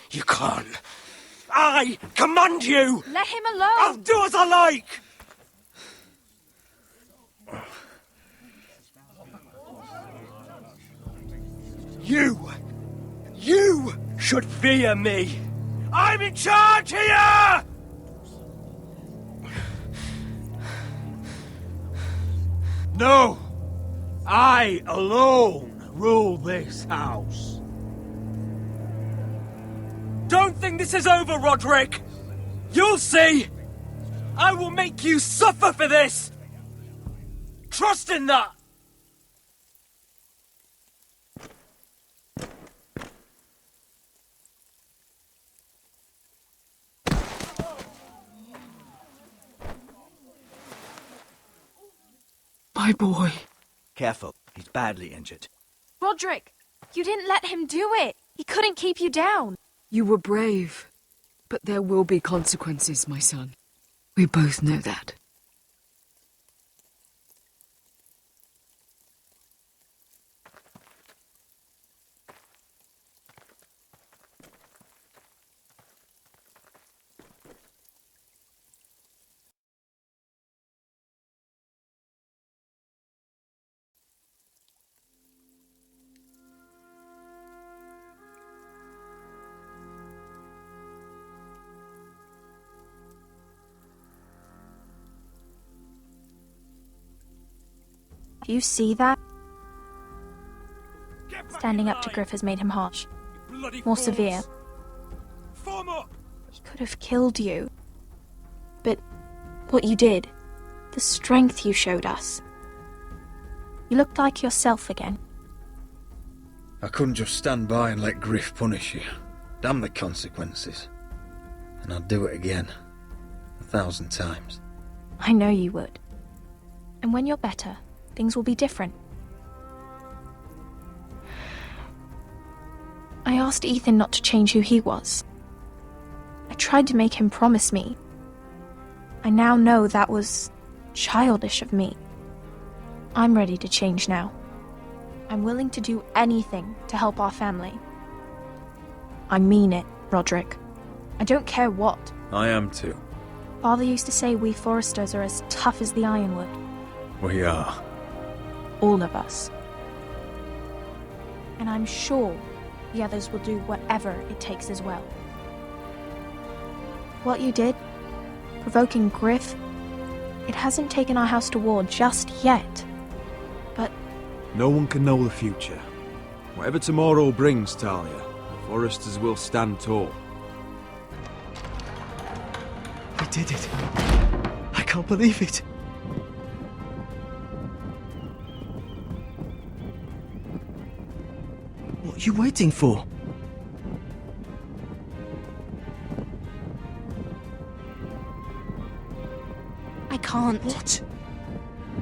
you can't. I command you! Let him alone! I'll do as I like! You should fear me! I'm in charge here! No! I alone rule this house. Don't think this is over, Roderick! You'll see! I will make you suffer for this! Trust in that! My boy. Careful, he's badly injured. Roderick, you didn't let him do it. He couldn't keep you down. You were brave, but there will be consequences, my son. We both know that. Do you see that? Standing up to Griff has made him harsh. More severe. Form up! He could have killed you. But what you did, the strength you showed us. You looked like yourself again. I couldn't just stand by and let Griff punish you. Damn the consequences. And I'd do it again. 1,000 times. I know you would. And when you're better, things will be different. I asked Ethan not to change who he was. I tried to make him promise me. I now know that was childish of me. I'm ready to change now. I'm willing to do anything to help our family. I mean it, Roderick. I don't care what. I am too. Father used to say we Forresters are as tough as the ironwood. We are. All of us. And I'm sure the others will do whatever it takes as well. What you did, provoking Griff, it hasn't taken our house to war just yet. But no one can know the future. Whatever tomorrow brings, Talia, the Forresters will stand tall. We did it. I can't believe it. What are you waiting for? I can't. What?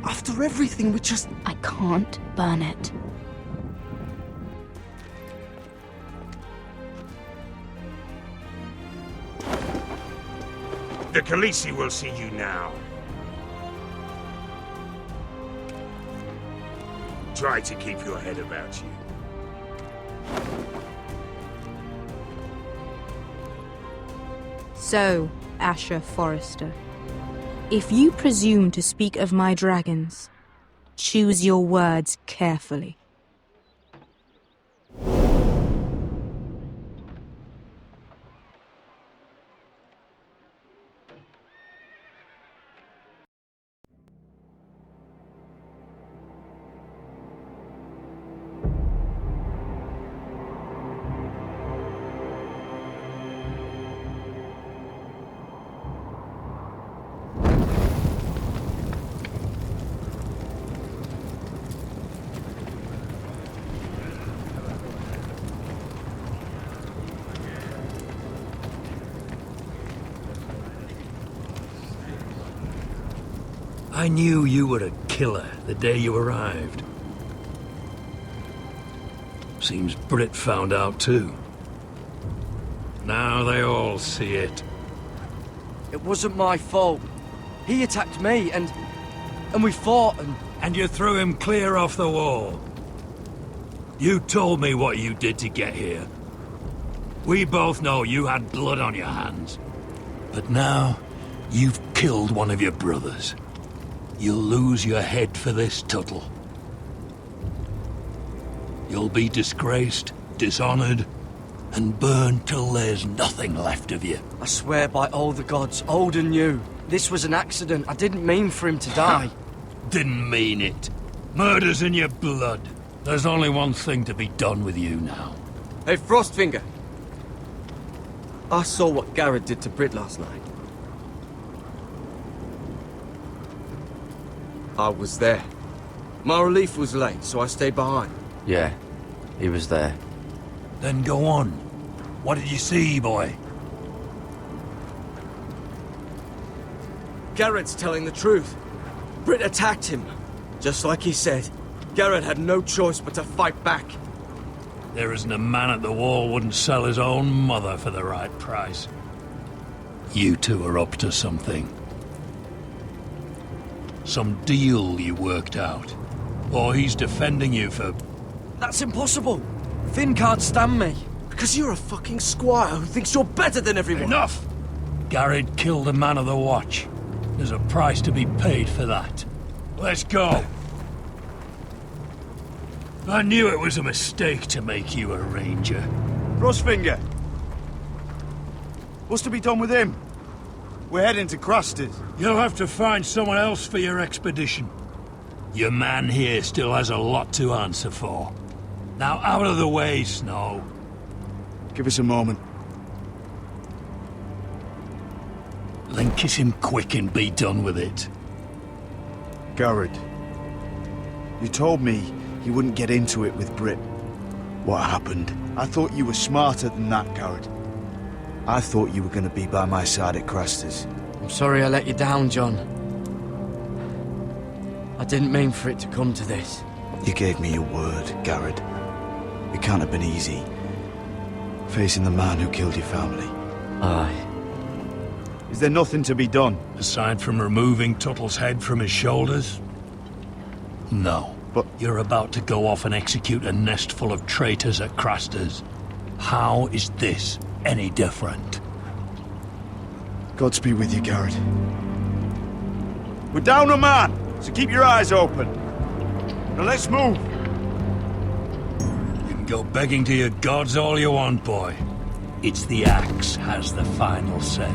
After everything, we just... I can't burn it. The Khaleesi will see you now. Try to keep your head about you. So, Asher Forrester, if you presume to speak of my dragons, choose your words carefully. I knew you were a killer the day you arrived. Seems Britt found out too. Now they all see it. It wasn't my fault. He attacked me, and we fought, And you threw him clear off the wall. You told me what you did to get here. We both know you had blood on your hands. But now, you've killed one of your brothers. You'll lose your head for this, Tuttle. You'll be disgraced, dishonored, and burned till there's nothing left of you. I swear by all the gods, old and new, this was an accident. I didn't mean for him to die. Didn't mean it. Murder's in your blood. There's only one thing to be done with you now. Hey, Frostfinger. I saw what Garrett did to Britt last night. I was there. My relief was late, so I stayed behind. Yeah, he was there. Then go on. What did you see, boy? Garrett's telling the truth. Britt attacked him. Just like he said, Garrett had no choice but to fight back. There isn't a man at the wall wouldn't sell his own mother for the right price. You two are up to something. Some deal you worked out. Or he's defending you for... That's impossible. Finn can't stand me. Because you're a fucking squire who thinks you're better than everyone. Enough! Garrett killed a man of the watch. There's a price to be paid for that. Let's go. I knew it was a mistake to make you a ranger. Frostfinger! What's to be done with him? We're heading to Craster's. You'll have to find someone else for your expedition. Your man here still has a lot to answer for. Now out of the way, Snow. Give us a moment. Then kiss him quick and be done with it. Garrett, you told me you wouldn't get into it with Britt. What happened? I thought you were smarter than that, Garrett. I thought you were going to be by my side at Craster's. I'm sorry I let you down, John. I didn't mean for it to come to this. You gave me your word, Garrett. It can't have been easy. Facing the man who killed your family. Aye. Is there nothing to be done? Aside from removing Tuttle's head from his shoulders? No. But you're about to go off and execute a nest full of traitors at Craster's. How is this any different? Godspeed with you, Garrett. We're down a man, so keep your eyes open. Now let's move. You can go begging to your gods all you want, boy. It's the axe has the final say.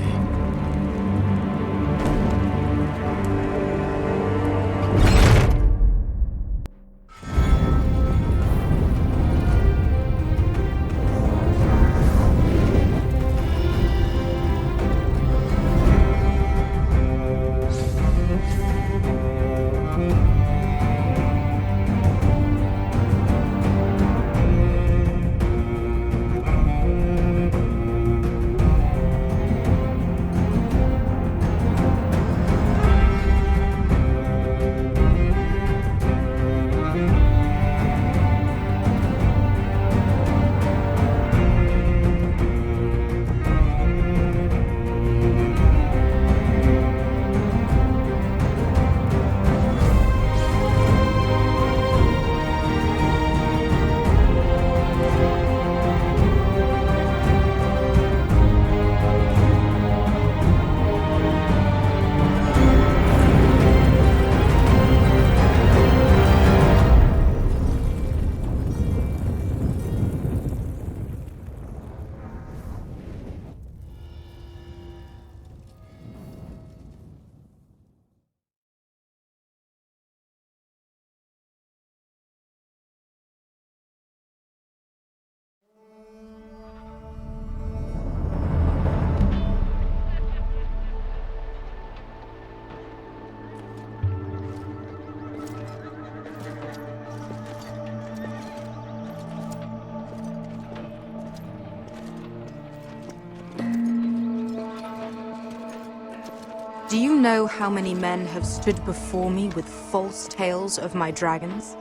Do you know how many men have stood before me with false tales of my dragons?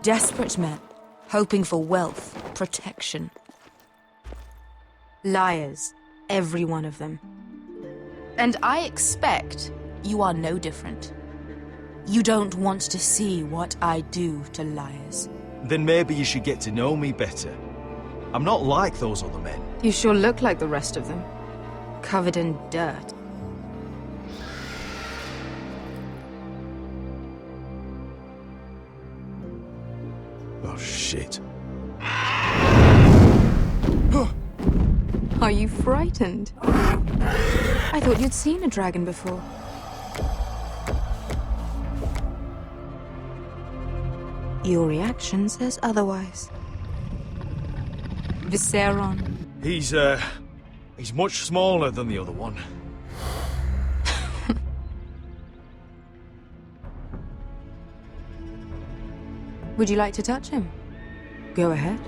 Desperate men, hoping for wealth, protection. Liars, every one of them. And I expect you are no different. You don't want to see what I do to liars. Then maybe you should get to know me better. I'm not like those other men. You sure look like the rest of them. Covered in dirt. Oh, shit. Are you frightened? I thought you'd seen a dragon before. Your reaction says otherwise. Viseron. He's much smaller than the other one. Would you like to touch him? Go ahead.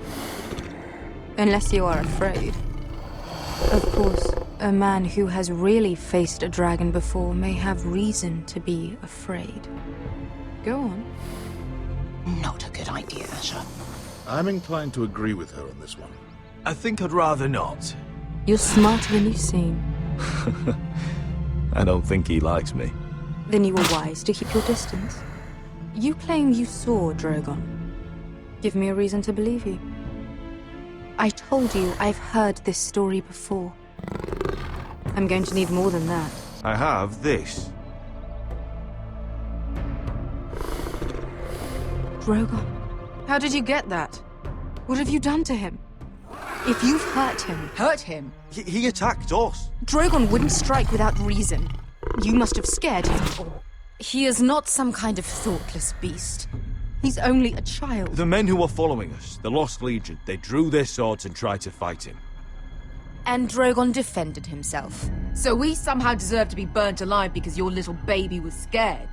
Unless you are afraid. Of course, a man who has really faced a dragon before may have reason to be afraid. Go on. Not a good idea, Asher. I'm inclined to agree with her on this one. I think I'd rather not. You're smarter than you seem. I don't think he likes me. Then you were wise to keep your distance. You claim you saw Drogon. Give me a reason to believe you. I told you I've heard this story before. I'm going to need more than that. I have this. Drogon, how did you get that? What have you done to him? If you've hurt him... Hurt him? He attacked us. Drogon wouldn't strike without reason. You must have scared him. Or he is not some kind of thoughtless beast. He's only a child. The men who were following us, the Lost Legion, they drew their swords and tried to fight him. And Drogon defended himself. So we somehow deserve to be burnt alive because your little baby was scared.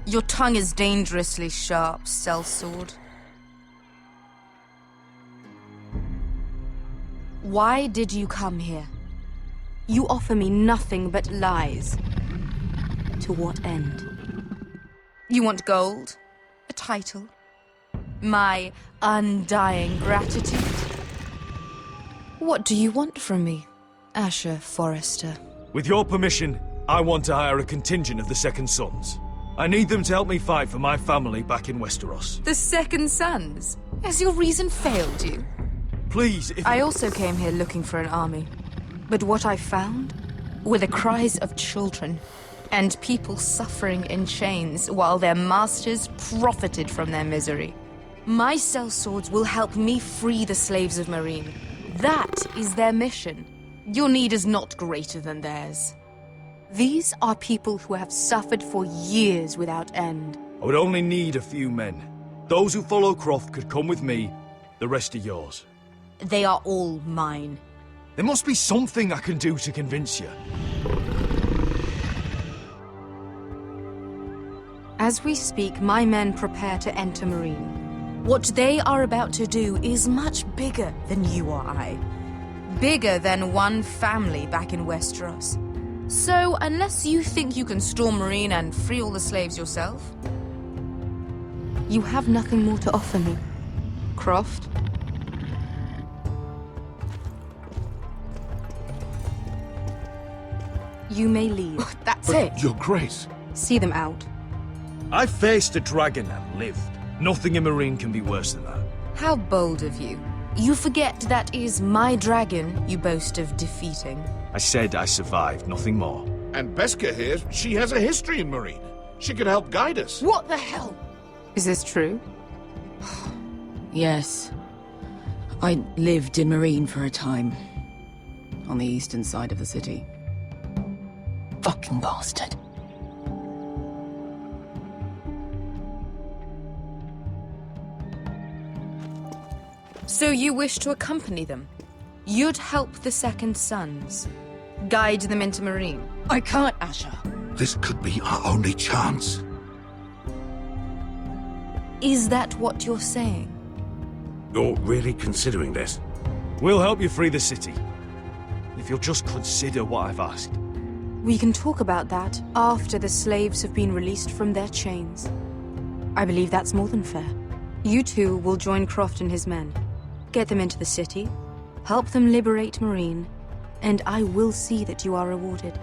Your tongue is dangerously sharp, sellsword. Why did you come here? You offer me nothing but lies. To what end? You want gold? A title? My undying gratitude? What do you want from me, Asher Forrester? With your permission, I want to hire a contingent of the Second Sons. I need them to help me fight for my family back in Westeros. The Second Sons? Has your reason failed you? Please, if... I also came here looking for an army. But what I found were the cries of children and people suffering in chains while their masters profited from their misery. My sellswords will help me free the slaves of Meereen. That is their mission. Your need is not greater than theirs. These are people who have suffered for years without end. I would only need a few men. Those who follow Croft could come with me, the rest are yours. They are all mine. There must be something I can do to convince you. As we speak, my men prepare to enter Meereen. What they are about to do is much bigger than you or I. Bigger than one family back in Westeros. So, unless you think you can storm Meereen and free all the slaves yourself, you have nothing more to offer me, Croft. You may leave. That's But it. Your Grace. See them out. I faced a dragon and lived. Nothing in Meereen can be worse than that. How bold of you. You forget that is my dragon you boast of defeating. I said I survived, nothing more. And Beska here, she has a history in Meereen. She could help guide us. What the hell? Is this true? Yes. I lived in Meereen for a time. On the eastern side of the city. Fucking bastard. So you wish to accompany them? You'd help the Second Sons. Guide them into Meereen. I can't, Asher. This could be our only chance. Is that what you're saying? You're really considering this? We'll help you free the city. If you'll just consider what I've asked. We can talk about that after the slaves have been released from their chains. I believe that's more than fair. You two will join Croft and his men. Get them into the city, help them liberate Marine, and I will see that you are rewarded.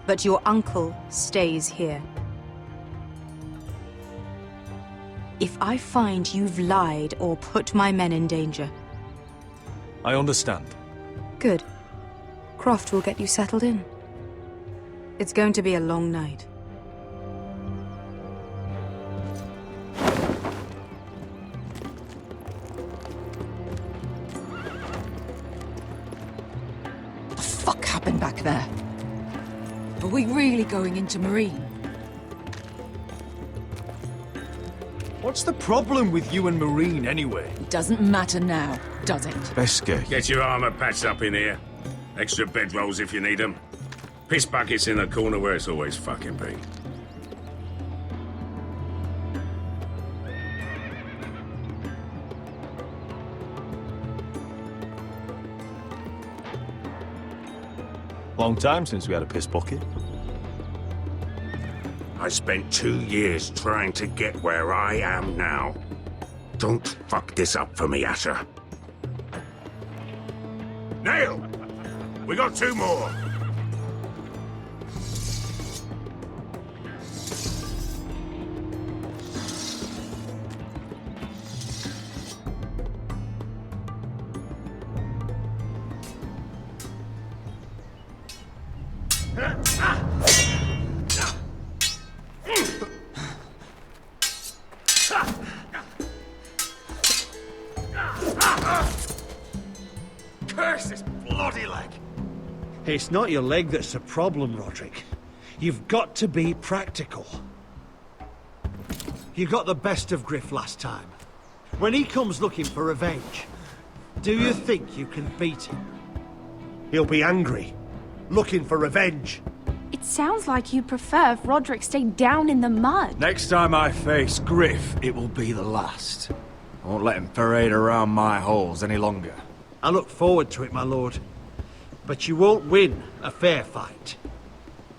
But your uncle stays here. If I find you've lied or put my men in danger... I understand. Good. Croft will get you settled in. It's going to be a long night. What the fuck happened back there? Are we really going into Marine? What's the problem with you and Marine, anyway? It doesn't matter now, does it? Besker. Get your armor patched up in here. Extra bedrolls if you need them. Piss buckets in the corner where it's always fucking been. Long time since we had a piss bucket. I spent 2 years trying to get where I am now. Don't fuck this up for me, Asher. Nail! We got 2 more! Curse this bloody leg! It's not your leg that's the problem, Roderick. You've got to be practical. You got the best of Griff last time. When he comes looking for revenge, do you think you can beat him? He'll be angry, looking for revenge. It sounds like you'd prefer if Roderick stayed down in the mud. Next time I face Griff, it will be the last. I won't let him parade around my halls any longer. I look forward to it, my lord. But you won't win a fair fight.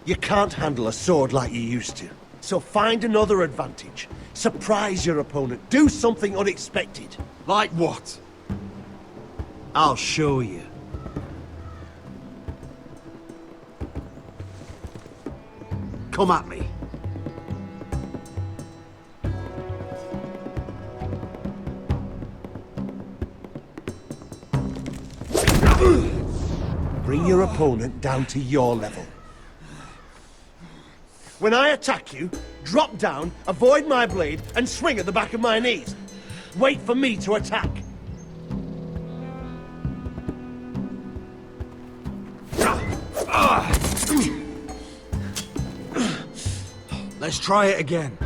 You can't handle a sword like you used to. So find another advantage. Surprise your opponent. Do something unexpected. Like what? I'll show you. Come at me. Bring your opponent down to your level. When I attack you, drop down, avoid my blade, and swing at the back of my knees. Wait for me to attack. Let's try it again.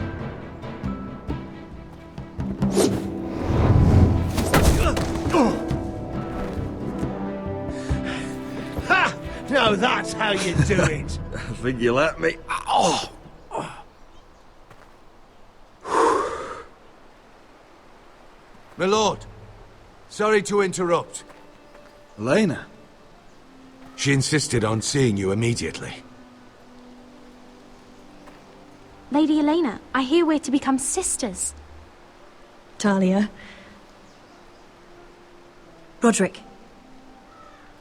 Ha! Now that's how you do it. I think you let me. Oh! My lord, sorry to interrupt. Elena? She insisted on seeing you immediately. Lady Elena, I hear we're to become sisters. Talia. Roderick.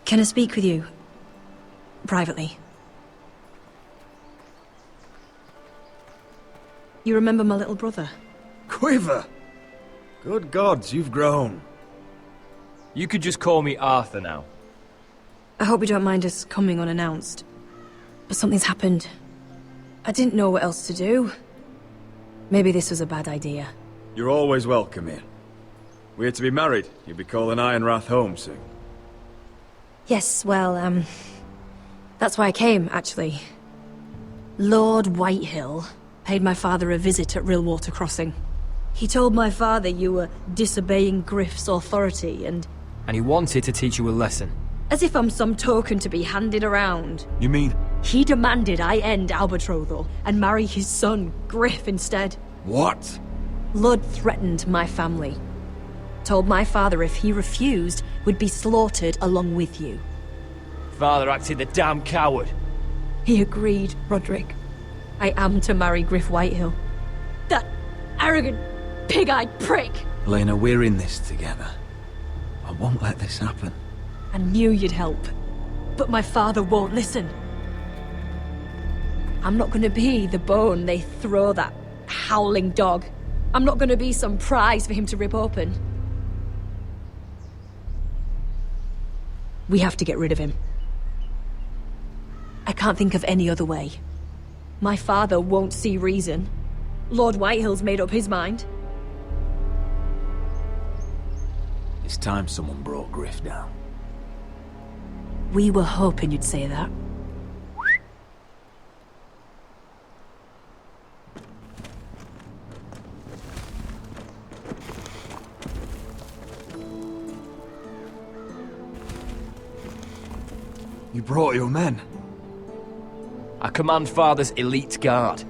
Can I speak with you? Privately. You remember my little brother? Quiver! Good gods, you've grown. You could just call me Arthur now. I hope you don't mind us coming unannounced. But something's happened. I didn't know what else to do. Maybe this was a bad idea. You're always welcome here. We're to be married. You'll be calling Ironrath home soon. Yes, well, that's why I came, actually. Lord Whitehill paid my father a visit at Rillwater Crossing. He told my father you were disobeying Griff's authority and he wanted to teach you a lesson. as if I'm some token to be handed around. You mean? He demanded I end our betrothal and marry his son, Griff, instead. What? Lud threatened my family. Told my father if he refused, would be slaughtered along with you. Father acted the damn coward. He agreed, Roderick. I am to marry Griff Whitehill. That arrogant, pig-eyed prick! Elena, we're in this together. I won't let this happen. I knew you'd help. But my father won't listen. I'm not gonna be the bone they throw that howling dog. I'm not gonna be some prize for him to rip open. We have to get rid of him. I can't think of any other way. My father won't see reason. Lord Whitehill's made up his mind. It's time someone brought Griff down. We were hoping you'd say that. You brought your men. I command Father's elite guard.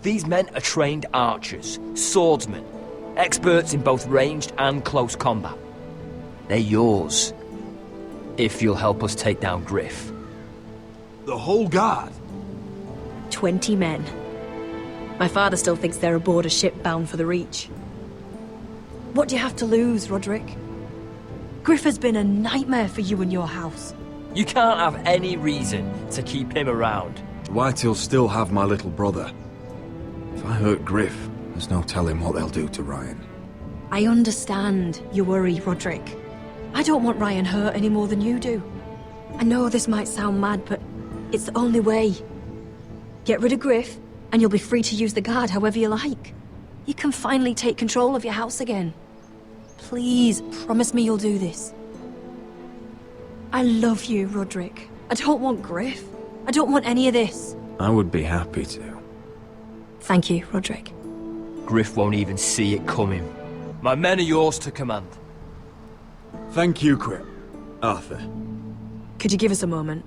These men are trained archers, swordsmen, experts in both ranged and close combat. They're yours, if you'll help us take down Griff. The whole guard? 20 men. My father still thinks they're aboard a ship bound for the Reach. What do you have to lose, Roderick? Griff has been a nightmare for you and your house. You can't have any reason to keep him around. Whitehills still have my little brother. If I hurt Griff, there's no telling what they'll do to Ryan. I understand your worry, Roderick. I don't want Ryan hurt any more than you do. I know this might sound mad, but it's the only way. Get rid of Griff, and you'll be free to use the guard however you like. You can finally take control of your house again. Please, promise me you'll do this. I love you, Roderick. I don't want Griff. I don't want any of this. I would be happy to. Thank you, Roderick. Griff won't even see it coming. My men are yours to command. Thank you, Quip. Arthur. Could you give us a moment?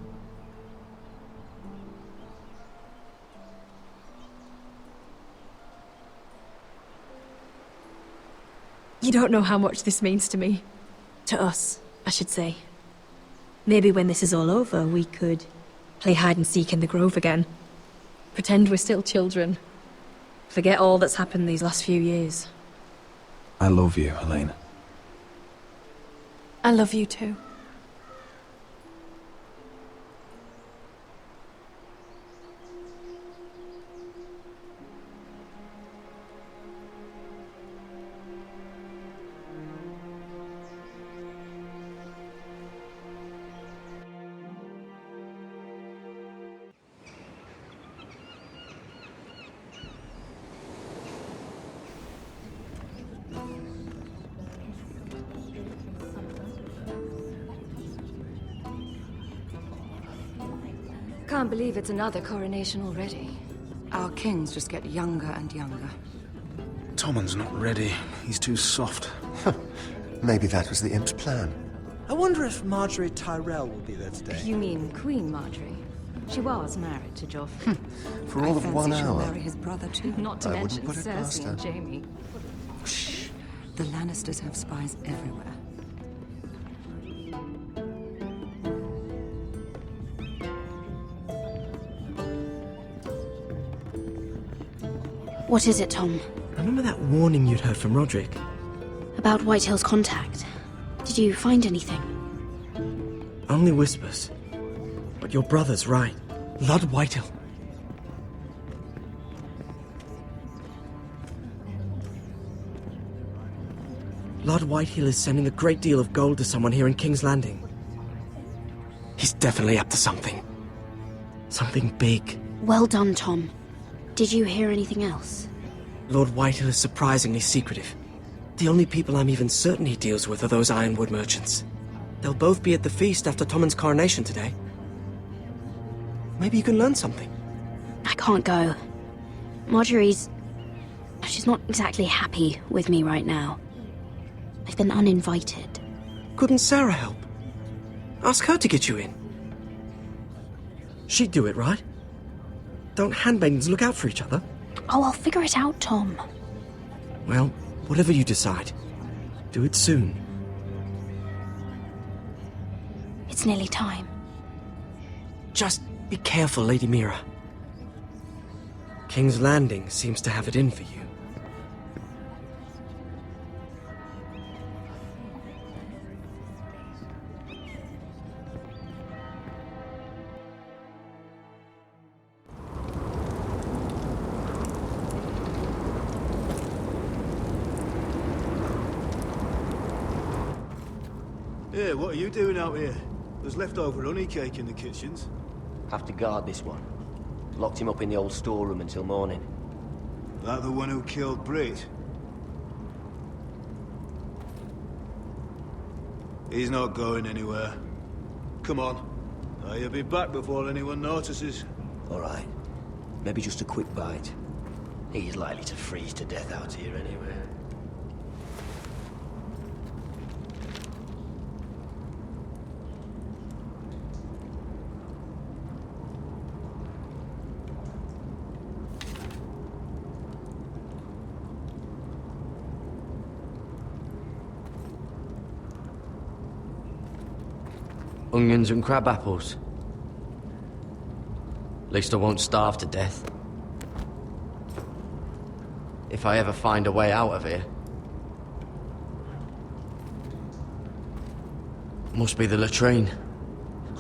You don't know how much this means to me. To us, I should say. Maybe when this is all over, we could play hide and seek in the grove again. Pretend we're still children. Forget all that's happened these last few years. I love you, Elena. I love you too. Can't believe it's another coronation already. Our kings just get younger and younger. Tommen's not ready. He's too soft. Maybe that was the imp's plan. I wonder if Marjorie Tyrell will be there today. You mean Queen Marjorie? She was married to Joffrey. For all of 1 she'll hour. marry his brother too. Not to I mention wouldn't put it past Cersei her. and Jaime. Shh. The Lannisters have spies everywhere. What is it, Tom? Remember that warning you'd heard from Roderick? About Whitehill's contact. Did you find anything? Only whispers. But your brother's right. Lord Whitehill. Lord Whitehill is sending a great deal of gold to someone here in King's Landing. He's definitely up to something. Something big. Well done, Tom. Did you hear anything else? Lord Whitehill is surprisingly secretive. The only people I'm even certain he deals with are those ironwood merchants. They'll both be at the feast after Tommen's coronation today. Maybe you can learn something. I can't go. Marjorie's... she's not exactly happy with me right now. I've been uninvited. Couldn't Sarah help? Ask her to get you in. She'd do it, right? Don't handmaidens look out for each other? Oh, I'll figure it out, Tom. Well, whatever you decide, do it soon. It's nearly time. Just be careful, Lady Mira. King's Landing seems to have it in for you. Hey, what are you doing out here? There's leftover honey cake in the kitchens. Have to guard this one. Locked him up in the old storeroom until morning. That the one who killed Brit? He's not going anywhere. Come on. You'll be back before anyone notices. All right. Maybe just a quick bite. He's likely to freeze to death out here anyway. Onions and crab apples. At least I won't starve to death. If I ever find a way out of here. Must be the latrine.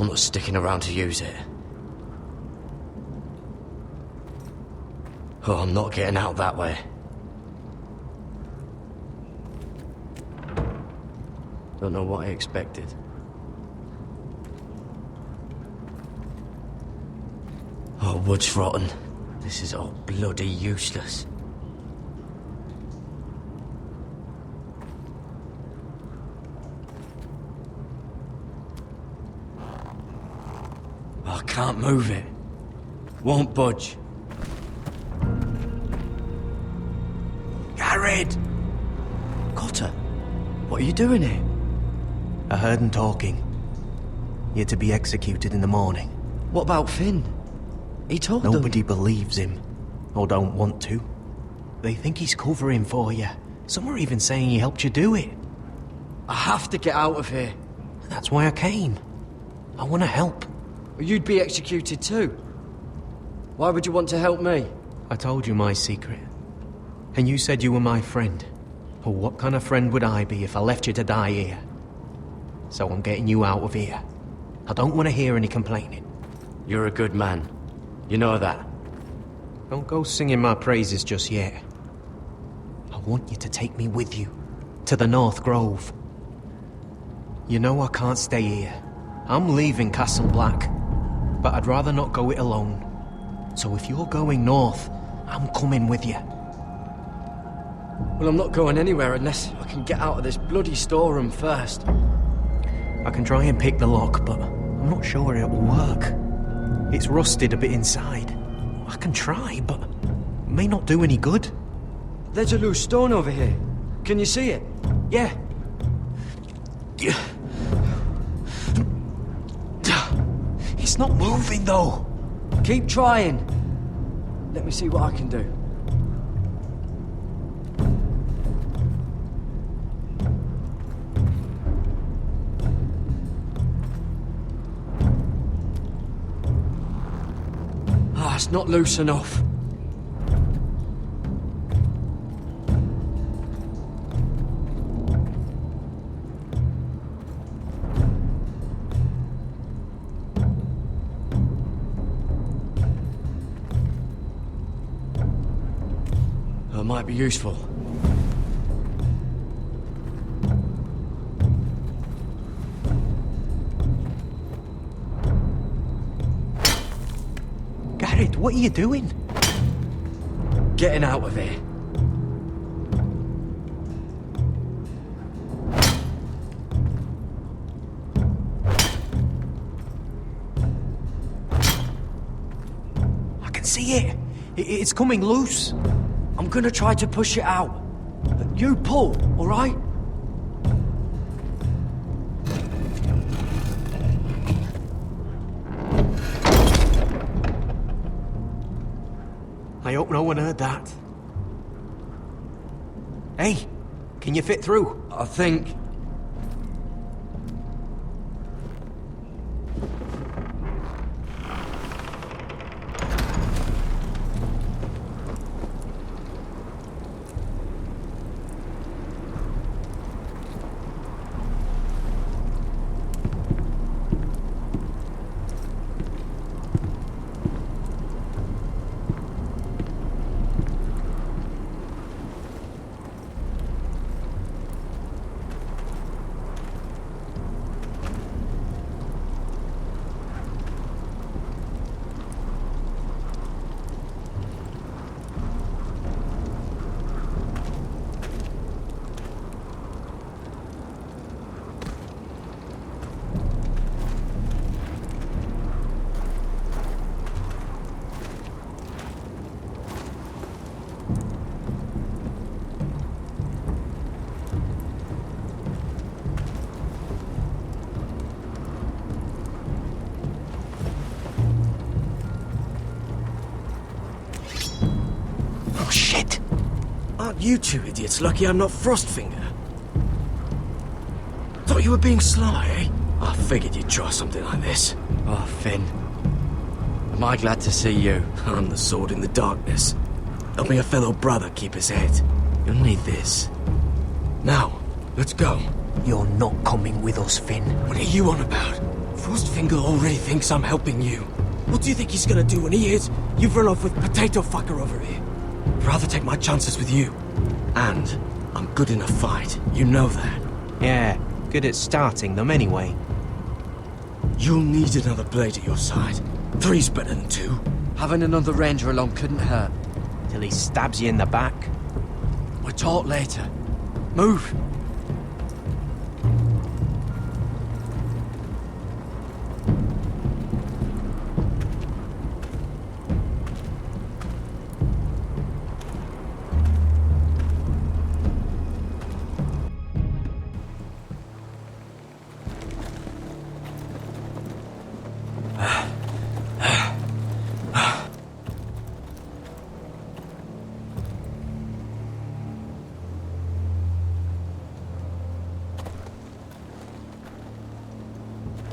I'm not sticking around to use it. Oh, I'm not getting out that way. Don't know what I expected. Oh, wood's rotten. This is all bloody useless. I can't move it. Won't budge. Garrett! Cotter, what are you doing here? I heard him talking. You're to be executed in the morning. What about Finn? He told them... Nobody believes him. Or don't want to. They think he's covering for you. Some are even saying he helped you do it. I have to get out of here. That's why I came. I want to help. You'd be executed too. Why would you want to help me? I told you my secret. And you said you were my friend. Well, what kind of friend would I be if I left you to die here? So I'm getting you out of here. I don't want to hear any complaining. You're a good man. You know that. Don't go singing my praises just yet. I want you to take me with you. To the North Grove. You know I can't stay here. I'm leaving Castle Black. But I'd rather not go it alone. So if you're going north, I'm coming with you. Well, I'm not going anywhere unless I can get out of this bloody storeroom first. I can try and pick the lock, but I'm not sure it'll work. It's rusted a bit inside. I can try, but it may not do any good. There's a loose stone over here. Can you see it? Yeah. It's not moving, though. Keep trying. Let me see what I can do. It's not loose enough. It might be useful. Garrett, what are you doing? Getting out of here. I can see it. It's coming loose. I'm gonna try to push it out. You pull, all right? I hope no one heard that. Hey, can you fit through? I think. You two idiots lucky I'm not Frostfinger. Thought you were being sly, eh? I figured you'd try something like this. Oh, Finn. Am I glad to see you? I'm the sword in the darkness. Helping a fellow brother keep his head. You'll need this. Now, let's go. You're not coming with us, Finn. What are you on about? Frostfinger already thinks I'm helping you. What do you think he's gonna do when he hears you've run off with potato fucker over here? I'd rather take my chances with you. And I'm good in a fight. You know that. Yeah, good at starting them anyway. You'll need another blade at your side. 3's better than 2. Having another ranger along couldn't hurt. Till he stabs you in the back. We'll talk later. Move!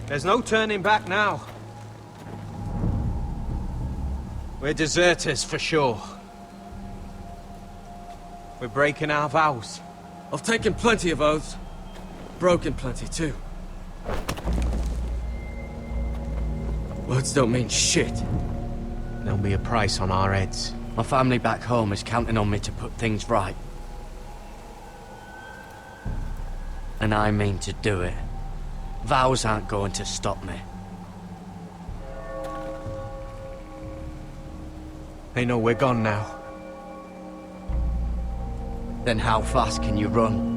There's no turning back now. We're deserters for sure. We're breaking our vows. I've taken plenty of oaths. Broken plenty too. Words don't mean shit. There'll be a price on our heads. My family back home is counting on me to put things right. And I mean to do it. Vows aren't going to stop me. They know we're gone now. Then how fast can you run?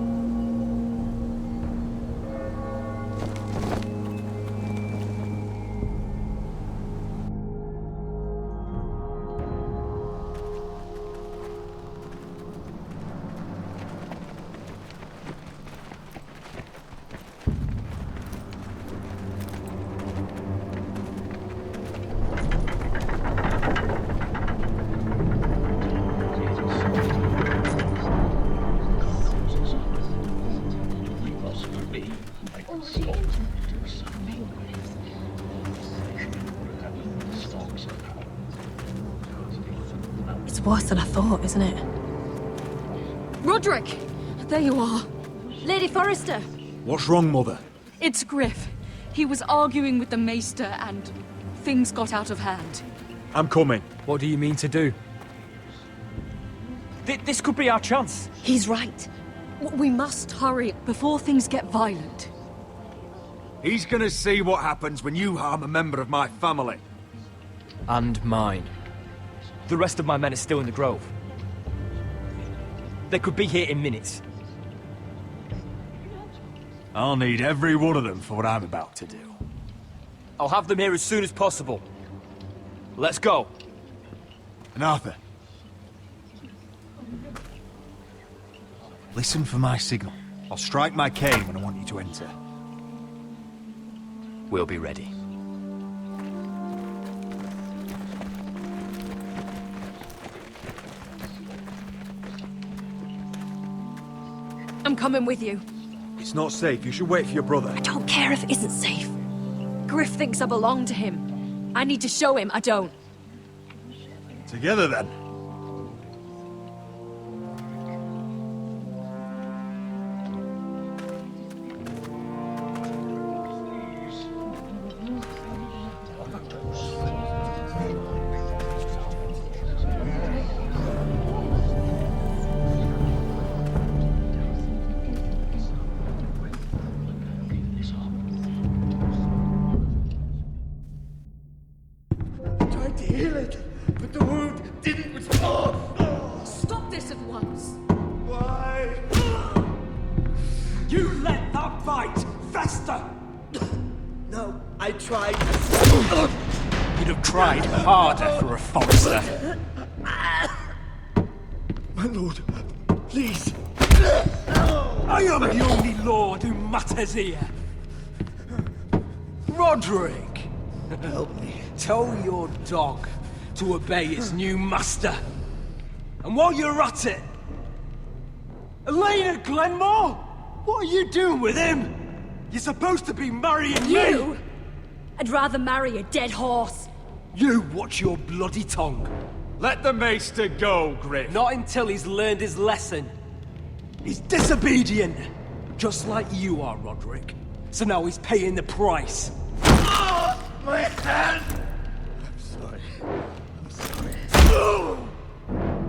It's worse than I thought, isn't it? Roderick! There you are. Lady Forrester! What's wrong, Mother? It's Griff. He was arguing with the Maester and things got out of hand. I'm coming. What do you mean to do? This could be our chance. He's right. We must hurry before things get violent. He's gonna see what happens when you harm a member of my family. And mine. The rest of my men are still in the grove. They could be here in minutes. I'll need every one of them for what I'm about to do. I'll have them here as soon as possible. Let's go. And Arthur, listen for my signal. I'll strike my cane when I want you to enter. We'll be ready. I'm coming with you. It's not safe. You should wait for your brother. I don't care if it isn't safe. Griff thinks I belong to him. I need to show him I don't. Together, then. Tried to heal it, but the wound didn't respond. Stop this at once. Why? You let that bite fester! No, I tried. You'd have tried harder for a Forrester. My lord, please. I am the only lord who matters here. Roderick! Help me. Tell your dog to obey its new master. And while you're at it, Elena Glenmore? What are you doing with him? You're supposed to be marrying You? me! I'd rather marry a dead horse. You watch your bloody tongue. Let the maester go, Griff. Not until he's learned his lesson. He's disobedient, just like you are, Roderick. So now he's paying the price. My hand! I'm sorry.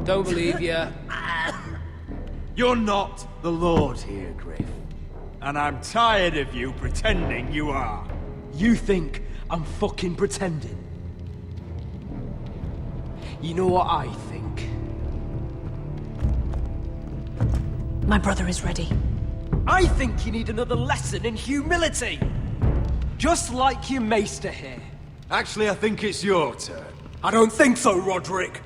Don't believe ya. You're not the Lord here, Griff. And I'm tired of you pretending you are. You think I'm fucking pretending? You know what I think? My brother is ready. I think you need another lesson in humility. Just like your maester here. Actually, I think it's your turn. I don't think so, Roderick.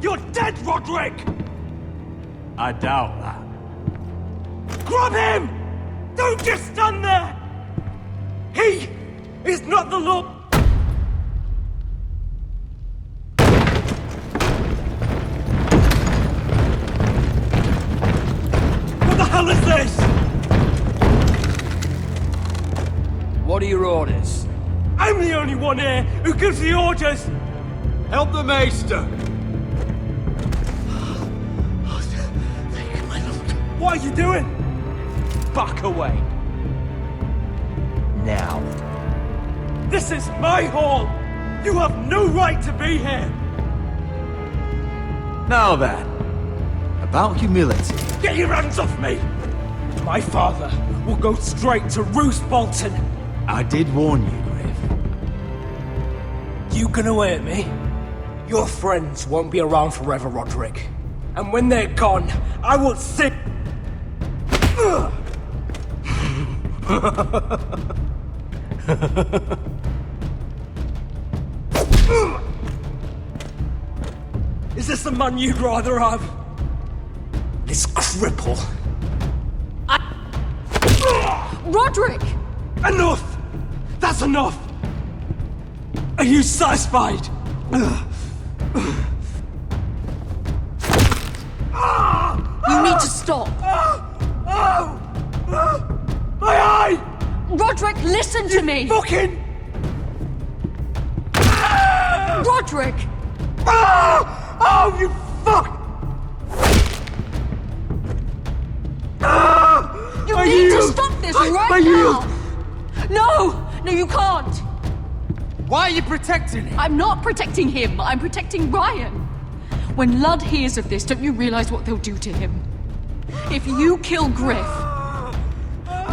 You're dead, Roderick! I doubt that. Grab him! Don't just stand there! He is not the Lord. What the hell is this? What are your orders? I'm the only one here who gives the orders! Help the maester! What are you doing? Back away. Now. This is my hall! You have no right to be here! Now then, about humility. Get your hands off me! My father will go straight to Roose Bolton. I did warn you, Griff. You can away at me? Your friends won't be around forever, Roderick. And when they're gone, I will sit... Is this the man you'd rather have? This cripple. Roderick! Enough! That's enough! Are you satisfied? You need to stop. My eye! Roderick, listen to me! Fucking... Roderick! Oh, you fuck! You need to stop this right now! No! No, you can't! Why are you protecting him? I'm not protecting him. I'm protecting Ryan. When Ludd hears of this, don't you realize what they'll do to him? If you kill Griff,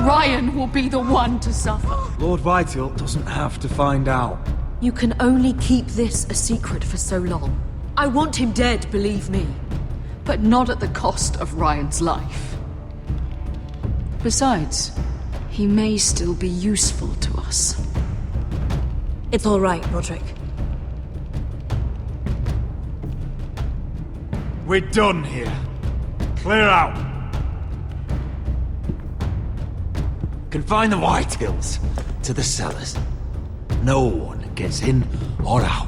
Ryan will be the one to suffer. Lord Whitehill doesn't have to find out. You can only keep this a secret for so long. I want him dead, believe me. But not at the cost of Ryan's life. Besides, he may still be useful to us. It's all right, Roderick. We're done here. Clear out. Confine the Whitehills to the cellars. No one gets in or out.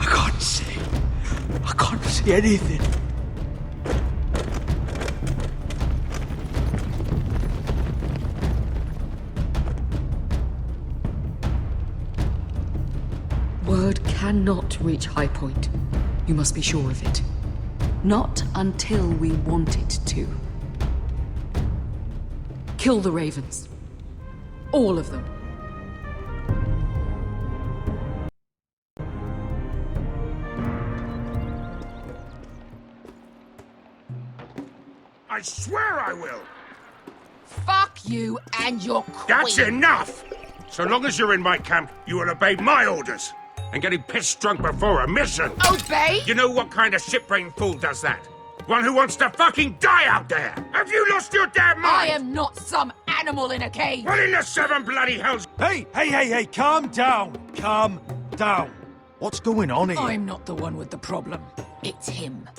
I can't see anything. Word cannot reach High Point. You must be sure of it. Not until we want it to. Kill the ravens. All of them. I swear I will! Fuck you and your queen. That's enough! So long as you're in my camp, you will obey my orders. And getting pissed drunk before a mission. Obey? You know what kind of shit-brained fool does that? One who wants to fucking die out there! Have you lost your damn mind? I am not some animal in a cage. What in the seven bloody hells? Hey, calm down. Calm down. What's going on here? I'm not the one with the problem. It's him.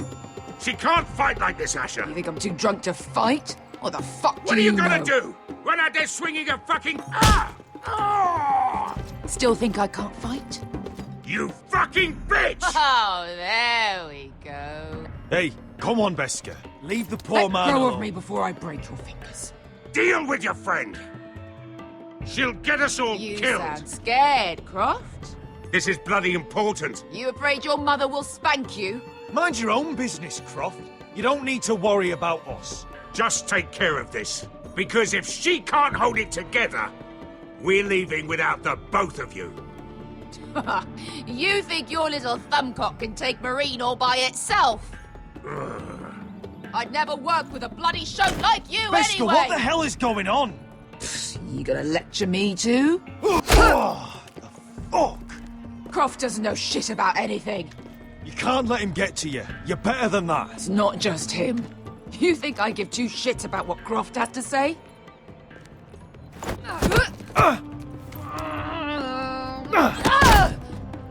She can't fight like this, Asher. You think I'm too drunk to fight? What the fuck What do are you you gonna know? do? Run out there swinging a fucking... Still think I can't fight? You fucking bitch! Oh, there we go. Hey, come on, Beskar. Leave the poor man Let go alone. of me before I break your fingers. Deal with your friend. She'll get us all You killed. sound scared, Croft. This is bloody important. You afraid your mother will spank you? Mind your own business, Croft. You don't need to worry about us. Just take care of this. Because if she can't hold it together, we're leaving without the both of you. You think your little thumbcock can take Marine all by itself? I'd never work with a bloody show like you Beskar, anyway! what the hell is going on? You gonna lecture me too? Oh, fuck! Croft doesn't know shit about anything. You can't let him get to you. You're better than that. It's not just him. You think I give two shits about what Croft had to say?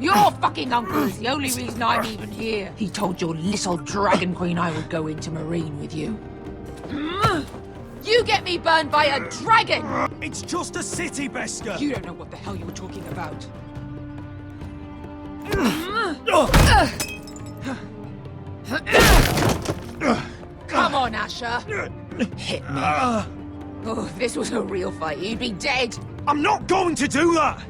Your fucking uncle is the only reason I'm even here. He told your little dragon queen I would go into Marine with you. You get me burned by a dragon! It's just a city, Beskar. You don't know what the hell you were talking about. Come on, Asher. Hit me. Oh, if this was a real fight, you'd be dead. I'm not going to do that!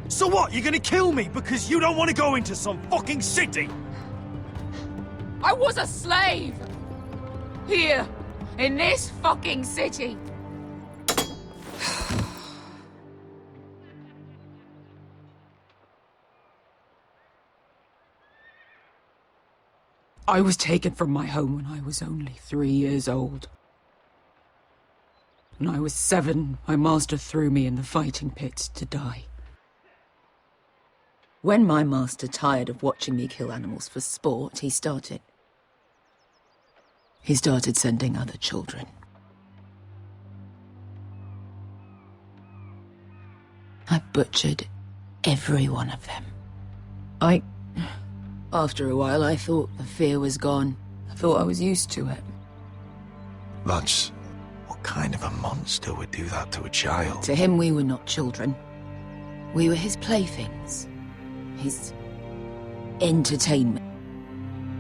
So what, you're gonna kill me because you don't want to go into some fucking city? I was a slave! Here, in this fucking city. I was taken from my home when I was only 3 years old. When I was 7, my master threw me in the fighting pit to die. When my master tired of watching me kill animals for sport, he started sending other children. I butchered every one of them. After a while, I thought the fear was gone. I thought I was used to it. Lads, what kind of a monster would do that to a child? To him, we were not children. We were his playthings. His entertainment.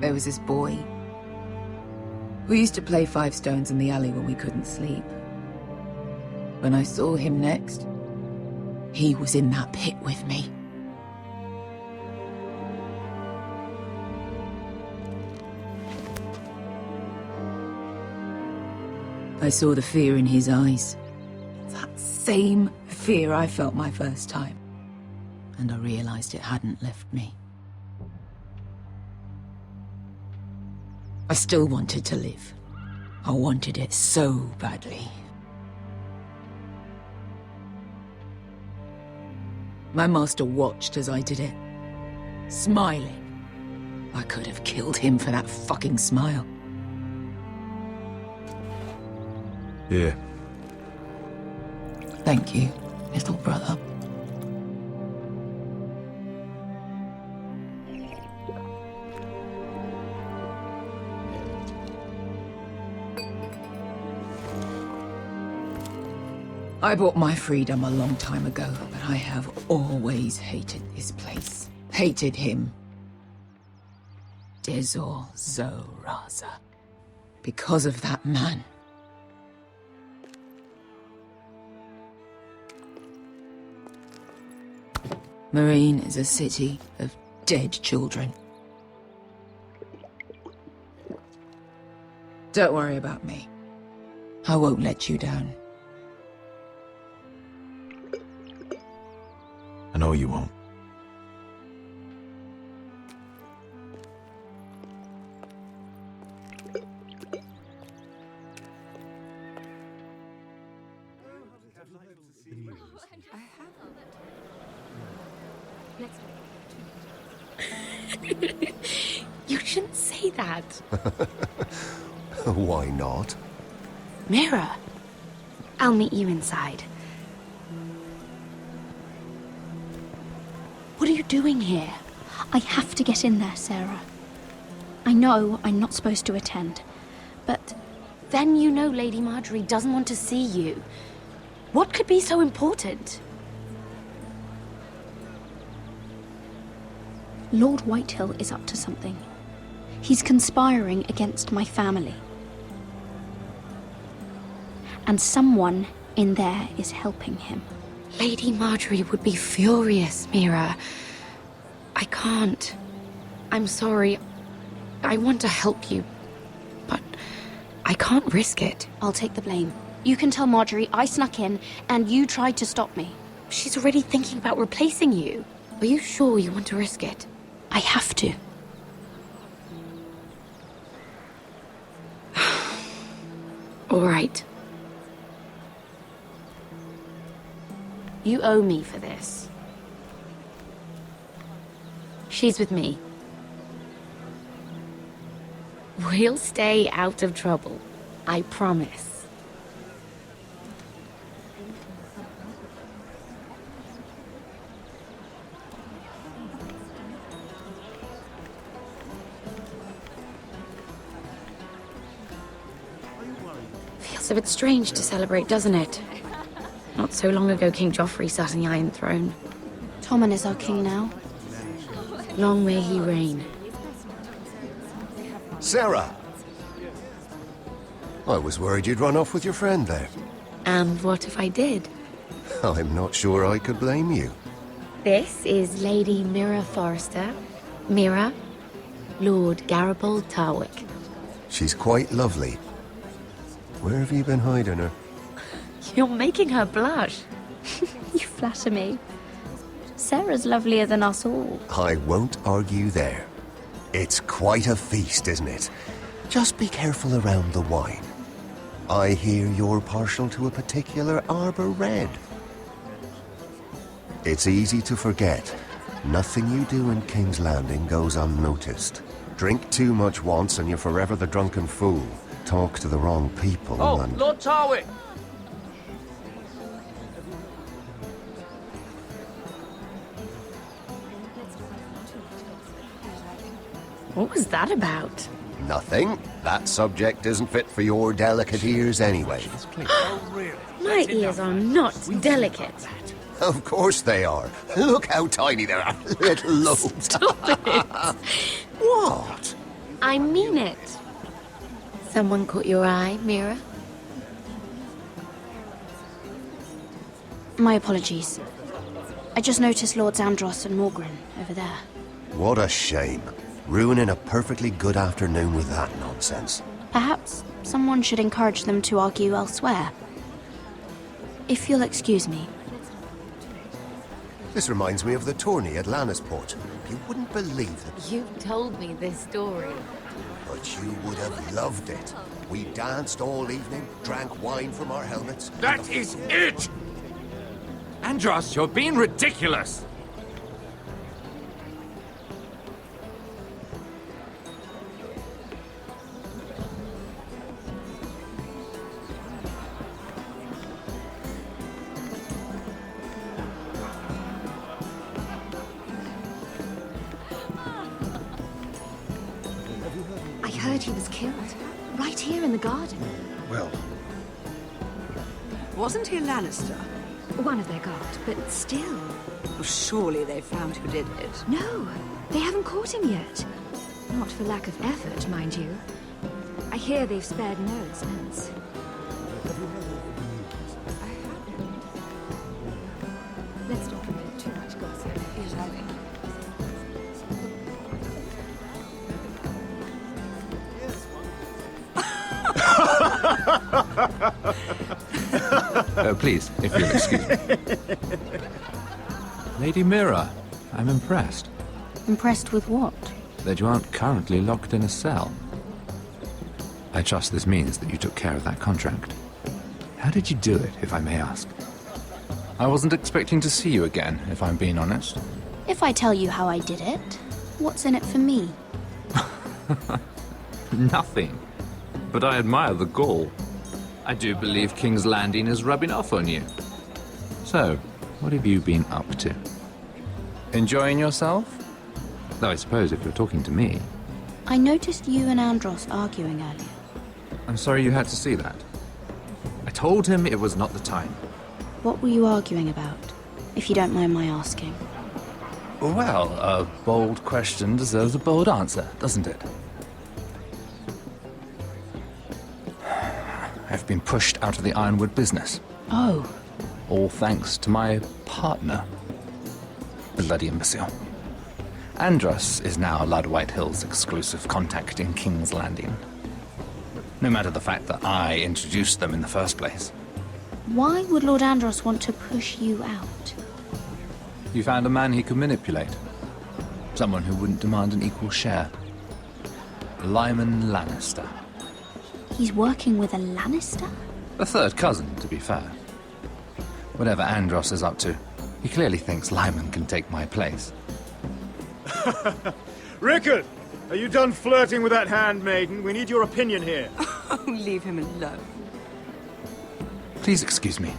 There was this boy. We used to play 5 stones in the alley when we couldn't sleep. When I saw him next, he was in that pit with me. I saw the fear in his eyes. That same fear I felt my first time. And I realized it hadn't left me. I still wanted to live. I wanted it so badly. My master watched as I did it, smiling. I could have killed him for that fucking smile. Here. Thank you, little brother. I bought my freedom a long time ago, but I have always hated this place. Hated him. Dezor Zoraza. Because of that man. Marine is a city of dead children. Don't worry about me. I won't let you down. I know you won't. You shouldn't say that. Why not? Mira, I'll meet you inside. What are you doing here? I have to get in there, Sarah. I know I'm not supposed to attend, but... Then you know Lady Marjorie doesn't want to see you. What could be so important? Lord Whitehill is up to something. He's conspiring against my family. And someone in there is helping him. Lady Marjorie would be furious, Mira. I can't. I'm sorry. I want to help you, but I can't risk it. I'll take the blame. You can tell Marjorie I snuck in and you tried to stop me. She's already thinking about replacing you. Are you sure you want to risk it? I have to. All right. You owe me for this. She's with me. We'll stay out of trouble. I promise. Feels a bit strange to celebrate, doesn't it? Not so long ago, King Joffrey sat on the Iron Throne. Tommen is our king now. Long may he reign. Sarah! I was worried you'd run off with your friend there. And what if I did? I'm not sure I could blame you. This is Lady Mira Forrester. Mira, Lord Garibaldi Tarwick. She's quite lovely. Where have you been hiding her? You're making her blush. You flatter me. Sarah's lovelier than us all. I won't argue there. It's quite a feast, isn't it? Just be careful around the wine. I hear you're partial to a particular Arbor Red. It's easy to forget. Nothing you do in King's Landing goes unnoticed. Drink too much once and you're forever the drunken fool. Talk to the wrong people and... Lord Tarwick! What was that about? Nothing. That subject isn't fit for your delicate ears anyway. My ears are not delicate. Of course they are. Look how tiny they are. Little loaves. Stop it. What? I mean it. Someone caught your eye, Mira? My apologies. I just noticed Lords Andros and Morgren over there. What a shame. Ruining a perfectly good afternoon with that nonsense. Perhaps someone should encourage them to argue elsewhere. If you'll excuse me. This reminds me of the tourney at Lannisport. You wouldn't believe it. You've told me this story. But you would have loved it. We danced all evening, drank wine from our helmets. That is it! Andros, you're being ridiculous! I heard he was killed. Right here in the garden. Well... Wasn't he a Lannister? One of their guard, but still. Well, surely they found who did it. No, they haven't caught him yet. Not for lack of effort, mind you. I hear they've spared no expense. Let's not commit too much gossip. Yes, I think. Please, if you'll excuse me. Lady Mira, I'm impressed. Impressed with what? That you aren't currently locked in a cell. I trust this means that you took care of that contract. How did you do it, if I may ask? I wasn't expecting to see you again, if I'm being honest. If I tell you how I did it, what's in it for me? Nothing. But I admire the gall. I do believe King's Landing is rubbing off on you. So, what have you been up to? Enjoying yourself? Though I suppose if you're talking to me... I noticed you and Andros arguing earlier. I'm sorry you had to see that. I told him it was not the time. What were you arguing about, if you don't mind my asking? Well, a bold question deserves a bold answer, doesn't it? I've been pushed out of the Ironwood business. Oh. All thanks to my partner. Bloody imbecile. Andros is now Lord Whitehill's exclusive contact in King's Landing. No matter the fact that I introduced them in the first place. Why would Lord Andros want to push you out? You found a man he could manipulate. Someone who wouldn't demand an equal share. Lyman Lannister. He's working with a Lannister? A third cousin, to be fair. Whatever Andros is up to, he clearly thinks Lyman can take my place. Rickard! Are you done flirting with that handmaiden? We need your opinion here. Oh, leave him alone. Please excuse me.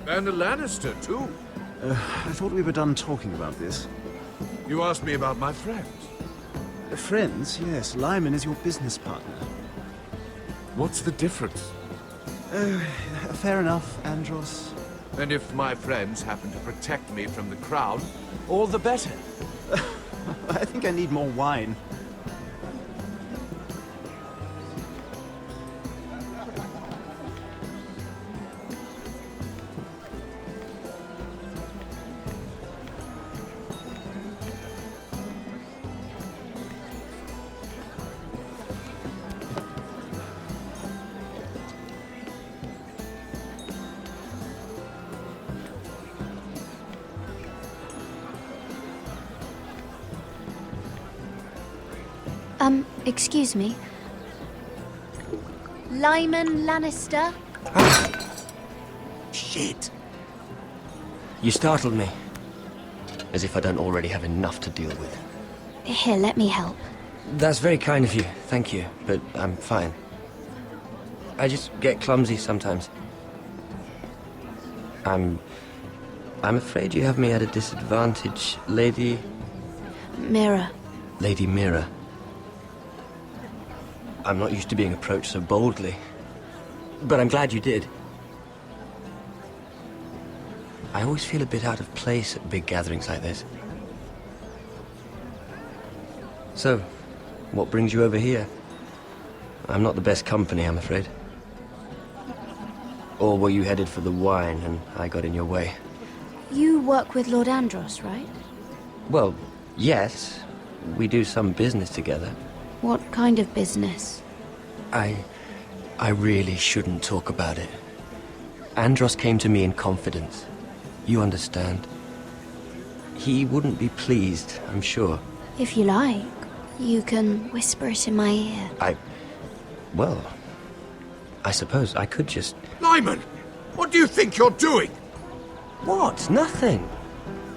And a Lannister, too. I thought we were done talking about this. You asked me about my friends. Friends? Yes. Lyman is your business partner. What's the difference? Fair enough, Andros. And if my friends happen to protect me from the crown, all the better. I think I need more wine. Excuse me. Lyman Lannister? Shit. You startled me. As if I don't already have enough to deal with. Here, let me help. That's very kind of you, thank you, but I'm fine. I just get clumsy sometimes. I'm afraid you have me at a disadvantage, Lady... Mira. Lady Mira. I'm not used to being approached so boldly. But I'm glad you did. I always feel a bit out of place at big gatherings like this. So, what brings you over here? I'm not the best company, I'm afraid. Or were you headed for the wine and I got in your way? You work with Lord Andros, right? Well, yes. We do some business together. What kind of business? I really shouldn't talk about it. Andros came to me in confidence. You understand? He wouldn't be pleased, I'm sure. If you like, you can whisper it in my ear. Well, I suppose I could just... Lyman! What do you think you're doing? What? Nothing.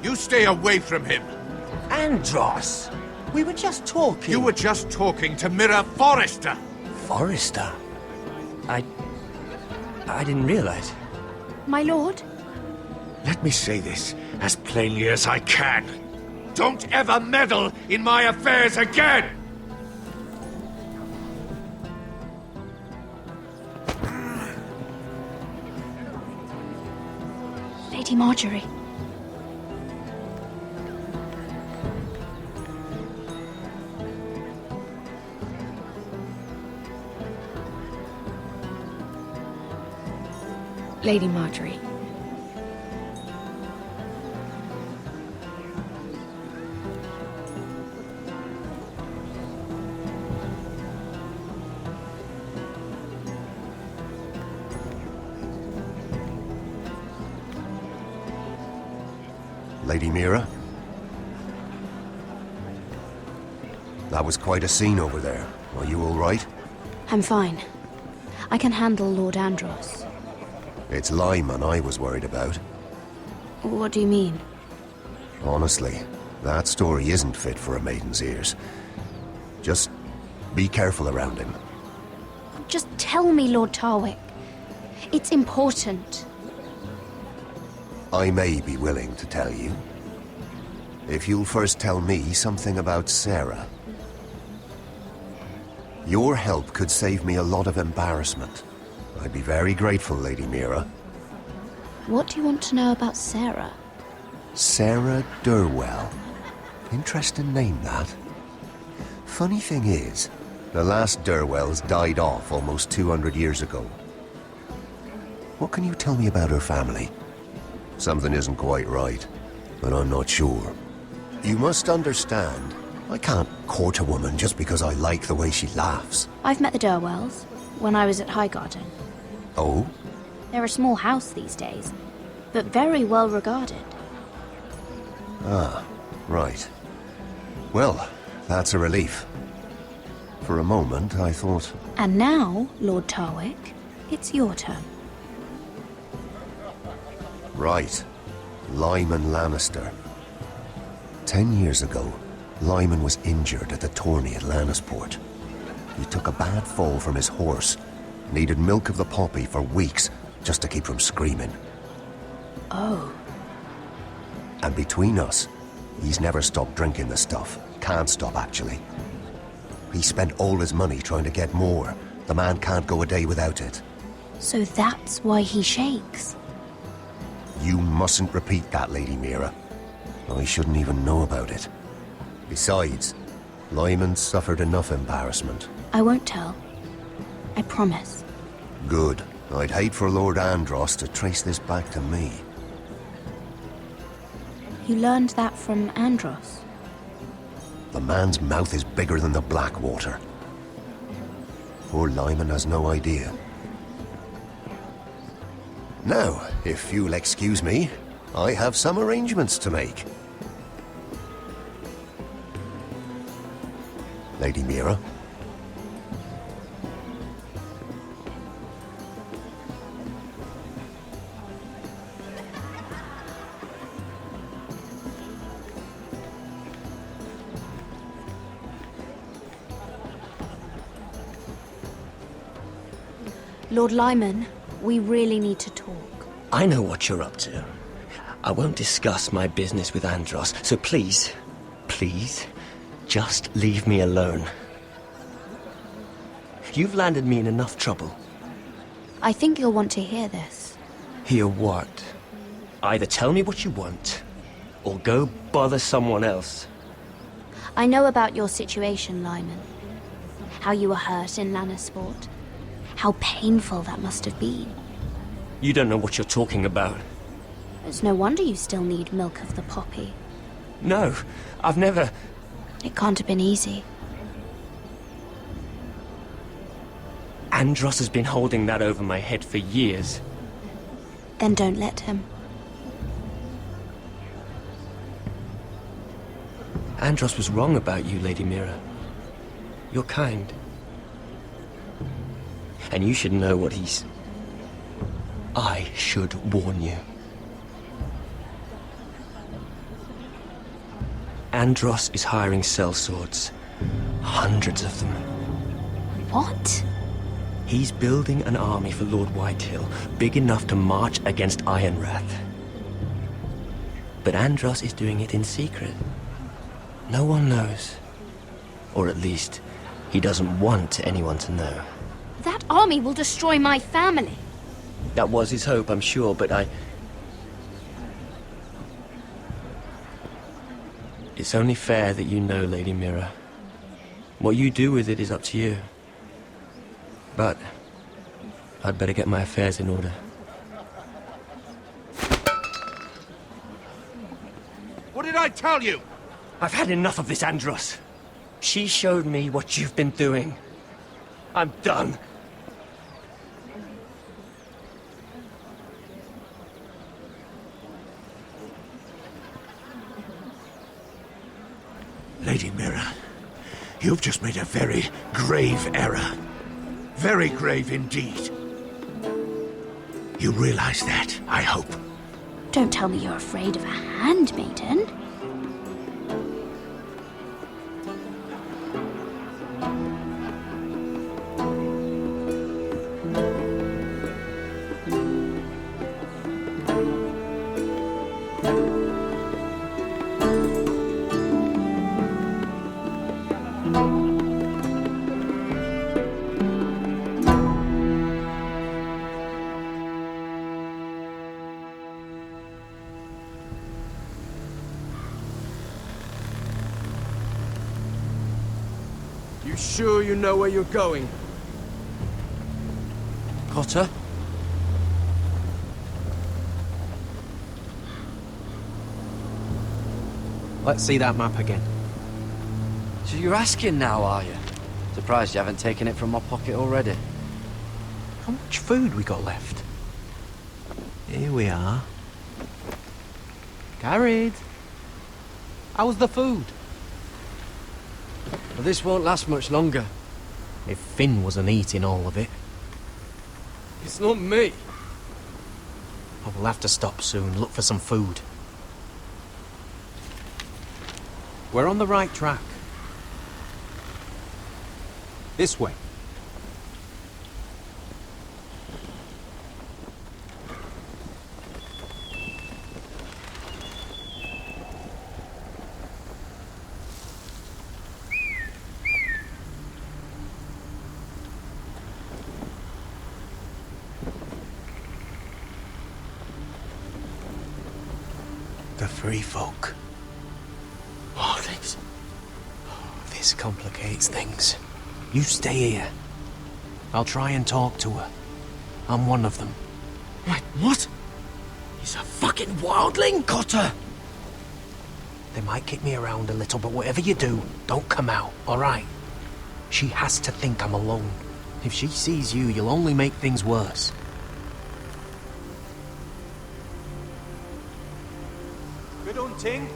You stay away from him. Andros! We were just talking. You were just talking to Mira Forrester. Forrester? I didn't realize. My lord? Let me say this as plainly as I can. Don't ever meddle in my affairs again! Lady Marjorie. Lady Marjorie. Lady Mira? That was quite a scene over there. Are you all right? I'm fine. I can handle Lord Andros. It's Lyman I was worried about. What do you mean? Honestly, that story isn't fit for a maiden's ears. Just be careful around him. Just tell me, Lord Tarwick. It's important. I may be willing to tell you. If you'll first tell me something about Sarah. Your help could save me a lot of embarrassment. I'd be very grateful, Lady Mira. What do you want to know about Sarah? Sarah Durwell. Interesting name, that. Funny thing is, the last Durwells died off almost 200 years ago. What can you tell me about her family? Something isn't quite right, but I'm not sure. You must understand, I can't court a woman just because I like the way she laughs. I've met the Durwells when I was at Highgarden. Oh? They're a small house these days, but very well regarded. Ah, right. Well, that's a relief. For a moment, I thought... And now, Lord Tarwick, it's your turn. Right. Lyman Lannister. 10 years ago, Lyman was injured at the tourney at Lannisport. He took a bad fall from his horse, needed milk of the poppy for weeks just to keep from screaming. Oh. And between us, he's never stopped drinking the stuff. Can't stop, actually. He spent all his money trying to get more. The man can't go a day without it. So that's why he shakes. You mustn't repeat that, Lady Mira. I shouldn't even know about it. Besides, Lyman suffered enough embarrassment. I won't tell. I promise. Good. I'd hate for Lord Andros to trace this back to me. You learned that from Andros? The man's mouth is bigger than the Blackwater. Poor Lyman has no idea. Now, if you'll excuse me, I have some arrangements to make. Lady Mira? Lord Lyman, we really need to talk. I know what you're up to. I won't discuss my business with Andros, so please, please, just leave me alone. You've landed me in enough trouble. I think you'll want to hear this. Hear what? Either tell me what you want, or go bother someone else. I know about your situation, Lyman. How you were hurt in Lannisport. How painful that must have been. You don't know what you're talking about. It's no wonder you still need milk of the poppy. No, I've never... It can't have been easy. Andros has been holding that over my head for years. Then don't let him. Andros was wrong about you, Lady Mira. You're kind. And you should know what he's... I should warn you. Andros is hiring sellswords. Hundreds of them. What? He's building an army for Lord Whitehill, big enough to march against Ironrath. But Andros is doing it in secret. No one knows. Or at least, he doesn't want anyone to know. That army will destroy my family. That was his hope, I'm sure, but It's only fair that you know, Lady Mira. What you do with it is up to you. But I'd better get my affairs in order. What did I tell you? I've had enough of this, Andros. She showed me what you've been doing. I'm done. Lady Mira, you've just made a very grave error. Very grave indeed. You realize that, I hope. Don't tell me you're afraid of a handmaiden. You sure you know where you're going? Cotter? Let's see that map again. So you're asking now, are you? Surprised you haven't taken it from my pocket already. How much food we got left? Here we are. Carried. How's the food? Well, this won't last much longer. If Finn wasn't eating all of it. It's not me. Oh, we'll have to stop soon, look for some food. We're on the right track. This way. The free folk. Oh, this complicates things. You stay here. I'll try and talk to her. I'm one of them. Wait, what? He's a fucking wildling? Cotter! They might kick me around a little, but whatever you do, don't come out, alright? She has to think I'm alone. If she sees you, you'll only make things worse. Good hunting.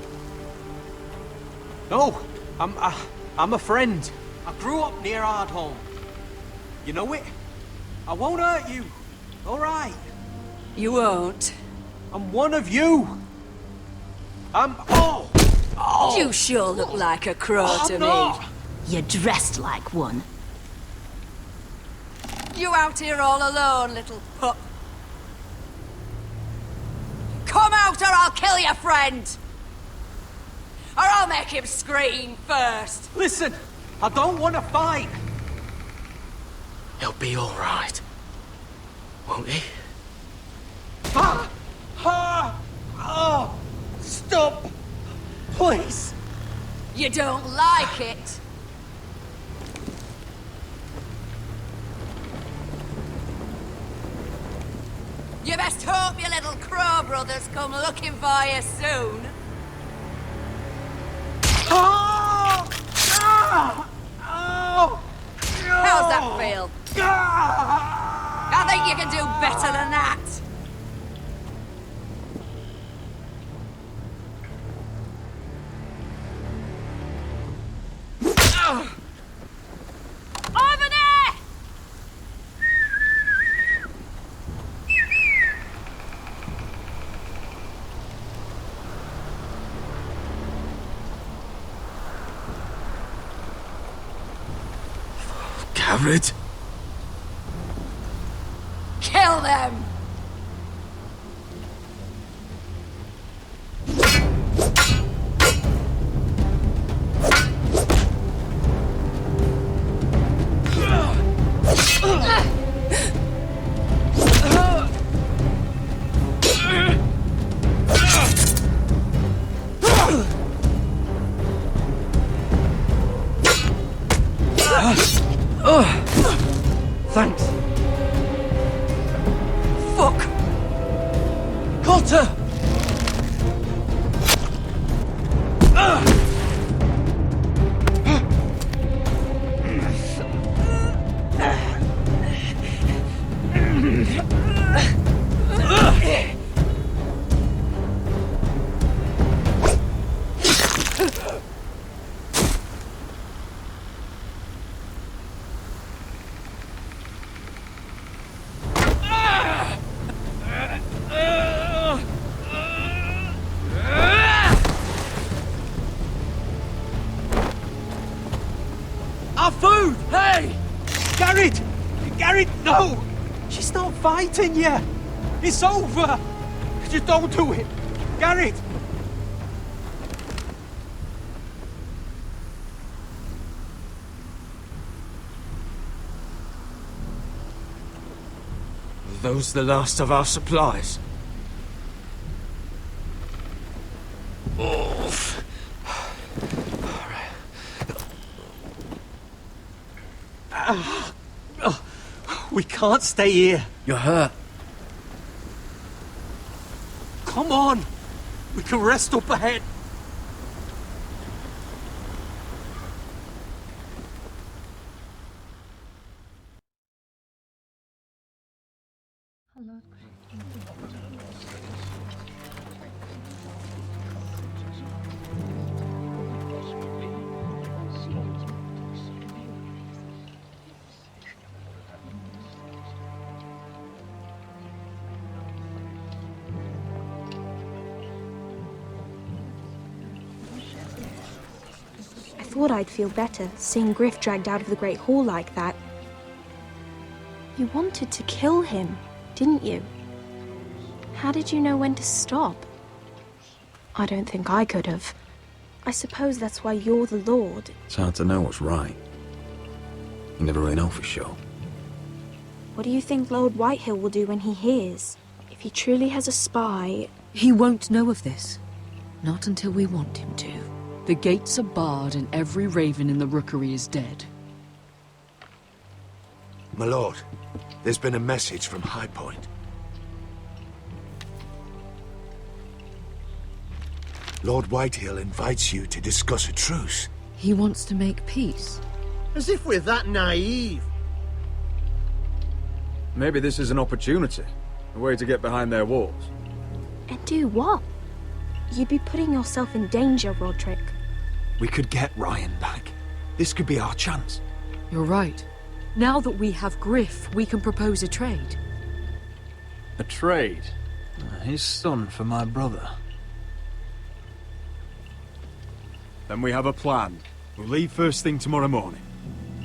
No, I'm a friend. I grew up near Ardholm. You know it? I won't hurt you. All right. You won't. I'm one of you. Oh! You sure look like a crow to not. me. You're dressed like one. You out here all alone, little pup? Come out or I'll kill your friend! Or I'll make him scream first! Listen, I don't want to fight. He'll be all right, won't he? Oh! Stop! Please! You don't like it? You best hope your little crow brothers come looking for you soon. Oh! Oh! How's that feel? I think you can do better than that. Over there! Garrett? Kill them! Thanks. Fuck! Cotter! Our food! Hey! Garrett! Garrett, no! She's not fighting you! It's over! Just don't do it! Garrett! those the last of our supplies? Oof. We can't stay here. You're hurt. Come on! We can rest up ahead. I thought I'd feel better seeing Griff dragged out of the Great Hall like that. You wanted to kill him, didn't you? How did you know when to stop? I don't think I could have. I suppose that's why you're the Lord. It's hard to know what's right. You never really know for sure. What do you think Lord Whitehill will do when he hears? If he truly has a spy... He won't know of this. Not until we want him to. The gates are barred and every raven in the rookery is dead. My lord, there's been a message from High Point. Lord Whitehill invites you to discuss a truce. He wants to make peace. As if we're that naive. Maybe this is an opportunity. A way to get behind their walls. And do what? You'd be putting yourself in danger, Roderick. We could get Ryan back. This could be our chance. You're right. Now that we have Griff, we can propose a trade. A trade? His son for my brother. Then we have a plan. We'll leave first thing tomorrow morning.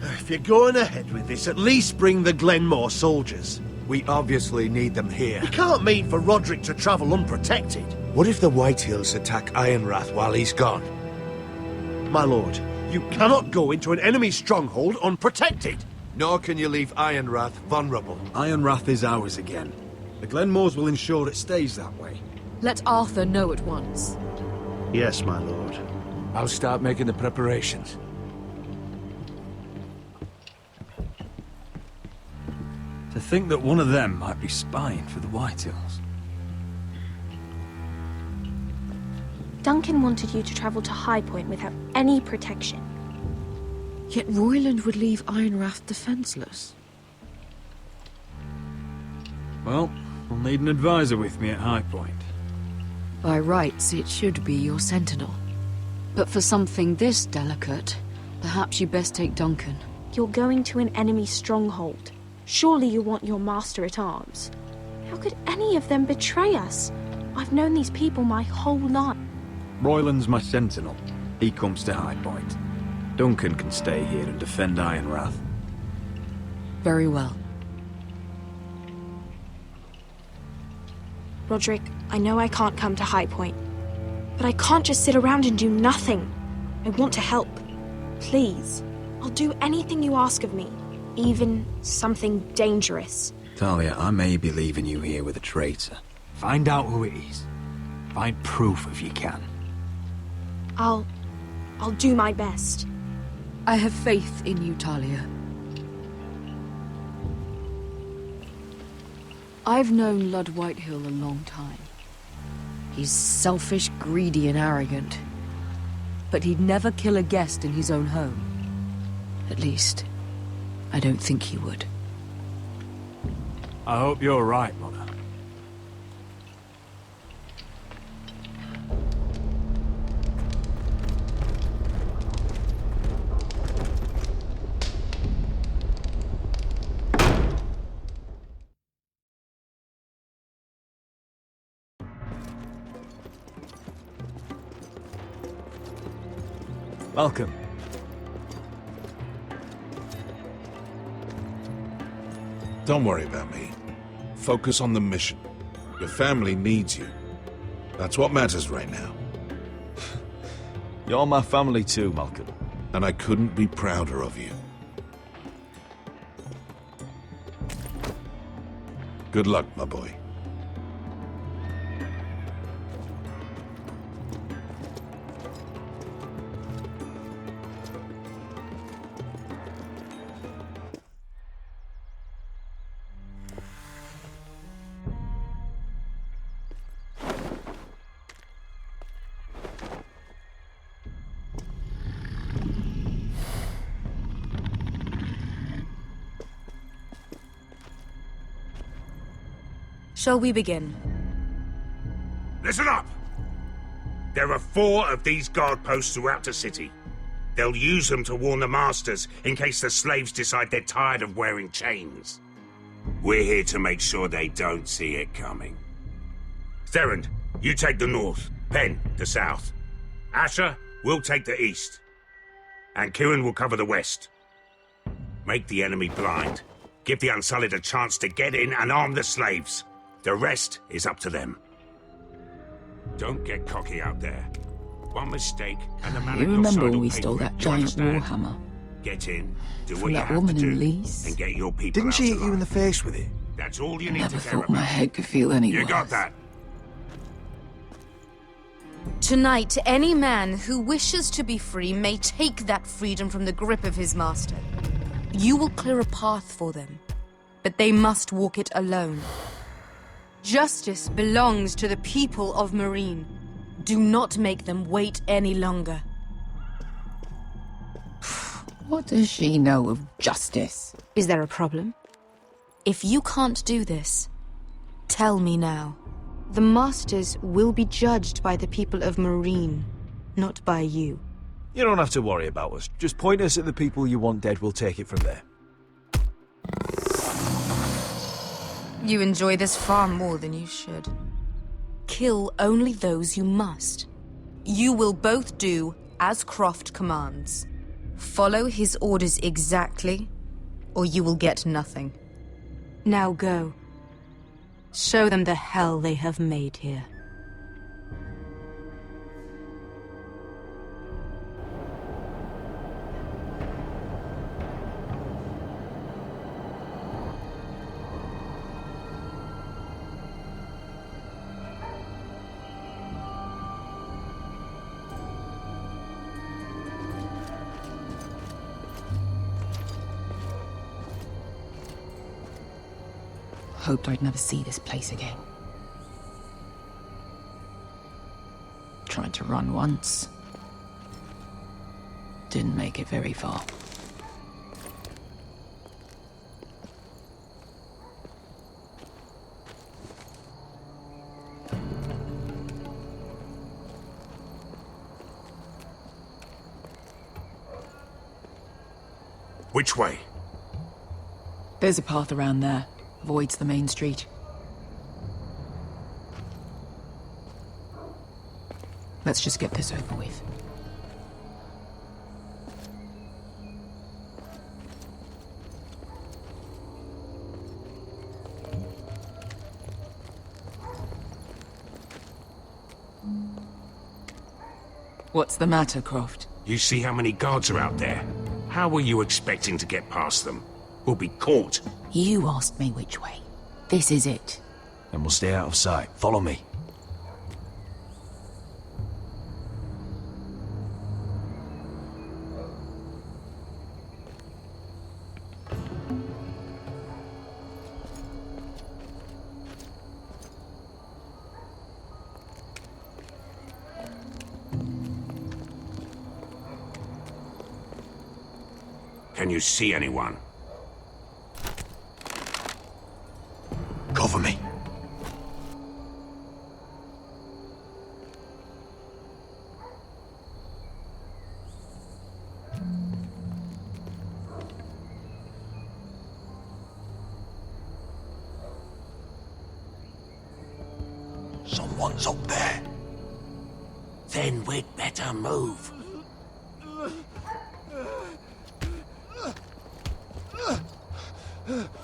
If you're going ahead with this, at least bring the Glenmore soldiers. We obviously need them here. You can't mean for Roderick to travel unprotected. What if the Whitehills attack Ironrath while he's gone? My lord, you cannot go into an enemy stronghold unprotected. Nor can you leave Ironrath vulnerable. Ironrath is ours again. The Glenmores will ensure it stays that way. Let Arthur know at once. Yes, my lord. I'll start making the preparations. To think that one of them might be spying for the Whitehills. Duncan wanted you to travel to High Point without any protection. Yet Royland would leave Ironrath defenseless. Well, I'll need an advisor with me at High Point. By rights, it should be your sentinel. But for something this delicate, perhaps you best take Duncan. You're going to an enemy stronghold. Surely you want your master-at-arms. How could any of them betray us? I've known these people my whole life. Royland's my sentinel. He comes to High Point. Duncan can stay here and defend Ironrath. Very well. Roderick, I know I can't come to High Point, but I can't just sit around and do nothing. I want to help. Please. I'll do anything you ask of me, even something dangerous. Talia, I may be leaving you here with a traitor. Find out who it is. Find proof if you can. I'll do my best. I have faith in you, Talia. I've known Lord Whitehill a long time. He's selfish, greedy, and arrogant. But he'd never kill a guest in his own home. At least, I don't think he would. I hope you're right, Mother. Welcome. Don't worry about me. Focus on the mission. Your family needs you. That's what matters right now. You're my family too, Malcolm. And I couldn't be prouder of you. Good luck, my boy. Shall we begin? Listen up! There are 4 of these guard posts throughout the city. They'll use them to warn the masters in case the slaves decide they're tired of wearing chains. We're here to make sure they don't see it coming. Therend, you take the north. Pen, the south. Asher, we'll take the east. And Kieran will cover the west. Make the enemy blind. Give the Unsullied a chance to get in and arm the slaves. The rest is up to them. Don't get cocky out there. One mistake and the man You remember when we stole that giant warhammer? Get in, do From what you that have to woman do, in Lee's? and get your people Didn't out she hit alive. you in the face with it? That's all you need Never to care thought about. my head could feel any You worse. got that? Tonight, any man who wishes to be free may take that freedom from the grip of his master. You will clear a path for them, but they must walk it alone. Justice belongs to the people of Meereen. Do not make them wait any longer. What does she know of justice? Is there a problem? If you can't do this, tell me now. The Masters will be judged by the people of Meereen, not by you. You don't have to worry about us. Just point us at the people you want dead, we'll take it from there. You enjoy this far more than you should. Kill only those you must. You will both do as Croft commands. Follow his orders exactly, or you will get nothing. Now go. Show them the hell they have made here. Hoped I'd never see this place again. Tried to run once. Didn't make it very far. Which way? There's a path around there. Avoids the main street. Let's just get this over with. What's the matter, Croft? You see how many guards are out there? How were you expecting to get past them? We'll be caught. You asked me which way. This is it. And we'll stay out of sight. Follow me. Can you see anyone? Cover me. Someone's up there. Then we'd better move.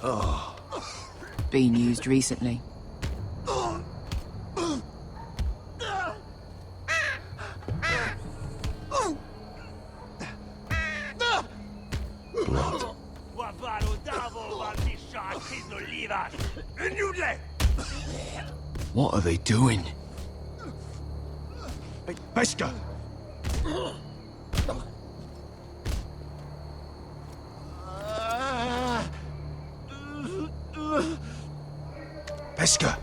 Oh. Been used recently. Blood. What are they doing? Beskha! Beskha!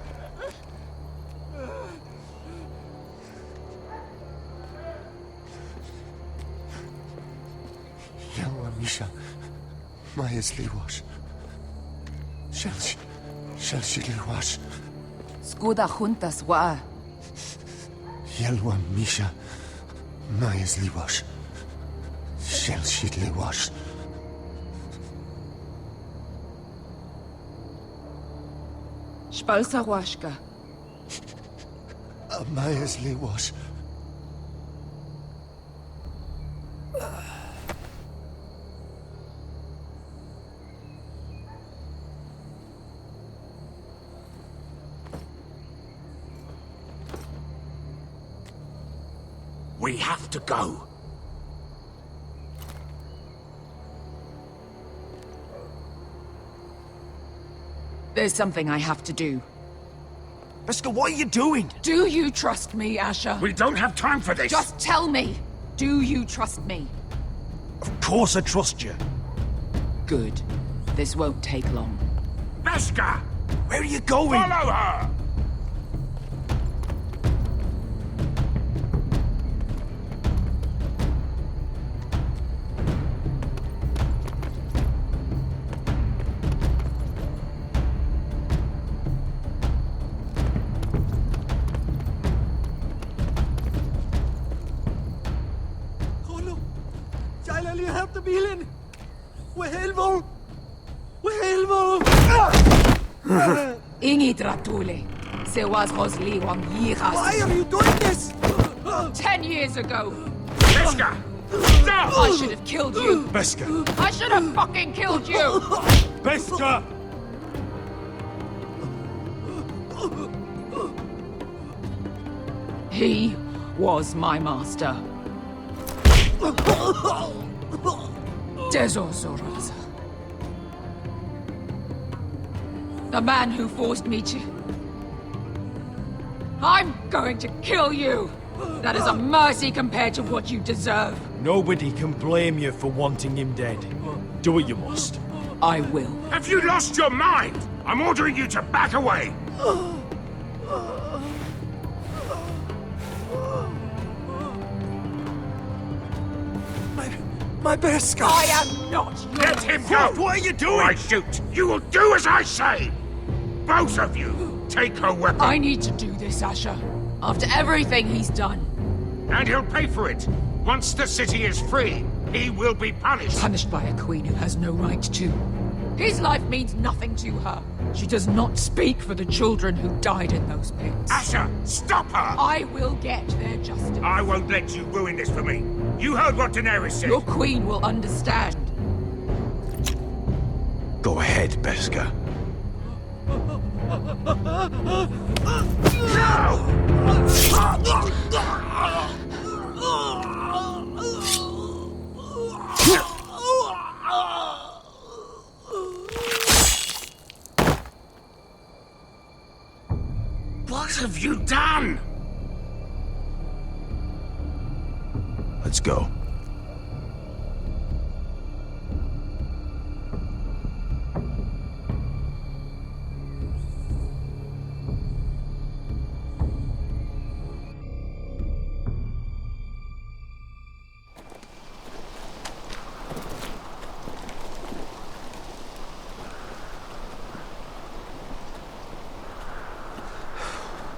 Yelwa Misha, Maya's Liwash. Shelshi Liwash. Skuda juntas wa. Yelwa Misha, Maya's Liwash. Shelshi Liwash. Spalsa washka. Maya's Liwash. We have to go. There's something I have to do. Beskha, what are you doing? Do you trust me, Asher? We don't have time for this. Just tell me. Do you trust me? Of course I trust you. Good. This won't take long. Beskha! Where are you going? Follow her! Ingi Dratule. Se was Rosli Wang Yiras. Why are you doing this? 10 years ago. Beskha! Stop! I should have killed you. Beskha! I should have fucking killed you. Beskha! He was my master. Dezozoraza. The man who forced me to... I'm going to kill you! That is a mercy compared to what you deserve. Nobody can blame you for wanting him dead. Do what you must. I will. Have you lost your mind? I'm ordering you to back away! My Beskha! I am not your... Let him go! What are you doing? Or I shoot! You will do as I say! Both of you, take her weapon. I need to do this, Asher. After everything he's done. And he'll pay for it. Once the city is free, he will be punished. Punished by a queen who has no right to. His life means nothing to her. She does not speak for the children who died in those pits. Asher, stop her! I will get their justice. I won't let you ruin this for me. You heard what Daenerys said. Your queen will understand. Go ahead, Beskha. What have you done? Let's go.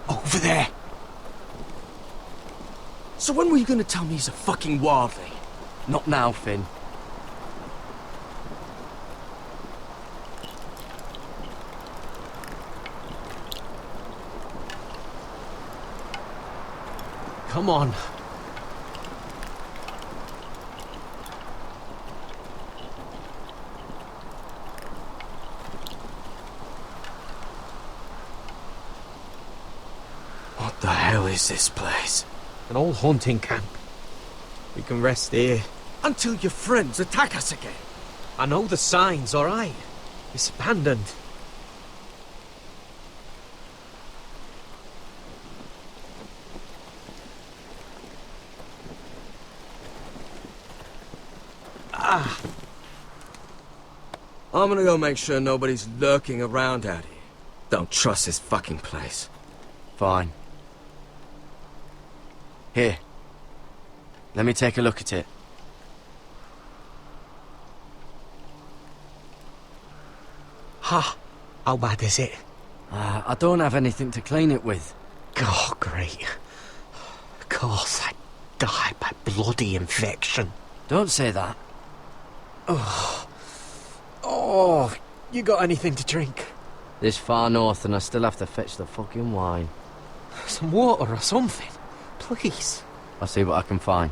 Over there! So when were you gonna tell me he's a fucking wildling? Not now, Finn. Come on. What the hell is this place? An old hunting camp. We can rest here. Until your friends attack us again. I know the signs, alright? It's abandoned. I'm gonna go make sure nobody's lurking around out here. Don't trust this fucking place. Fine. Here. Let me take a look at it. Ha! How bad is it? I don't have anything to clean it with. Oh, great. Of course, I died by bloody infection. Don't say that. Oh, you got anything to drink? This far north and I still have to fetch the fucking wine. Some water or something, please. I'll see what I can find.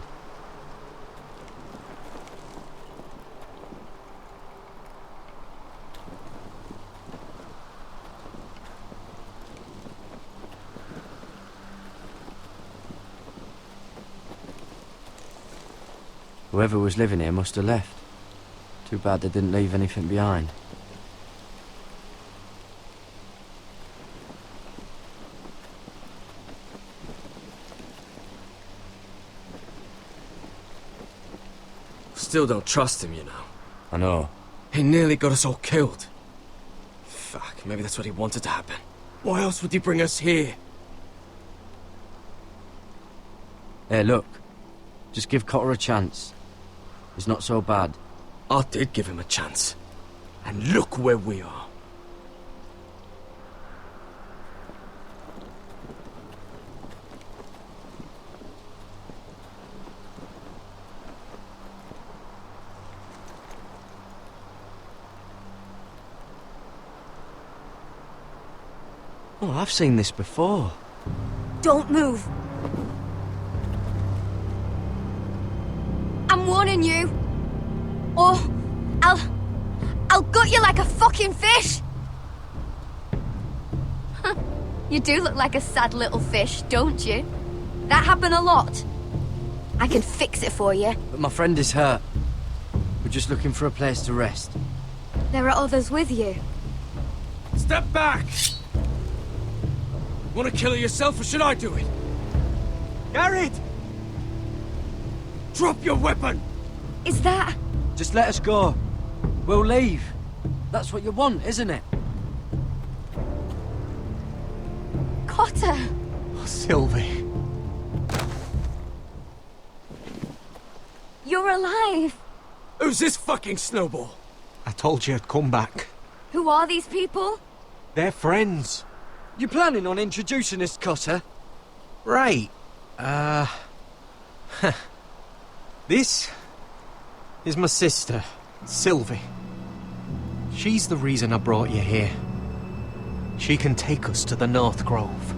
Whoever was living here must have left. Too bad they didn't leave anything behind. Still don't trust him, you know. I know. He nearly got us all killed. Fuck, maybe that's what he wanted to happen. Why else would he bring us here? Hey, look. Just give Cotter a chance. He's not so bad. I did give him a chance. And look where we are. Oh, I've seen this before. Don't move. I'm warning you. Or I'll gut you like a fucking fish. You do look like a sad little fish, don't you? That happened a lot. I can fix it for you. But my friend is hurt. We're just looking for a place to rest. There are others with you. Step back! Want to kill her yourself, or should I do it? Garrett! Drop your weapon! Is that... Just let us go. We'll leave. That's what you want, isn't it? Cotter! Oh, Sylvie. You're alive! Who's this fucking snowball? I told you I'd come back. Who are these people? They're friends. You planning on introducing us, Cotter? Right. This is my sister, Sylvie. She's the reason I brought you here. She can take us to the North Grove.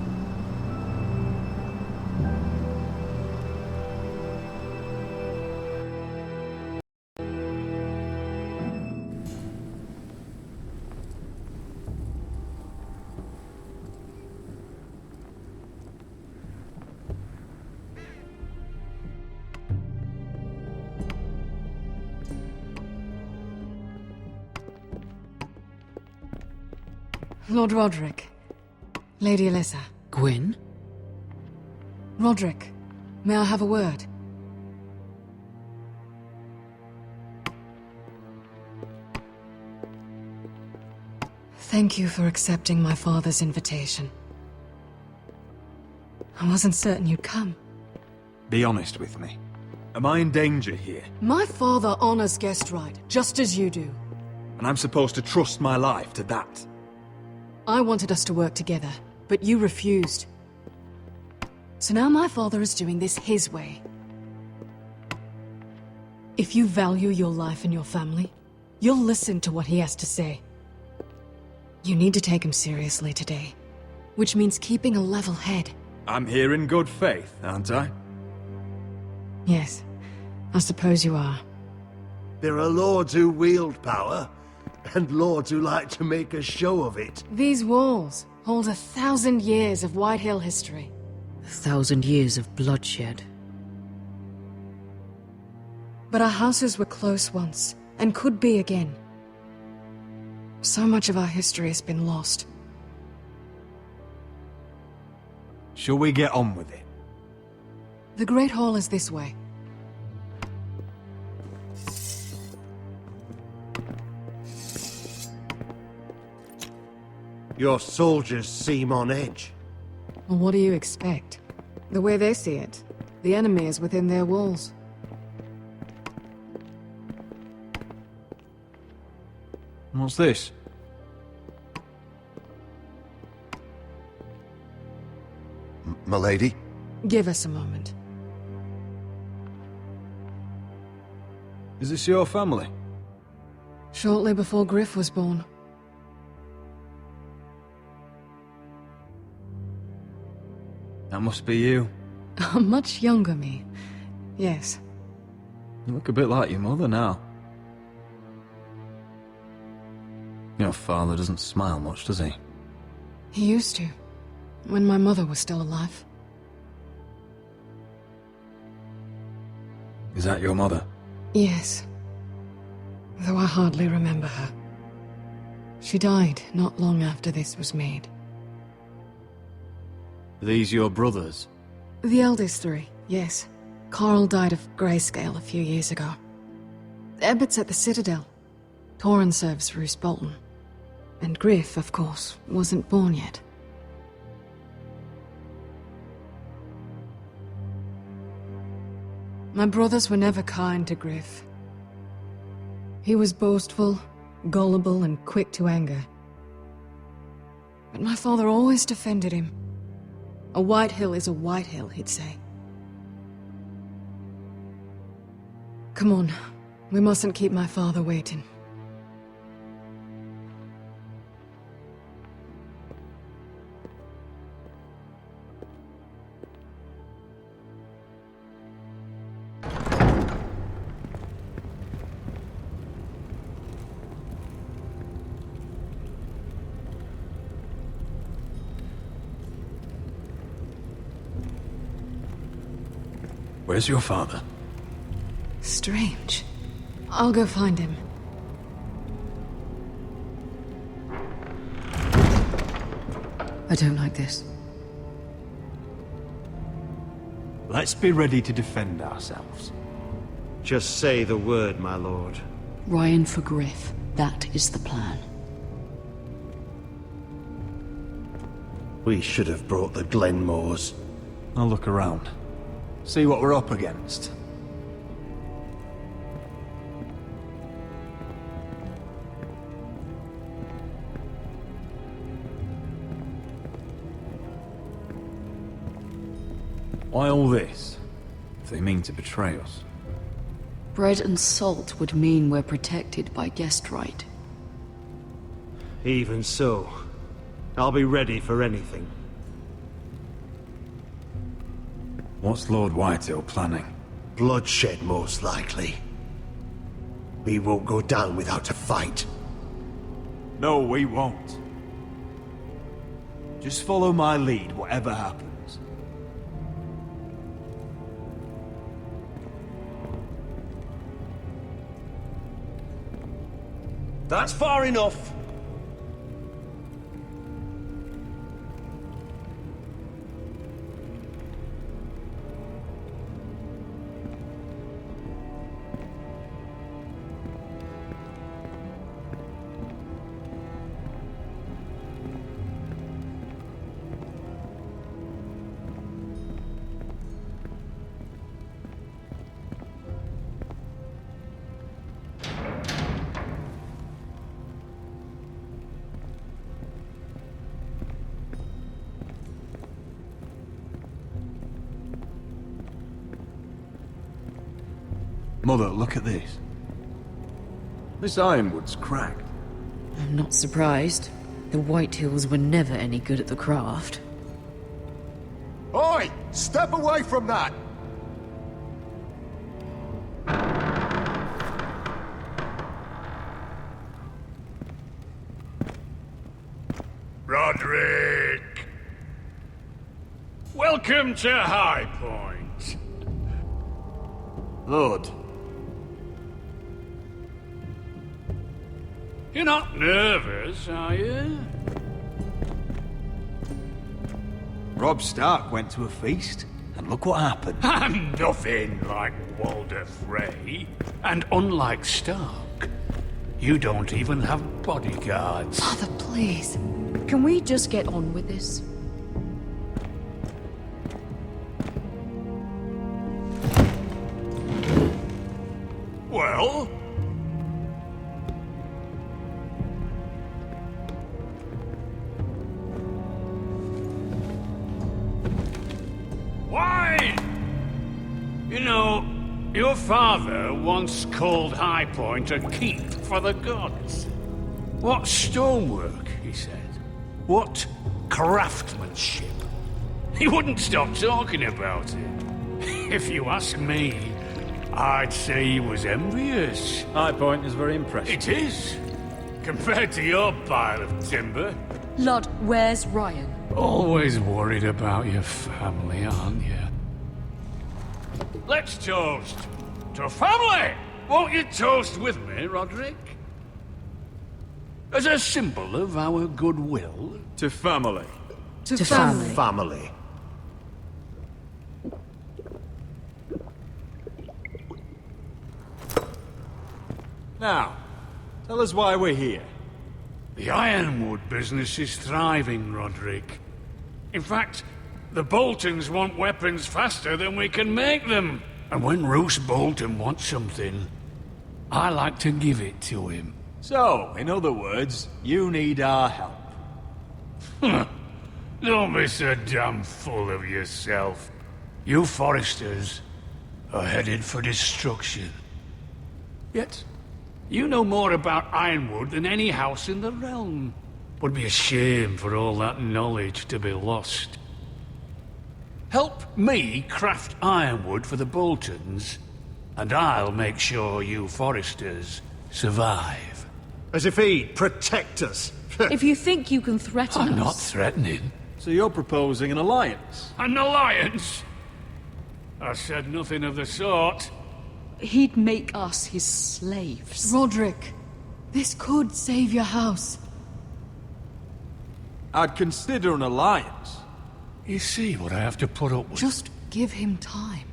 Lord Roderick. Lady Alyssa. Gwyn? Roderick, may I have a word? Thank you for accepting my father's invitation. I wasn't certain you'd come. Be honest with me. Am I in danger here? My father honors guest right, just as you do. And I'm supposed to trust my life to that? I wanted us to work together, but you refused. So now my father is doing this his way. If you value your life and your family, you'll listen to what he has to say. You need to take him seriously today, which means keeping a level head. I'm here in good faith, aren't I? Yes, I suppose you are. There are lords who wield power, and lords who like to make a show of it. These walls hold 1,000 years of White Hill history. 1,000 years of bloodshed. But our houses were close once, and could be again. So much of our history has been lost. Shall we get on with it? The Great Hall is this way. Your soldiers seem on edge. Well, what do you expect? The way they see it, the enemy is within their walls. What's this? Milady? Give us a moment. Is this your family? Shortly before Griff was born. That must be you. A much younger me. Yes. You look a bit like your mother now. Your father doesn't smile much, does he? He used to, when my mother was still alive. Is that your mother? Yes. Though I hardly remember her. She died not long after this was made. Are these your brothers? The eldest three, yes. Carl died of grayscale a few years ago. Ebbett's at the Citadel. Torrin serves Roose Bolton. And Griff, of course, wasn't born yet. My brothers were never kind to Griff. He was boastful, gullible, and quick to anger. But my father always defended him. A white hill is a white hill, he'd say. Come on, we mustn't keep my father waiting. Where's your father? Strange. I'll go find him. I don't like this. Let's be ready to defend ourselves. Just say the word, my lord. Ryan for Griff. That is the plan. We should have brought the Glenmores. I'll look around. See what we're up against. Why all this? If they mean to betray us. Bread and salt would mean we're protected by guest right. Even so, I'll be ready for anything. What's Lord Whitehill planning? Bloodshed, most likely. We won't go down without a fight. No, we won't. Just follow my lead, whatever happens. That's far enough. Mother, look at this. This ironwood's cracked. I'm not surprised. The Whitehills were never any good at the craft. Oi! Step away from that! Roderick! Welcome to High Point. Lord. You're not nervous, are you? Robb Stark went to a feast, and look what happened. I'm nothing like Walder Frey. And unlike Stark, you don't even have bodyguards. Father, please. Can we just get on with this? Well? Why? You know, your father once called High Point a keep for the gods. What stonework, he said. What craftsmanship. He wouldn't stop talking about it. If you ask me, I'd say he was envious. High Point is very impressive. It is. Compared to your pile of timber. Lord, where's Ryan? Always worried about your family, aren't you? Let's toast to family! Won't you toast with me, Roderick? As a symbol of our goodwill. To family. To family. Family. Now, tell us why we're here. The Ironwood business is thriving, Roderick. In fact, the Boltons want weapons faster than we can make them. And when Roose Bolton wants something, I like to give it to him. So, in other words, you need our help. Don't be so damn full of yourself. You Forresters are headed for destruction. Yet, you know more about Ironwood than any house in the realm. Would be a shame for all that knowledge to be lost. Help me craft ironwood for the Boltons, and I'll make sure you Forresters survive. As if he'd protect us. If you think you can threaten us... I'm not threatening. So you're proposing an alliance? An alliance? I said nothing of the sort. He'd make us his slaves. Roderick, this could save your house. I'd consider an alliance. You see what I have to put up with? Just give him time.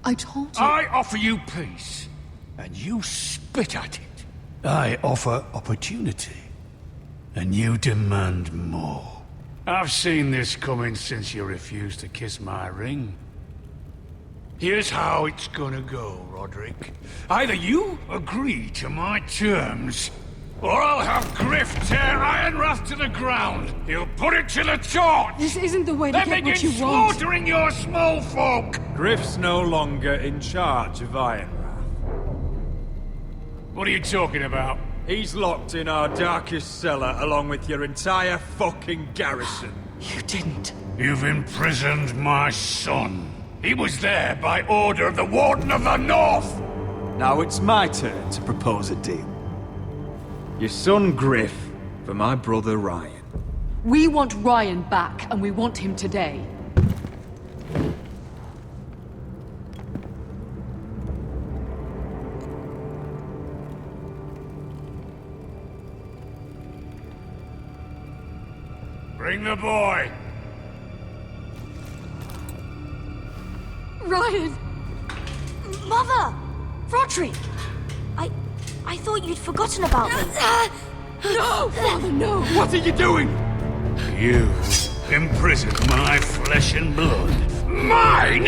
I told you... I offer you peace, and you spit at it. I offer opportunity, and you demand more. I've seen this coming since you refused to kiss my ring. Here's how it's gonna go, Roderick. Either you agree to my terms, or I'll have Griff tear Ironrath to the ground. He'll put it to the torch. This isn't the way to get what you want. Then begin slaughtering your small folk. Griff's no longer in charge of Ironrath. What are you talking about? He's locked in our darkest cellar along with your entire fucking garrison. You didn't. You've imprisoned my son. He was there by order of the Warden of the North. Now it's my turn to propose a deal. Your son Griff for my brother Ryan. We want Ryan back, and we want him today. Bring the boy. Ryan! Mother! Roderick! I thought you'd forgotten about me. No, Father, no! What are you doing? You imprisoned my flesh and blood. Mine?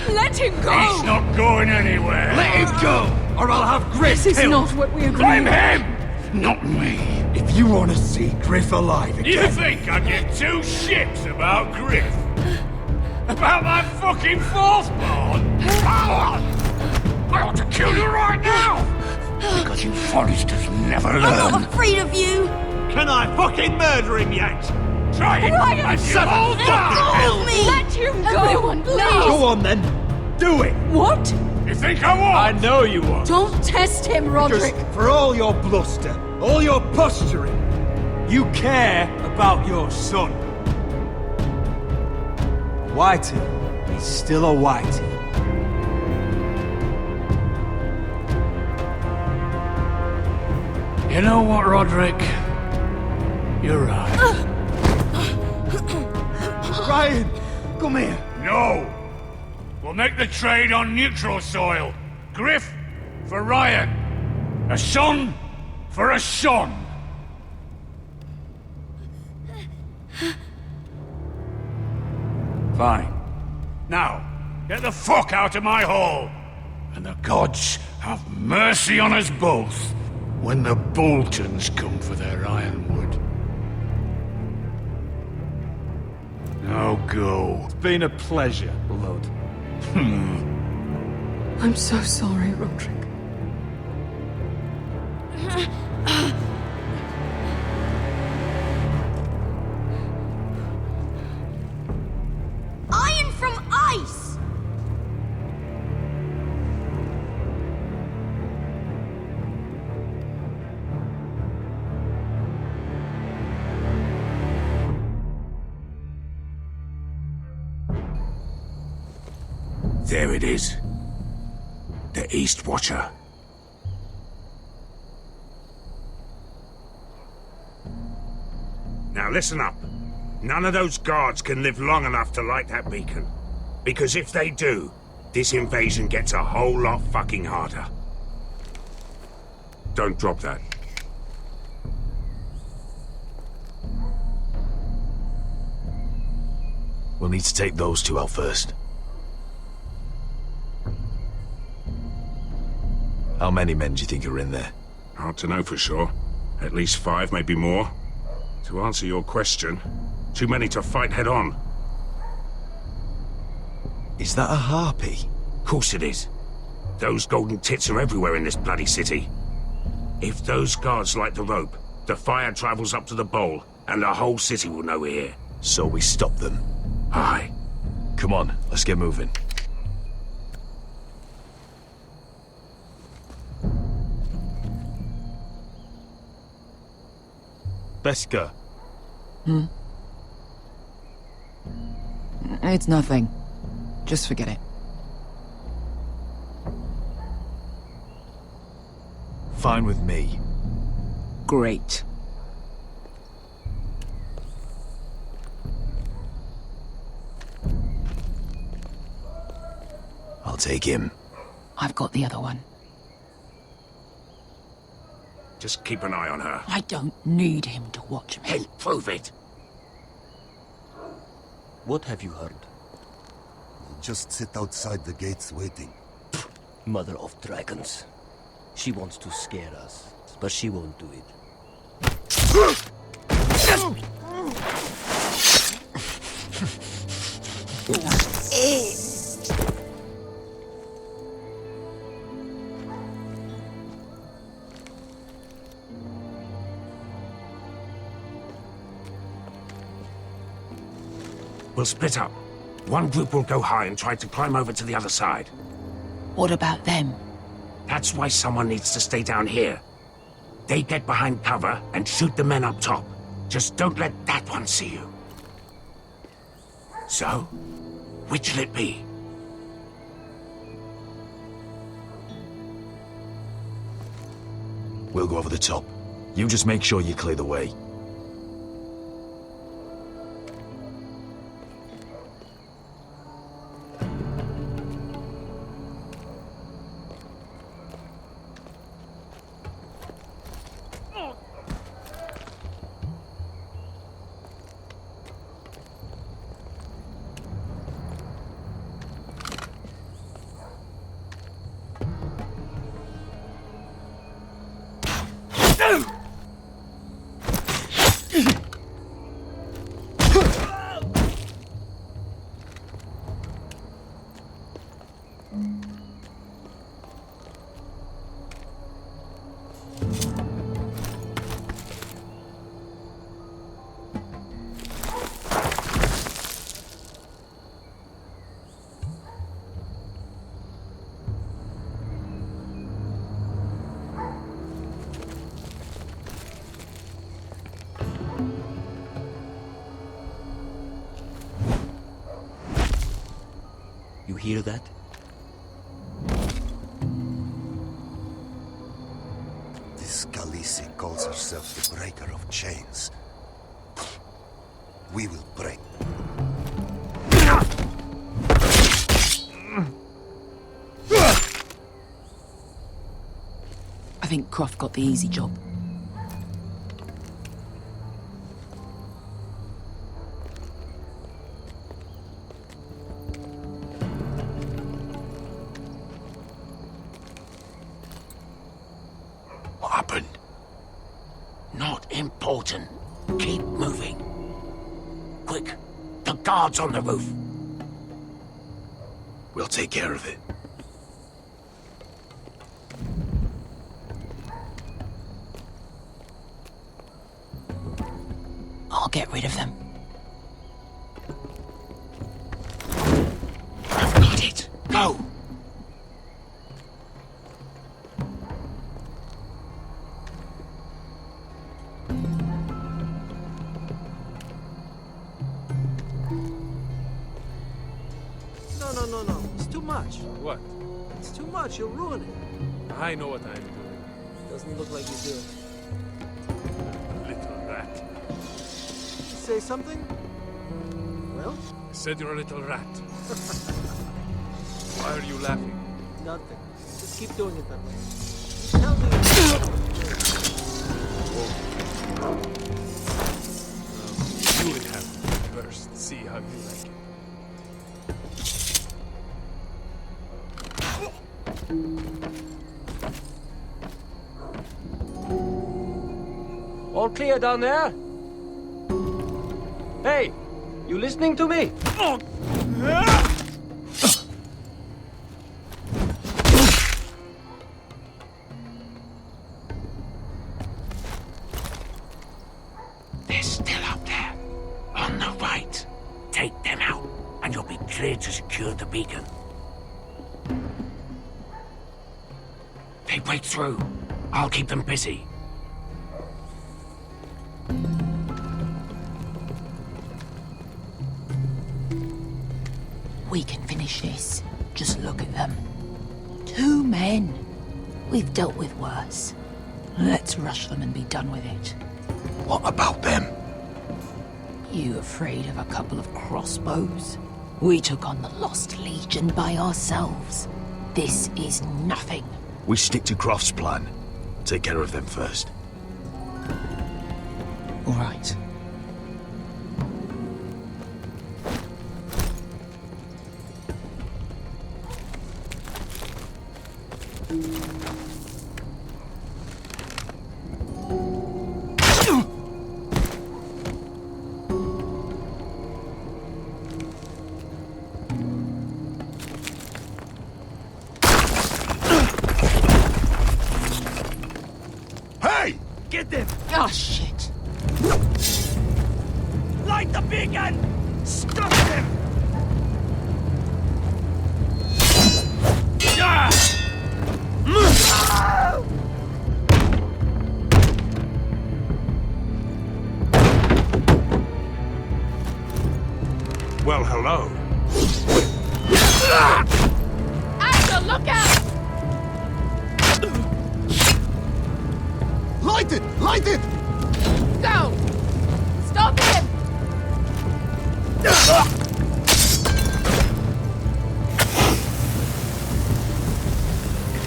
Let him go! He's not going anywhere. Let him go, or I'll have Griff This is killed. not what we agreed. Blame him, not me. If you want to see Griff alive again... You think I give two shits about Griff? About my fucking fourthborn? I ought to kill you right now! Because you Forresters never learn. I'm not afraid of you! Can I fucking murder him yet? Try it! Ryan, and you shut all up. die! Help me! Let him go! Everyone, please! Go on then. Do it. What? You think I won't? I know you won't. Don't test him, Roderick! Just for all your bluster, all your posturing, you care about your son. Whitey is still a Whitey. You know what, Roderick? You're right. Ryan, come here. No! We'll make the trade on neutral soil. Griff for Ryan. A son for a son. Fine. Now, get the fuck out of my hall! And the gods have mercy on us both when the Boltons come for their ironwood. Now go. It's been a pleasure, Lord. I'm so sorry, Roderick. Iron from ice! There it is. The East Watcher. Now listen up. None of those guards can live long enough to light that beacon. Because if they do, this invasion gets a whole lot fucking harder. Don't drop that. We'll need to take those two out first. How many men do you think are in there? Hard to know for sure. At least 5, maybe more. To answer your question, too many to fight head on. Is that a harpy? Of course it is. Those golden tits are everywhere in this bloody city. If those guards light the rope, the fire travels up to the bowl, and the whole city will know we're here. So we stop them. Aye. Come on, let's get moving. Beska. It's nothing. Just forget it. Fine with me. Great. I'll take him. I've got the other one. Just keep an eye on her. I don't need him to watch me. Hey, prove it. What have you heard? Just sit outside the gates waiting. Mother of dragons. She wants to scare us, but she won't do it. We'll split up. One group will go high and try to climb over to the other side. What about them? That's why someone needs to stay down here. They get behind cover and shoot the men up top. Just don't let that one see you. So, which'll it be? We'll go over the top. You just make sure you clear the way. You hear that? This This Khaleesi calls herself the breaker of chains. We will break. I think Croft got the easy job. What happened? Not important. Keep moving. Quick, the guards on the roof. We'll take care of it. I'll get rid of them. I've got it. Go! No. It's too much. What? It's too much. You'll ruin it. I know what I'm doing. Doesn't look like you do. Little rat. Say something? Well? I said you're a little rat. Why are you laughing? Nothing. Just keep doing it that way. Tell me. You will have it first. See how you like it. All clear down there? Hey, you listening to me? They're still up there. On the right. Take them out, and you'll be clear to secure the beacon. They break through. I'll keep them busy. We can finish this. Just look at them. 2 men. We've dealt with worse. Let's rush them and be done with it. What about them? You afraid of a couple of crossbows? We took on the Lost Legion by ourselves. This is nothing. We stick to Croft's plan. Take care of them first. All right. Hey! Get them! Oh, shit. Light the beacon! Stop them! Well, hello. Asher, look out! Light it! Light it! Go! Stop him!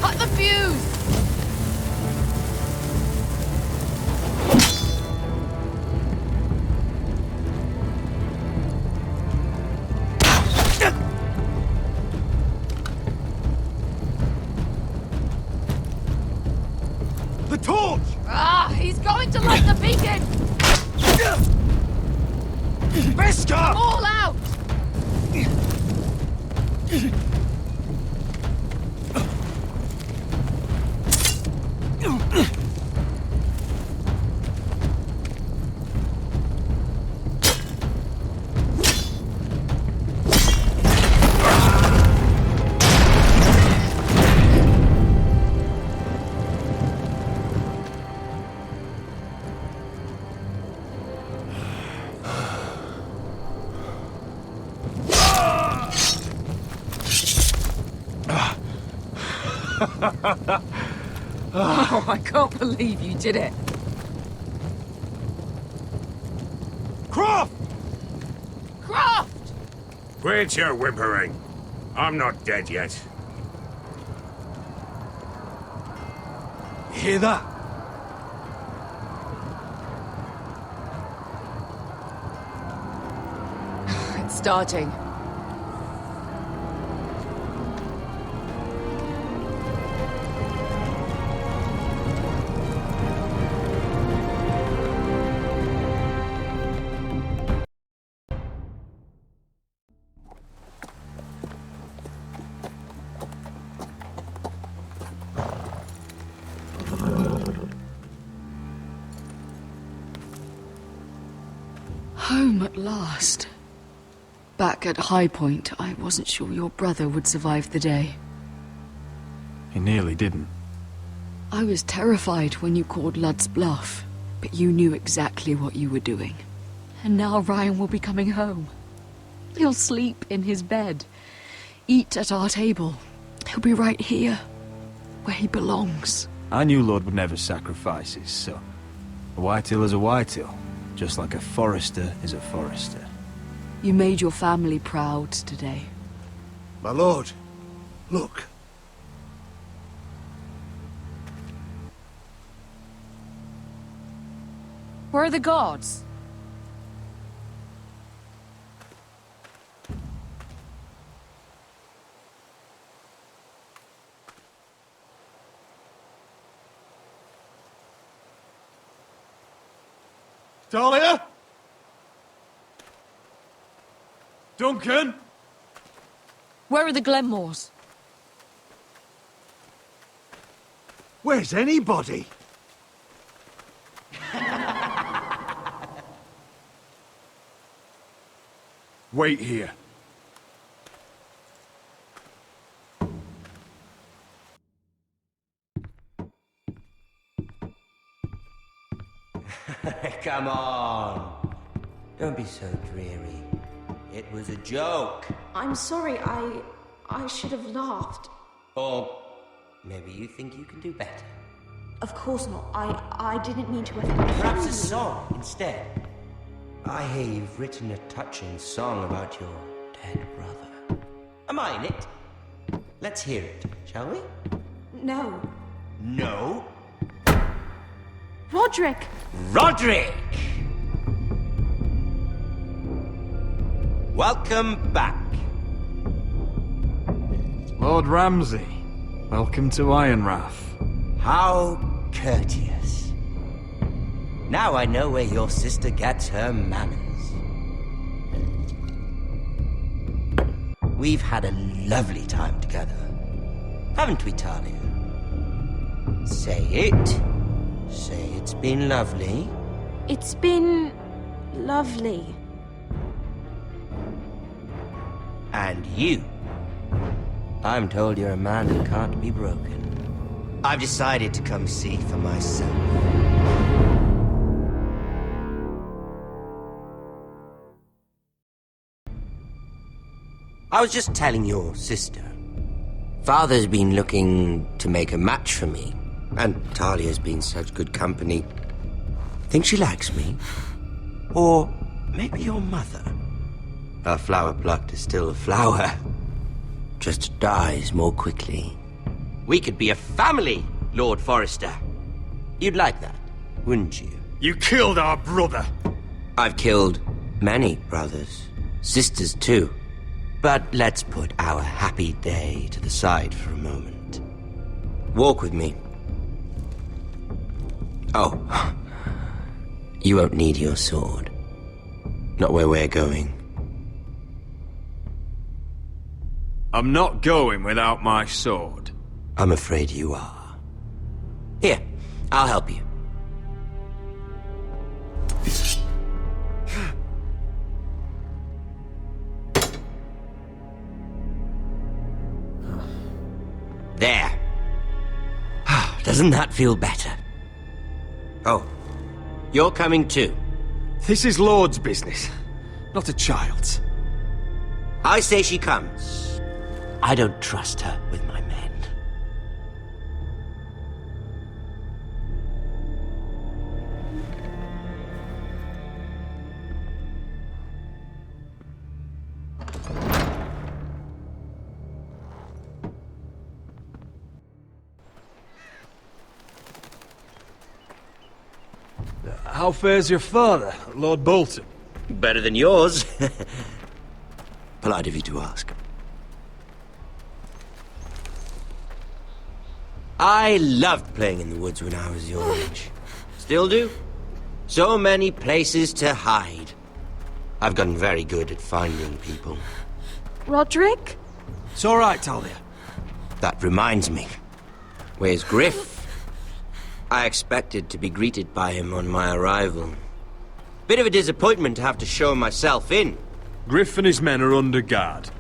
Cut the fuse! The torch! Ah, he's going to light the beacon! Beskar! All out! believe you did it. Croft! Croft! Quit your whimpering. I'm not dead yet. You hear that? It's starting. Home at last. Back at High Point, I wasn't sure your brother would survive the day. He nearly didn't. I was terrified when you called Ludd's bluff, but you knew exactly what you were doing. And now Ryan will be coming home. He'll sleep in his bed, eat at our table. He'll be right here, where he belongs. I knew Lord would never sacrifice his son. A Whitehill is a Whitehill, just like a Forrester is a Forrester. You made your family proud today. My lord, look. Where are the guards? Talia? Duncan? Where are the Glenmores? Where's anybody? Wait here. Come on. Don't be so dreary. It was a joke. I'm sorry, I should have laughed. Or maybe you think you can do better. Of course not. I didn't mean to offend you. Perhaps a song instead. I hear you've written a touching song about your dead brother. Am I in it? Let's hear it, shall we? No. No? Roderick! Roderick! Welcome back. Lord Ramsay, welcome to Ironrath. How courteous. Now I know where your sister gets her manners. We've had a lovely time together, haven't we, Talia? Say it. Say it's been lovely. It's been lovely. And you. I'm told you're a man who can't be broken. I've decided to come see for myself. I was just telling your sister. Father's been looking to make a match for me, and Talia's been such good company. Think she likes me? Or maybe your mother? A flower plucked is still a flower. Just dies more quickly. We could be a family, Lord Forrester. You'd like that, wouldn't you? You killed our brother. I've killed many brothers. Sisters, too. But let's put our happy day to the side for a moment. Walk with me. Oh. You won't need your sword. Not where we're going. I'm not going without my sword. I'm afraid you are. Here, I'll help you. There. Doesn't that feel better? Oh, you're coming too. This is Lord's business, not a child's. I say she comes. I don't trust her with my men. How fares your father, Lord Bolton? Better than yours. Polite of you to ask. I loved playing in the woods when I was your age. Still do. So many places to hide. I've gotten very good at finding people. Roderick? It's all right, Talia. That reminds me. Where's Griff? I expected to be greeted by him on my arrival. Bit of a disappointment to have to show myself in. Griff and his men are under guard.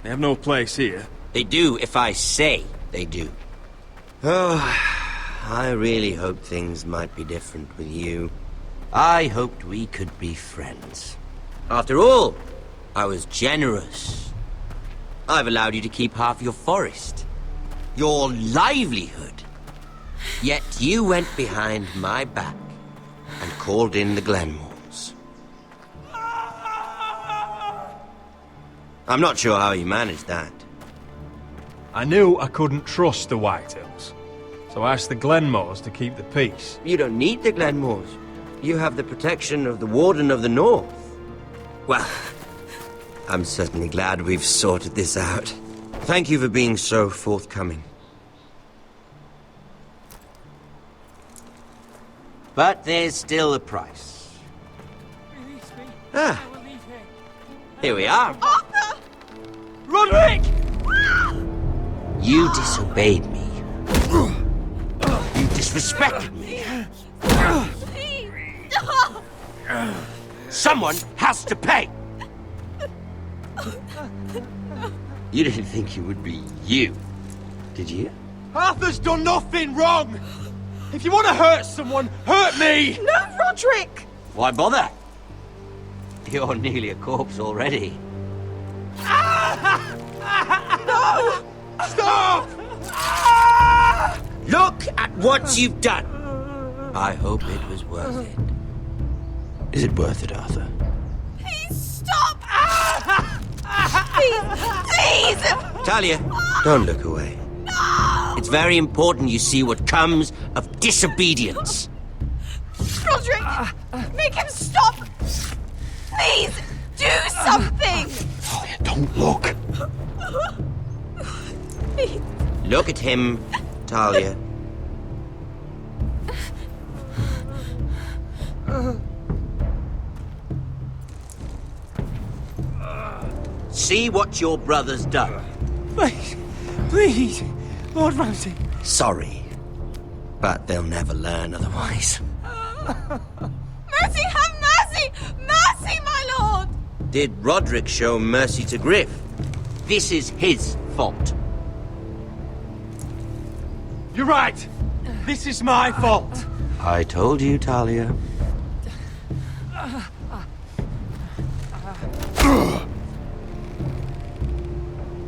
They have no place here. They do if I say they do. Oh, I really hoped things might be different with you. I hoped we could be friends. After all, I was generous. I've allowed you to keep half your forest. Your livelihood. Yet you went behind my back and called in the Glenmores. I'm not sure how you managed that. I knew I couldn't trust the Whitehills, so I asked the Glenmores to keep the peace. You don't need the Glenmores. You have the protection of the Warden of the North. Well, I'm certainly glad we've sorted this out. Thank you for being so forthcoming. But there's still a price. Ah, here we are. Arthur! Roderick! You disobeyed me. You disrespected me. Someone has to pay! You didn't think it would be you, did you? Arthur's done nothing wrong! If you want to hurt someone, hurt me! No, Roderick! Why bother? You're nearly a corpse already. No! Stop! Look at what you've done! I hope it was worth it. Is it worth it, Arthur? Please stop! Please! Talia, don't look away. No! It's very important you see what comes of disobedience. Roderick! Make him stop! Please! Do something! Talia, don't look. Please. Look at him, Talia. See what your brother's done. Please, please, Lord Ramsay. Sorry, but they'll never learn otherwise. Mercy, have mercy! Mercy, my lord! Did Roderick show mercy to Griff? This is his fault. You're right. This is my fault. I told you, Talia.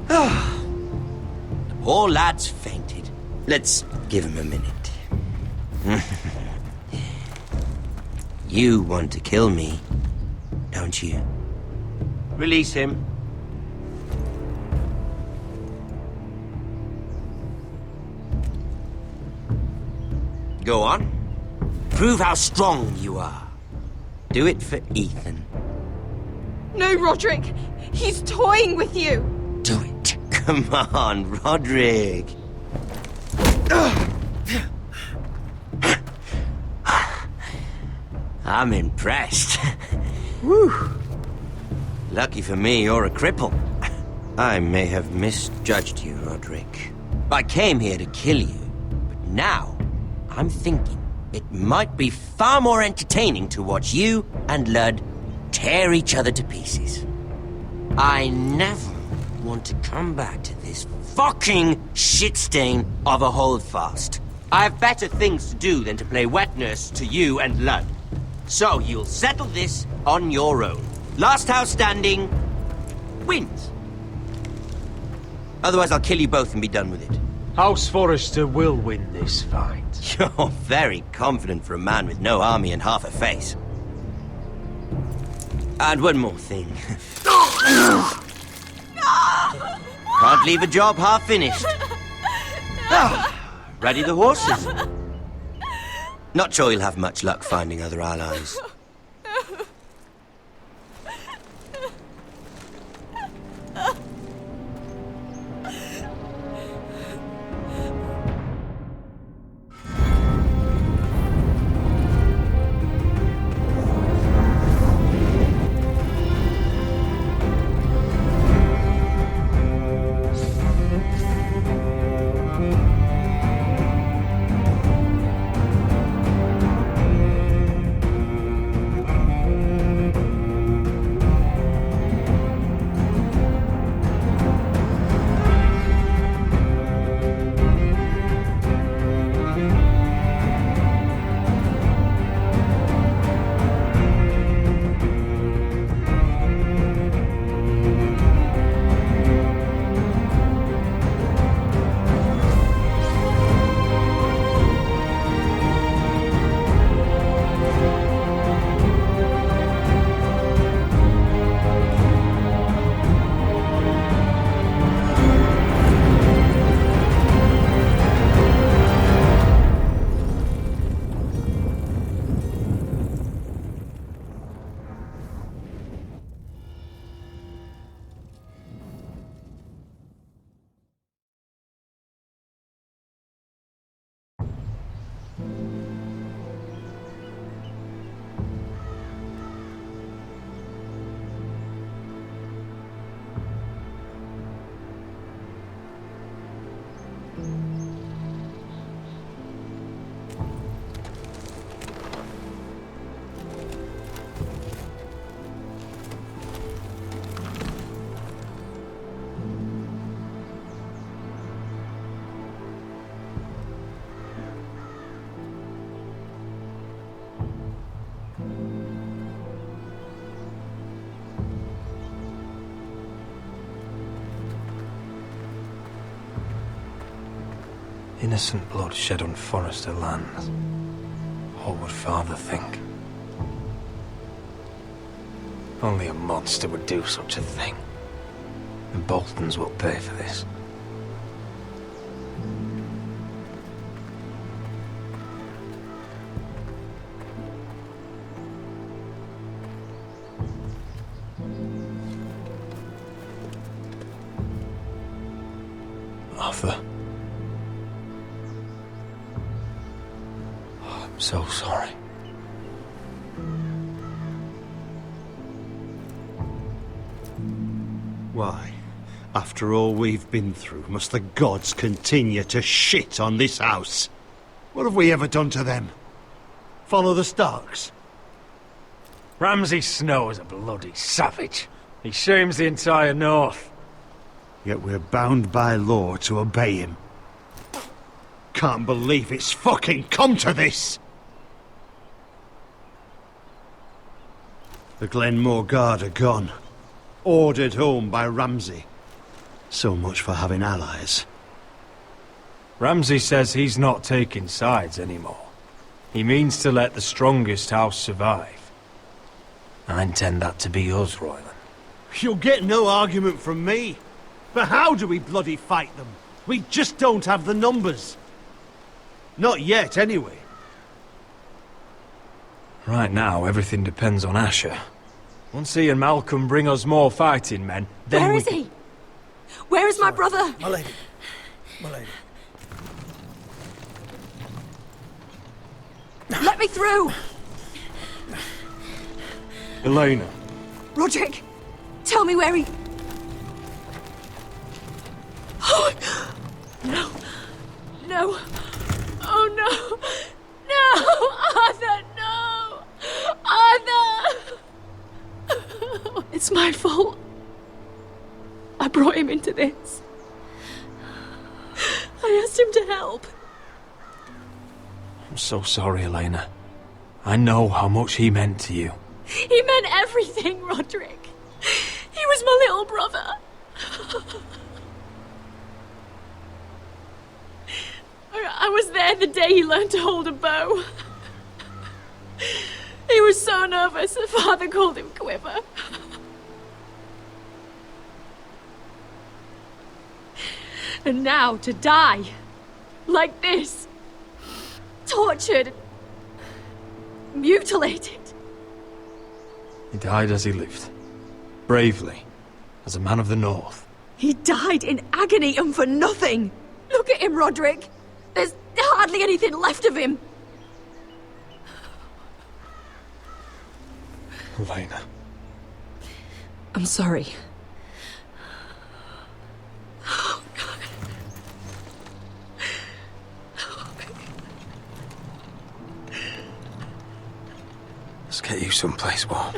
The poor lad's fainted. Let's give him a minute. You want to kill me, don't you? Release him. Go on. Prove how strong you are. Do it for Ethan. No, Roderick! He's toying with you! Do it. Come on, Roderick. I'm impressed. Whew. Lucky for me, you're a cripple. I may have misjudged you, Roderick. I came here to kill you, but now I'm thinking it might be far more entertaining to watch you and Ludd tear each other to pieces. I never want to come back to this fucking shit stain of a holdfast. I have better things to do than to play wet nurse to you and Ludd. So you'll settle this on your own. Last house standing wins. Otherwise I'll kill you both and be done with it. House Forrester will win this fight. You're very confident for a man with no army and half a face. And one more thing. Can't leave a job half finished. Ready the horses? Not sure you'll have much luck finding other allies. Innocent blood shed on Forrester lands. What would Father think? Only a monster would do such a thing. The Boltons will pay for this. Arthur. I'm so sorry. Why, after all we've been through, must the gods continue to shit on this house? What have we ever done to them? Follow the Starks? Ramsay Snow is a bloody savage. He shames the entire North. Yet we're bound by law to obey him. Can't believe it's fucking come to this! The Glenmore Guard are gone. Ordered home by Ramsay. So much for having allies. Ramsay says he's not taking sides anymore. He means to let the strongest house survive. I intend that to be us, Royland. You'll get no argument from me. But how do we bloody fight them? We just don't have the numbers. Not yet, anyway. Right now, everything depends on Asher. Once he and Malcolm bring us more fighting men, then Where is he? Where is my brother? My lady. My lady. Let me through! Elena. Roderick, tell me where he... Oh, no. No. Oh, no. No! Arthur, no! Arthur! It's my fault. I brought him into this. I asked him to help. I'm so sorry, Elena. I know how much he meant to you. He meant everything, Roderick. He was my little brother. I was there the day he learned to hold a bow. He was so nervous that Father called him Quiver. And now to die, like this, tortured, mutilated. He died as he lived. Bravely. As a man of the North. He died in agony and for nothing. Look at him, Roderick. There's hardly anything left of him. Elena. I'm sorry. Let's get you someplace warm.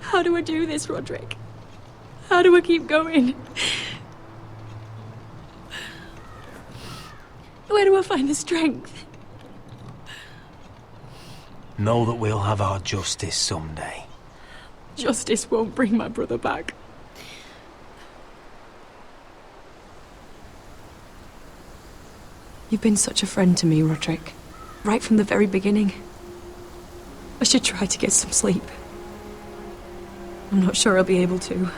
How do I do this, Roderick? How do I keep going? Where do I find the strength? Know that we'll have our justice someday. Justice won't bring my brother back. You've been such a friend to me, Roderick. Right from the very beginning. I should try to get some sleep. I'm not sure I'll be able to.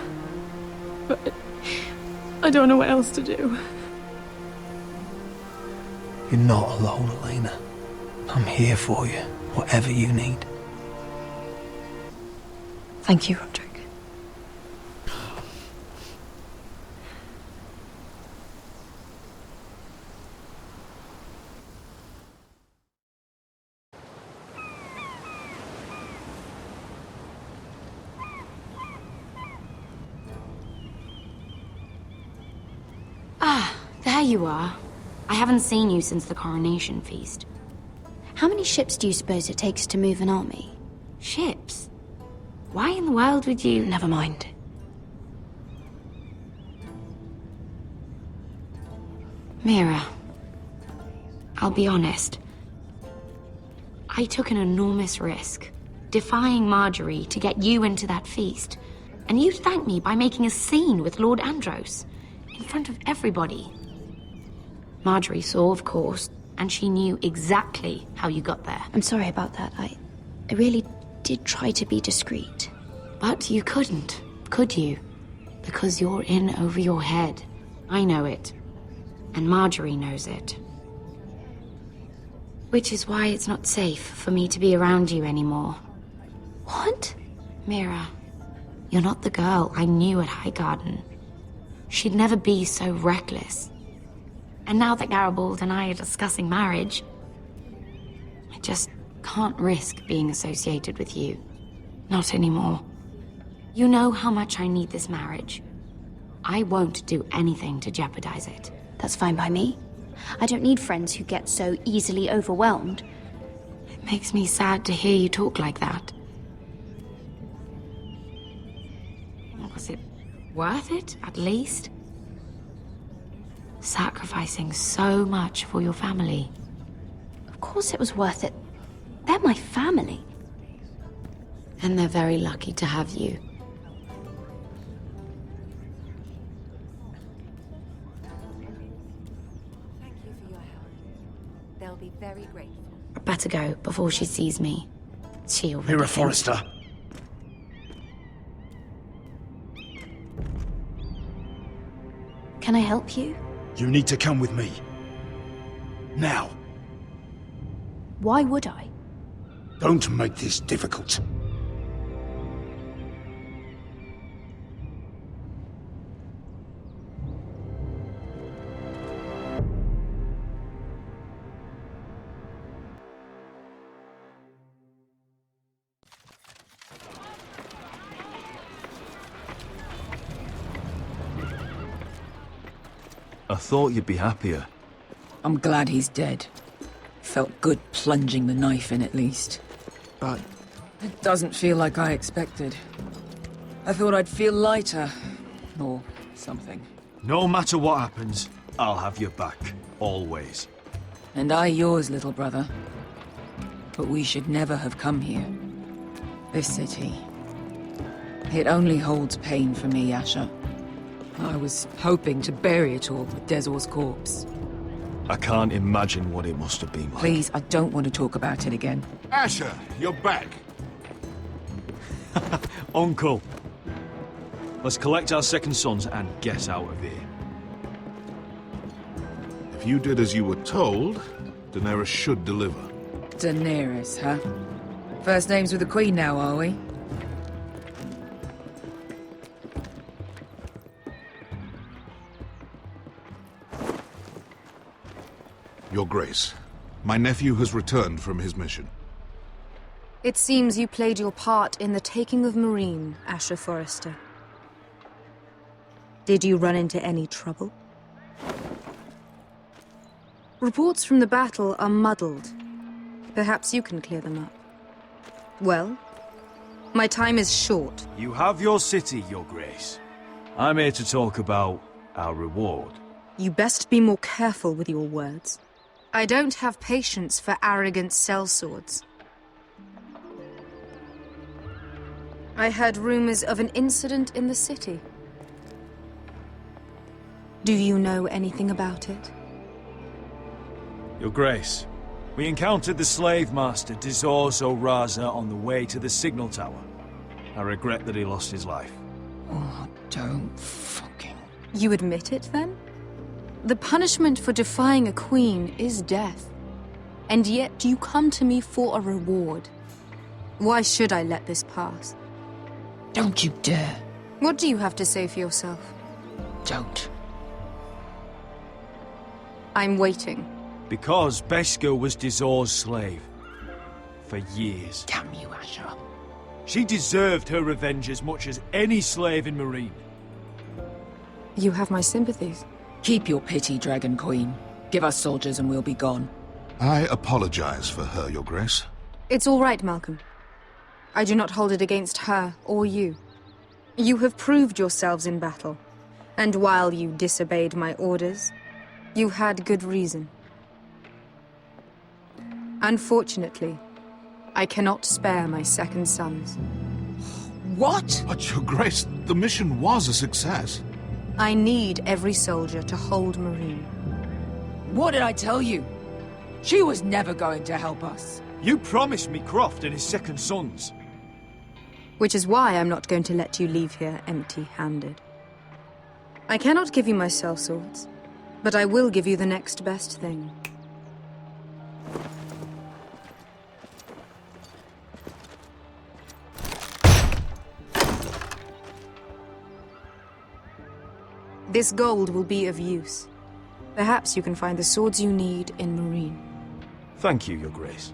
But I don't know what else to do. You're not alone, Elena. I'm here for you, whatever you need. Thank you, Roderick. Ah, there you are. I haven't seen you since the coronation feast. How many ships do you suppose it takes to move an army? Ships? Why in the world would you... Never mind. Mira, I'll be honest. I took an enormous risk, defying Marjorie to get you into that feast. And you thanked me by making a scene with Lord Andros, in front of everybody. Marjorie saw, of course, and she knew exactly how you got there. I'm sorry about that. I really did try to be discreet. But you couldn't, could you? Because you're in over your head. I know it. And Marjorie knows it. Which is why it's not safe for me to be around you anymore. What? Mira, you're not the girl I knew at Highgarden. She'd never be so reckless. And now that Garibald and I are discussing marriage, I just can't risk being associated with you. Not anymore. You know how much I need this marriage. I won't do anything to jeopardize it. That's fine by me. I don't need friends who get so easily overwhelmed. It makes me sad to hear you talk like that. Was it worth it, at least? Sacrificing so much for your family. Of course it was worth it. They're my family. And they're very lucky to have you. Thank you for your help. They'll be very grateful. I better go before she sees me. She already Mira thinks- Forrester. Can I help you? You need to come with me. Now. Why would I? Don't make this difficult. I thought you'd be happier. I'm glad he's dead. Felt good plunging the knife in at least. But it doesn't feel like I expected. I thought I'd feel lighter. Or something. No matter what happens, I'll have your back. Always. And I yours, little brother. But we should never have come here. This city. It only holds pain for me, Asher. I was hoping to bury it all with Dezor's corpse. I can't imagine what it must have been like. Please, I don't want to talk about it again. Asher, you're back. Uncle. Let's collect our second sons and get out of here. If you did as you were told, Daenerys should deliver. Daenerys, huh? First names with the Queen now, are we? Your Grace, my nephew has returned from his mission. It seems you played your part in the taking of Meereen, Asher Forrester. Did you run into any trouble? Reports from the battle are muddled. Perhaps you can clear them up. Well, my time is short. You have your city, Your Grace. I'm here to talk about our reward. You best be more careful with your words. I don't have patience for arrogant sellswords. I heard rumors of an incident in the city. Do you know anything about it? Your Grace, we encountered the slave master Dizors O'Raza on the way to the signal tower. I regret that he lost his life. Oh, don't fucking... You admit it, then? The punishment for defying a queen is death. And yet you come to me for a reward. Why should I let this pass? Don't you dare. What do you have to say for yourself? Don't. I'm waiting. Because Beskha was Dizor's slave. For years. Damn you, Asher. She deserved her revenge as much as any slave in Meereen. You have my sympathies. Keep your pity, Dragon Queen. Give us soldiers and we'll be gone. I apologize for her, Your Grace. It's all right, Malcolm. I do not hold it against her or you. You have proved yourselves in battle. And while you disobeyed my orders, you had good reason. Unfortunately, I cannot spare my second sons. What? But, Your Grace, the mission was a success. I need every soldier to hold Meereen. What did I tell you? She was never going to help us. You promised me Croft and his second sons. Which is why I'm not going to let you leave here empty-handed. I cannot give you my sellswords, but I will give you the next best thing. This gold will be of use. Perhaps you can find the swords you need in Meereen. Thank you, Your Grace.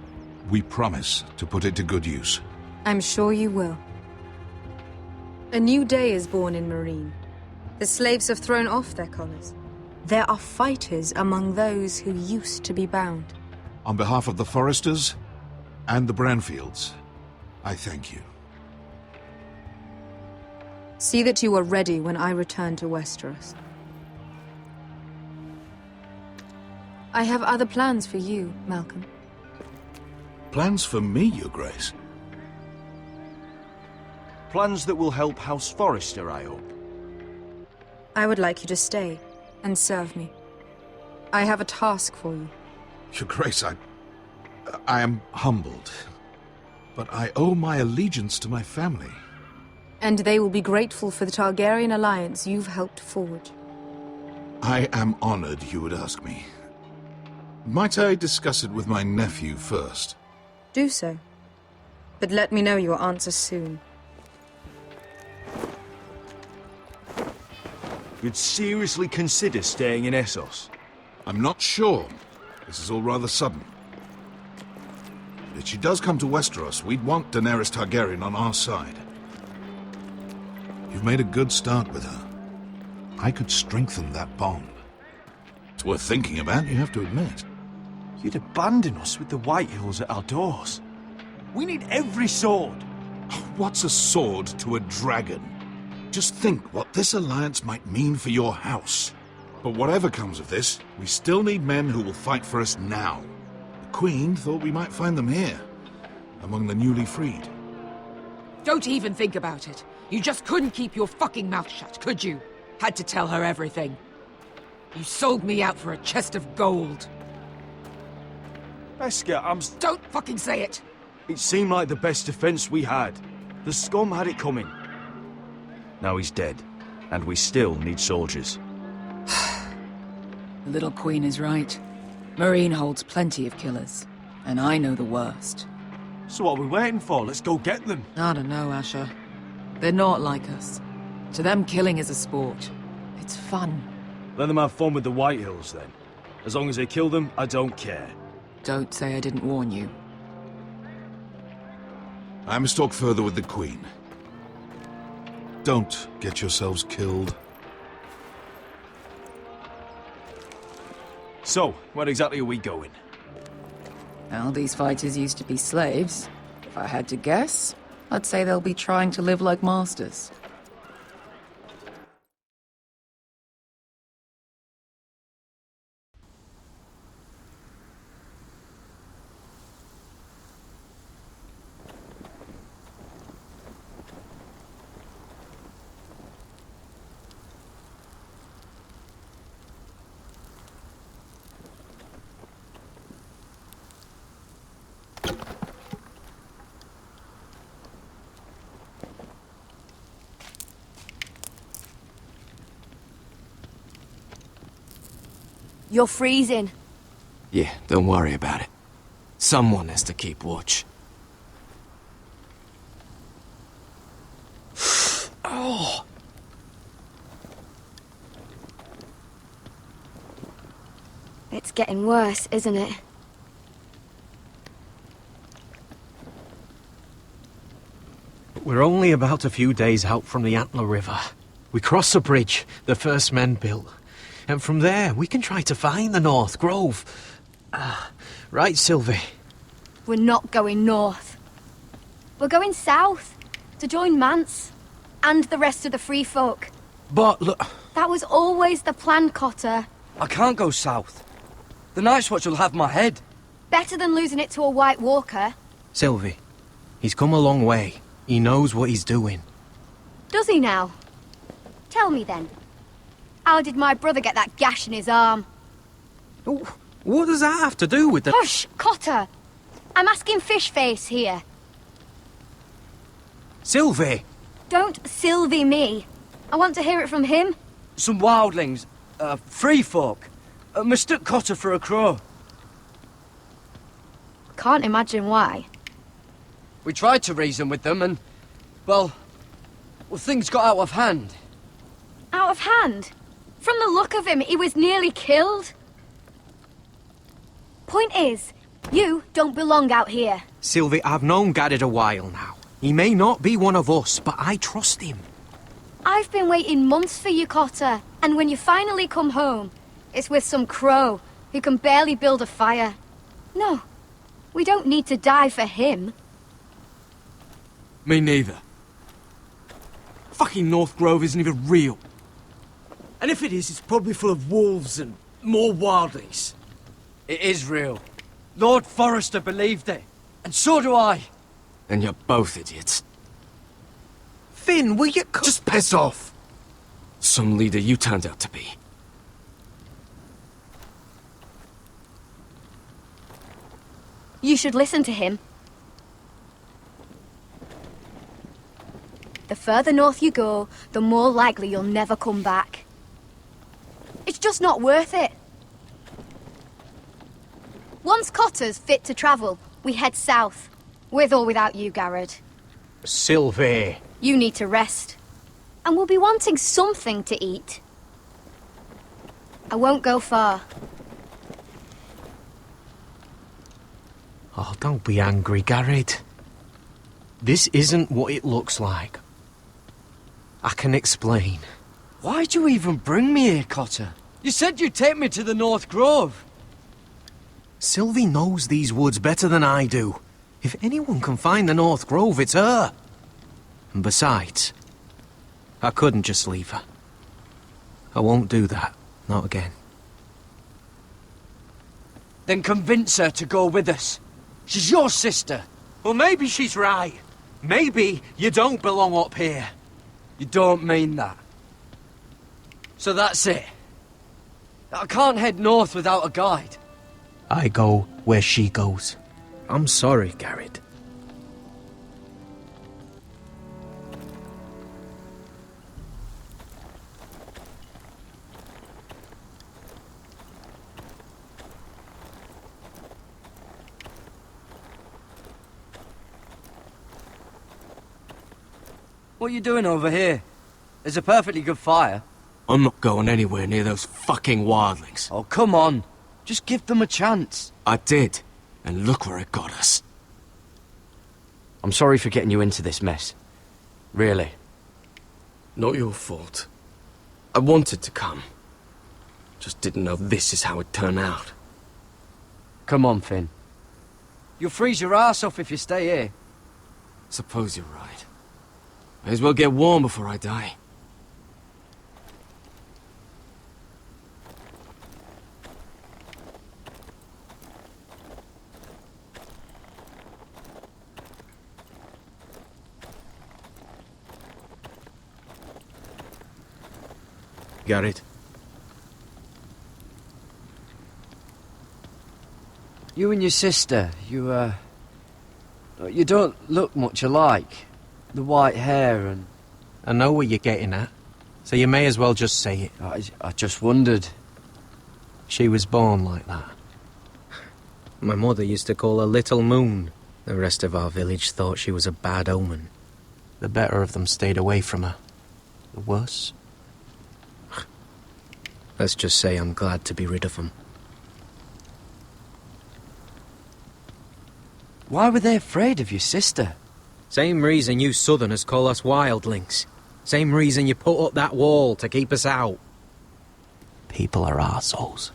We promise to put it to good use. I'm sure you will. A new day is born in Meereen. The slaves have thrown off their collars. There are fighters among those who used to be bound. On behalf of the Forresters and the Branfields, I thank you. See that you are ready when I return to Westeros. I have other plans for you, Malcolm. Plans for me, Your Grace? Plans that will help House Forrester, I hope. I would like you to stay and serve me. I have a task for you. Your Grace, I am humbled, but I owe my allegiance to my family. And they will be grateful for the Targaryen alliance you've helped forge. I am honored you would ask me. Might I discuss it with my nephew first? Do so. But let me know your answer soon. You'd seriously consider staying in Essos? I'm not sure. This is all rather sudden. If she does come to Westeros, we'd want Daenerys Targaryen on our side. You've made a good start with her. I could strengthen that bond. It's worth thinking about, you have to admit. You'd abandon us with the Whitehills at our doors. We need every sword. What's a sword to a dragon? Just think what this alliance might mean for your house. But whatever comes of this, we still need men who will fight for us now. The Queen thought we might find them here, among the newly freed. Don't even think about it. You just couldn't keep your fucking mouth shut, could you? Had to tell her everything. You sold me out for a chest of gold. Beskha, Don't fucking say it! It seemed like the best defense we had. The scum had it coming. Now he's dead, and we still need soldiers. The little queen is right. Meereen holds plenty of killers. And I know the worst. So what are we waiting for? Let's go get them. I don't know, Asher. They're not like us. To them, killing is a sport. It's fun. Let them have fun with the White Hills, then. As long as they kill them, I don't care. Don't say I didn't warn you. I must talk further with the Queen. Don't get yourselves killed. So, where exactly are we going? Well, these fighters used to be slaves. If I had to guess, I'd say they'll be trying to live like masters. You're freezing. Yeah, don't worry about it. Someone has to keep watch. Oh! It's getting worse, isn't it? We're only about a few days out from the Antler River. We cross a bridge the first men built. And from there, we can try to find the North Grove. Right, Sylvie? We're not going north. We're going south, to join Mance, and the rest of the free folk. But look... That was always the plan, Cotter. I can't go south. The Night's Watch will have my head. Better than losing it to a White Walker. Sylvie, he's come a long way. He knows what he's doing. Does he now? Tell me then. How did my brother get that gash in his arm? What does that have to do with the... Hush, Cotter! I'm asking Fishface here. Sylvie! Don't Sylvie me. I want to hear it from him. Some wildlings, free folk, mistook Cotter for a crow. Can't imagine why. We tried to reason with them and, well, things got out of hand. Out of hand? From the look of him, he was nearly killed. Point is, you don't belong out here. Sylvie, I've known Garrett a while now. He may not be one of us, but I trust him. I've been waiting months for you, Cotter. And when you finally come home, it's with some crow who can barely build a fire. No, we don't need to die for him. Me neither. Fucking North Grove isn't even real. And if it is, it's probably full of wolves and more wildlings. It is real. Lord Forrester believed it. And so do I. And you're both idiots. Finn, will you... Just piss off! Some leader you turned out to be. You should listen to him. The further north you go, the more likely you'll never come back. It's just not worth it. Once Cotter's fit to travel, we head south. With or without you, Garrett. Sylvie. You need to rest. And we'll be wanting something to eat. I won't go far. Oh, don't be angry, Garrett. This isn't what it looks like. I can explain. Why'd you even bring me here, Cotter? You said you'd take me to the North Grove. Sylvie knows these woods better than I do. If anyone can find the North Grove, it's her. And besides, I couldn't just leave her. I won't do that. Not again. Then convince her to go with us. She's your sister. Well, maybe she's right. Maybe you don't belong up here. You don't mean that. So that's it. I can't head north without a guide. I go where she goes. I'm sorry, Garrett. What are you doing over here? There's a perfectly good fire. I'm not going anywhere near those fucking wildlings. Oh, come on. Just give them a chance. I did, and look where it got us. I'm sorry for getting you into this mess. Really. Not your fault. I wanted to come. Just didn't know this is how it turned out. Come on, Finn. You'll freeze your ass off if you stay here. Suppose you're right. May as well get warm before I die. Got it. You and your sister, you don't look much alike. The white hair and... I know what you're getting at, so you may as well just say it. I just wondered. She was born like that. My mother used to call her Little Moon. The rest of our village thought she was a bad omen. The better of them stayed away from her. The worse... Let's just say I'm glad to be rid of them. Why were they afraid of your sister? Same reason you Southerners call us wildlings. Same reason you put up that wall to keep us out. People are arseholes.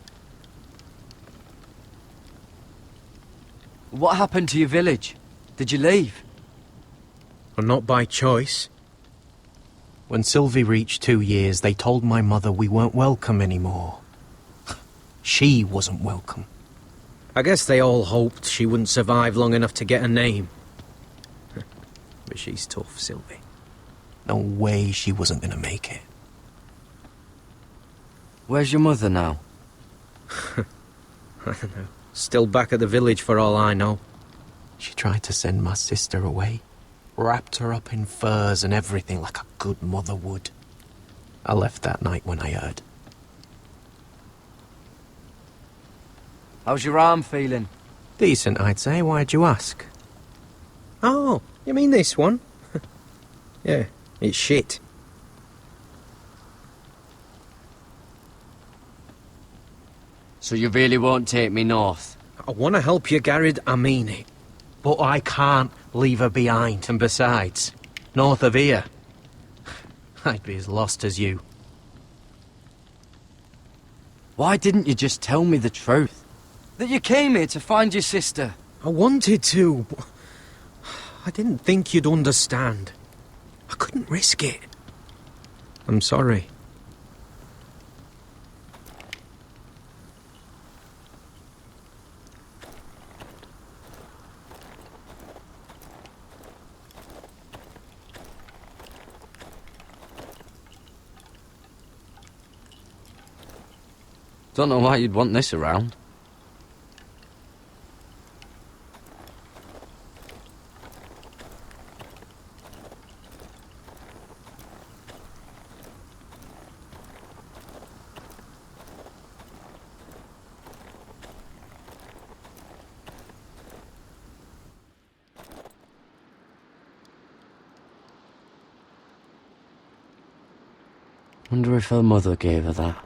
What happened to your village? Did you leave? Well, not by choice. When Sylvie reached 2 years, they told my mother we weren't welcome anymore. She wasn't welcome. I guess they all hoped she wouldn't survive long enough to get a name. But she's tough, Sylvie. No way she wasn't gonna make it. Where's your mother now? I don't know. Still back at the village for all I know. She tried to send my sister away. Wrapped her up in furs and everything like a good mother would. I left that night when I heard. How's your arm feeling? Decent, I'd say. Why'd you ask? Oh, you mean this one? Yeah, it's shit. So you really won't take me north? I want to help you, Garrett, I mean it. But I can't leave her behind. And besides, north of here, I'd be as lost as you. Why didn't you just tell me the truth? That you came here to find your sister? I wanted to, but I didn't think you'd understand. I couldn't risk it. I'm sorry. Don't know why you'd want this around. Wonder if her mother gave her that.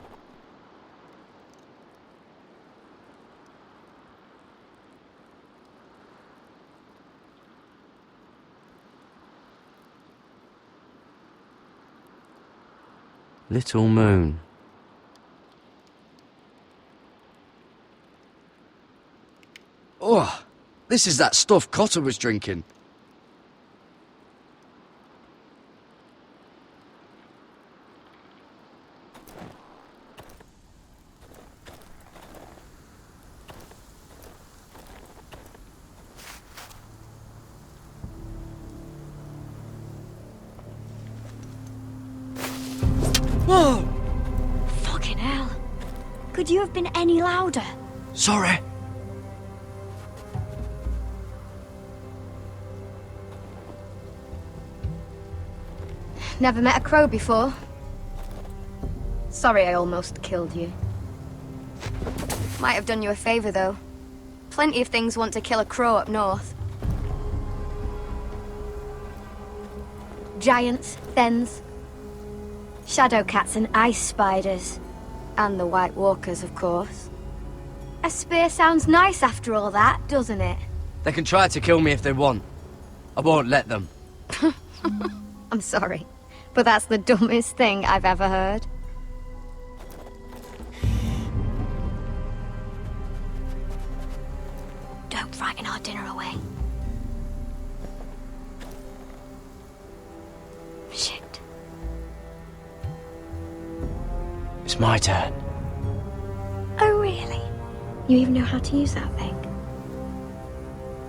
Little Moon. Oh, this is that stuff Cotter was drinking. Whoa! Fucking hell. Could you have been any louder? Sorry. Never met a crow before. Sorry I almost killed you. Might have done you a favor, though. Plenty of things want to kill a crow up north. Giants, thens, shadow cats and ice spiders. And the White Walkers, of course. A spear sounds nice after all that, doesn't it? They can try to kill me if they want. I won't let them. I'm sorry, but that's the dumbest thing I've ever heard. Don't frighten our dinner away. Shit. It's my turn. Oh, really? You even know how to use that thing?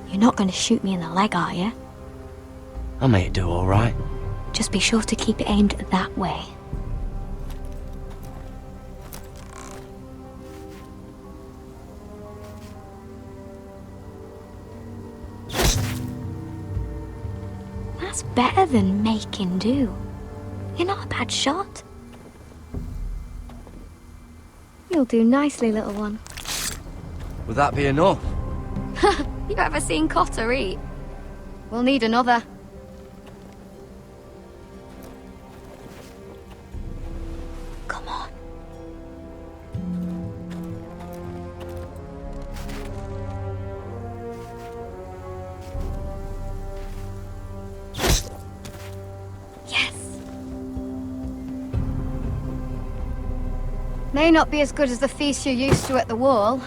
You're not going to shoot me in the leg, are you? I may do all right. Just be sure to keep it aimed that way. That's better than making do. You're not a bad shot. You'll do nicely, little one. Would that be enough? You ever seen Cotter eat? We'll need another. Come on. Yes. May not be as good as the feast you're used to at the wall,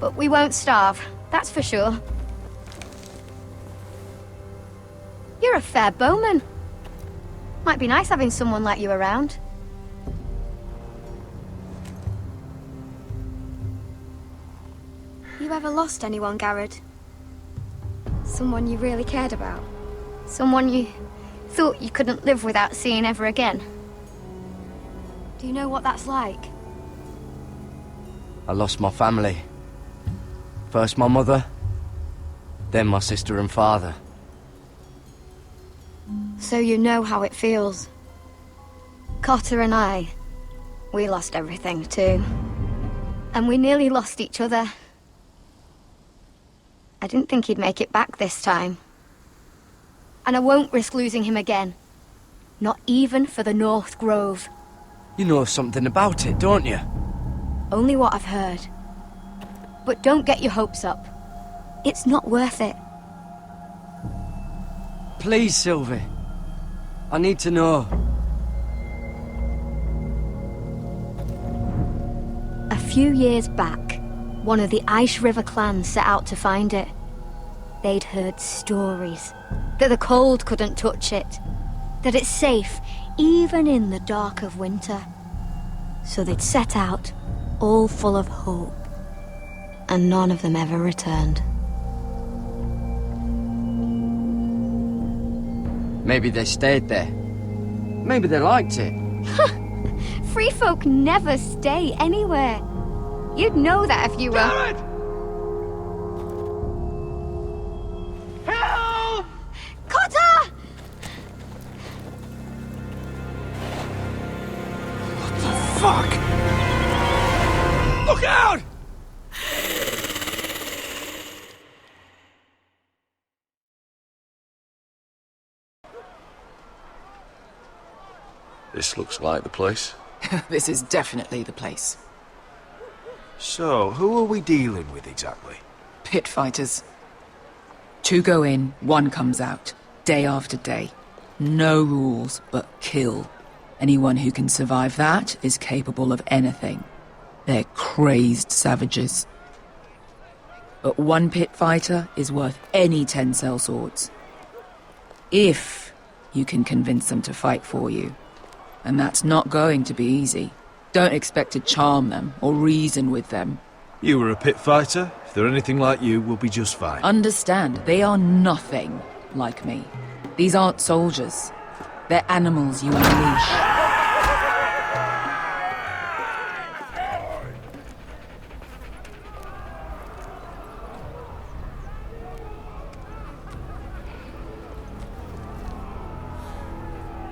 but we won't starve, that's for sure. You're a fair bowman. Might be nice having someone like you around. You ever lost anyone, Garrod? Someone you really cared about? Someone you thought you couldn't live without seeing ever again? Do you know what that's like? I lost my family. First my mother, then my sister and father. So you know how it feels. Cotter and we lost everything too. And we nearly lost each other. I didn't think he'd make it back this time. And I won't risk losing him again. Not even for the North Grove. You know something about it, don't you? Only what I've heard. But don't get your hopes up. It's not worth it. Please, Sylvie. I need to know. A few years back, one of the Ice River clans set out to find it. They'd heard stories that the cold couldn't touch it, that it's safe even in the dark of winter. So they'd set out, all full of hope, and none of them ever returned. Maybe they stayed there. Maybe they liked it. Free folk never stay anywhere. You'd know that if you were... Garrod! Help! Cotter! Fuck! Look out! This looks like the place. This is definitely the place. So, who are we dealing with exactly? Pit fighters. 2 go in, 1 comes out, day after day. No rules, but kill. Anyone who can survive that is capable of anything. They're crazed savages. But 1 pit fighter is worth any 10 sellswords. If you can convince them to fight for you. And that's not going to be easy. Don't expect to charm them or reason with them. You were a pit fighter. If they're anything like you, we'll be just fine. Understand, they are nothing like me. These aren't soldiers. They're animals you unleash.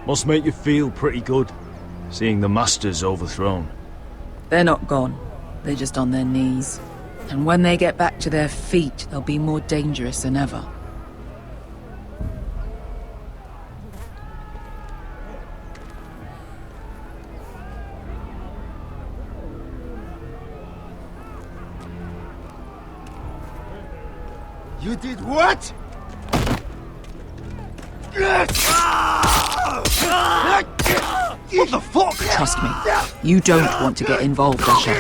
Must make you feel pretty good, seeing the Masters overthrown. They're not gone. They're just on their knees. And when they get back to their feet, they'll be more dangerous than ever. You did what? What the fuck? Trust me, you don't want to get involved, Asher.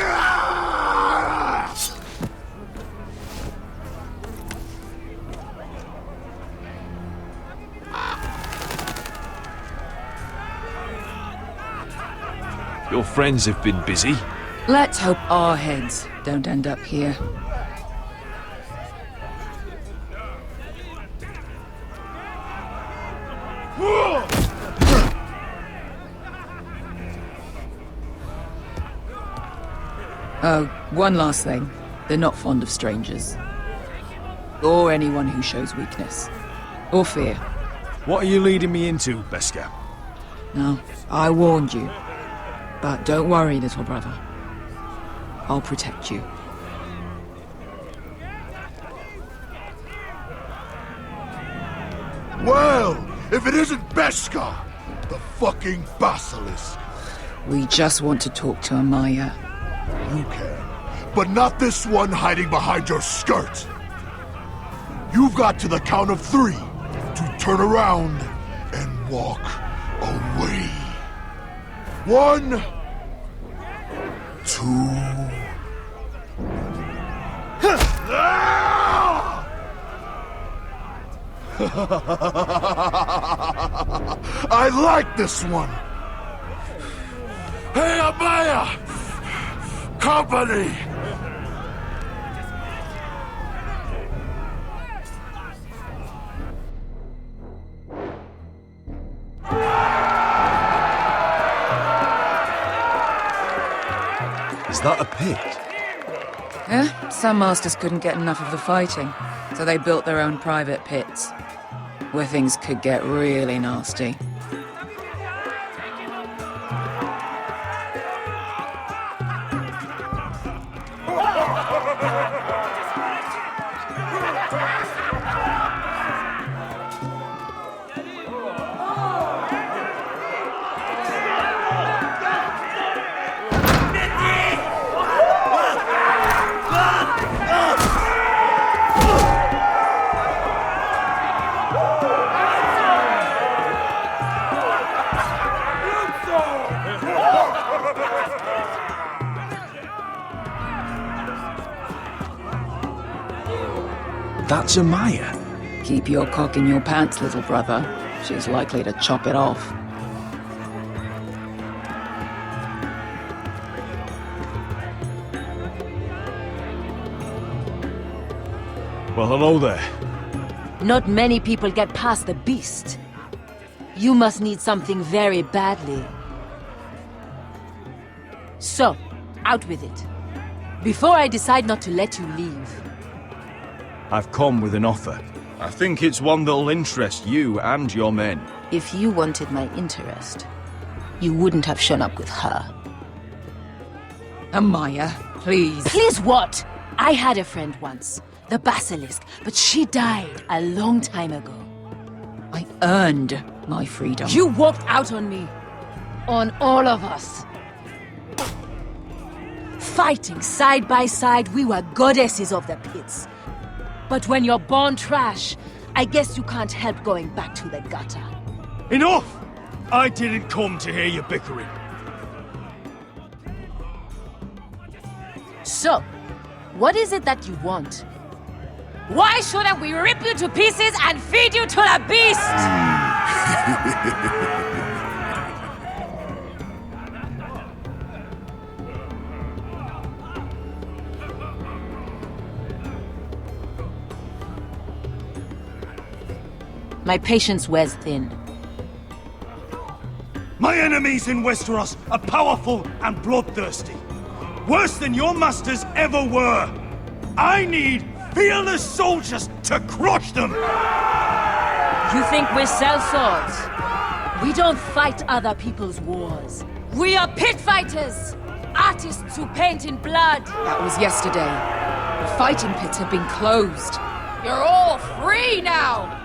Your friends have been busy. Let's hope our heads don't end up here. Oh, one last thing. They're not fond of strangers. Or anyone who shows weakness. Or fear. What are you leading me into, Beskar? No, I warned you. But don't worry, little brother. I'll protect you. Well, if it isn't Beskar, the fucking basilisk. We just want to talk to Amaya. You can, but not this one hiding behind your skirt. You've got to the count of 3 to turn around and walk away. 1, 2. I like this one. Hey, Amaya! Company! Is that a pit? Yeah, some masters couldn't get enough of the fighting, so they built their own private pits, where things could get really nasty. That's Amaya. Keep your cock in your pants, little brother. She's likely to chop it off. Well, hello there. Not many people get past the beast. You must need something very badly. So, out with it. Before I decide not to let you leave. I've come with an offer. I think it's one that'll interest you and your men. If you wanted my interest, you wouldn't have shown up with her. Amaya, please. Please what? I had a friend once, the Basilisk, but she died a long time ago. I earned my freedom. You walked out on me. On all of us. Fighting side by side, we were goddesses of the pits. But when you're born trash, I guess you can't help going back to the gutter. Enough! I didn't come to hear you bickering. So, what is it that you want? Why shouldn't we rip you to pieces and feed you to the beast? My patience wears thin. My enemies in Westeros are powerful and bloodthirsty. Worse than your masters ever were. I need fearless soldiers to crush them! You think we sell swords? We don't fight other people's wars. We are pit fighters! Artists who paint in blood! That was yesterday. The fighting pits have been closed. You're all free now!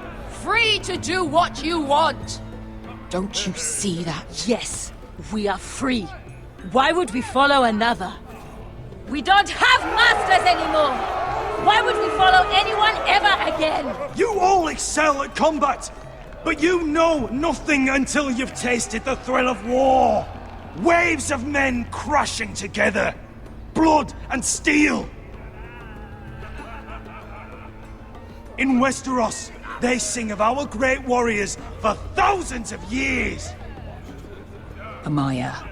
Free to do what you want! Don't you see that? Yes, we are free. Why would we follow another? We don't have masters anymore! Why would we follow anyone ever again? You all excel at combat, but you know nothing until you've tasted the thrill of war. Waves of men crashing together. Blood and steel. In Westeros, they sing of our great warriors for thousands of years. Amaya,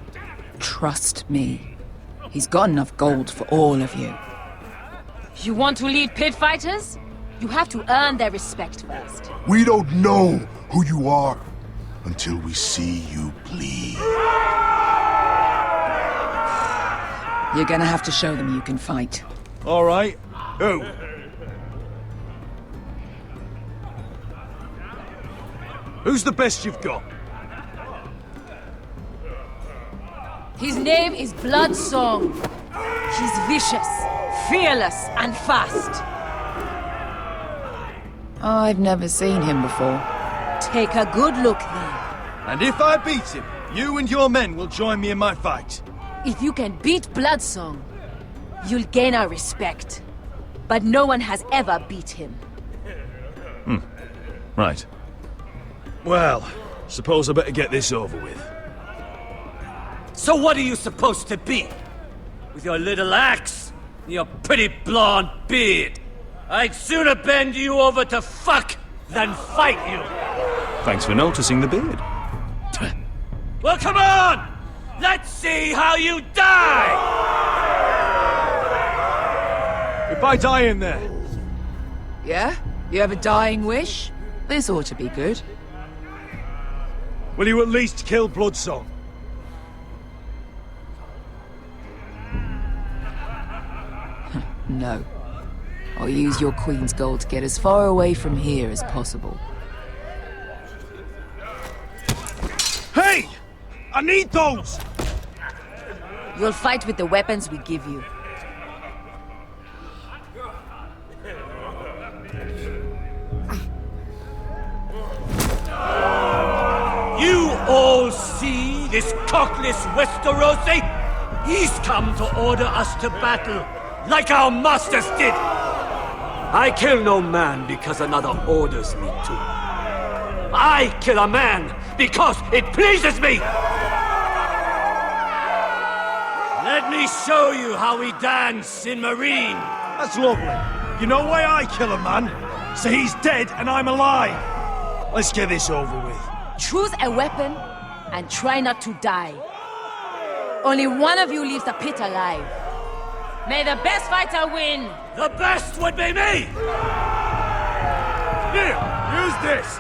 trust me. He's got enough gold for all of you. You want to lead pit fighters? You have to earn their respect first. We don't know who you are until we see you bleed. You're gonna have to show them you can fight. All right. Who? Who's the best you've got? His name is Bloodsong. He's vicious, fearless, and fast. I've never seen him before. Take a good look then. And if I beat him, you and your men will join me in my fight. If you can beat Bloodsong, you'll gain our respect. But no one has ever beat him. Right. Well, suppose I better get this over with. So what are you supposed to be? With your little axe and your pretty blonde beard? I'd sooner bend you over to fuck than fight you. Thanks for noticing the beard. Well, come on! Let's see how you die! If I die in there... Yeah? You have a dying wish? This ought to be good. Will you at least kill Bloodsong? No. I'll use your queen's gold to get as far away from here as possible. Hey! I need those! You'll fight with the weapons we give you. You all see this cockless Westerosi? He's come to order us to battle, like our masters did. I kill no man because another orders me to. I kill a man because it pleases me! Let me show you how we dance in Marine. That's lovely. You know why I kill a man? So he's dead and I'm alive. Let's get this over with. Choose a weapon and try not to die. Only one of you leaves the pit alive. May the best fighter win! The best would be me! Here, use this!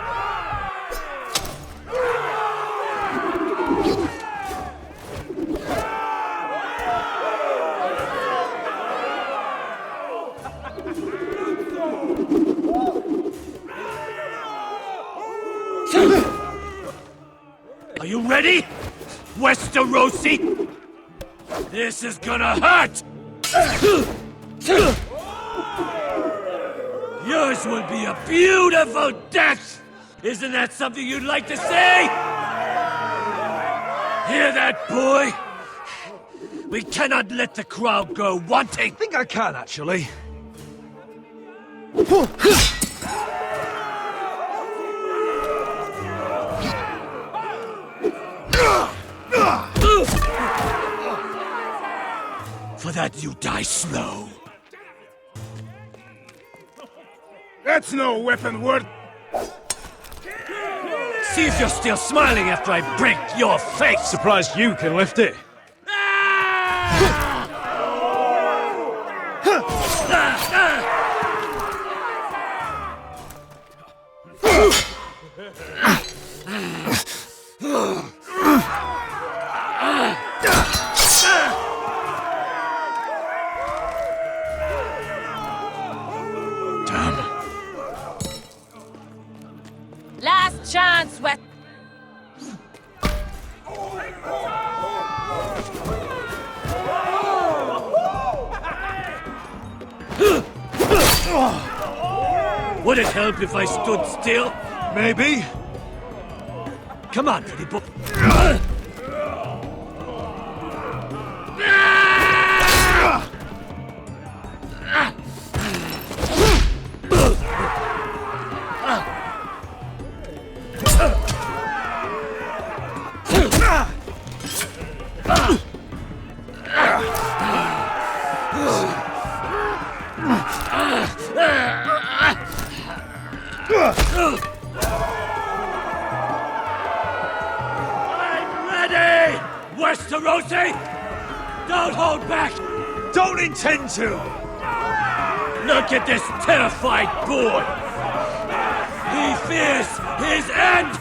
Are you ready, Westerosi? This is gonna hurt! Yours will be a beautiful death! Isn't that something you'd like to say? Hear that, boy? We cannot let the crowd go wanting! I think I can, actually. For that you die slow. That's no weapon worth... See if you're still smiling after I break your face! Surprised you can lift it. Last chance, West. Would it help if I stood still? Maybe. Come on, pretty boy. I'm ready! Westeros! Don't hold back! Don't intend to! Look at this terrified boy! He fears his end!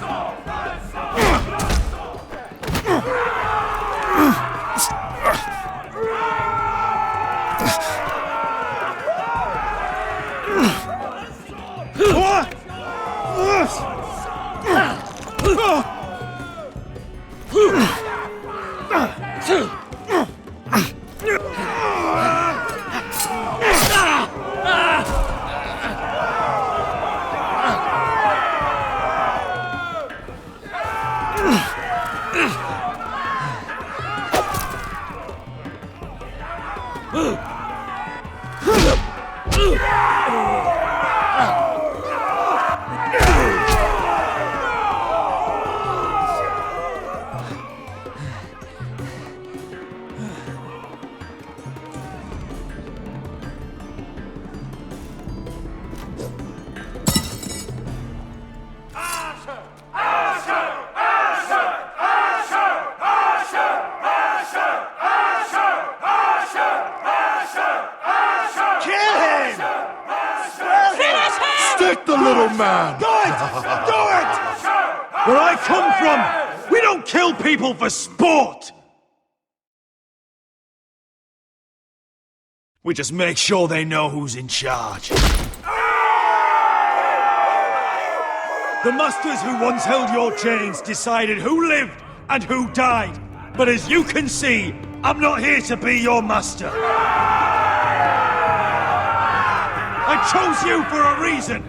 Stick the little man! Do it! Do it! Where I come from, we don't kill people for sport! We just make sure they know who's in charge. The masters who once held your chains decided who lived and who died. But as you can see, I'm not here to be your master. I chose you for a reason.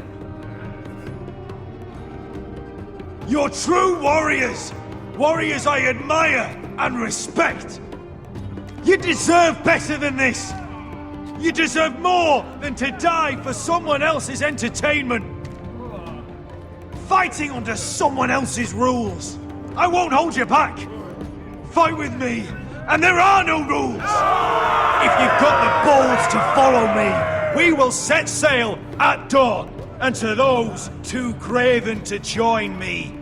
You're true warriors. Warriors I admire and respect. You deserve better than this. You deserve more than to die for someone else's entertainment. Fighting under someone else's rules. I won't hold you back. Fight with me, and there are no rules. If you've got the balls to follow me, we will set sail at dawn. And to those too craven to join me,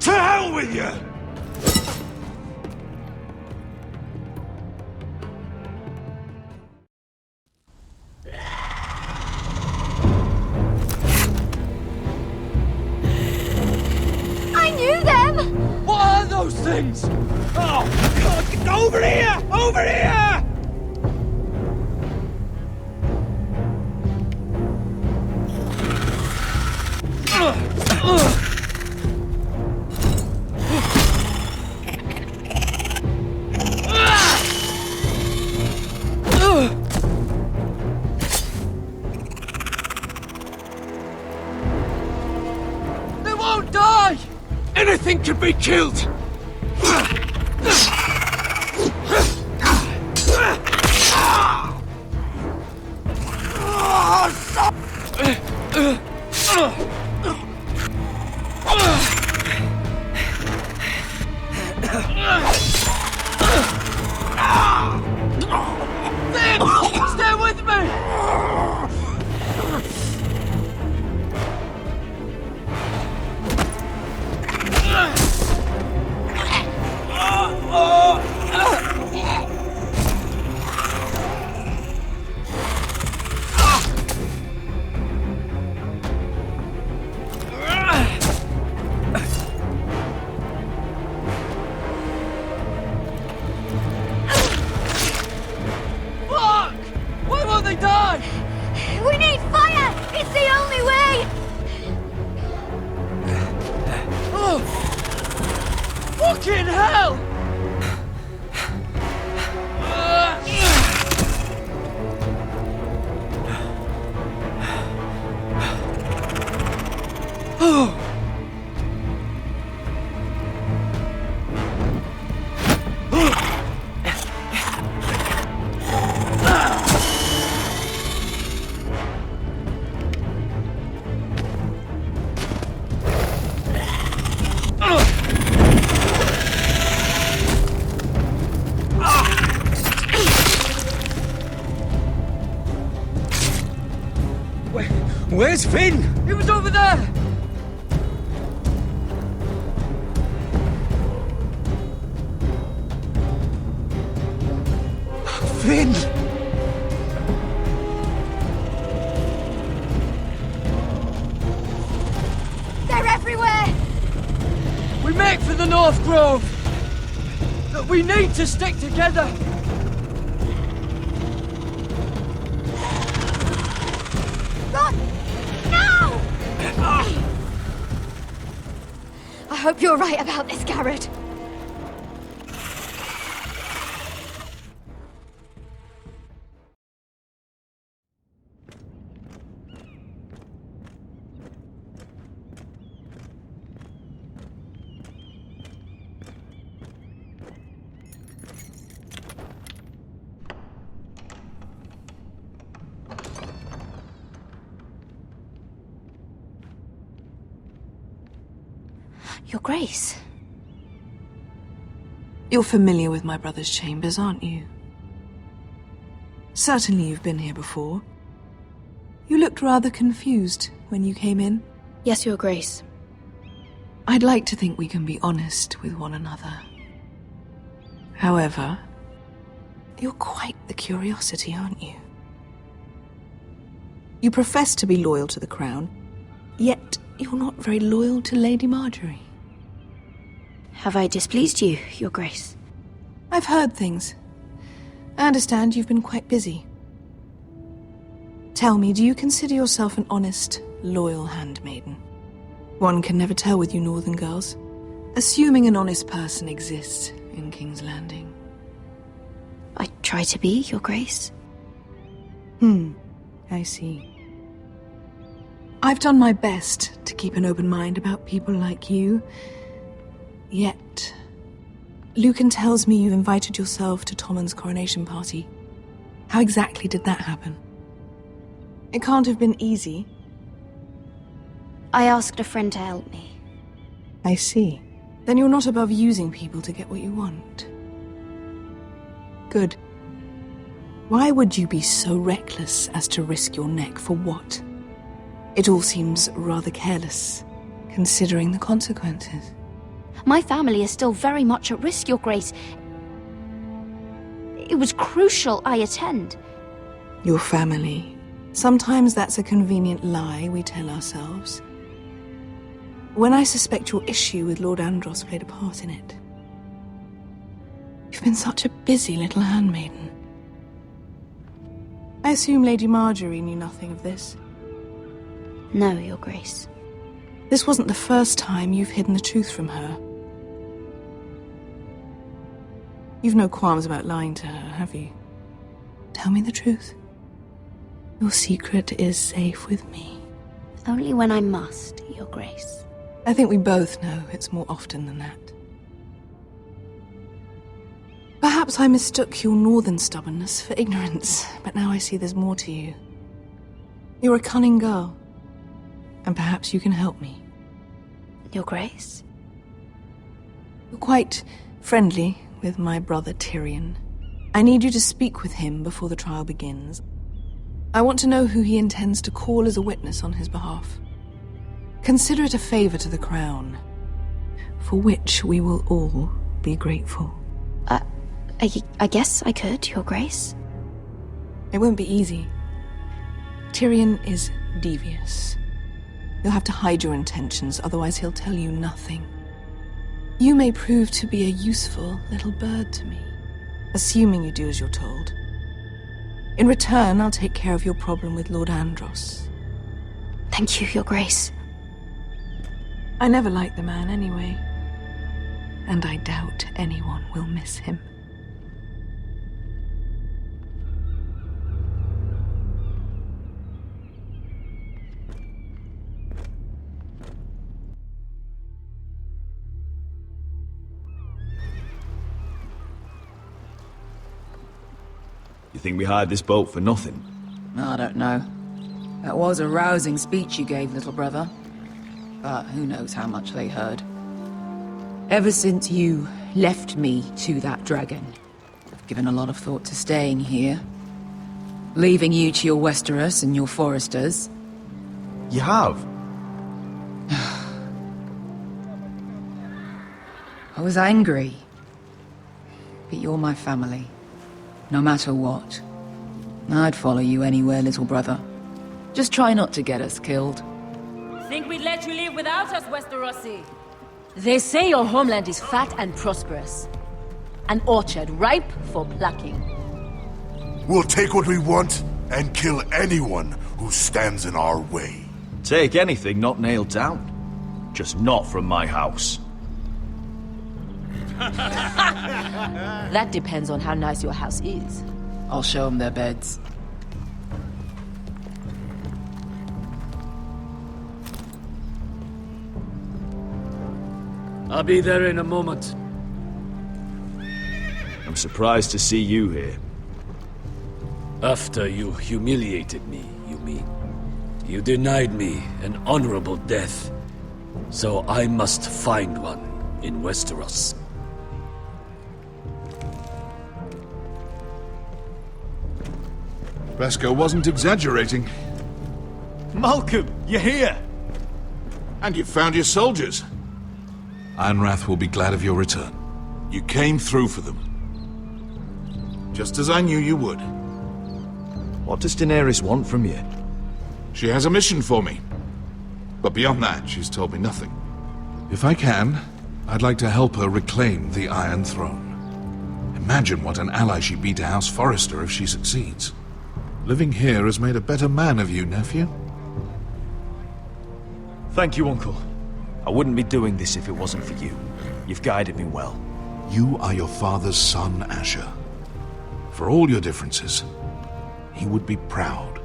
to hell with you! I knew them! What are those things? Oh, God, get over here! Over here! They won't die! Anything can be killed! Stay with me! Fuck! Why won't they die? We need fire! It's the only way! Oh! Fucking hell! Oh! Where's Finn? He was over there! in! They're everywhere! We make for the North Grove! But we need to stick together! Run! Now! I hope you're right about this, Garrett. Your Grace. You're familiar with my brother's chambers, aren't you? Certainly you've been here before. You looked rather confused when you came in. Yes, Your Grace. I'd like to think we can be honest with one another. However, you're quite the curiosity, aren't you? You profess to be loyal to the crown, yet you're not very loyal to Lady Marjorie. Have I displeased you, Your Grace? I've heard things. I understand you've been quite busy. Tell me, do you consider yourself an honest, loyal handmaiden? One can never tell with you northern girls. Assuming an honest person exists in King's Landing. I try to be, Your Grace. I see. I've done my best to keep an open mind about people like you. Yet, Lucan tells me you invited yourself to Tommen's coronation party. How exactly did that happen? It can't have been easy. I asked a friend to help me. I see. Then you're not above using people to get what you want. Good. Why would you be so reckless as to risk your neck for what? It all seems rather careless, considering the consequences. My family is still very much at risk, Your Grace. It was crucial I attend. Your family. Sometimes that's a convenient lie we tell ourselves. When I suspect your issue with Lord Andros played a part in it. You've been such a busy little handmaiden. I assume Lady Marjorie knew nothing of this. No, Your Grace. This wasn't the first time you've hidden the truth from her. You've no qualms about lying to her, have you? Tell me the truth. Your secret is safe with me. Only when I must, Your Grace. I think we both know it's more often than that. Perhaps I mistook your northern stubbornness for ignorance, but now I see there's more to you. You're a cunning girl, and perhaps you can help me. Your Grace? You're quite friendly with my brother Tyrion. I need you to speak with him before the trial begins. I want to know who he intends to call as a witness on his behalf. Consider it a favor to the crown, for which we will all be grateful. I guess I could, Your Grace. It won't be easy. Tyrion is devious. You'll have to hide your intentions, otherwise he'll tell you nothing. You may prove to be a useful little bird to me, assuming you do as you're told. In return, I'll take care of your problem with Lord Andros. Thank you, Your Grace. I never liked the man anyway, and I doubt anyone will miss him. You think we hired this boat for nothing? I don't know. That was a rousing speech you gave, little brother. But who knows how much they heard. Ever since you left me to that dragon, I've given a lot of thought to staying here. Leaving you to your Westeros and your Forresters. You have? I was angry. But you're my family. No matter what. I'd follow you anywhere, little brother. Just try not to get us killed. Think we'd let you live without us, Westerosi? They say your homeland is fat and prosperous. An orchard ripe for plucking. We'll take what we want and kill anyone who stands in our way. Take anything not nailed down. Just not from my house. That depends on how nice your house is. I'll show them their beds. I'll be there in a moment. I'm surprised to see you here. After you humiliated me, you mean? You denied me an honorable death, so I must find one in Westeros. Beskar wasn't exaggerating. Malcolm, you're here! And you've found your soldiers. Ironrath will be glad of your return. You came through for them. Just as I knew you would. What does Daenerys want from you? She has a mission for me. But beyond that, she's told me nothing. If I can, I'd like to help her reclaim the Iron Throne. Imagine what an ally she'd be to House Forrester if she succeeds. Living here has made a better man of you, nephew. Thank you, Uncle. I wouldn't be doing this if it wasn't for you. You've guided me well. You are your father's son, Asher. For all your differences, he would be proud.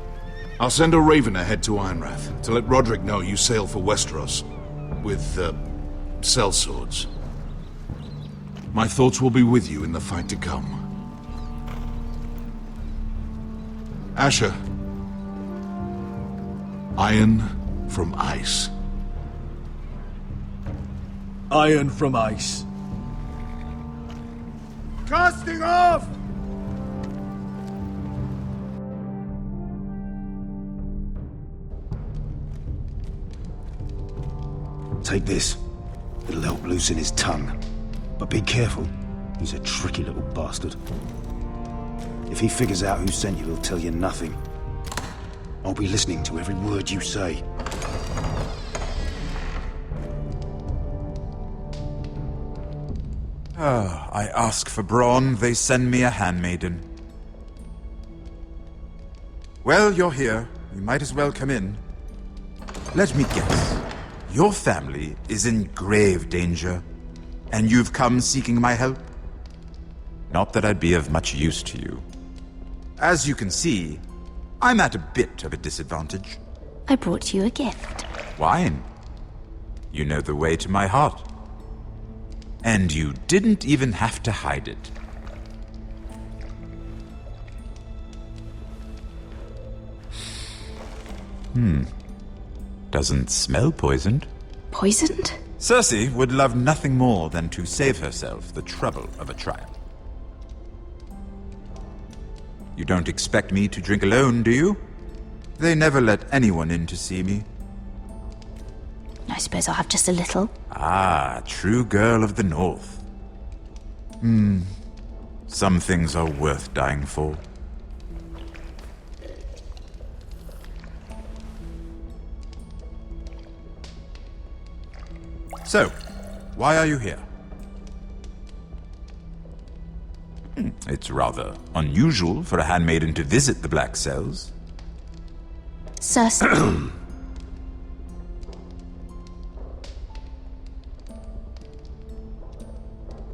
I'll send a raven ahead to Ironrath to let Roderick know you sail for Westeros with, sellswords. My thoughts will be with you in the fight to come. Asher. Iron from ice. Iron from ice. Casting off! Take this. It'll help loosen his tongue. But be careful. He's a tricky little bastard. If he figures out who sent you, he'll tell you nothing. I'll be listening to every word you say. I ask for brawn, they send me a handmaiden. Well, you're here. You might as well come in. Let me guess. Your family is in grave danger, and you've come seeking my help? Not that I'd be of much use to you. As you can see, I'm at a bit of a disadvantage. I brought you a gift. Wine. You know the way to my heart. And you didn't even have to hide it. Doesn't smell poisoned. Poisoned? Cersei would love nothing more than to save herself the trouble of a trial. You don't expect me to drink alone, do you? They never let anyone in to see me. I suppose I'll have just a little. Ah, true girl of the North. Some things are worth dying for. So, why are you here? It's rather unusual for a handmaiden to visit the Black Cells. Cersei.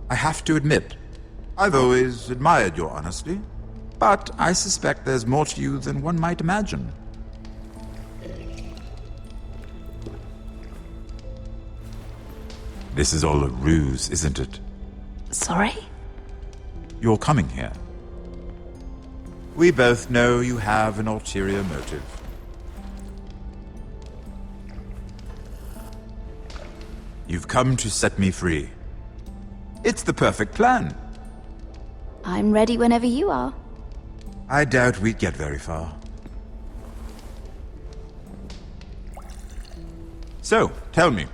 I have to admit, I've always admired your honesty, but I suspect there's more to you than one might imagine. This is all a ruse, isn't it? Sorry? You're coming here. We both know you have an ulterior motive. You've come to set me free. It's the perfect plan. I'm ready whenever you are. I doubt we'd get very far. So, tell me.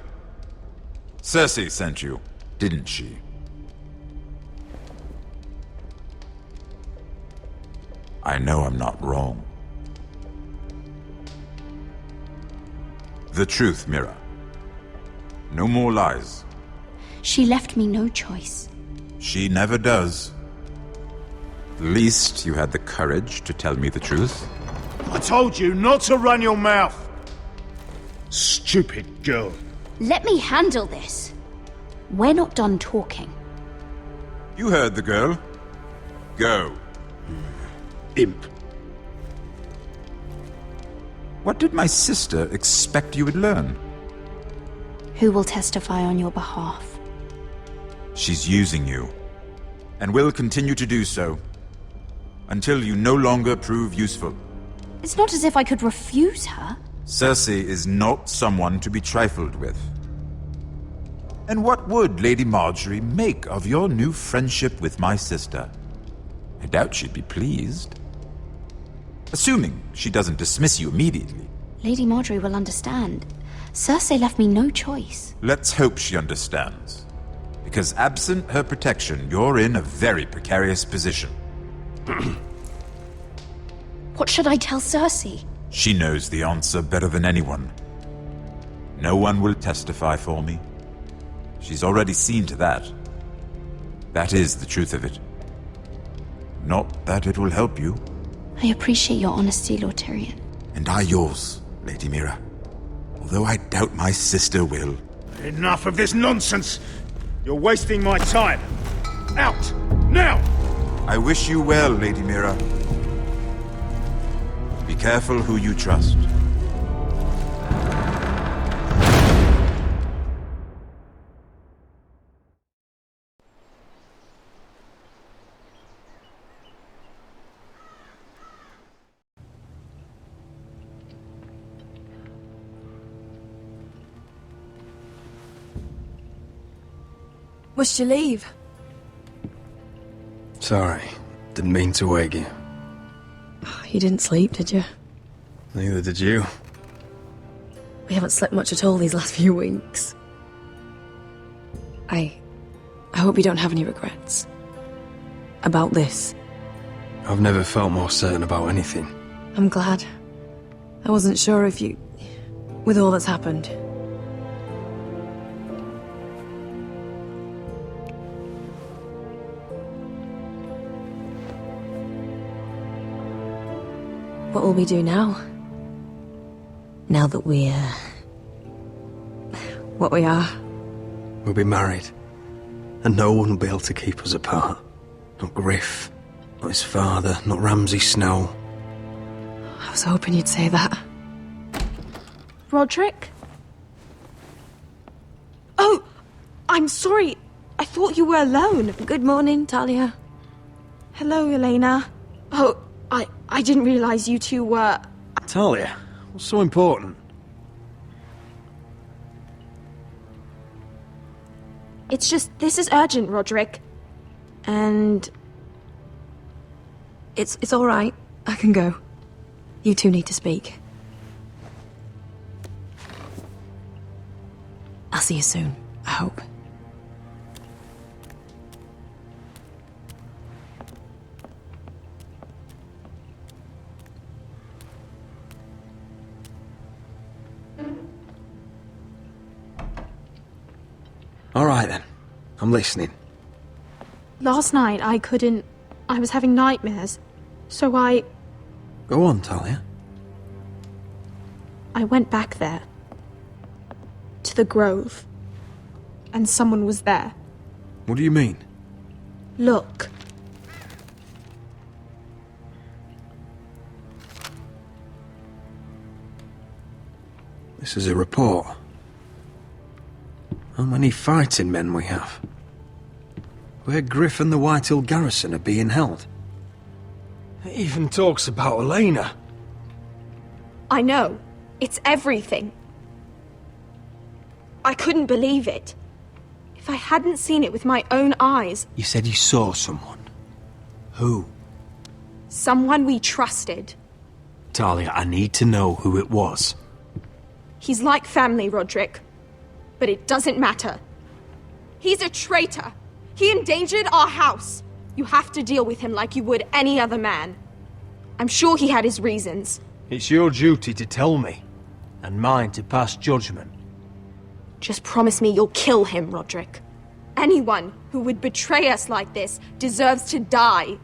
Cersei sent you, didn't she? I know I'm not wrong. The truth, Mira. No more lies. She left me no choice. She never does. At least you had the courage to tell me the truth. I told you not to run your mouth. Stupid girl. Let me handle this. We're not done talking. You heard the girl. Go. Imp. What did my sister expect you would learn? Who will testify on your behalf? She's using you, and will continue to do so, until you no longer prove useful. It's not as if I could refuse her. Cersei is not someone to be trifled with. And what would Lady Marjorie make of your new friendship with my sister? I doubt she'd be pleased. Assuming she doesn't dismiss you immediately. Lady Marjorie will understand. Cersei left me no choice. Let's hope she understands. Because absent her protection, you're in a very precarious position. What should I tell Cersei? She knows the answer better than anyone. No one will testify for me. She's already seen to that. That is the truth of it. Not that it will help you. I appreciate your honesty, Lord Tyrion. And I yours, Lady Mira. Although I doubt my sister will. Enough of this nonsense! You're wasting my time! Out! Now! I wish you well, Lady Mira. Be careful who you trust. Must you leave? Sorry, didn't mean to wake you. You didn't sleep, did you? Neither did you. We haven't slept much at all these last few weeks. I hope you don't have any regrets. About this. I've never felt more certain about anything. I'm glad. I wasn't sure if you... with all that's happened. What will we do now? Now that we're... what we are? We'll be married. And no one will be able to keep us apart. Not Griff, not his father, not Ramsay Snow. I was hoping you'd say that. Roderick? Oh, I'm sorry. I thought you were alone. Good morning, Talia. Hello, Elena. Oh, I didn't realize you two were... Talia, what's so important? It's just, this is urgent, Roderick. And... It's all right. I can go. You two need to speak. I'll see you soon, I hope. All right then. I'm listening. Last night, I was having nightmares. So Go on, Talia. I went back there. To the grove. And someone was there. What do you mean? Look. This is a report. How many fighting men we have? Where Griff and the Whitehill garrison are being held. It even talks about Elena. I know. It's everything. I couldn't believe it. If I hadn't seen it with my own eyes... You said you saw someone. Who? Someone we trusted. Talia, I need to know who it was. He's like family, Roderick. But it doesn't matter. He's a traitor. He endangered our house. You have to deal with him like you would any other man. I'm sure he had his reasons. It's your duty to tell me, and mine to pass judgment. Just promise me you'll kill him, Roderick. Anyone who would betray us like this deserves to die.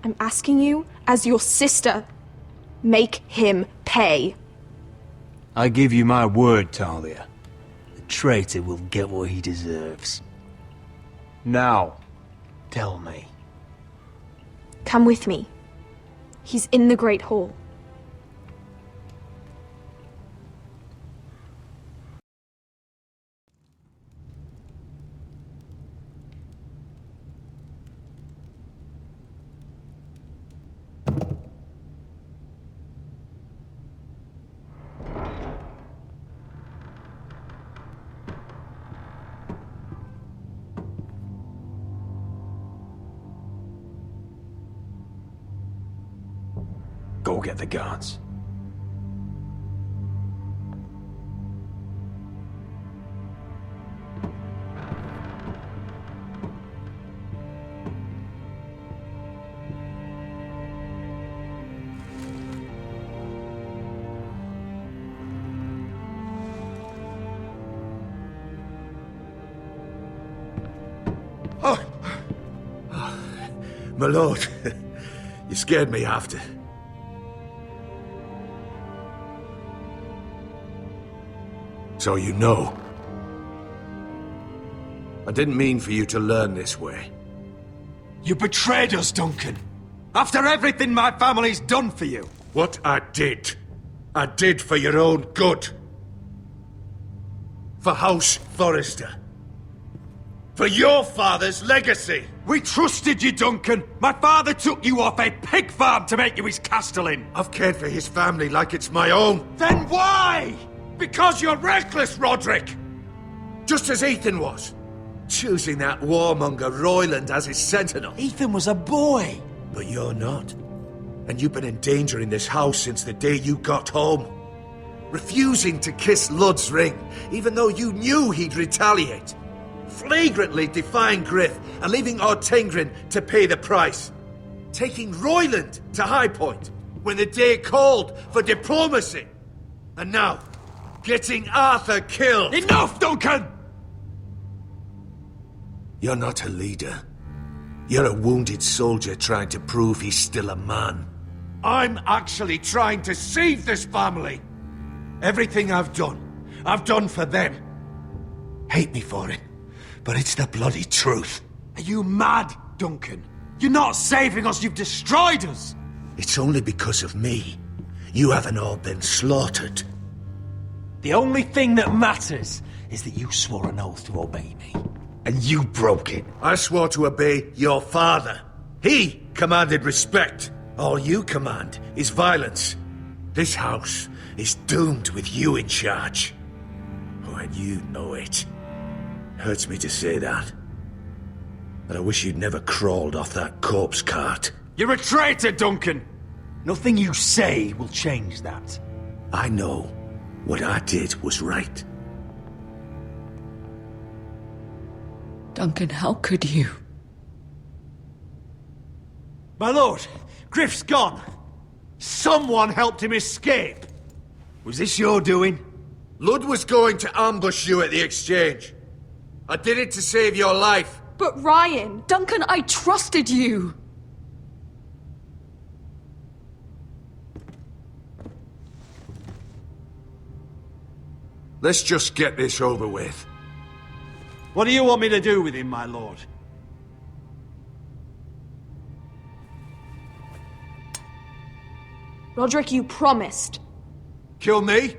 I'm asking you, as your sister, make him pay. I give you my word, Talia. The traitor will get what he deserves. Now, tell me. Come with me. He's in the Great Hall. Go get the guards. My lord, you scared me after. So you know. I didn't mean for you to learn this way. You betrayed us, Duncan. After everything my family's done for you. What I did for your own good. For House Forrester. For your father's legacy. We trusted you, Duncan. My father took you off a pig farm to make you his castellan. I've cared for his family like it's my own. Then why? Because you're reckless, Roderick! Just as Ethan was. Choosing that warmonger Royland as his sentinel. Ethan was a boy. But you're not. And you've been endangering this house since the day you got home. Refusing to kiss Ludd's ring, even though you knew he'd retaliate. Flagrantly defying Griff and leaving Ortengrin to pay the price. Taking Royland to High Point when the day called for diplomacy. And now, getting Arthur killed. Enough, Duncan! You're not a leader. You're a wounded soldier trying to prove he's still a man. I'm actually trying to save this family. Everything I've done for them. Hate me for it, but it's the bloody truth. Are you mad, Duncan? You're not saving us, you've destroyed us! It's only because of me. You haven't all been slaughtered. The only thing that matters is that you swore an oath to obey me. And you broke it. I swore to obey your father. He commanded respect. All you command is violence. This house is doomed with you in charge. Oh, and you know it. Hurts me to say that. But I wish you'd never crawled off that corpse cart. You're a traitor, Duncan! Nothing you say will change that. I know what I did was right. Duncan, how could you? My lord, Griff's gone. Someone helped him escape. Was this your doing? Ludd was going to ambush you at the exchange. I did it to save your life. But Ryan... Duncan, I trusted you! Let's just get this over with. What do you want me to do with him, my lord? Roderick, you promised. Kill me,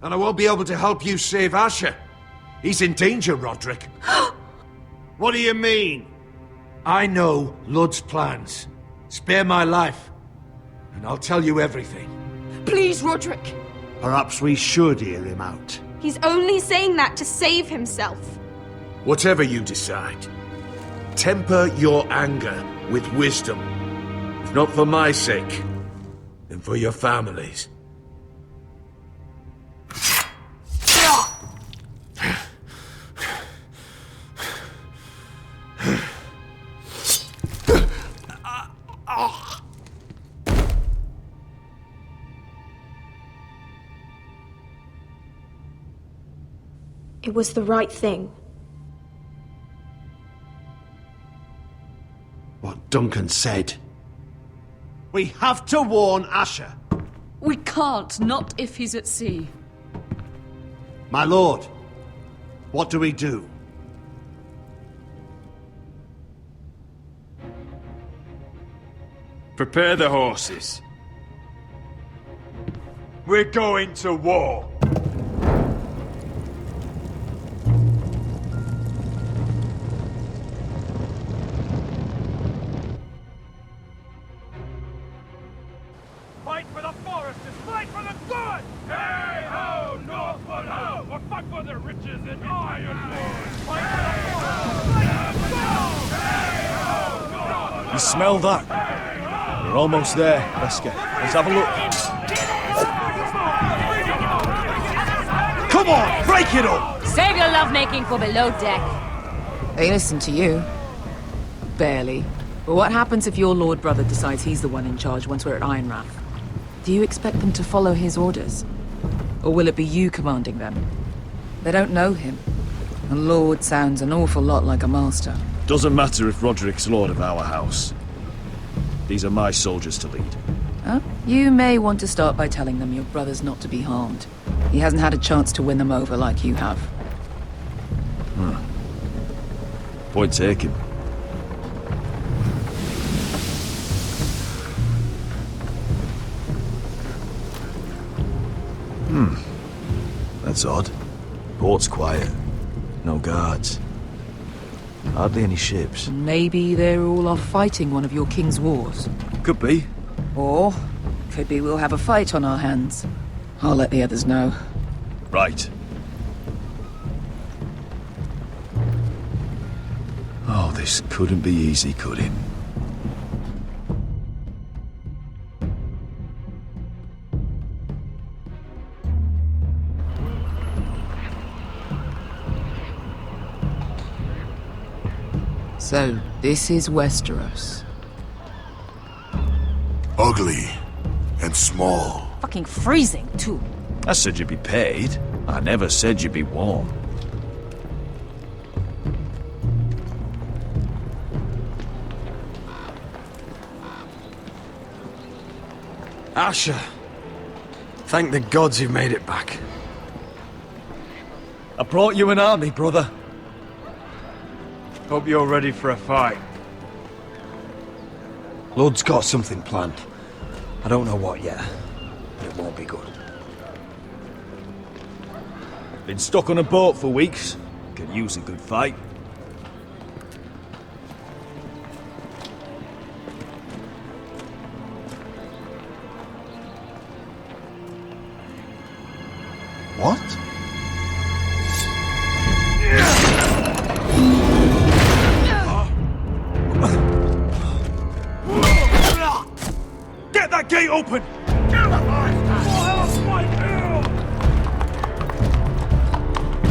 and I won't be able to help you save Asher. He's in danger, Roderick. What do you mean? I know Ludd's plans. Spare my life, and I'll tell you everything. Please, Roderick. Perhaps we should hear him out. He's only saying that to save himself. Whatever you decide, temper your anger with wisdom. If not for my sake, then for your family's. It was the right thing. What Duncan said. We have to warn Asher. We can't, not if he's at sea. My lord, what do we do? Prepare the horses. We're going to war. Fight for the Foresters! Fight for the good! Hey ho, Northwood ho! Or fight for the riches in Ironwood! Fight for the Foresters! Fight for the good! Hey ho, Northwood! You smell that? We're almost there, Wesker. Let's have a look. Come on, break it up! Save your lovemaking for below deck. They listen to you. Barely. But what happens if your lord brother decides he's the one in charge once we're at Ironrath? Do you expect them to follow his orders? Or will it be you commanding them? They don't know him. A lord sounds an awful lot like a master. Doesn't matter if Roderick's lord of our house. These are my soldiers to lead. Huh? You may want to start by telling them your brother's not to be harmed. He hasn't had a chance to win them over like you have. Point taken. That's odd. Port's quiet. No guards. Hardly any ships. Maybe they're all off fighting one of your king's wars. Could be. Or could be we'll have a fight on our hands. I'll let the others know. Right. Oh, this couldn't be easy, could it? So, this is Westeros. Ugly and small. Fucking freezing, too. I said you'd be paid. I never said you'd be warm. Asher. Thank the gods you've made it back. I brought you an army, brother. Hope you're ready for a fight. Lord's got something planned. I don't know what yet, but it won't be good. Been stuck on a boat for weeks. Could use a good fight. What? Get that gate open!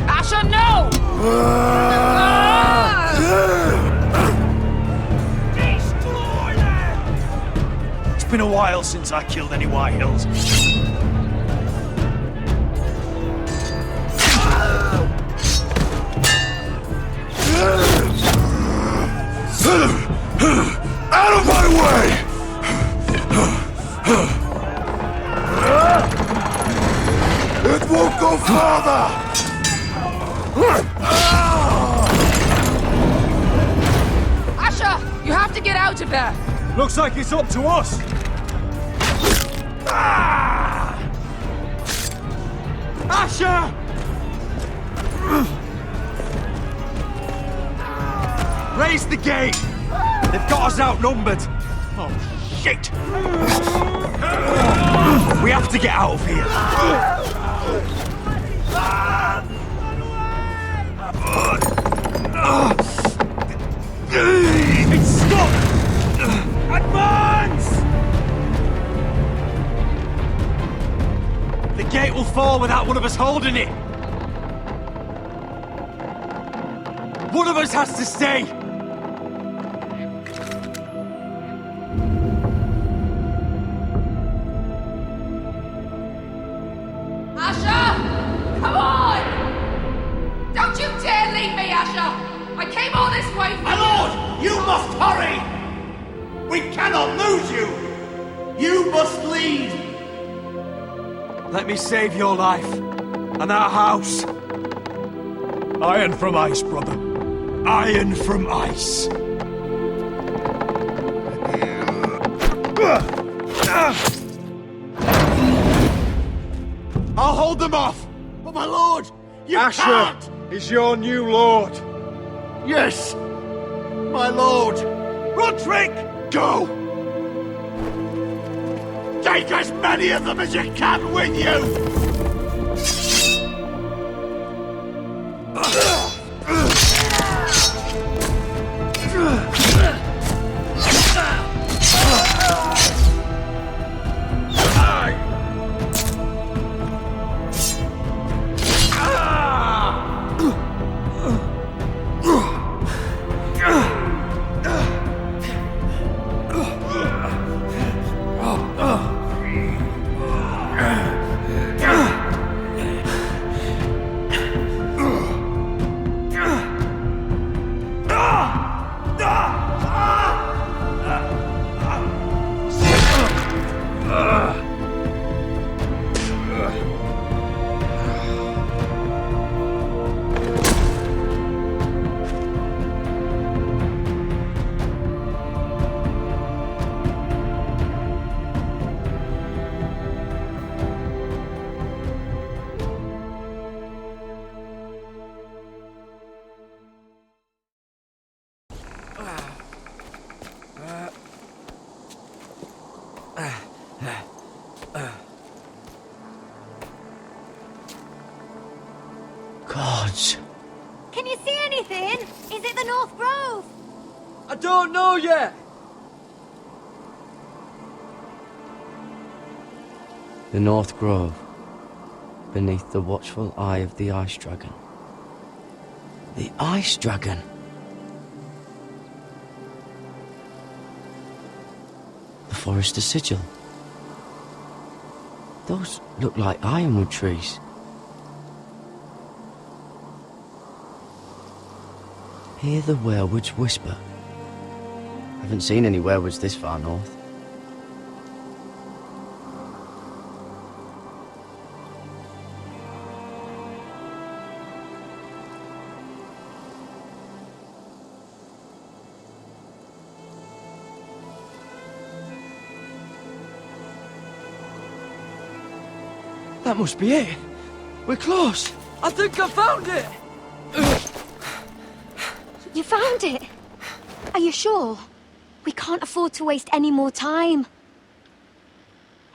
Asher, no! Destroy them! It's been a while since I killed any White Hills. Out of my way! It won't go farther! Asher, you have to get out of there! Looks like it's up to us! Asher! Raise the gate! They've got us outnumbered! Oh, shit! We have to get out of here! It's stuck! Advance! The gate will fall without one of us holding it! One of us has to stay! Asher! Come on! I came all this way for My lord, you must hurry! We cannot lose you! You must lead! Let me save your life and our house. Iron from ice, brother. Iron from ice. I'll hold them off! But my lord, you Asher can't! is your new lord. Yes! My lord! Roderick! Go! Take as many of them as you can with you! Gods. Can you see anything? Is it the North Grove? I don't know yet. The North Grove, beneath the watchful eye of the Ice Dragon. The Ice Dragon? The Forrester sigil. Those look like ironwood trees. Hear the werewoods whisper. Haven't seen any werewoods this far north. That must be it. We're close. I think I found it. You found it? Are you sure? We can't afford to waste any more time.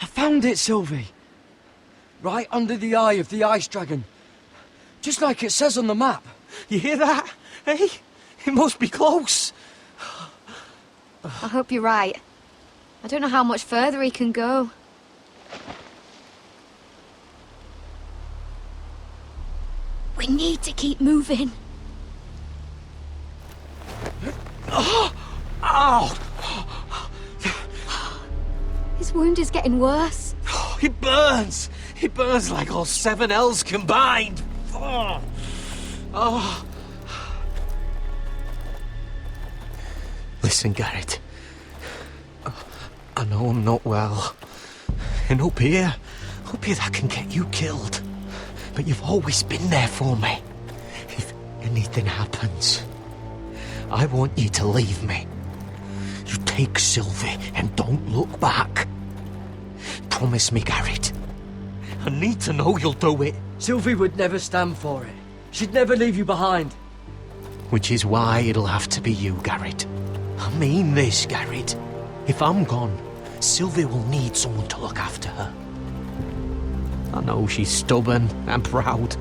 I found it, Sylvie. Right under the eye of the Ice Dragon. Just like it says on the map. You hear that? Hey? It must be close. I hope you're right. I don't know how much further he can go. We need to keep moving. Ow! His wound is getting worse. It burns! It burns like all 7 L's combined! Oh. Listen, Garrett. I know I'm not well. And up here that can get you killed. But you've always been there for me. If anything happens, I want you to leave me. You take Sylvie and don't look back. Promise me, Garrett. I need to know you'll do it. Sylvie would never stand for it. She'd never leave you behind. Which is why it'll have to be you, Garrett. I mean this, Garrett. If I'm gone, Sylvie will need someone to look after her. I know she's stubborn and proud,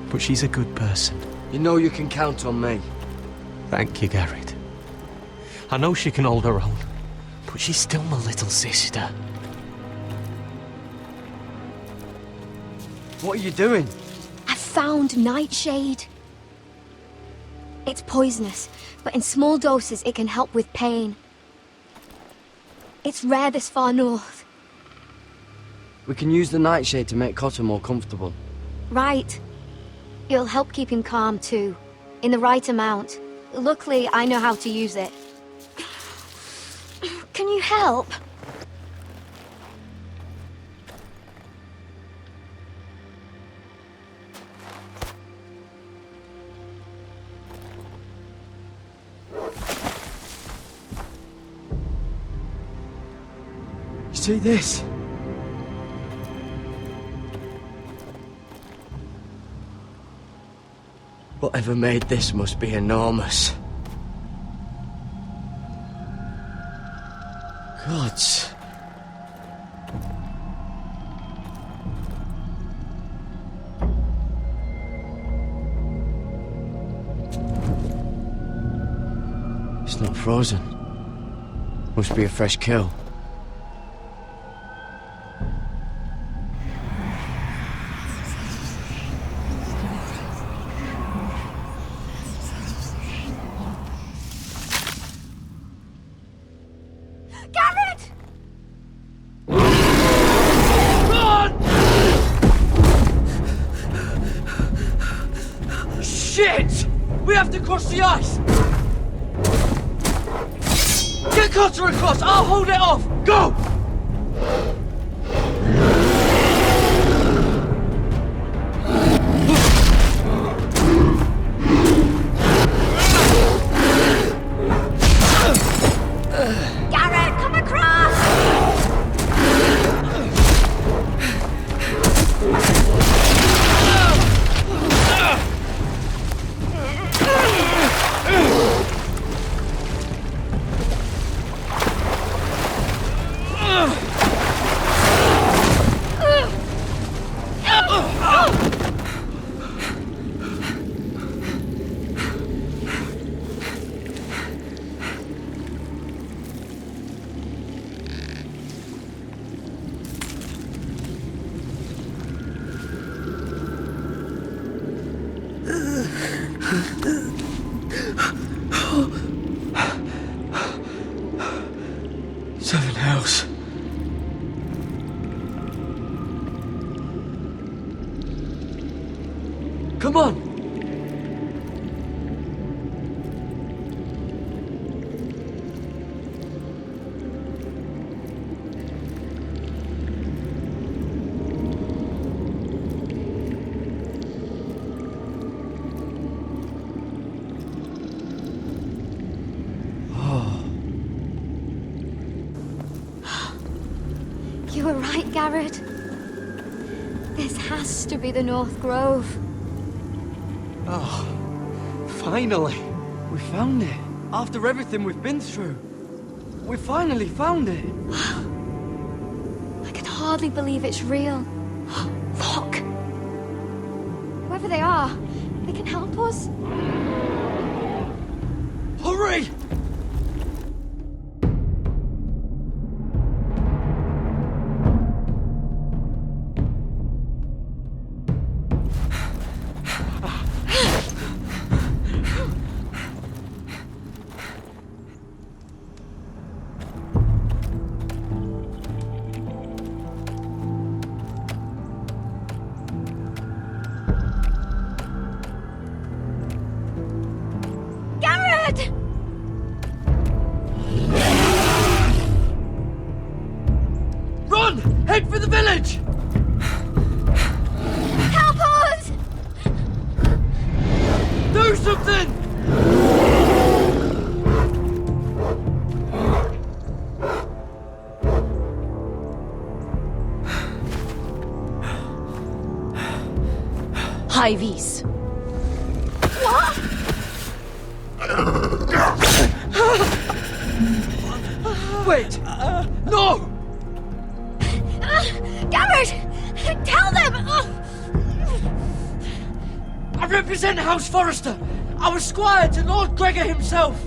but she's a good person. You know you can count on me. Thank you, Garrett. I know she can hold her own, but she's still my little sister. What are you doing? I found Nightshade. It's poisonous, but in small doses it can help with pain. It's rare this far north. We can use the Nightshade to make Cotter more comfortable. Right. It'll help keep him calm too. In the right amount. Luckily, I know how to use it. Can you help? See this? Whatever made this must be enormous. Gods. It's not frozen. Must be a fresh kill. Across the ice! Get Cutter across! I'll hold it off! Go! Garrett, come across! Seven hells. Come on! You were right, Garrett. This has to be the North Grove. Oh, finally! We found it. After everything we've been through. We finally found it. I can hardly believe it's real. Look! Whoever they are, they can help us. Hurry! Run! Head for the village! Help us! Do something! High vis. What? Wait! No! Garrett! Tell them! I represent House Forrester! I was squire to Lord Gregor himself!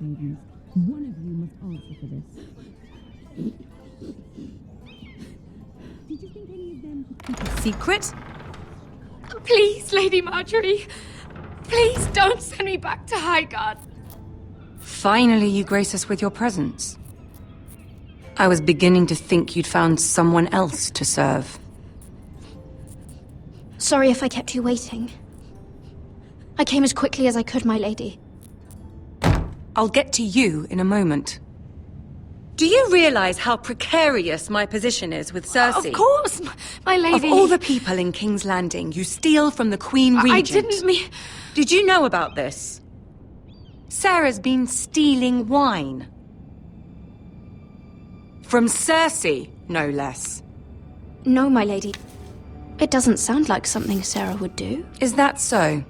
maidens. One of you must answer for this. Did you think any of them could keep a Secret? Please, Lady Marjorie. Please don't send me back to Highgarden. Finally, you grace us with your presence. I was beginning to think you'd found someone else to serve. Sorry if I kept you waiting. I came as quickly as I could, my lady. I'll get to you in a moment. Do you realize how precarious my position is with Cersei? Of course, my lady. Of all the people in King's Landing, you steal from the Queen Regent. I didn't mean... Did you know about this? Sarah's been stealing wine. From Cersei, no less. No, my lady. It doesn't sound like something Sarah would do. Is that so?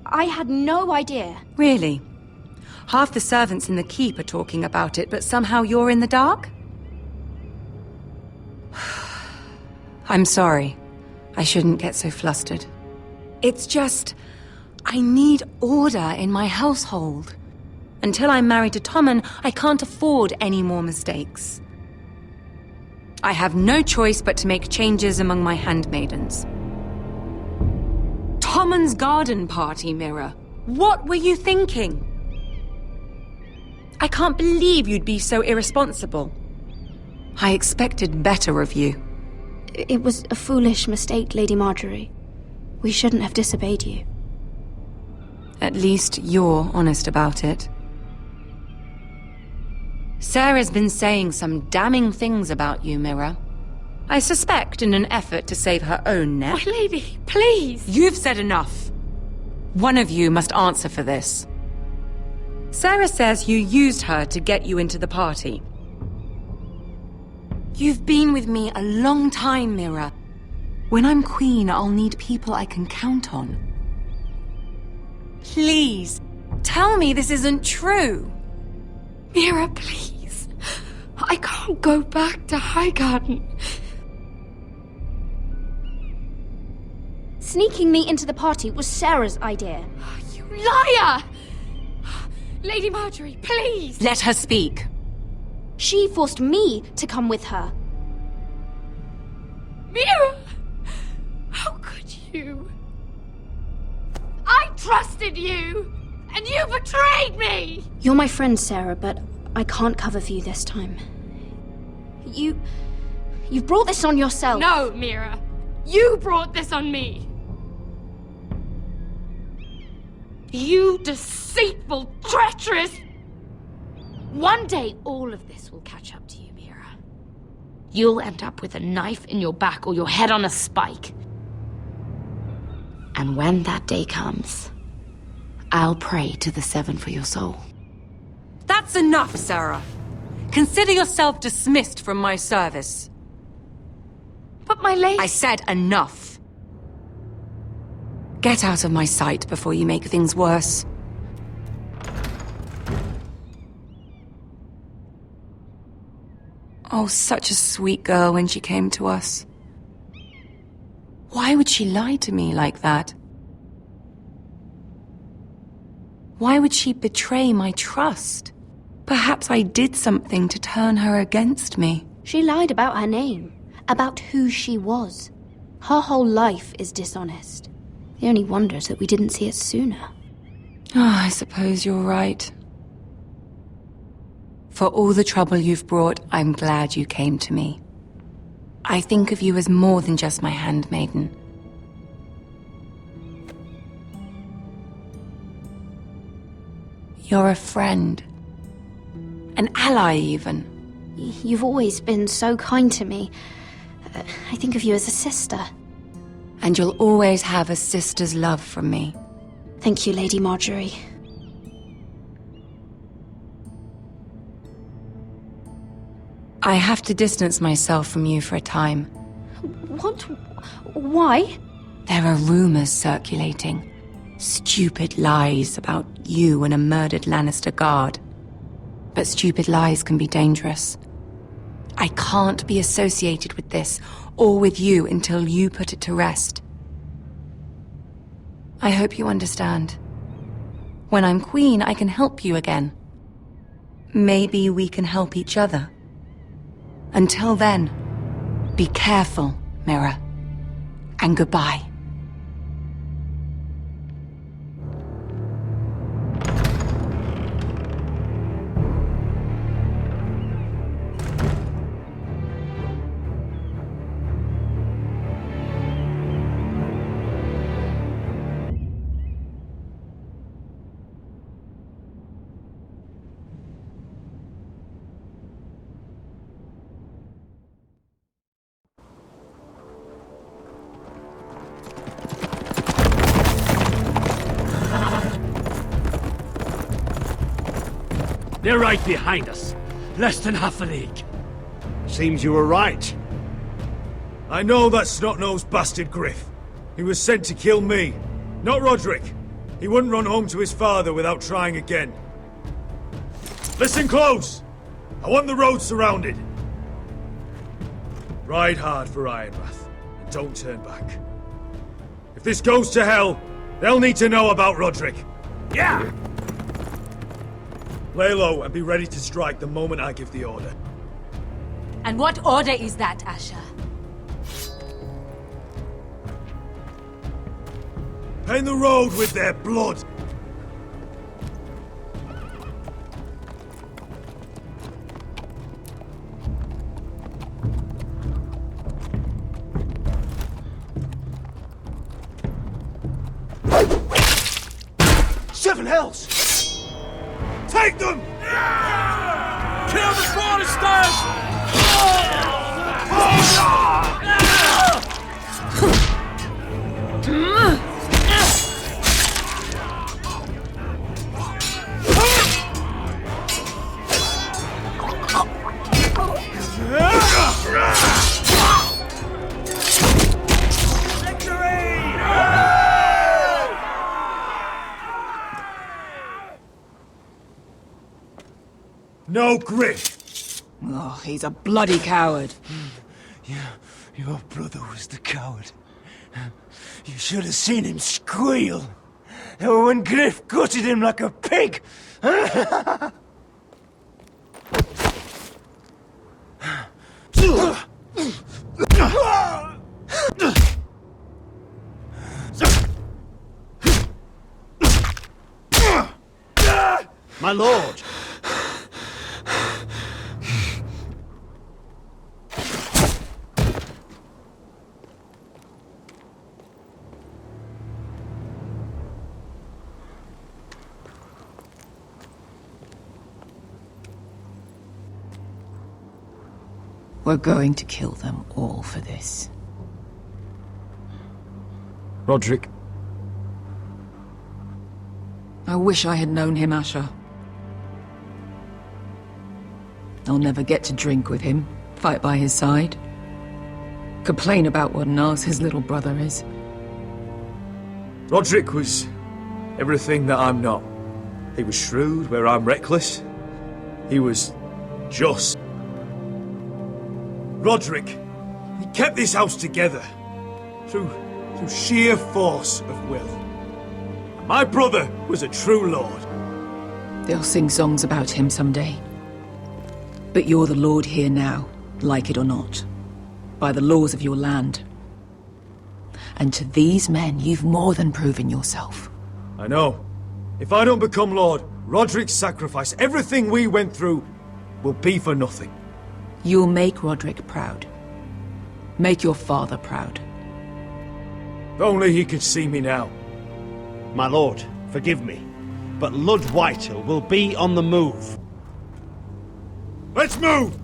I had no idea. Really? Half the servants in the keep are talking about it, but somehow you're in the dark? I'm sorry. I shouldn't get so flustered. It's just... I need order in my household. Until I'm married to Tommen, I can't afford any more mistakes. I have no choice but to make changes among my handmaidens. Tommen's garden party, Mira. What were you thinking? I can't believe you'd be so irresponsible. I expected better of you. It was a foolish mistake, Lady Marjorie. We shouldn't have disobeyed you. At least you're honest about it. Sarah's been saying some damning things about you, Mira. I suspect in an effort to save her own neck. My lady, please! You've said enough. One of you must answer for this. Sarah says you used her to get you into the party. You've been with me a long time, Mira. When I'm queen, I'll need people I can count on. Please, tell me this isn't true. Mira, please. I can't go back to Highgarden. Sneaking me into the party was Sarah's idea. You liar! Lady Marjorie, please! Let her speak. She forced me to come with her. Mira! How could you? I trusted you! And you betrayed me! You're my friend, Sarah, but I can't cover for you this time. You've brought this on yourself. No, Mira. You brought this on me. You deceitful, treacherous... One day, all of this will catch up to you, Mira. You'll end up with a knife in your back or your head on a spike. And when that day comes, I'll pray to the Seven for your soul. That's enough, Sarah. Consider yourself dismissed from my service. But my lady... I said enough. Get out of my sight before you make things worse. Oh, such a sweet girl when she came to us. Why would she lie to me like that? Why would she betray my trust? Perhaps I did something to turn her against me. She lied about her name, about who she was. Her whole life is dishonest. The only wonder is that we didn't see it sooner. Oh, I suppose you're right. For all the trouble you've brought, I'm glad you came to me. I think of you as more than just my handmaiden. You're a friend. An ally, even. You've always been so kind to me. I think of you as a sister. And you'll always have a sister's love from me. Thank you, Lady Marjorie. I have to distance myself from you for a time. What? Why? There are rumors circulating. Stupid lies about you and a murdered Lannister guard. But stupid lies can be dangerous. I can't be associated with this, or with you, until you put it to rest. I hope you understand. When I'm queen, I can help you again. maybe we can help each other. Until then, be careful, Mirror. And goodbye. They're right behind us. Less than half a league. Seems you were right. I know that snot-nosed bastard Griff. He was sent to kill me, not Roderick. He wouldn't run home to his father without trying again. Listen close! I want the road surrounded. Ride hard for Ironrath, and don't turn back. If this goes to hell, they'll need to know about Roderick. Yeah! Lay low and be ready to strike the moment I give the order. And what order is that, Asher? Paint the road with their blood. Seven hells! Take them! Kill the Forresters! No Griff! Oh, he's a bloody coward. Your brother was the coward. You should have seen him squeal when Griff gutted him like a pig. My lord! We're going to kill them all for this. Roderick. I wish I had known him, Asher. I'll never get to drink with him, fight by his side, complain about what an arse his little brother is. Roderick was everything that I'm not. He was shrewd where I'm reckless. He was just. Roderick, he kept this house together through sheer force of will. My brother was a true lord. They'll sing songs about him someday. But you're the lord here now, like it or not, by the laws of your land. And to these men, you've more than proven yourself. I know. If I don't become lord, Roderick's sacrifice, everything we went through, will be for nothing. You'll make Roderick proud. Make your father proud. If only he could see me now. My lord, forgive me, but Lud Whitehall will be on the move. Let's move!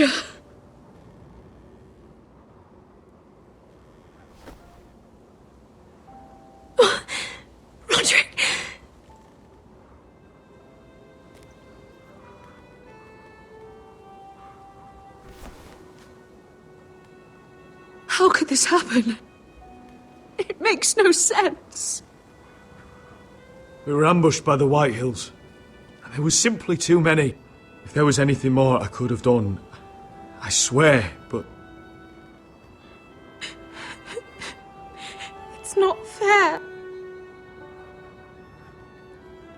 Asher! Roderick! How could this happen? It makes no sense. We were ambushed by the White Hills, and there was simply too many. If there was anything more I could have done, I swear, but... It's not fair.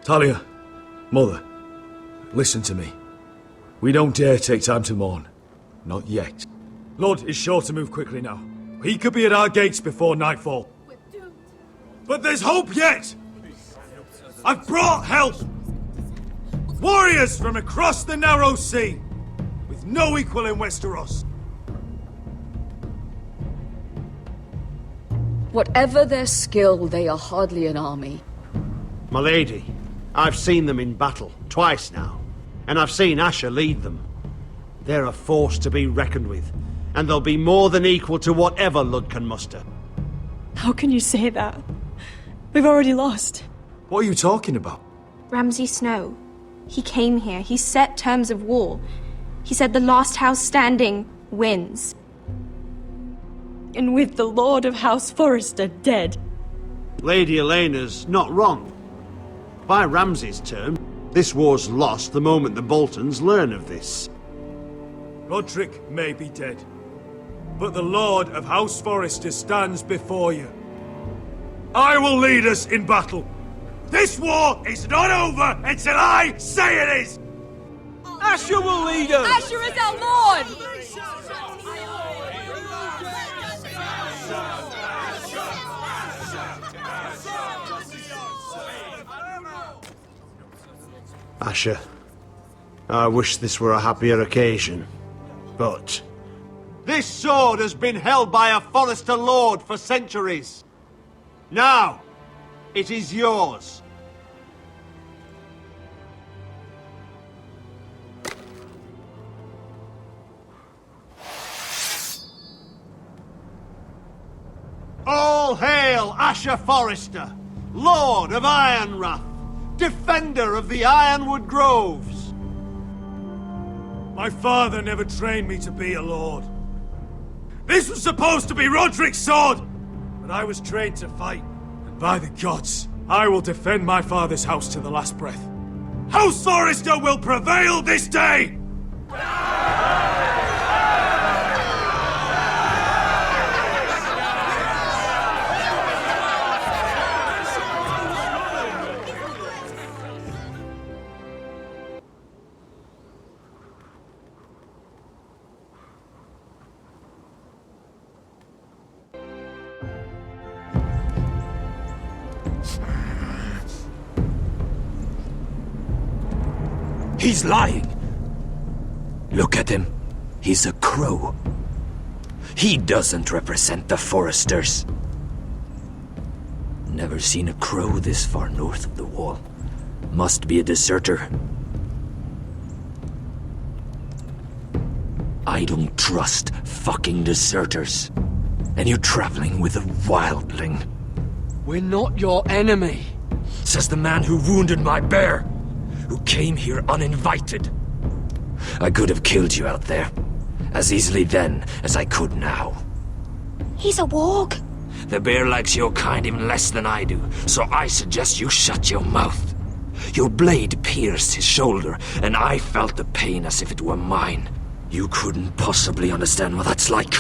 Talia, Mother, listen to me. We don't dare take time to mourn. Not yet. Lord is sure to move quickly now. He could be at our gates before nightfall. But there's hope yet! I've brought help! Warriors from across the narrow sea, with no equal in Westeros. Whatever their skill, they are hardly an army. My lady, I've seen them in battle, twice now, and I've seen Asher lead them. They're a force to be reckoned with, and they'll be more than equal to whatever Lud can muster. How can you say that? We've already lost. What are you talking about? Ramsay Snow. He came here. He set terms of war. He said the last house standing wins. And with the Lord of House Forrester dead. Lady Elena's not wrong. By Ramsay's term, this war's lost the moment the Boltons learn of this. Roderick may be dead, but the Lord of House Forrester stands before you. I will lead us in battle. This war is not over until I say it is! Asher will lead us! Asher is our lord! Asher, I wish this were a happier occasion, but... This sword has been held by a Forrester lord for centuries. Now, it is yours. All hail Asher Forrester, Lord of Ironrath, defender of the Ironwood Groves. My father never trained me to be a lord. This was supposed to be Roderick's sword, but I was trained to fight. And by the gods, I will defend my father's house to the last breath. House Forrester will prevail this day! He's lying. Look at him. He's a crow. He doesn't represent the Forresters. Never seen a crow this far north of the wall. Must be a deserter. I don't trust fucking deserters. And you're traveling with a wildling. We're not your enemy. Says the man who wounded my bear. Who came here uninvited. I could have killed you out there. As easily then as I could now. He's a warg. The bear likes your kind even less than I do, so I suggest you shut your mouth. Your blade pierced his shoulder, and I felt the pain as if it were mine. You couldn't possibly understand what that's like.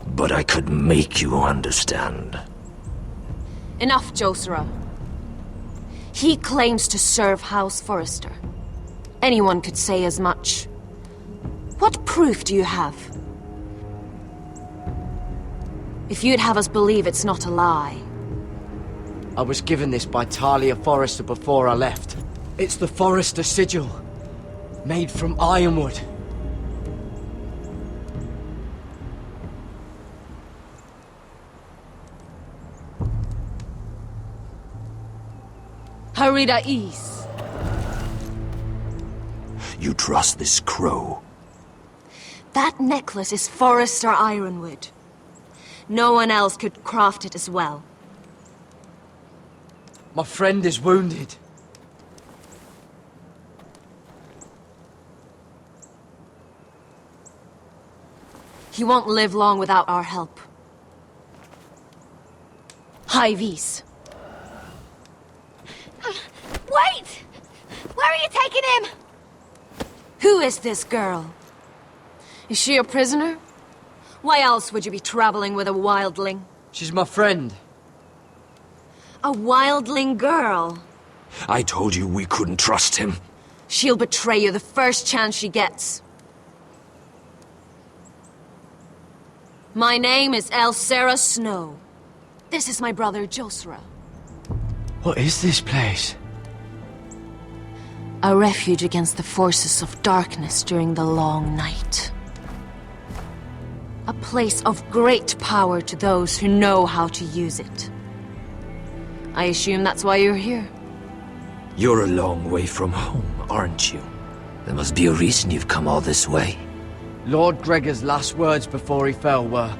But I could make you understand. Enough, Josera. He claims to serve House Forrester. Anyone could say as much. What proof do you have? If you'd have us believe it's not a lie. I was given this by Talia Forrester before I left. It's the Forrester sigil, made from ironwood. Harida East. You trust this crow? That necklace is Forrester ironwood. No one else could craft it as well. My friend is wounded. He won't live long without our help. High Vis. Wait! Where are you taking him? Who is this girl? Is she a prisoner? Why else would you be traveling with a wildling? She's my friend. A wildling girl? I told you we couldn't trust him. She'll betray you the first chance she gets. My name is Elsera Snow. This is my brother, Josra. What is this place? A refuge against the forces of darkness during the long night. A place of great power to those who know how to use it. I assume that's why you're here. You're a long way from home, aren't you? There must be a reason you've come all this way. Lord Gregor's last words before he fell were,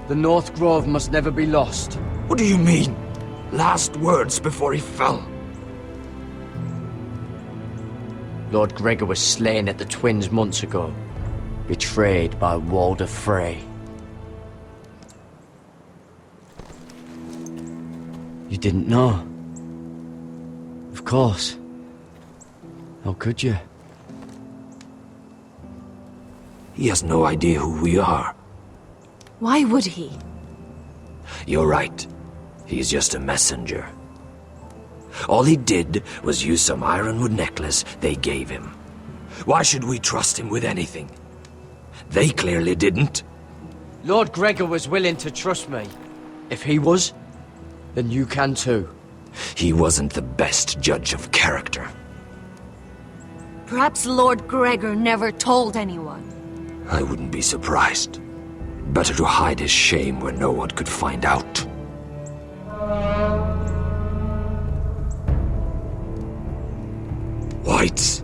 "The North Grove must never be lost." What do you mean? Last words before he fell? Lord Gregor was slain at the Twins months ago, betrayed by Walder Frey. You didn't know? Of course. How could you? He has no idea who we are. Why would he? You're right. He's just a messenger. All he did was use some ironwood necklace they gave him. Why should we trust him with anything? They clearly didn't. Lord Gregor was willing to trust me. If he was, then you can too. He wasn't the best judge of character. Perhaps Lord Gregor never told anyone. I wouldn't be surprised. Better to hide his shame where no one could find out. Whites.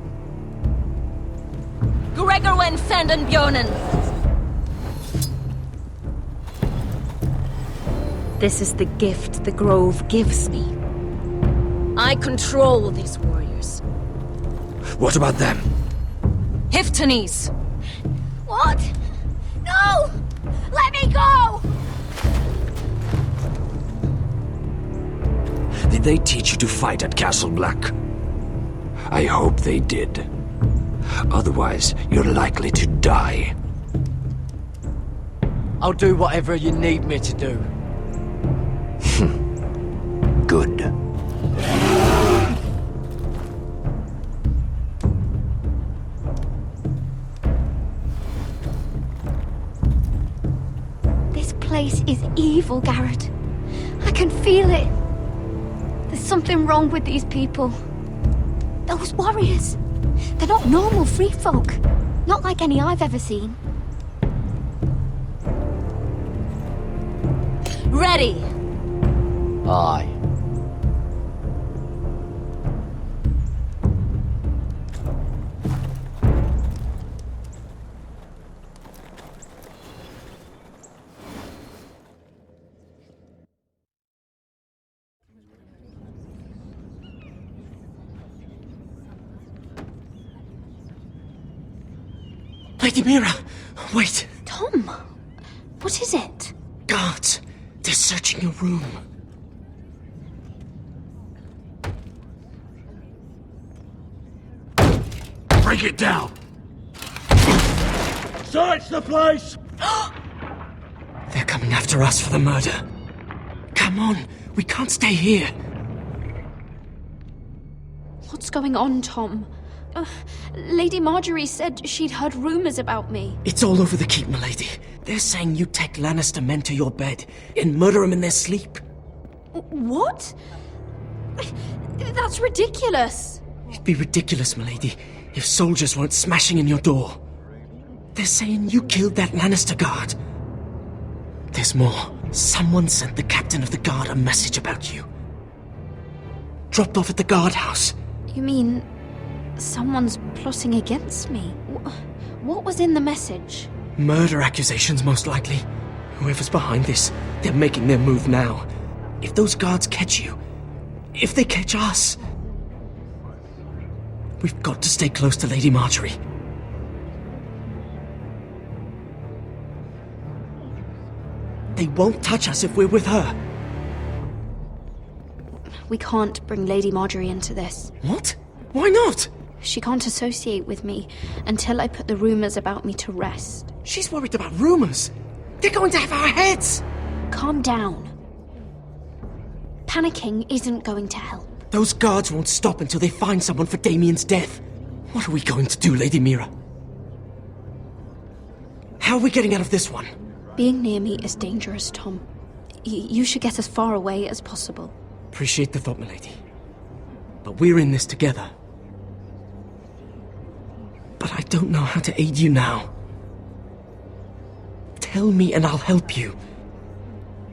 Gregor went senden Björnen. This is the gift the Grove gives me. I control these warriors. What about them? Hiftanes. What? No! Let me go! Did they teach you to fight at Castle Black? I hope they did. Otherwise, you're likely to die. I'll do whatever you need me to do. Good. This place is evil, Garrett. I can feel it. There's something wrong with these people. Those warriors. They're not normal free folk. Not like any I've ever seen. Ready! Aye. Lady Mira, wait. Tom, what is it? Guards, they're searching your room. Break it down! Search the place! They're coming after us for the murder. Come on, we can't stay here. What's going on, Tom? Lady Marjorie said she'd heard rumors about me. It's all over the keep, milady. They're saying you take Lannister men to your bed and murder them in their sleep. What? That's ridiculous. It'd be ridiculous, milady, if soldiers weren't smashing in your door. They're saying you killed that Lannister guard. There's more. Someone sent the captain of the guard a message about you. Dropped off at the guardhouse. You mean Someone's plotting against me. What was in the message? Murder accusations, most likely. Whoever's behind this, they're making their move now. If those guards catch you, if they catch us, we've got to stay close to Lady Marjorie. They won't touch us if we're with her. We can't bring Lady Marjorie into this. What? Why not? She can't associate with me until I put the rumors about me to rest. She's worried about rumors. They're going to have our heads. Calm down. Panicking isn't going to help. Those guards won't stop until they find someone for Damien's death. What are we going to do, Lady Mira? How are we getting out of this one? Being near me is dangerous, Tom. You should get as far away as possible. Appreciate the thought, milady. But we're in this together. But I don't know how to aid you now. Tell me and I'll help you.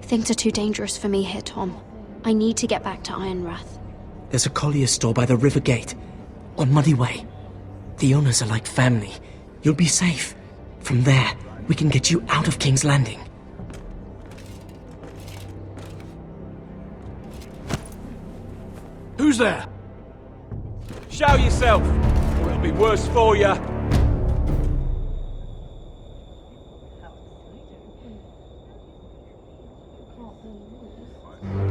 Things are too dangerous for me here, Tom. I need to get back to Ironrath. There's a collier's store by the river gate, on Muddy Way. The owners are like family. You'll be safe. From there, we can get you out of King's Landing. Who's there? Show yourself, or it'll be worse for you.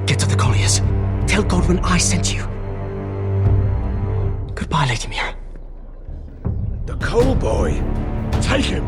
Get to the colliers. Tell Godwin I sent you. Goodbye, Lady Mira. The coal boy. Take him.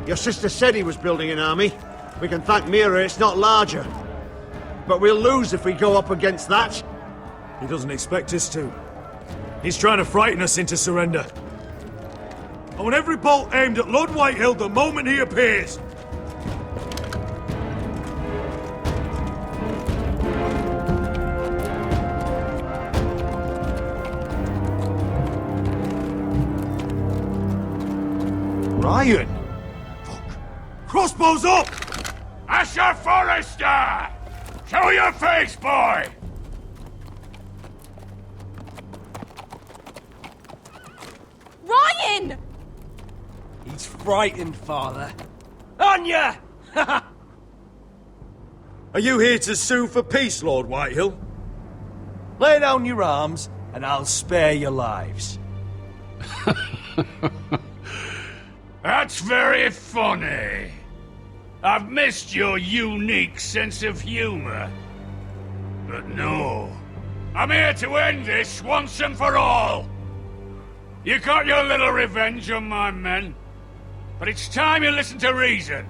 Your sister said he was building an army. We can thank Mira it's not larger. But we'll lose if we go up against that. He doesn't expect us to. He's trying to frighten us into surrender. I want every bolt aimed at Lord Whitehill the moment he appears. Ryan! Crossbows up! Asher Forrester! Show your face, boy! Ryan! He's frightened, Father. On ya! Are you here to sue for peace, Lord Whitehill? Lay down your arms, and I'll spare your lives. That's very funny. I've missed your unique sense of humor. But no, I'm here to end this once and for all. You got your little revenge on my men, but it's time you listen to reason.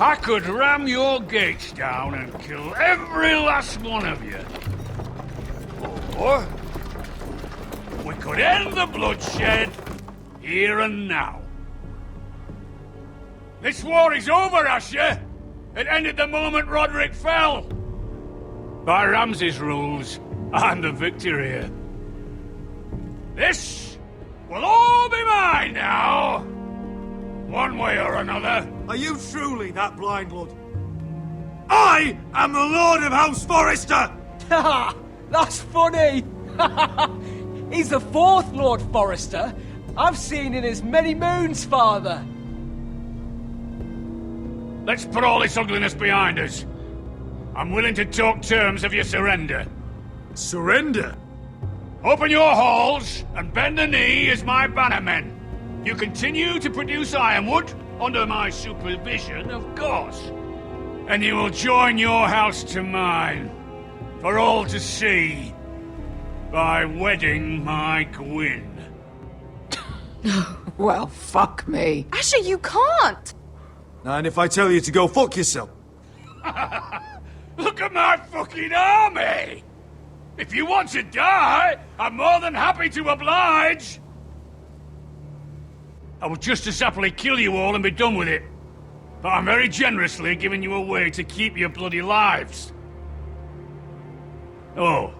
I could ram your gates down and kill every last one of you. Or we could end the bloodshed here and now. This war is over, Asher. It ended the moment Roderick fell. By Ramsay's rules, I'm the victor here. This will all be mine now. One way or another. Are you truly that blind, Lord? I am the Lord of House Forrester! Ha! That's funny! He's the fourth Lord Forrester I've seen in as many moons, Father. Let's put all this ugliness behind us. I'm willing to talk terms of your surrender. Surrender? Open your halls and bend the knee as my bannermen. You continue to produce ironwood, under my supervision, of course. And you will join your house to mine, for all to see, by wedding my Gwyn. Well, fuck me. Asher, you can't! And if I tell you to go fuck yourself? Look at my fucking army! If you want to die, I'm more than happy to oblige! I would just as happily kill you all and be done with it. But I'm very generously giving you a way to keep your bloody lives. Oh,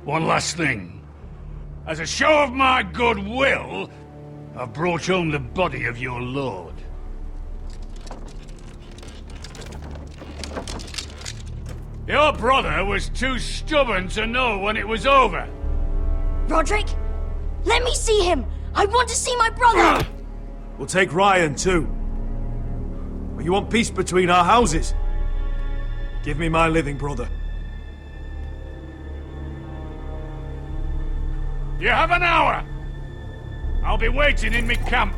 one last thing. As a show of my goodwill, I've brought home the body of your lord. Your brother was too stubborn to know when it was over. Roderick, let me see him! I want to see my brother! We'll take Ryan too. But you want peace between our houses? Give me my living brother. You have an hour. I'll be waiting in my camp.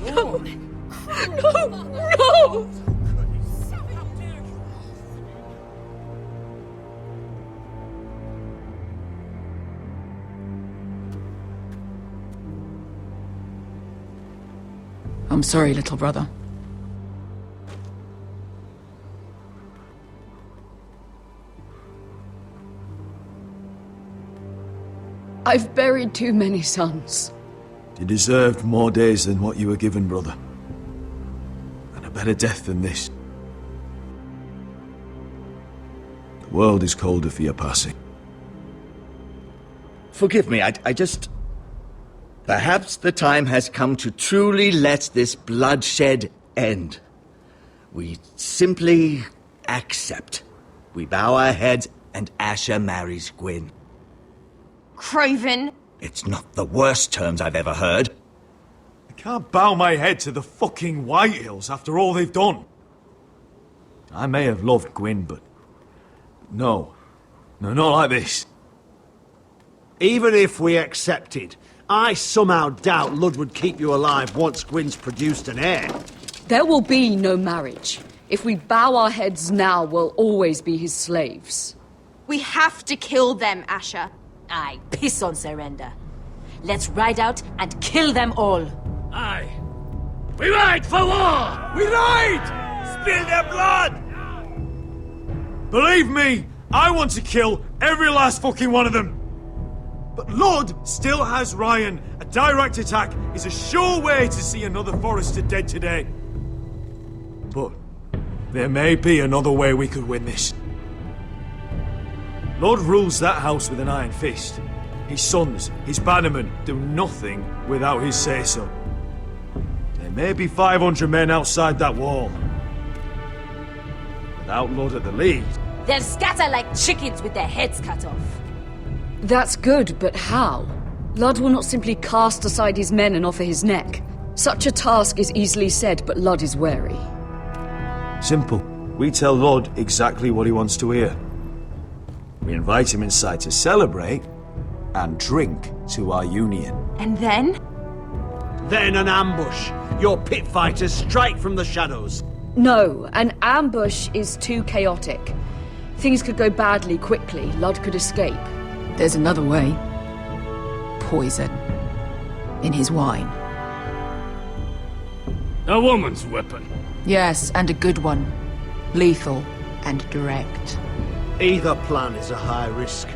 No! I'm sorry, little brother. I've buried too many sons. You deserved more days than what you were given, brother. And a better death than this. The world is colder for your passing. Forgive me, I just... Perhaps the time has come to truly let this bloodshed end. We simply accept. We bow our heads and Asher marries Gwyn. Craven! It's not the worst terms I've ever heard. I can't bow my head to the fucking Whitehills after all they've done. I may have loved Gwyn, but... No, not like this. Even if we accepted, I somehow doubt Lud would keep you alive once Gwyn's produced an heir. There will be no marriage. If we bow our heads now, we'll always be his slaves. We have to kill them, Asher. Aye, piss on surrender. Let's ride out and kill them all. Aye. We ride for war! We ride! Spill their blood! Believe me, I want to kill every last fucking one of them. But Lud still has Ryan. A direct attack is a sure way to see another Forrester dead today. But there may be another way we could win this. Lud rules that house with an iron fist. His sons, his bannermen, do nothing without his say-so. There may be 500 men outside that wall. Without Lud at the lead... They'll scatter like chickens with their heads cut off. That's good, but how? Lud will not simply cast aside his men and offer his neck. Such a task is easily said, but Lud is wary. Simple. We tell Lud exactly what he wants to hear. We invite him inside to celebrate and drink to our union. And then? Then an ambush. Your pit fighters strike from the shadows. No, an ambush is too chaotic. Things could go badly quickly. Lud could escape. There's another way. Poison. In his wine. A woman's weapon. Yes, and a good one. Lethal and direct. Either plan is a high risk.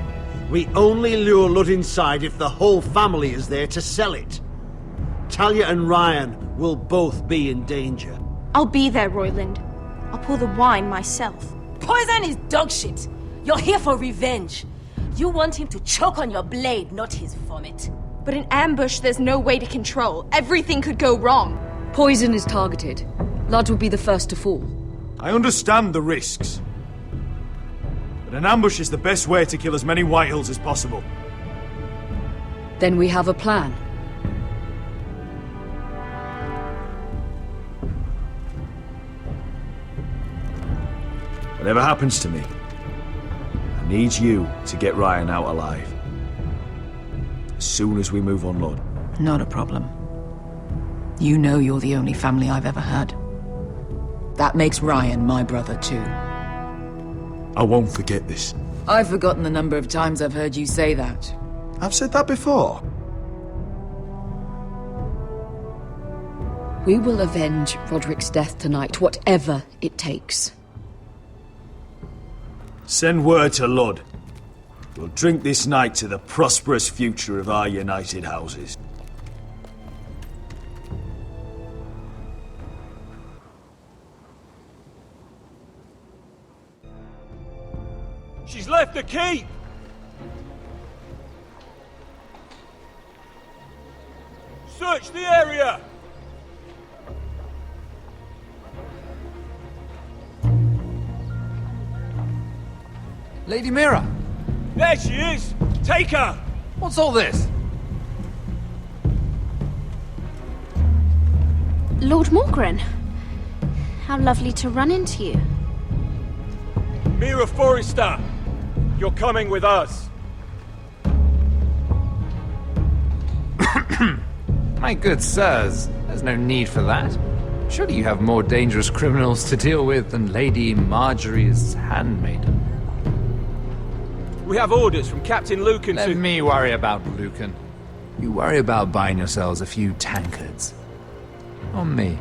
We only lure Lud inside if the whole family is there to sell it. Talia and Ryan will both be in danger. I'll be there, Royland. I'll pour the wine myself. Poison is dog shit. You're here for revenge. You want him to choke on your blade, not his vomit. But in ambush, there's no way to control. Everything could go wrong. Poison is targeted. Lud will be the first to fall. I understand the risks. But an ambush is the best way to kill as many Whitehills as possible. Then we have a plan. Whatever happens to me, I need you to get Ryan out alive. As soon as we move on Lud. Not a problem. You know you're the only family I've ever had. That makes Ryan my brother too. I won't forget this. I've forgotten the number of times I've heard you say that. I've said that before. We will avenge Roderick's death tonight, whatever it takes. Send word to Lud. We'll drink this night to the prosperous future of our united houses. She's left the keep! Search the area! Lady Mira! There she is! Take her! What's all this? Lord Morgren, how lovely to run into you. Mira Forrester! You're coming with us. My good sirs, there's no need for that. Surely you have more dangerous criminals to deal with than Lady Marjorie's handmaiden. We have orders from Captain Lucan Let me worry about Lucan. You worry about buying yourselves a few tankards. On me.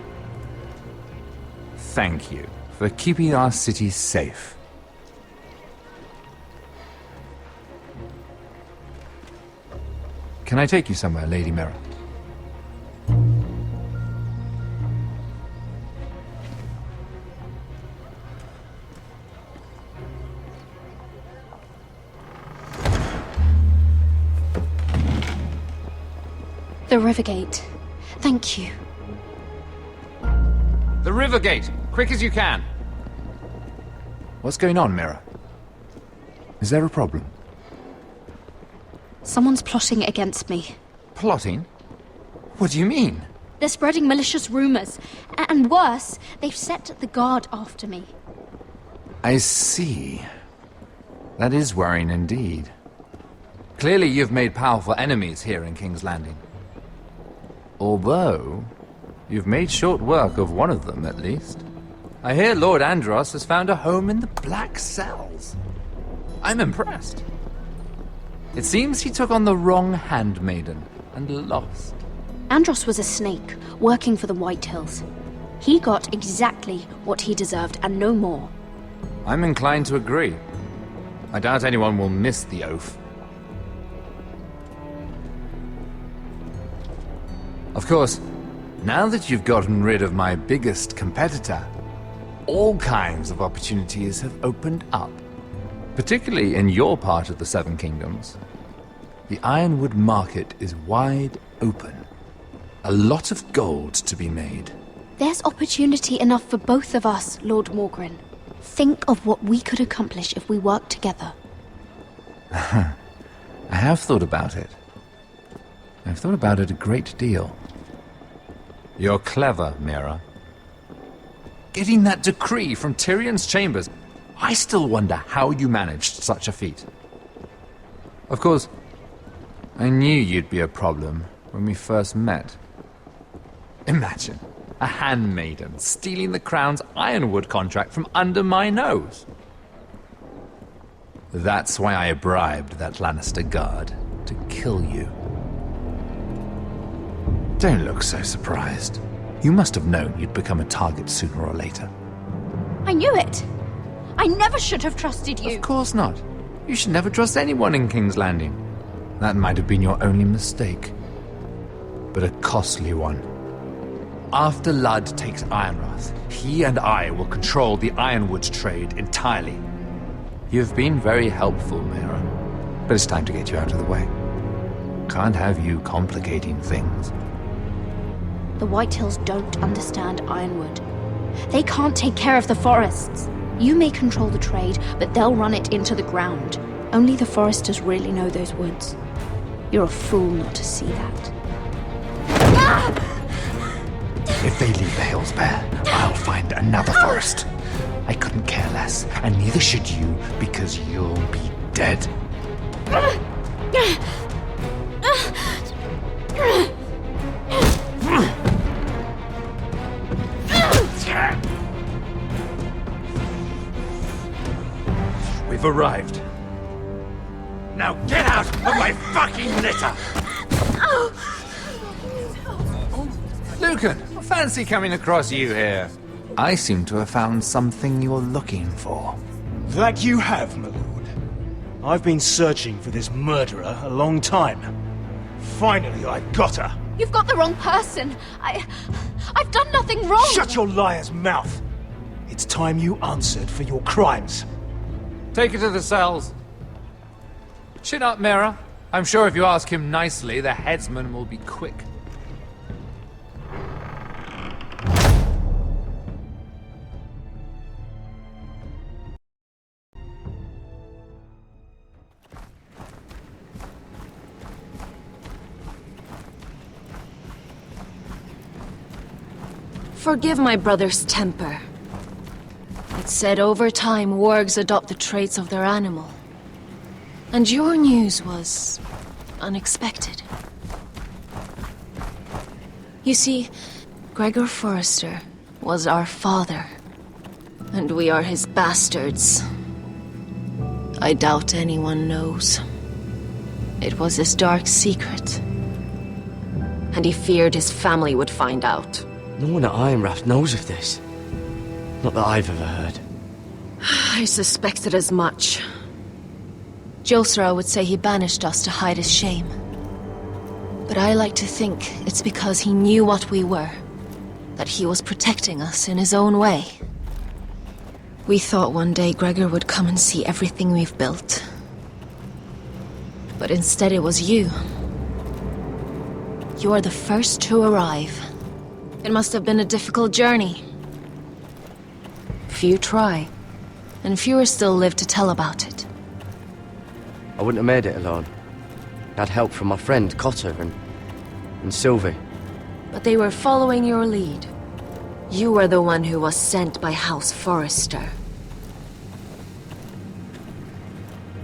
Thank you for keeping our city safe. Can I take you somewhere, Lady Mira? The Rivergate. Thank you. The Rivergate! Quick as you can! What's going on, Mira? Is there a problem? Someone's plotting against me. Plotting? What do you mean? They're spreading malicious rumors. And worse, they've set the guard after me. I see. That is worrying indeed. Clearly you've made powerful enemies here in King's Landing. Although, you've made short work of one of them, at least. I hear Lord Andros has found a home in the Black Cells. I'm impressed. It seems he took on the wrong handmaiden and lost. Andros was a snake, working for the Whitehills. He got exactly what he deserved, and no more. I'm inclined to agree. I doubt anyone will miss the oath. Of course, now that you've gotten rid of my biggest competitor, all kinds of opportunities have opened up. Particularly in your part of the Seven Kingdoms. The Ironwood market is wide open. A lot of gold to be made. There's opportunity enough for both of us, Lord Morgren. Think of what we could accomplish if we worked together. I have thought about it. I've thought about it a great deal. You're clever, Mira. Getting that decree from Tyrion's chambers, I still wonder how you managed such a feat. Of course, I knew you'd be a problem when we first met. Imagine a handmaiden stealing the Crown's Ironwood contract from under my nose. That's why I bribed that Lannister guard to kill you. Don't look so surprised. You must have known you'd become a target sooner or later. I knew it. I never should have trusted you. Of course not. You should never trust anyone in King's Landing. That might have been your only mistake. But a costly one. After Ludd takes Ironrath, he and I will control the ironwood trade entirely. You've been very helpful, Mira. But it's time to get you out of the way. Can't have you complicating things. The Whitehills don't understand Ironwood. They can't take care of the forests. You may control the trade, but they'll run it into the ground. Only the Forresters really know those woods. You're a fool not to see that. If they leave the hills bare, I'll find another forest. I couldn't care less, and neither should you, because you'll be dead. We've arrived. Now get out of my fucking litter! Lucan, I fancy coming across you here. I seem to have found something you're looking for. That you have, my lord. I've been searching for this murderer a long time. Finally, I got her. You've got the wrong person. I've done nothing wrong. Shut your liar's mouth. It's time you answered for your crimes. Take her to the cells. Chin up, Mira. I'm sure if you ask him nicely, the headsman will be quick. Forgive my brother's temper. It's said over time wargs adopt the traits of their animal. And your news was unexpected. You see, Gregor Forrester was our father, and we are his bastards. I doubt anyone knows. It was his dark secret, and he feared his family would find out. No one at Ironrath knows of this. Not that I've ever heard. I suspected as much. Josra would say he banished us to hide his shame. But I like to think it's because he knew what we were, that he was protecting us in his own way. We thought one day Gregor would come and see everything we've built. But instead it was you. You are the first to arrive. It must have been a difficult journey. Few try, and fewer still live to tell about it. I wouldn't have made it alone. I had help from my friend Cotter and Sylvie. But they were following your lead. You were the one who was sent by House Forrester.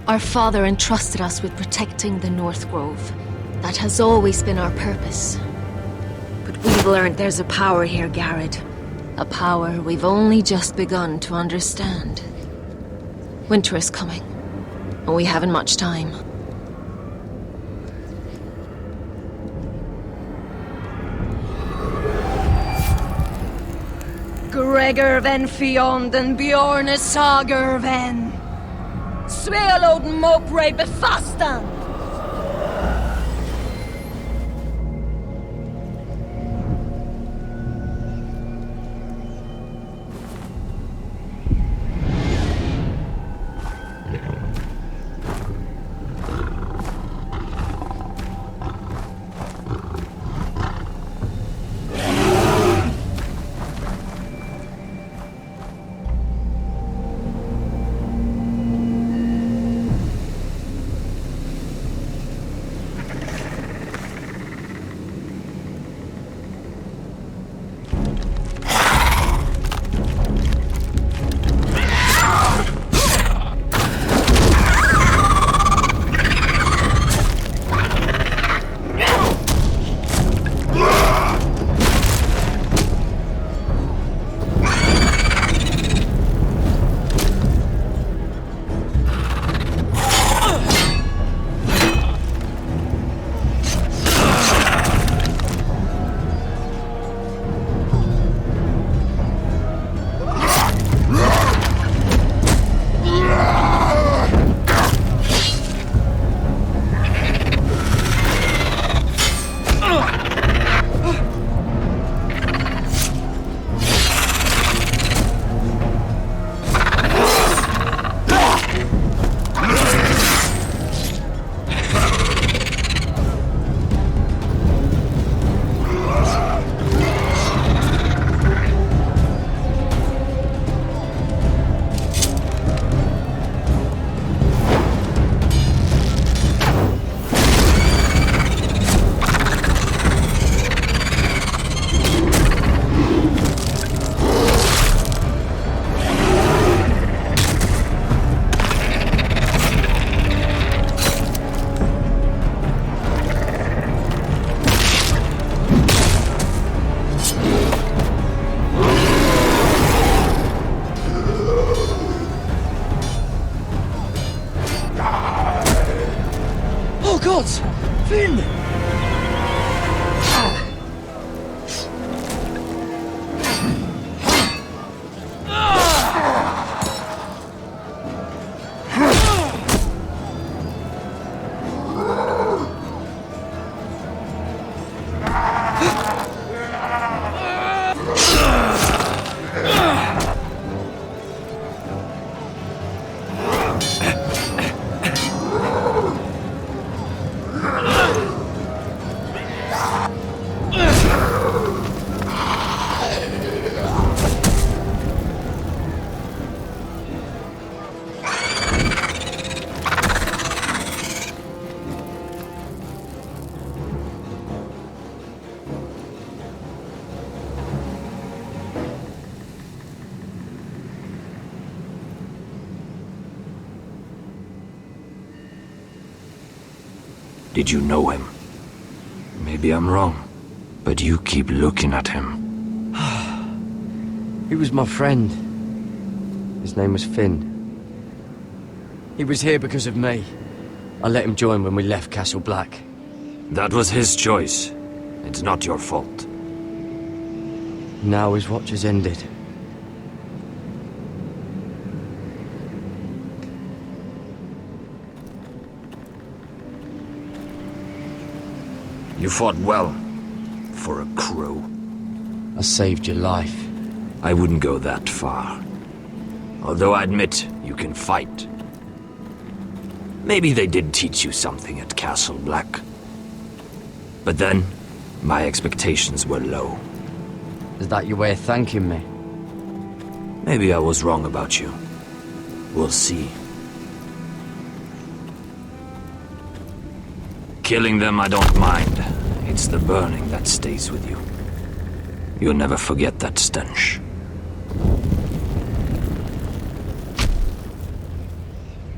Our father entrusted us with protecting the North Grove. That has always been our purpose. But we've learned there's a power here, Garrett. A power we've only just begun to understand. Winter is coming, and we haven't much time. Gregor ven Fionden Bjorne Sager ven. Svealoden Mopre befastan. Oh God! Finn! Did you know him? Maybe I'm wrong, but you keep looking at him. He was my friend. His name was Finn. He was here because of me. I let him join when we left Castle Black. That was his choice. It's not your fault. Now his watch has ended. You fought well, for a crow. I saved your life. I wouldn't go that far. Although I admit, you can fight. Maybe they did teach you something at Castle Black. But then, my expectations were low. Is that your way of thanking me? Maybe I was wrong about you. We'll see. Killing them I don't mind. It's the burning that stays with you. You'll never forget that stench.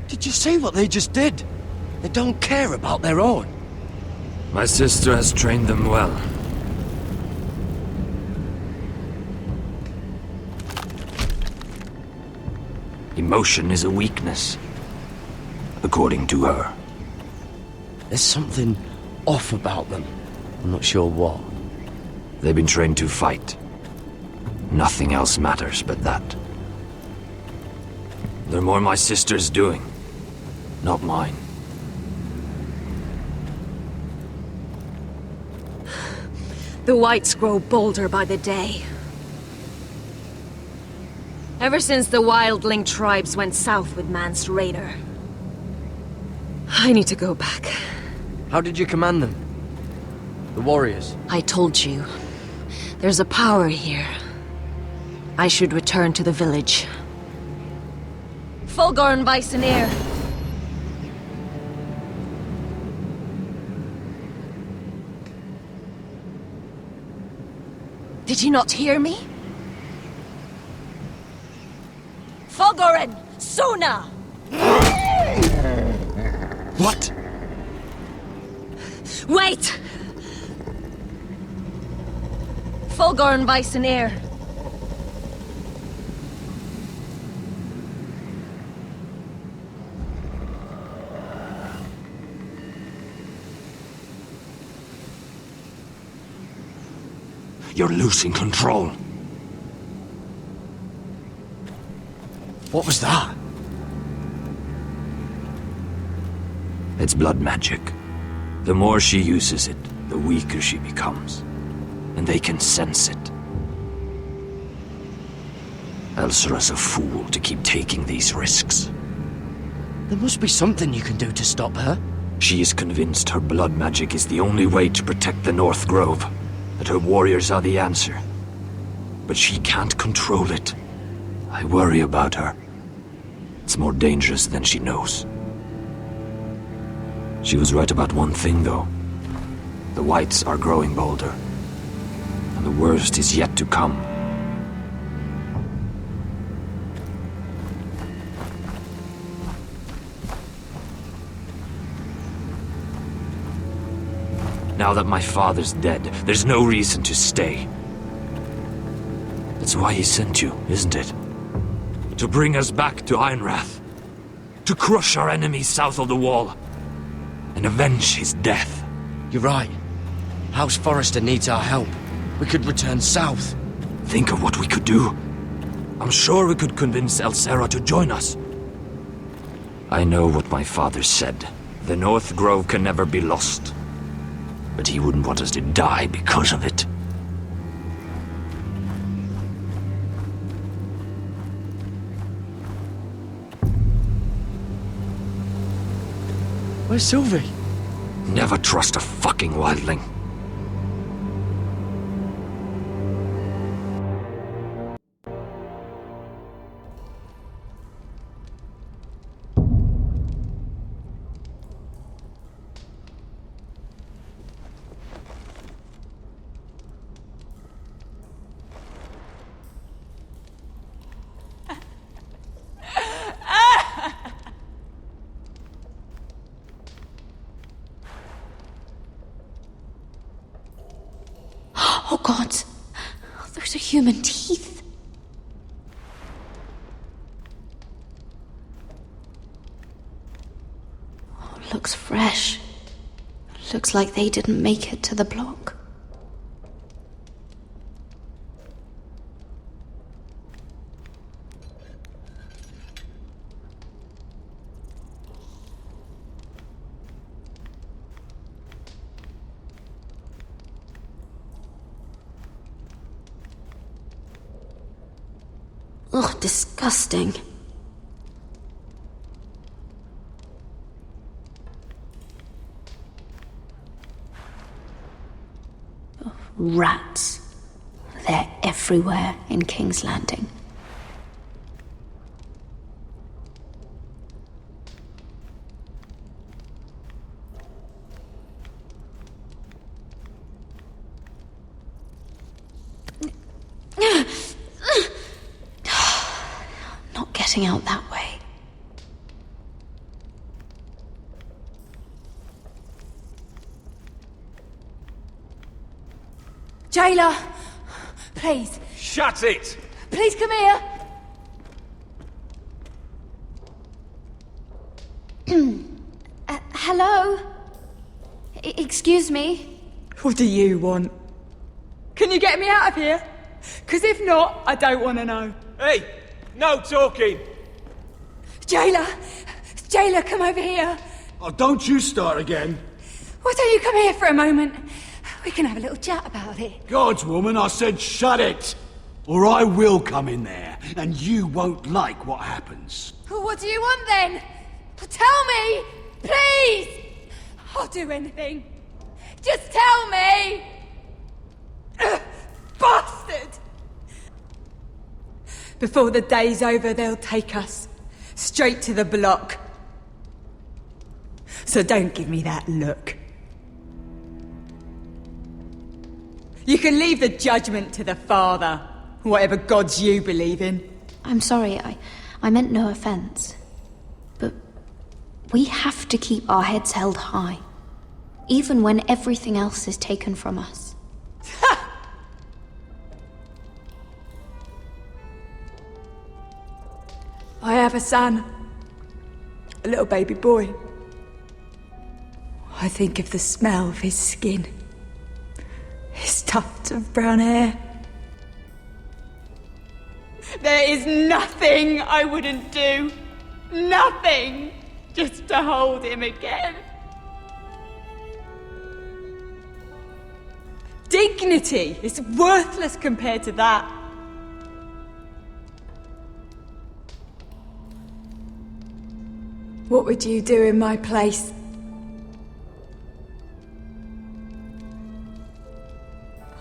Did you see what they just did? They don't care about their own. My sister has trained them well. Emotion is a weakness, according to her. There's something off about them. I'm not sure what. They've been trained to fight. Nothing else matters but that. They're more my sister's doing, not mine. The Whites grow bolder by the day. Ever since the wildling tribes went south with Mance Raider. I need to go back. How did you command them? The warriors? I told you. There's a power here. I should return to the village. Fulgorn Bysonir! Did you not hear me? Fulgorin! Suna! What? Wait! Fulgorn Bysonir. You're losing control. What was that? It's blood magic. The more she uses it, the weaker she becomes. And they can sense it. Elsera's a fool to keep taking these risks. There must be something you can do to stop her. She is convinced her blood magic is the only way to protect the North Grove. That her warriors are the answer. But she can't control it. I worry about her. It's more dangerous than she knows. She was right about one thing, though. The Whites are growing bolder. And the worst is yet to come. Now that my father's dead, there's no reason to stay. That's why he sent you, isn't it? To bring us back to Ironrath. To crush our enemies south of the wall. and avenge his death. You're right. House Forrester needs our help. We could return south. Think of what we could do. I'm sure we could convince Elsera to join us. I know what my father said. The North Grove can never be lost. But he wouldn't want us to die because of it. Where's Sylvie? Never trust a fucking wildling. Oh God, those are human teeth. Oh, looks fresh. Looks like they didn't make it to the block. Ugh, disgusting. Oh, rats. They're everywhere in King's Landing. Getting out that way. Jailer! Please. Shut it! Please come here! Hello? Excuse me? What do you want? Can you get me out of here? Because if not, I don't want to know. Hey! No talking! Jailer! Jailer, come over here! Oh, don't you start again. Why don't you come here for a moment? We can have a little chat about it. God's woman, I said shut it! Or I will come in there, and you won't like what happens. What do you want then? Tell me! Please! I'll do anything. Just tell me! Bastard! Before the day's over, they'll take us straight to the block. So don't give me that look. You can leave the judgment to the Father, whatever gods you believe in. I'm sorry, I meant no offense. But we have to keep our heads held high, even when everything else is taken from us. I have a son. A little baby boy. I think of the smell of his skin. His tufts of brown hair. There is nothing I wouldn't do. Nothing. Just to hold him again. Dignity is worthless compared to that. What would you do in my place?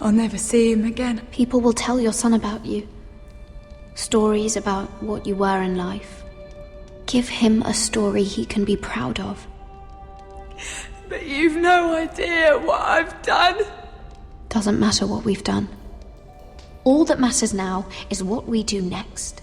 I'll never see him again. People will tell your son about you. Stories about what you were in life. Give him a story he can be proud of. But you've no idea what I've done. Doesn't matter what we've done. All that matters now is what we do next.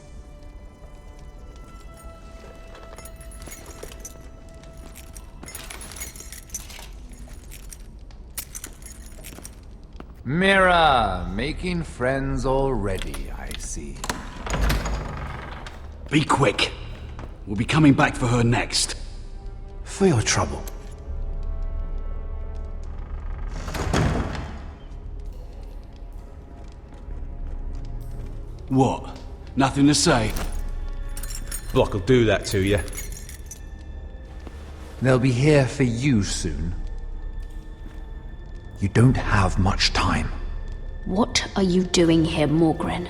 Mira, making friends already, I see. Be quick. We'll be coming back for her next. For your trouble. What? Nothing to say? Block will do that to you. They'll be here for you soon. You don't have much time. What are you doing here, Morgren?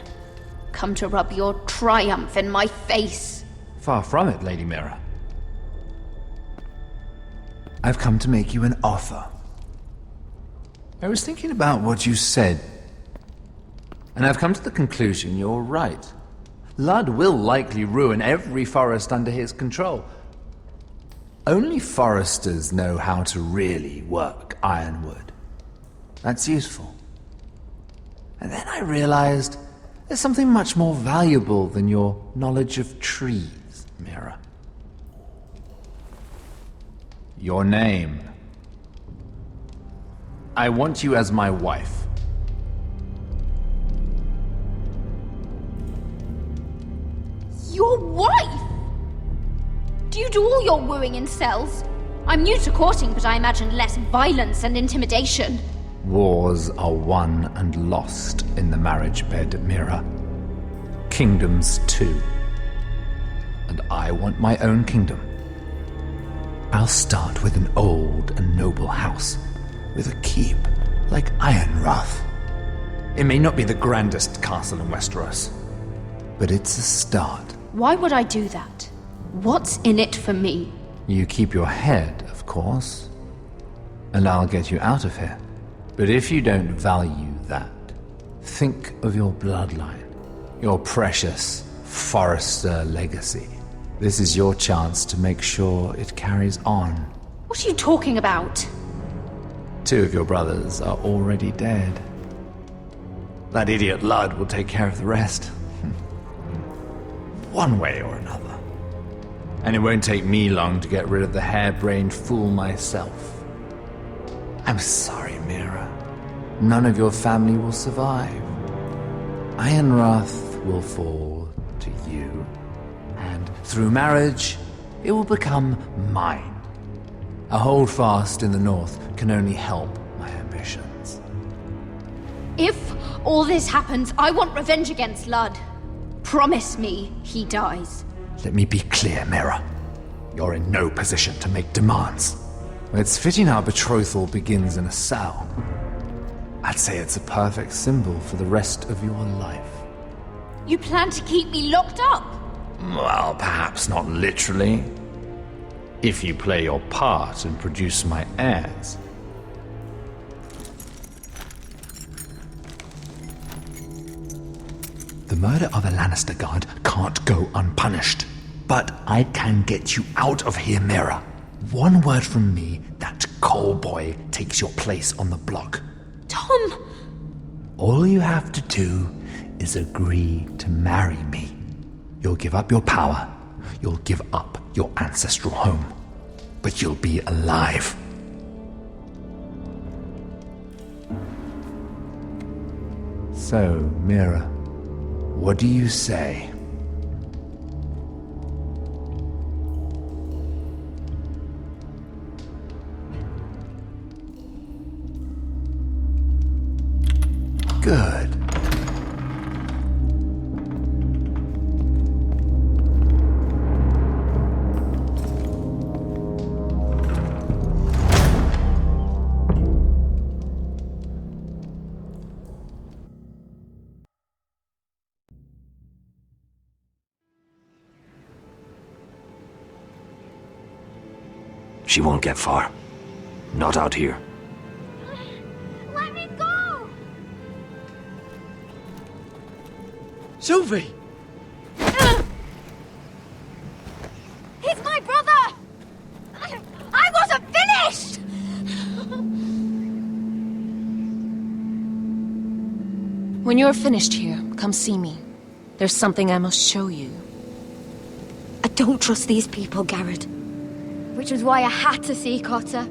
Come to rub your triumph in my face? Far from it, Lady Mira. I've come to make you an offer. I was thinking about what you said, and I've come to the conclusion you're right. Ludd will likely ruin every forest under his control. Only foresters know how to really work ironwood. That's useful. And then I realized there's something much more valuable than your knowledge of trees, Mira. Your name. I want you as my wife. Your wife? Do you do all your wooing in cells? I'm new to courting, but I imagine less violence and intimidation. Wars are won and lost in the marriage bed, Mira. Kingdoms too. And I want my own kingdom. I'll start with an old and noble house, with a keep like Ironrath. It may not be the grandest castle in Westeros, but it's a start. Why would I do that? What's in it for me? You keep your head, of course, and I'll get you out of here. But if you don't value that, think of your bloodline, your precious Forrester legacy. This is your chance to make sure it carries on. What are you talking about? 2 of your brothers are already dead. That idiot Ludd will take care of the rest. One way or another. And it won't take me long to get rid of the harebrained fool myself. I'm sorry, Mira. None of your family will survive. Ironrath will fall to you, and through marriage, it will become mine. A holdfast in the north can only help my ambitions. If all this happens, I want revenge against Ludd. Promise me he dies. Let me be clear, Mira. You're in no position to make demands. It's fitting our betrothal begins in a cell. I'd say it's a perfect symbol for the rest of your life. You plan to keep me locked up? Well, perhaps not literally. If you play your part and produce my heirs. The murder of a Lannister guard can't go unpunished. But I can get you out of here, Mira. One word from me, that coal boy takes your place on the block. Tom! All you have to do is agree to marry me. You'll give up your power. You'll give up your ancestral home. But you'll be alive. So, Mira, what do you say? Good. She won't get far. Not out here. Let me go! Sylvie! He's my brother! I wasn't finished! When you're finished here, come see me. There's something I must show you. I don't trust these people, Garrett. Which was why I had to see Cotter.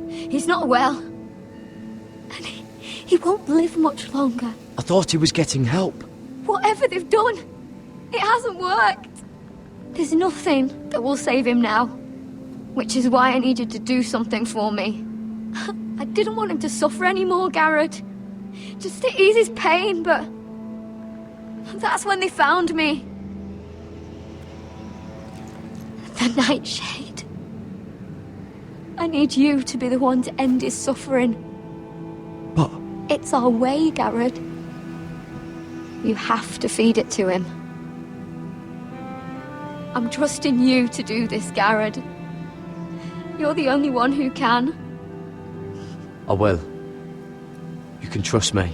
He's not well. And he won't live much longer. I thought he was getting help. Whatever they've done, it hasn't worked. There's nothing that will save him now. Which is why I needed to do something for me. I didn't want him to suffer anymore, Garrett. Just to ease his pain, but That's when they found me. The Nightshade. I need you to be the one to end his suffering. But... It's our way, Garrett. You have to feed it to him. I'm trusting you to do this, Garrett. You're the only one who can. I will. You can trust me.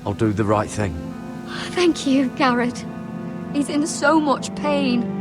I'll do the right thing. Thank you, Garrett. He's in so much pain.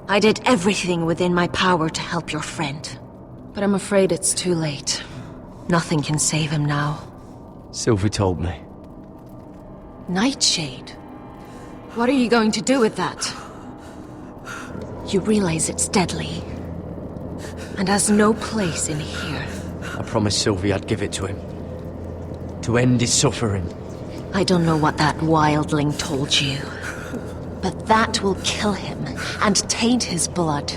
I did everything within my power to help your friend. But I'm afraid it's too late. Nothing can save him now. Sylvie told me. Nightshade? What are you going to do with that? You realize it's deadly. And has no place in here. I promised Sylvie I'd give it to him. To end his suffering. I don't know what that wildling told you. But that will kill him and taint his blood.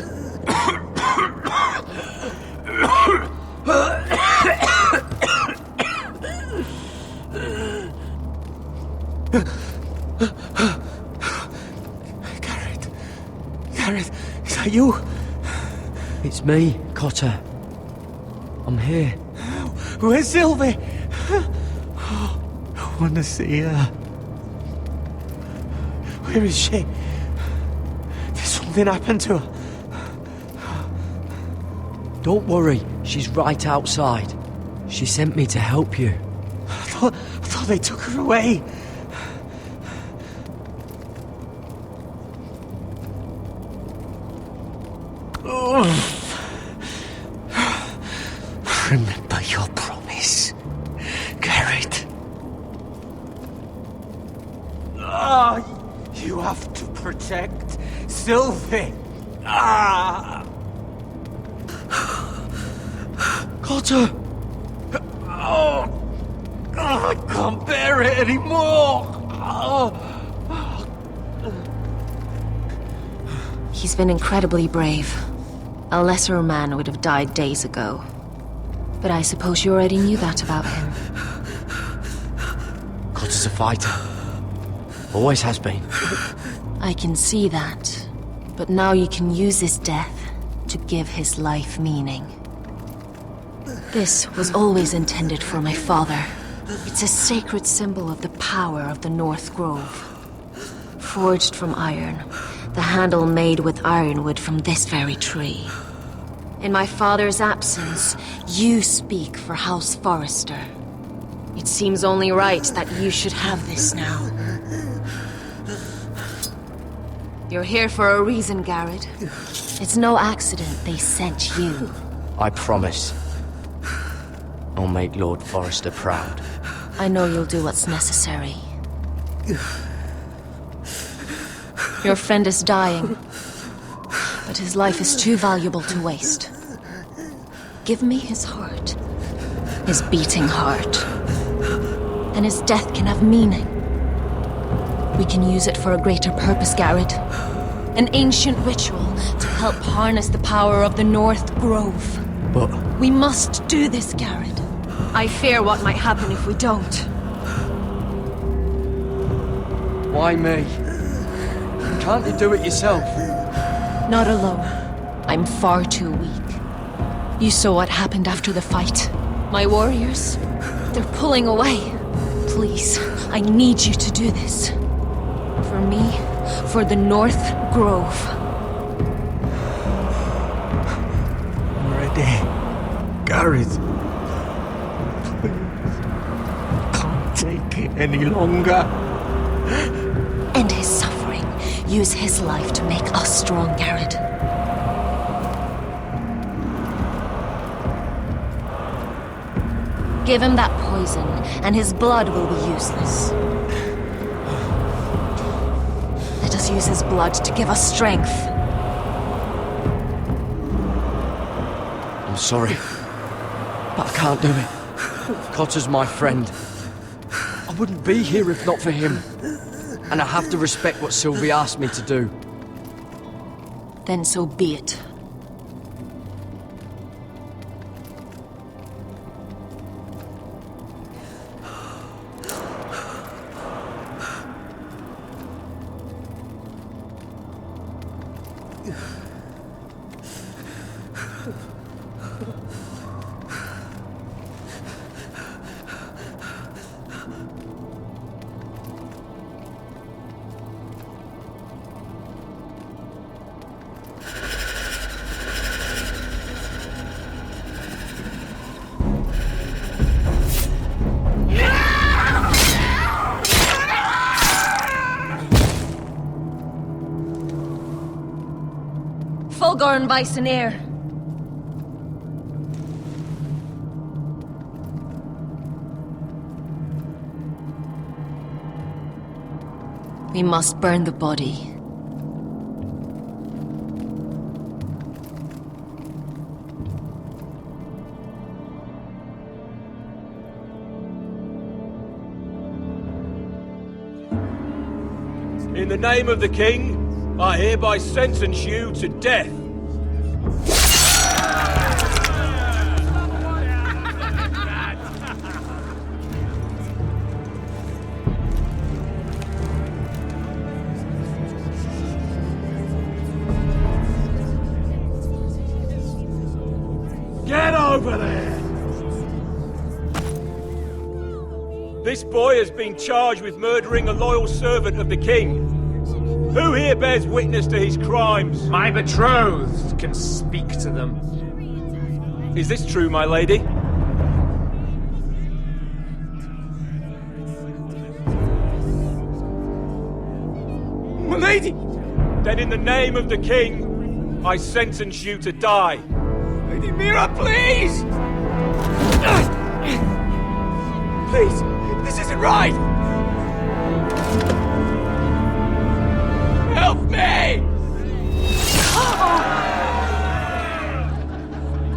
Garrett, is that you? It's me, Cotter. I'm here. Where's Sylvie? Oh, I want to see her. Where is she? Did something happen to her? Don't worry, she's right outside. She sent me to help you. I thought they took her away. Remember your promise, Garrett. You have to protect Sylvie. Cotter! I can't bear it anymore. He's been incredibly brave. A lesser man would have died days ago. But I suppose you already knew that about him. Cotter's a fighter. Always has been. I can see that. But now you can use his death to give his life meaning. This was always intended for my father. It's a sacred symbol of the power of the North Grove. Forged from iron, the handle made with ironwood from this very tree. In my father's absence, you speak for House Forrester. It seems only right that you should have this now. You're here for a reason, Garrett. It's no accident they sent you. I promise. I'll make Lord Forrester proud. I know you'll do what's necessary. Your friend is dying, but his life is too valuable to waste. Give me his heart, his beating heart, and his death can have meaning. We can use it for a greater purpose, Garrett. An ancient ritual to help harness the power of the North Grove. But... we must do this, Garrett. I fear what might happen if we don't. Why me? Can't you do it yourself? Not alone. I'm far too weak. You saw what happened after the fight. My warriors, they're pulling away. Please, I need you to do this. For me, for the North Grove. I'm ready. Garrett. Can't take it any longer. End his suffering. Use his life to make us strong, Garrett. Give him that poison, and his blood will be useless. Let us use his blood to give us strength. I'm sorry, but I can't do it. Cotter's my friend. I wouldn't be here if not for him. And I have to respect what Sylvie asked me to do. Then so be it. Fulgorn Bisoneer. We must burn the body. In the name of the king, I hereby sentence you to death. Get over there! This boy has been charged with murdering a loyal servant of the king. Who here bears witness to his crimes? My betrothed can speak to them. Is this true, my lady? My lady! Then in the name of the king, I sentence you to die. Lady Mira, please! Please, this isn't right! Help me!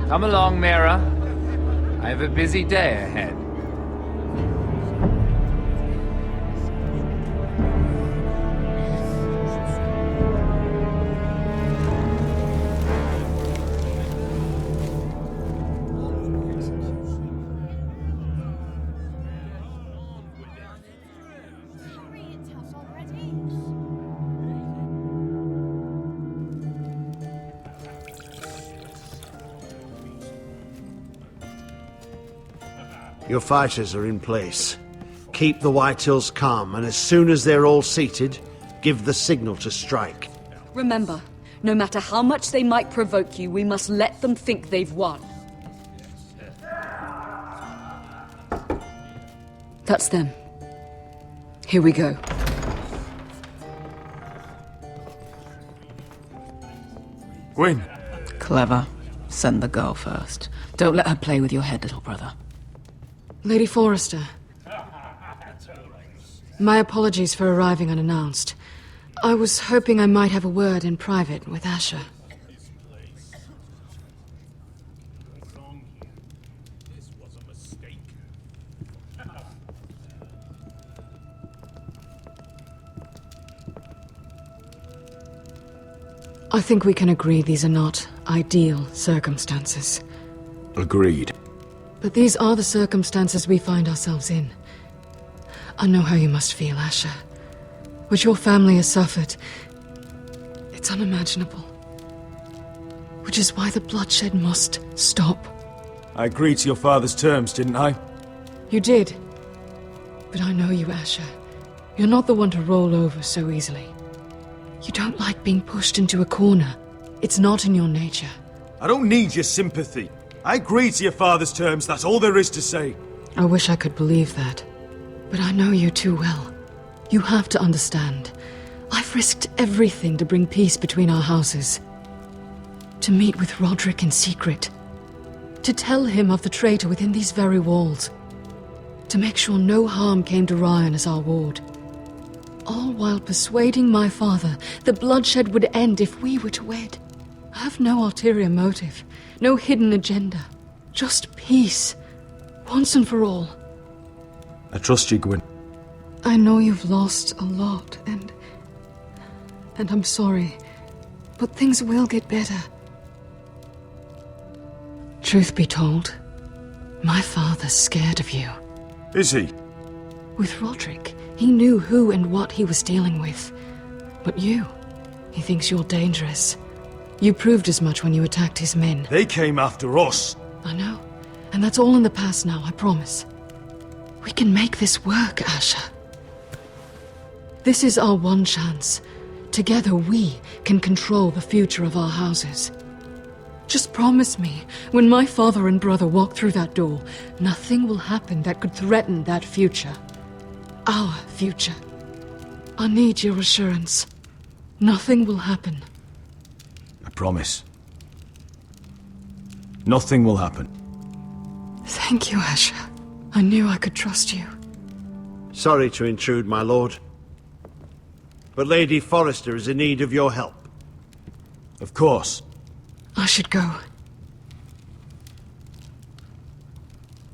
Come along, Mira. I have a busy day ahead. Your fighters are in place. Keep the White Hills calm, and as soon as they're all seated, give the signal to strike. Remember, no matter how much they might provoke you, we must let them think they've won. That's them. Here we go. Gwyn. Clever. Send the girl first. Don't let her play with your head, little brother. Lady Forrester. My apologies for arriving unannounced. I was hoping I might have a word in private with Asher. I think we can agree these are not ideal circumstances. Agreed. But these are the circumstances we find ourselves in. I know how you must feel, Asher. What your family has suffered, it's unimaginable. Which is why the bloodshed must stop. I agreed to your father's terms, didn't I? You did. But I know you, Asher. You're not the one to roll over so easily. You don't like being pushed into a corner. It's not in your nature. I don't need your sympathy. I agreed to your father's terms, that's all there is to say. I wish I could believe that. But I know you too well. You have to understand. I've risked everything to bring peace between our houses. To meet with Roderick in secret. To tell him of the traitor within these very walls. to make sure no harm came to Ryan as our ward. All while persuading my father that bloodshed would end if we were to wed. I have no ulterior motive, no hidden agenda. Just peace, once and for all. I trust you, Gwyn. I know you've lost a lot, and I'm sorry, but things will get better. Truth be told, my father's scared of you. Is he? With Roderick, he knew who and what he was dealing with. But you, he thinks you're dangerous. You proved as much when you attacked his men. They came after us. I know, and that's all in the past now, I promise. We can make this work, Asher. This is our one chance. Together we can control the future of our houses. Just promise me, when my father and brother walk through that door, nothing will happen that could threaten that future. Our future. I need your assurance. Nothing will happen. I promise. Nothing will happen. Thank you, Asher. I knew I could trust you. Sorry to intrude, my lord. But Lady Forrester is in need of your help. Of course. I should go.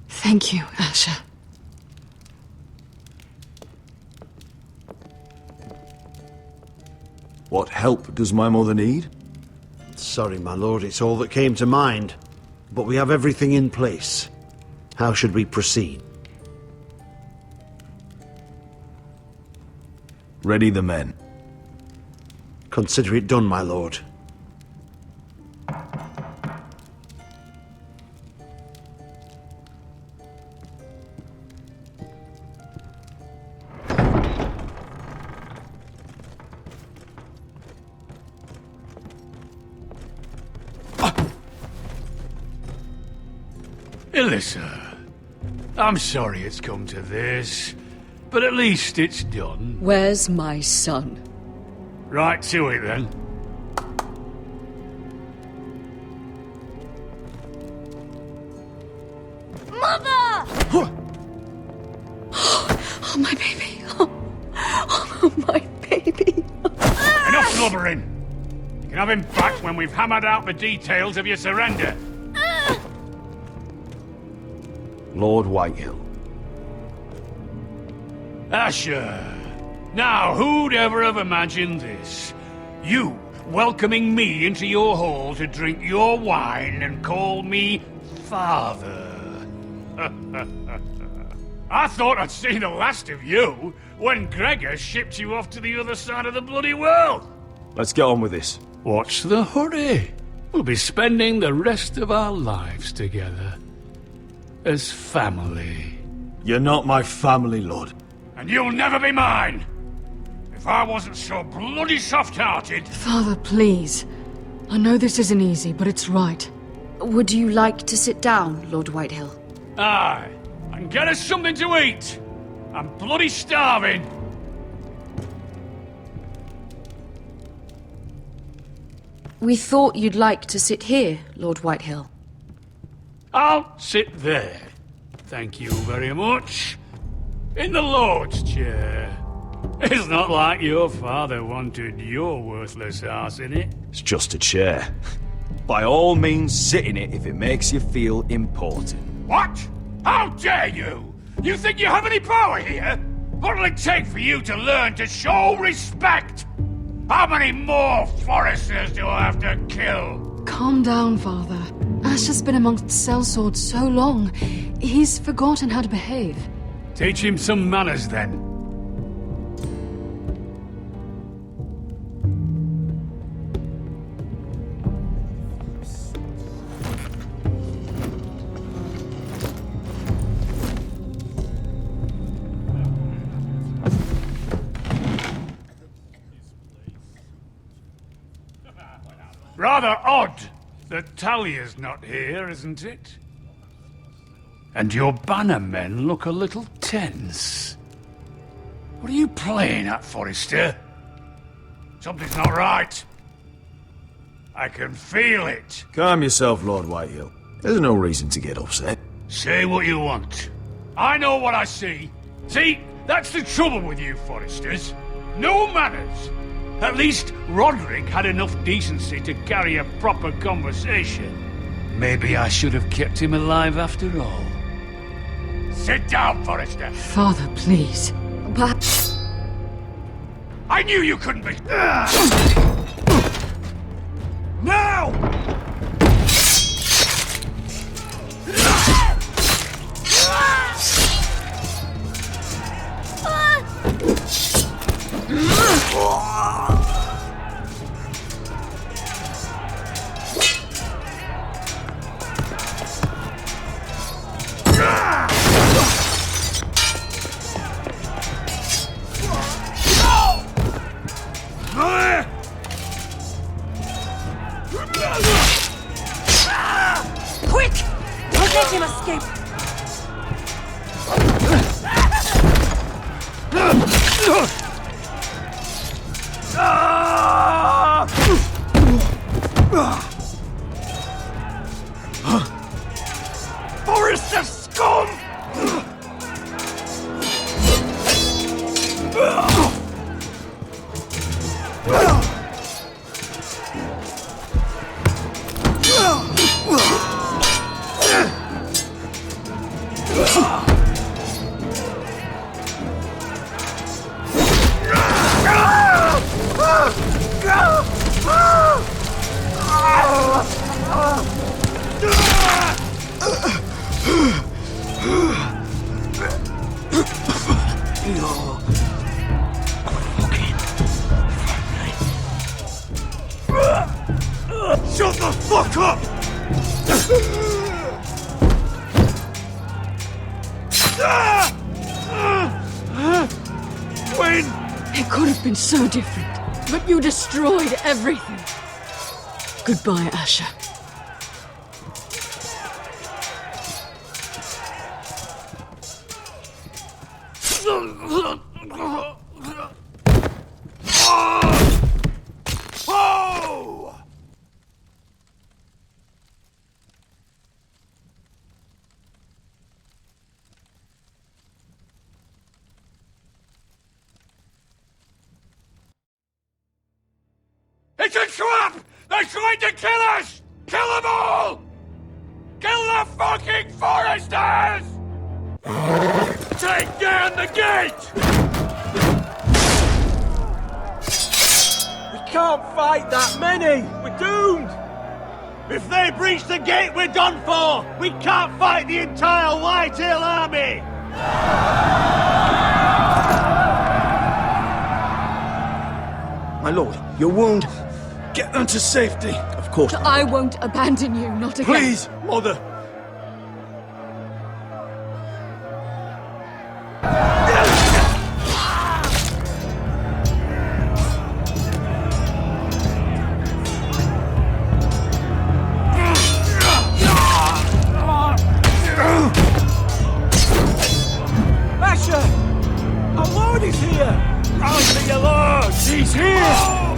Thank you, Asher. What help does my mother need? Sorry, my lord, it's all that came to mind. But we have everything in place. How should we proceed? Ready the men. Consider it done, my lord. Alyssa, I'm sorry it's come to this, but at least it's done. Where's my son? Right to it, then. Mother! Oh, my baby. Oh, my baby. Enough blubbering! You can have him back when we've hammered out the details of your surrender. Lord Whitehill. Asher. Now, who'd ever have imagined this? You welcoming me into your hall to drink your wine and call me father. I thought I'd seen the last of you when Gregor shipped you off to the other side of the bloody world. Let's get on with this. What's the hurry? We'll be spending the rest of our lives together. As family. You're not my family, Lord. And you'll never be mine! If I wasn't so bloody soft-hearted... Father, please. I know this isn't easy, but it's right. Would you like to sit down, Lord Whitehill? Aye, and get us something to eat. I'm bloody starving. We thought you'd like to sit here, Lord Whitehill. I'll sit there. Thank you very much. In the Lord's chair. It's not like your father wanted your worthless ass in it. It's just a chair. By all means, sit in it if it makes you feel important. What? How dare you? You think you have any power here? What'll it take for you to learn to show respect? How many more Forresters do I have to kill? Calm down, Father. Asher's been amongst sellswords so long, he's forgotten how to behave. Teach him some manners, then. Rather odd that Talia's not here, isn't it? And your banner men look a little tense. What are you playing at, Forrester? Something's not right. I can feel it. Calm yourself, Lord Whitehill. There's no reason to get upset. Say what you want. I know what I see. See, that's the trouble with you Forresters. No manners. At least Roderick had enough decency to carry a proper conversation. Maybe I should have kept him alive after all. Sit down, Forrester. Father, please. But... I knew you couldn't be... Now! Quick! Don't let him escape! Forrester scum! Shut the fuck up! When? It could have been so different, but you destroyed everything. Goodbye, Asher. Oh! It's a trap! They're trying to kill us! Kill them all! Kill the fucking Forresters! Take down the gate! We can't fight that many! We're doomed! If they breach the gate, we're done for! We can't fight the entire Whitetail army! My lord, your wound. Get them to safety. Of course. I won't abandon you, not again. Please, mother. Asher! Our lord is here! Rouse me, your lord! He's here!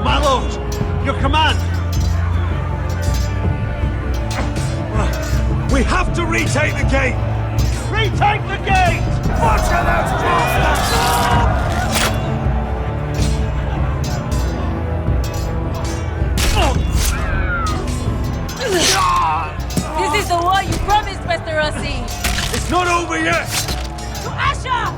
My lord, your command! We have to retake the gate! Retake the gate! Watch out, that's This is the war you promised, Westeros! It's not over yet! To Asher!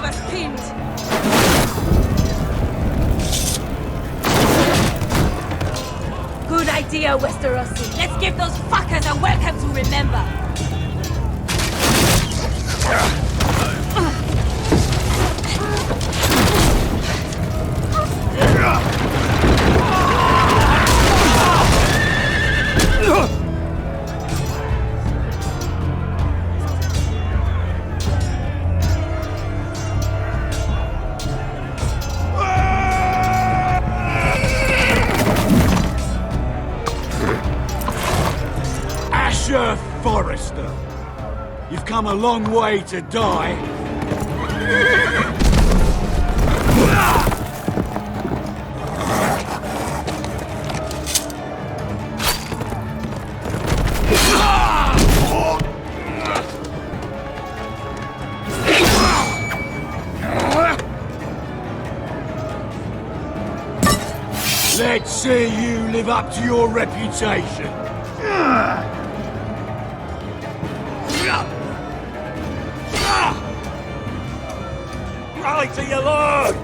us pinned! Good idea, Westerosi. Let's give those fuckers a welcome to remember. House Forrester, you've come a long way to die. Let's see you live up to your reputation. Rally to your lord!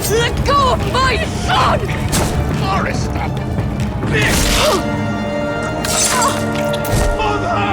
Let go of my son! Forrester! Mother!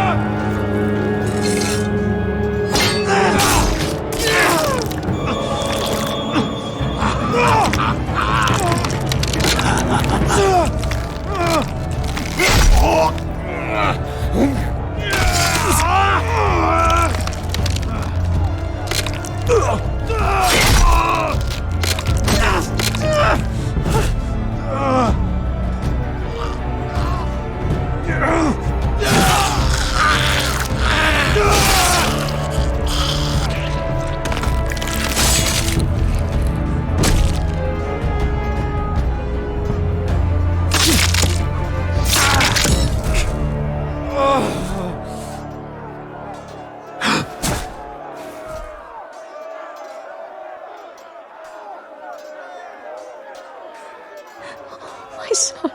My son.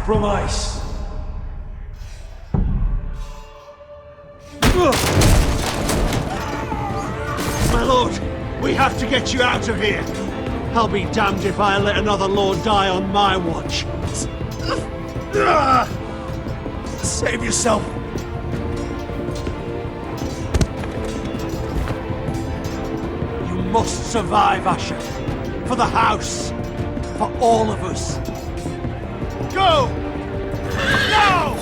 From ice. My lord, we have to get you out of here. I'll be damned if I let another lord die on my watch. Save yourself. You must survive, Asher. For the house. for all of us. Go! Now!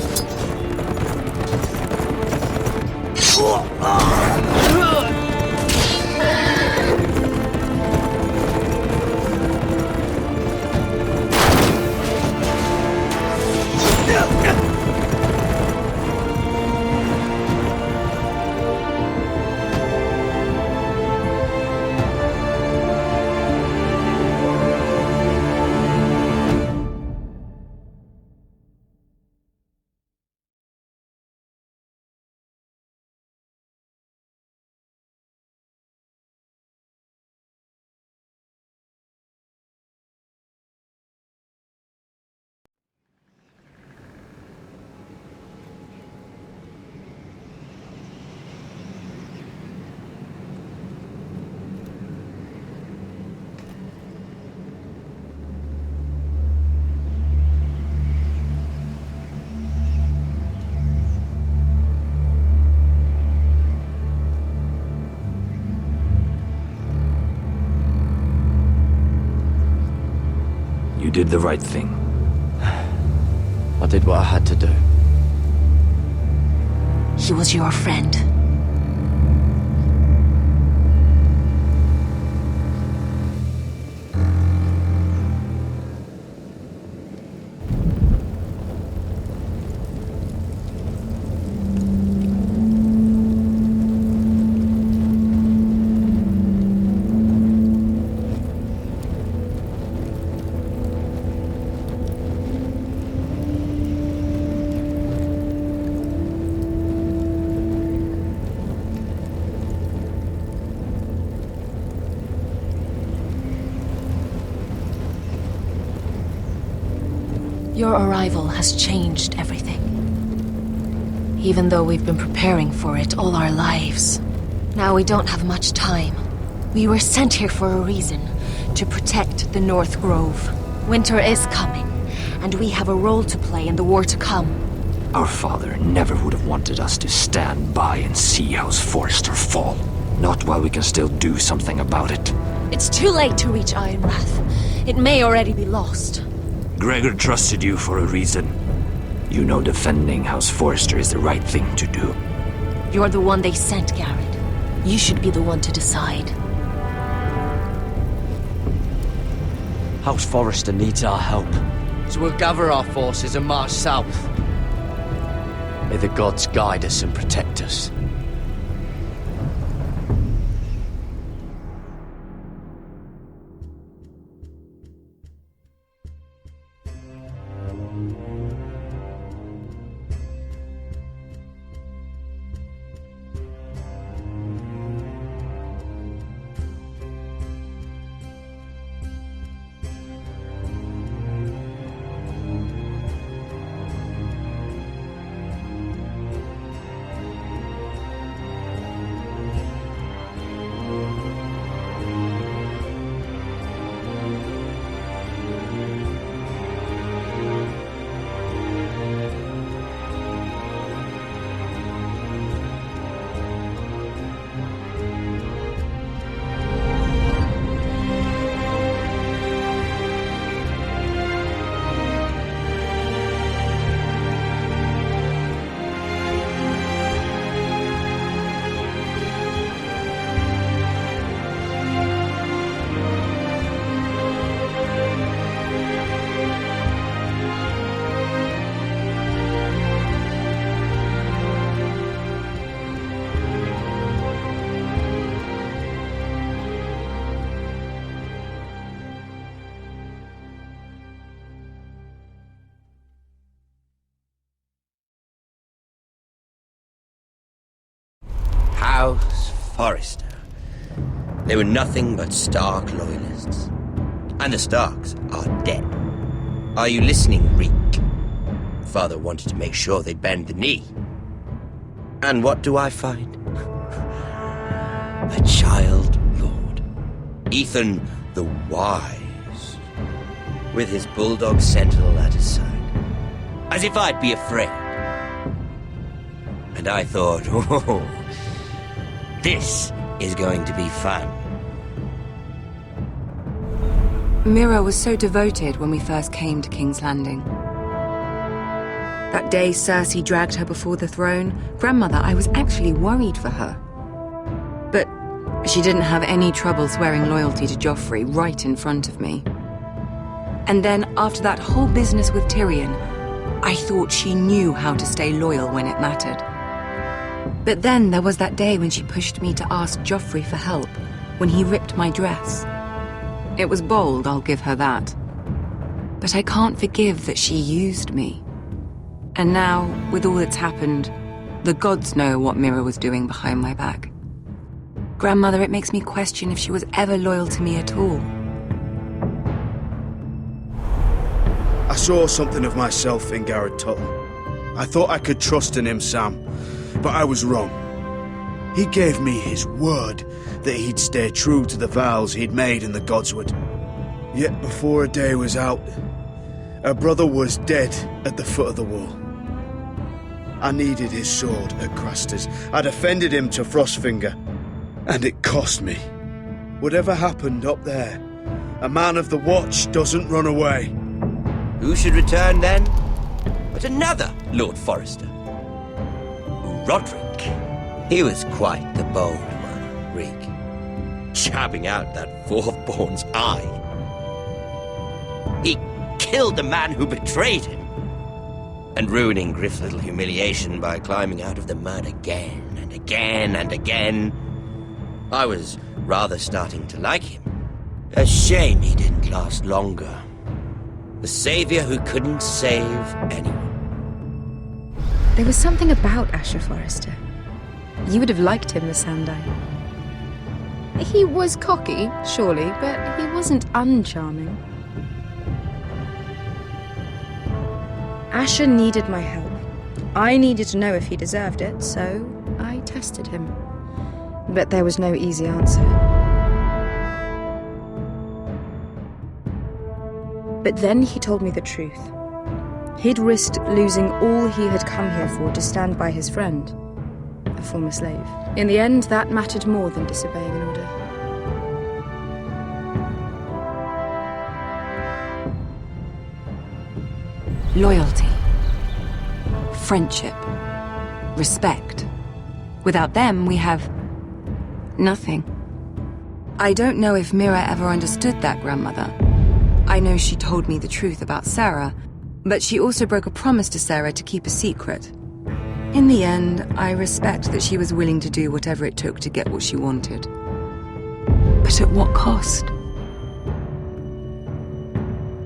You did the right thing. I did what I had to do. He was your friend. Your arrival has changed everything. Even though we've been preparing for it all our lives. Now we don't have much time. We were sent here for a reason. To protect the North Grove. Winter is coming, and we have a role to play in the war to come. Our father never would have wanted us to stand by and see House Forrester fall. Not while we can still do something about it. It's too late to reach Ironrath. It may already be lost. Gregor trusted you for a reason. You know defending House Forrester is the right thing to do. You're the one they sent, Garrett. You should be the one to decide. House Forrester needs our help. So we'll gather our forces and march south. May the gods guide us and protect us. House Forrester. They were nothing but Stark loyalists. And the Starks are dead. Are you listening, Reek? Father wanted to make sure they'd bend the knee. And what do I find? A child lord. Ethan the Wise. With his bulldog sentinel at his side. As if I'd be afraid. And I thought, oh, this is going to be fun. Mira was so devoted when we first came to King's Landing. That day Cersei dragged her before the throne, Grandmother, I was actually worried for her. But she didn't have any trouble swearing loyalty to Joffrey right in front of me. And then, after that whole business with Tyrion, I thought she knew how to stay loyal when it mattered. But then there was that day when she pushed me to ask Joffrey for help, when he ripped my dress. It was bold, I'll give her that. But I can't forgive that she used me. And now, with all that's happened, the gods know what Mira was doing behind my back. Grandmother, it makes me question if she was ever loyal to me at all. I saw something of myself in Garrett Tuttle. I thought I could trust in him, Sam, but I was wrong. He gave me his word that he'd stay true to the vows he'd made in the Godswood. Yet before a day was out, a brother was dead at the foot of the wall. I needed his sword at Craster's. I defended him to Frostfinger, and it cost me. Whatever happened up there, a man of the Watch doesn't run away. Who should return then? But another Lord Forrester. Roderick. He was quite the bold one, Reek. Jabbing out that fourth-born's eye. He killed the man who betrayed him. And ruining Griff's little humiliation by climbing out of the mud again and again and again. I was rather starting to like him. A shame he didn't last longer. The savior who couldn't save anyone. There was something about Asher Forrester. You would have liked him, Miss Sandine. He was cocky, surely, but he wasn't uncharming. Asher needed my help. I needed to know if he deserved it, so I tested him. But there was no easy answer. But then he told me the truth. He'd risked losing all he had come here for to stand by his friend, a former slave. In the end, that mattered more than disobeying an order. Loyalty. Friendship. Respect. Without them, we have nothing. I don't know if Mira ever understood that, Grandmother. I know she told me the truth about Sarah, but she also broke a promise to Sarah to keep a secret. In the end, I respect that she was willing to do whatever it took to get what she wanted. But at what cost?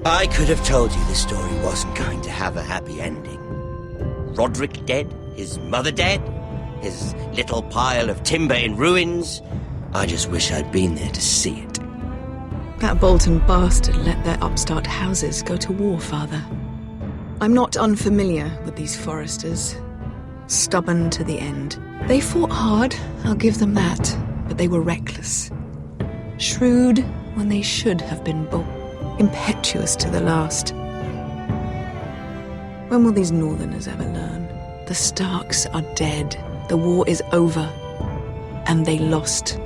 I could have told you this story wasn't going to have a happy ending. Roderick dead, his mother dead, his little pile of timber in ruins. I just wish I'd been there to see it. That Bolton bastard let their upstart houses go to war, Father. I'm not unfamiliar with these Forresters. Stubborn to the end. They fought hard, I'll give them that, but they were reckless. Shrewd when they should have been bold. Impetuous to the last. When will these Northerners ever learn? The Starks are dead. The war is over. And they lost.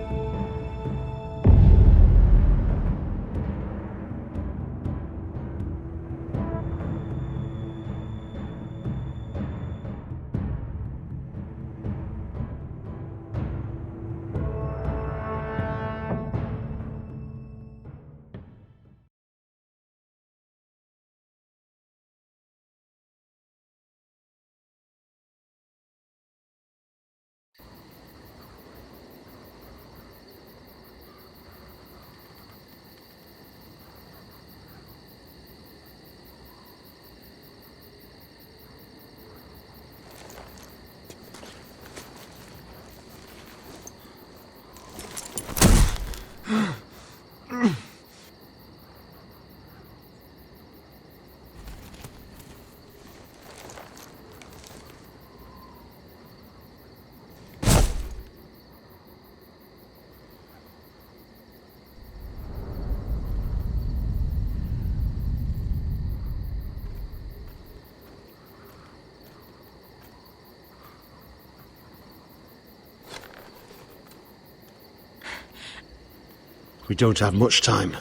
We don't have much time.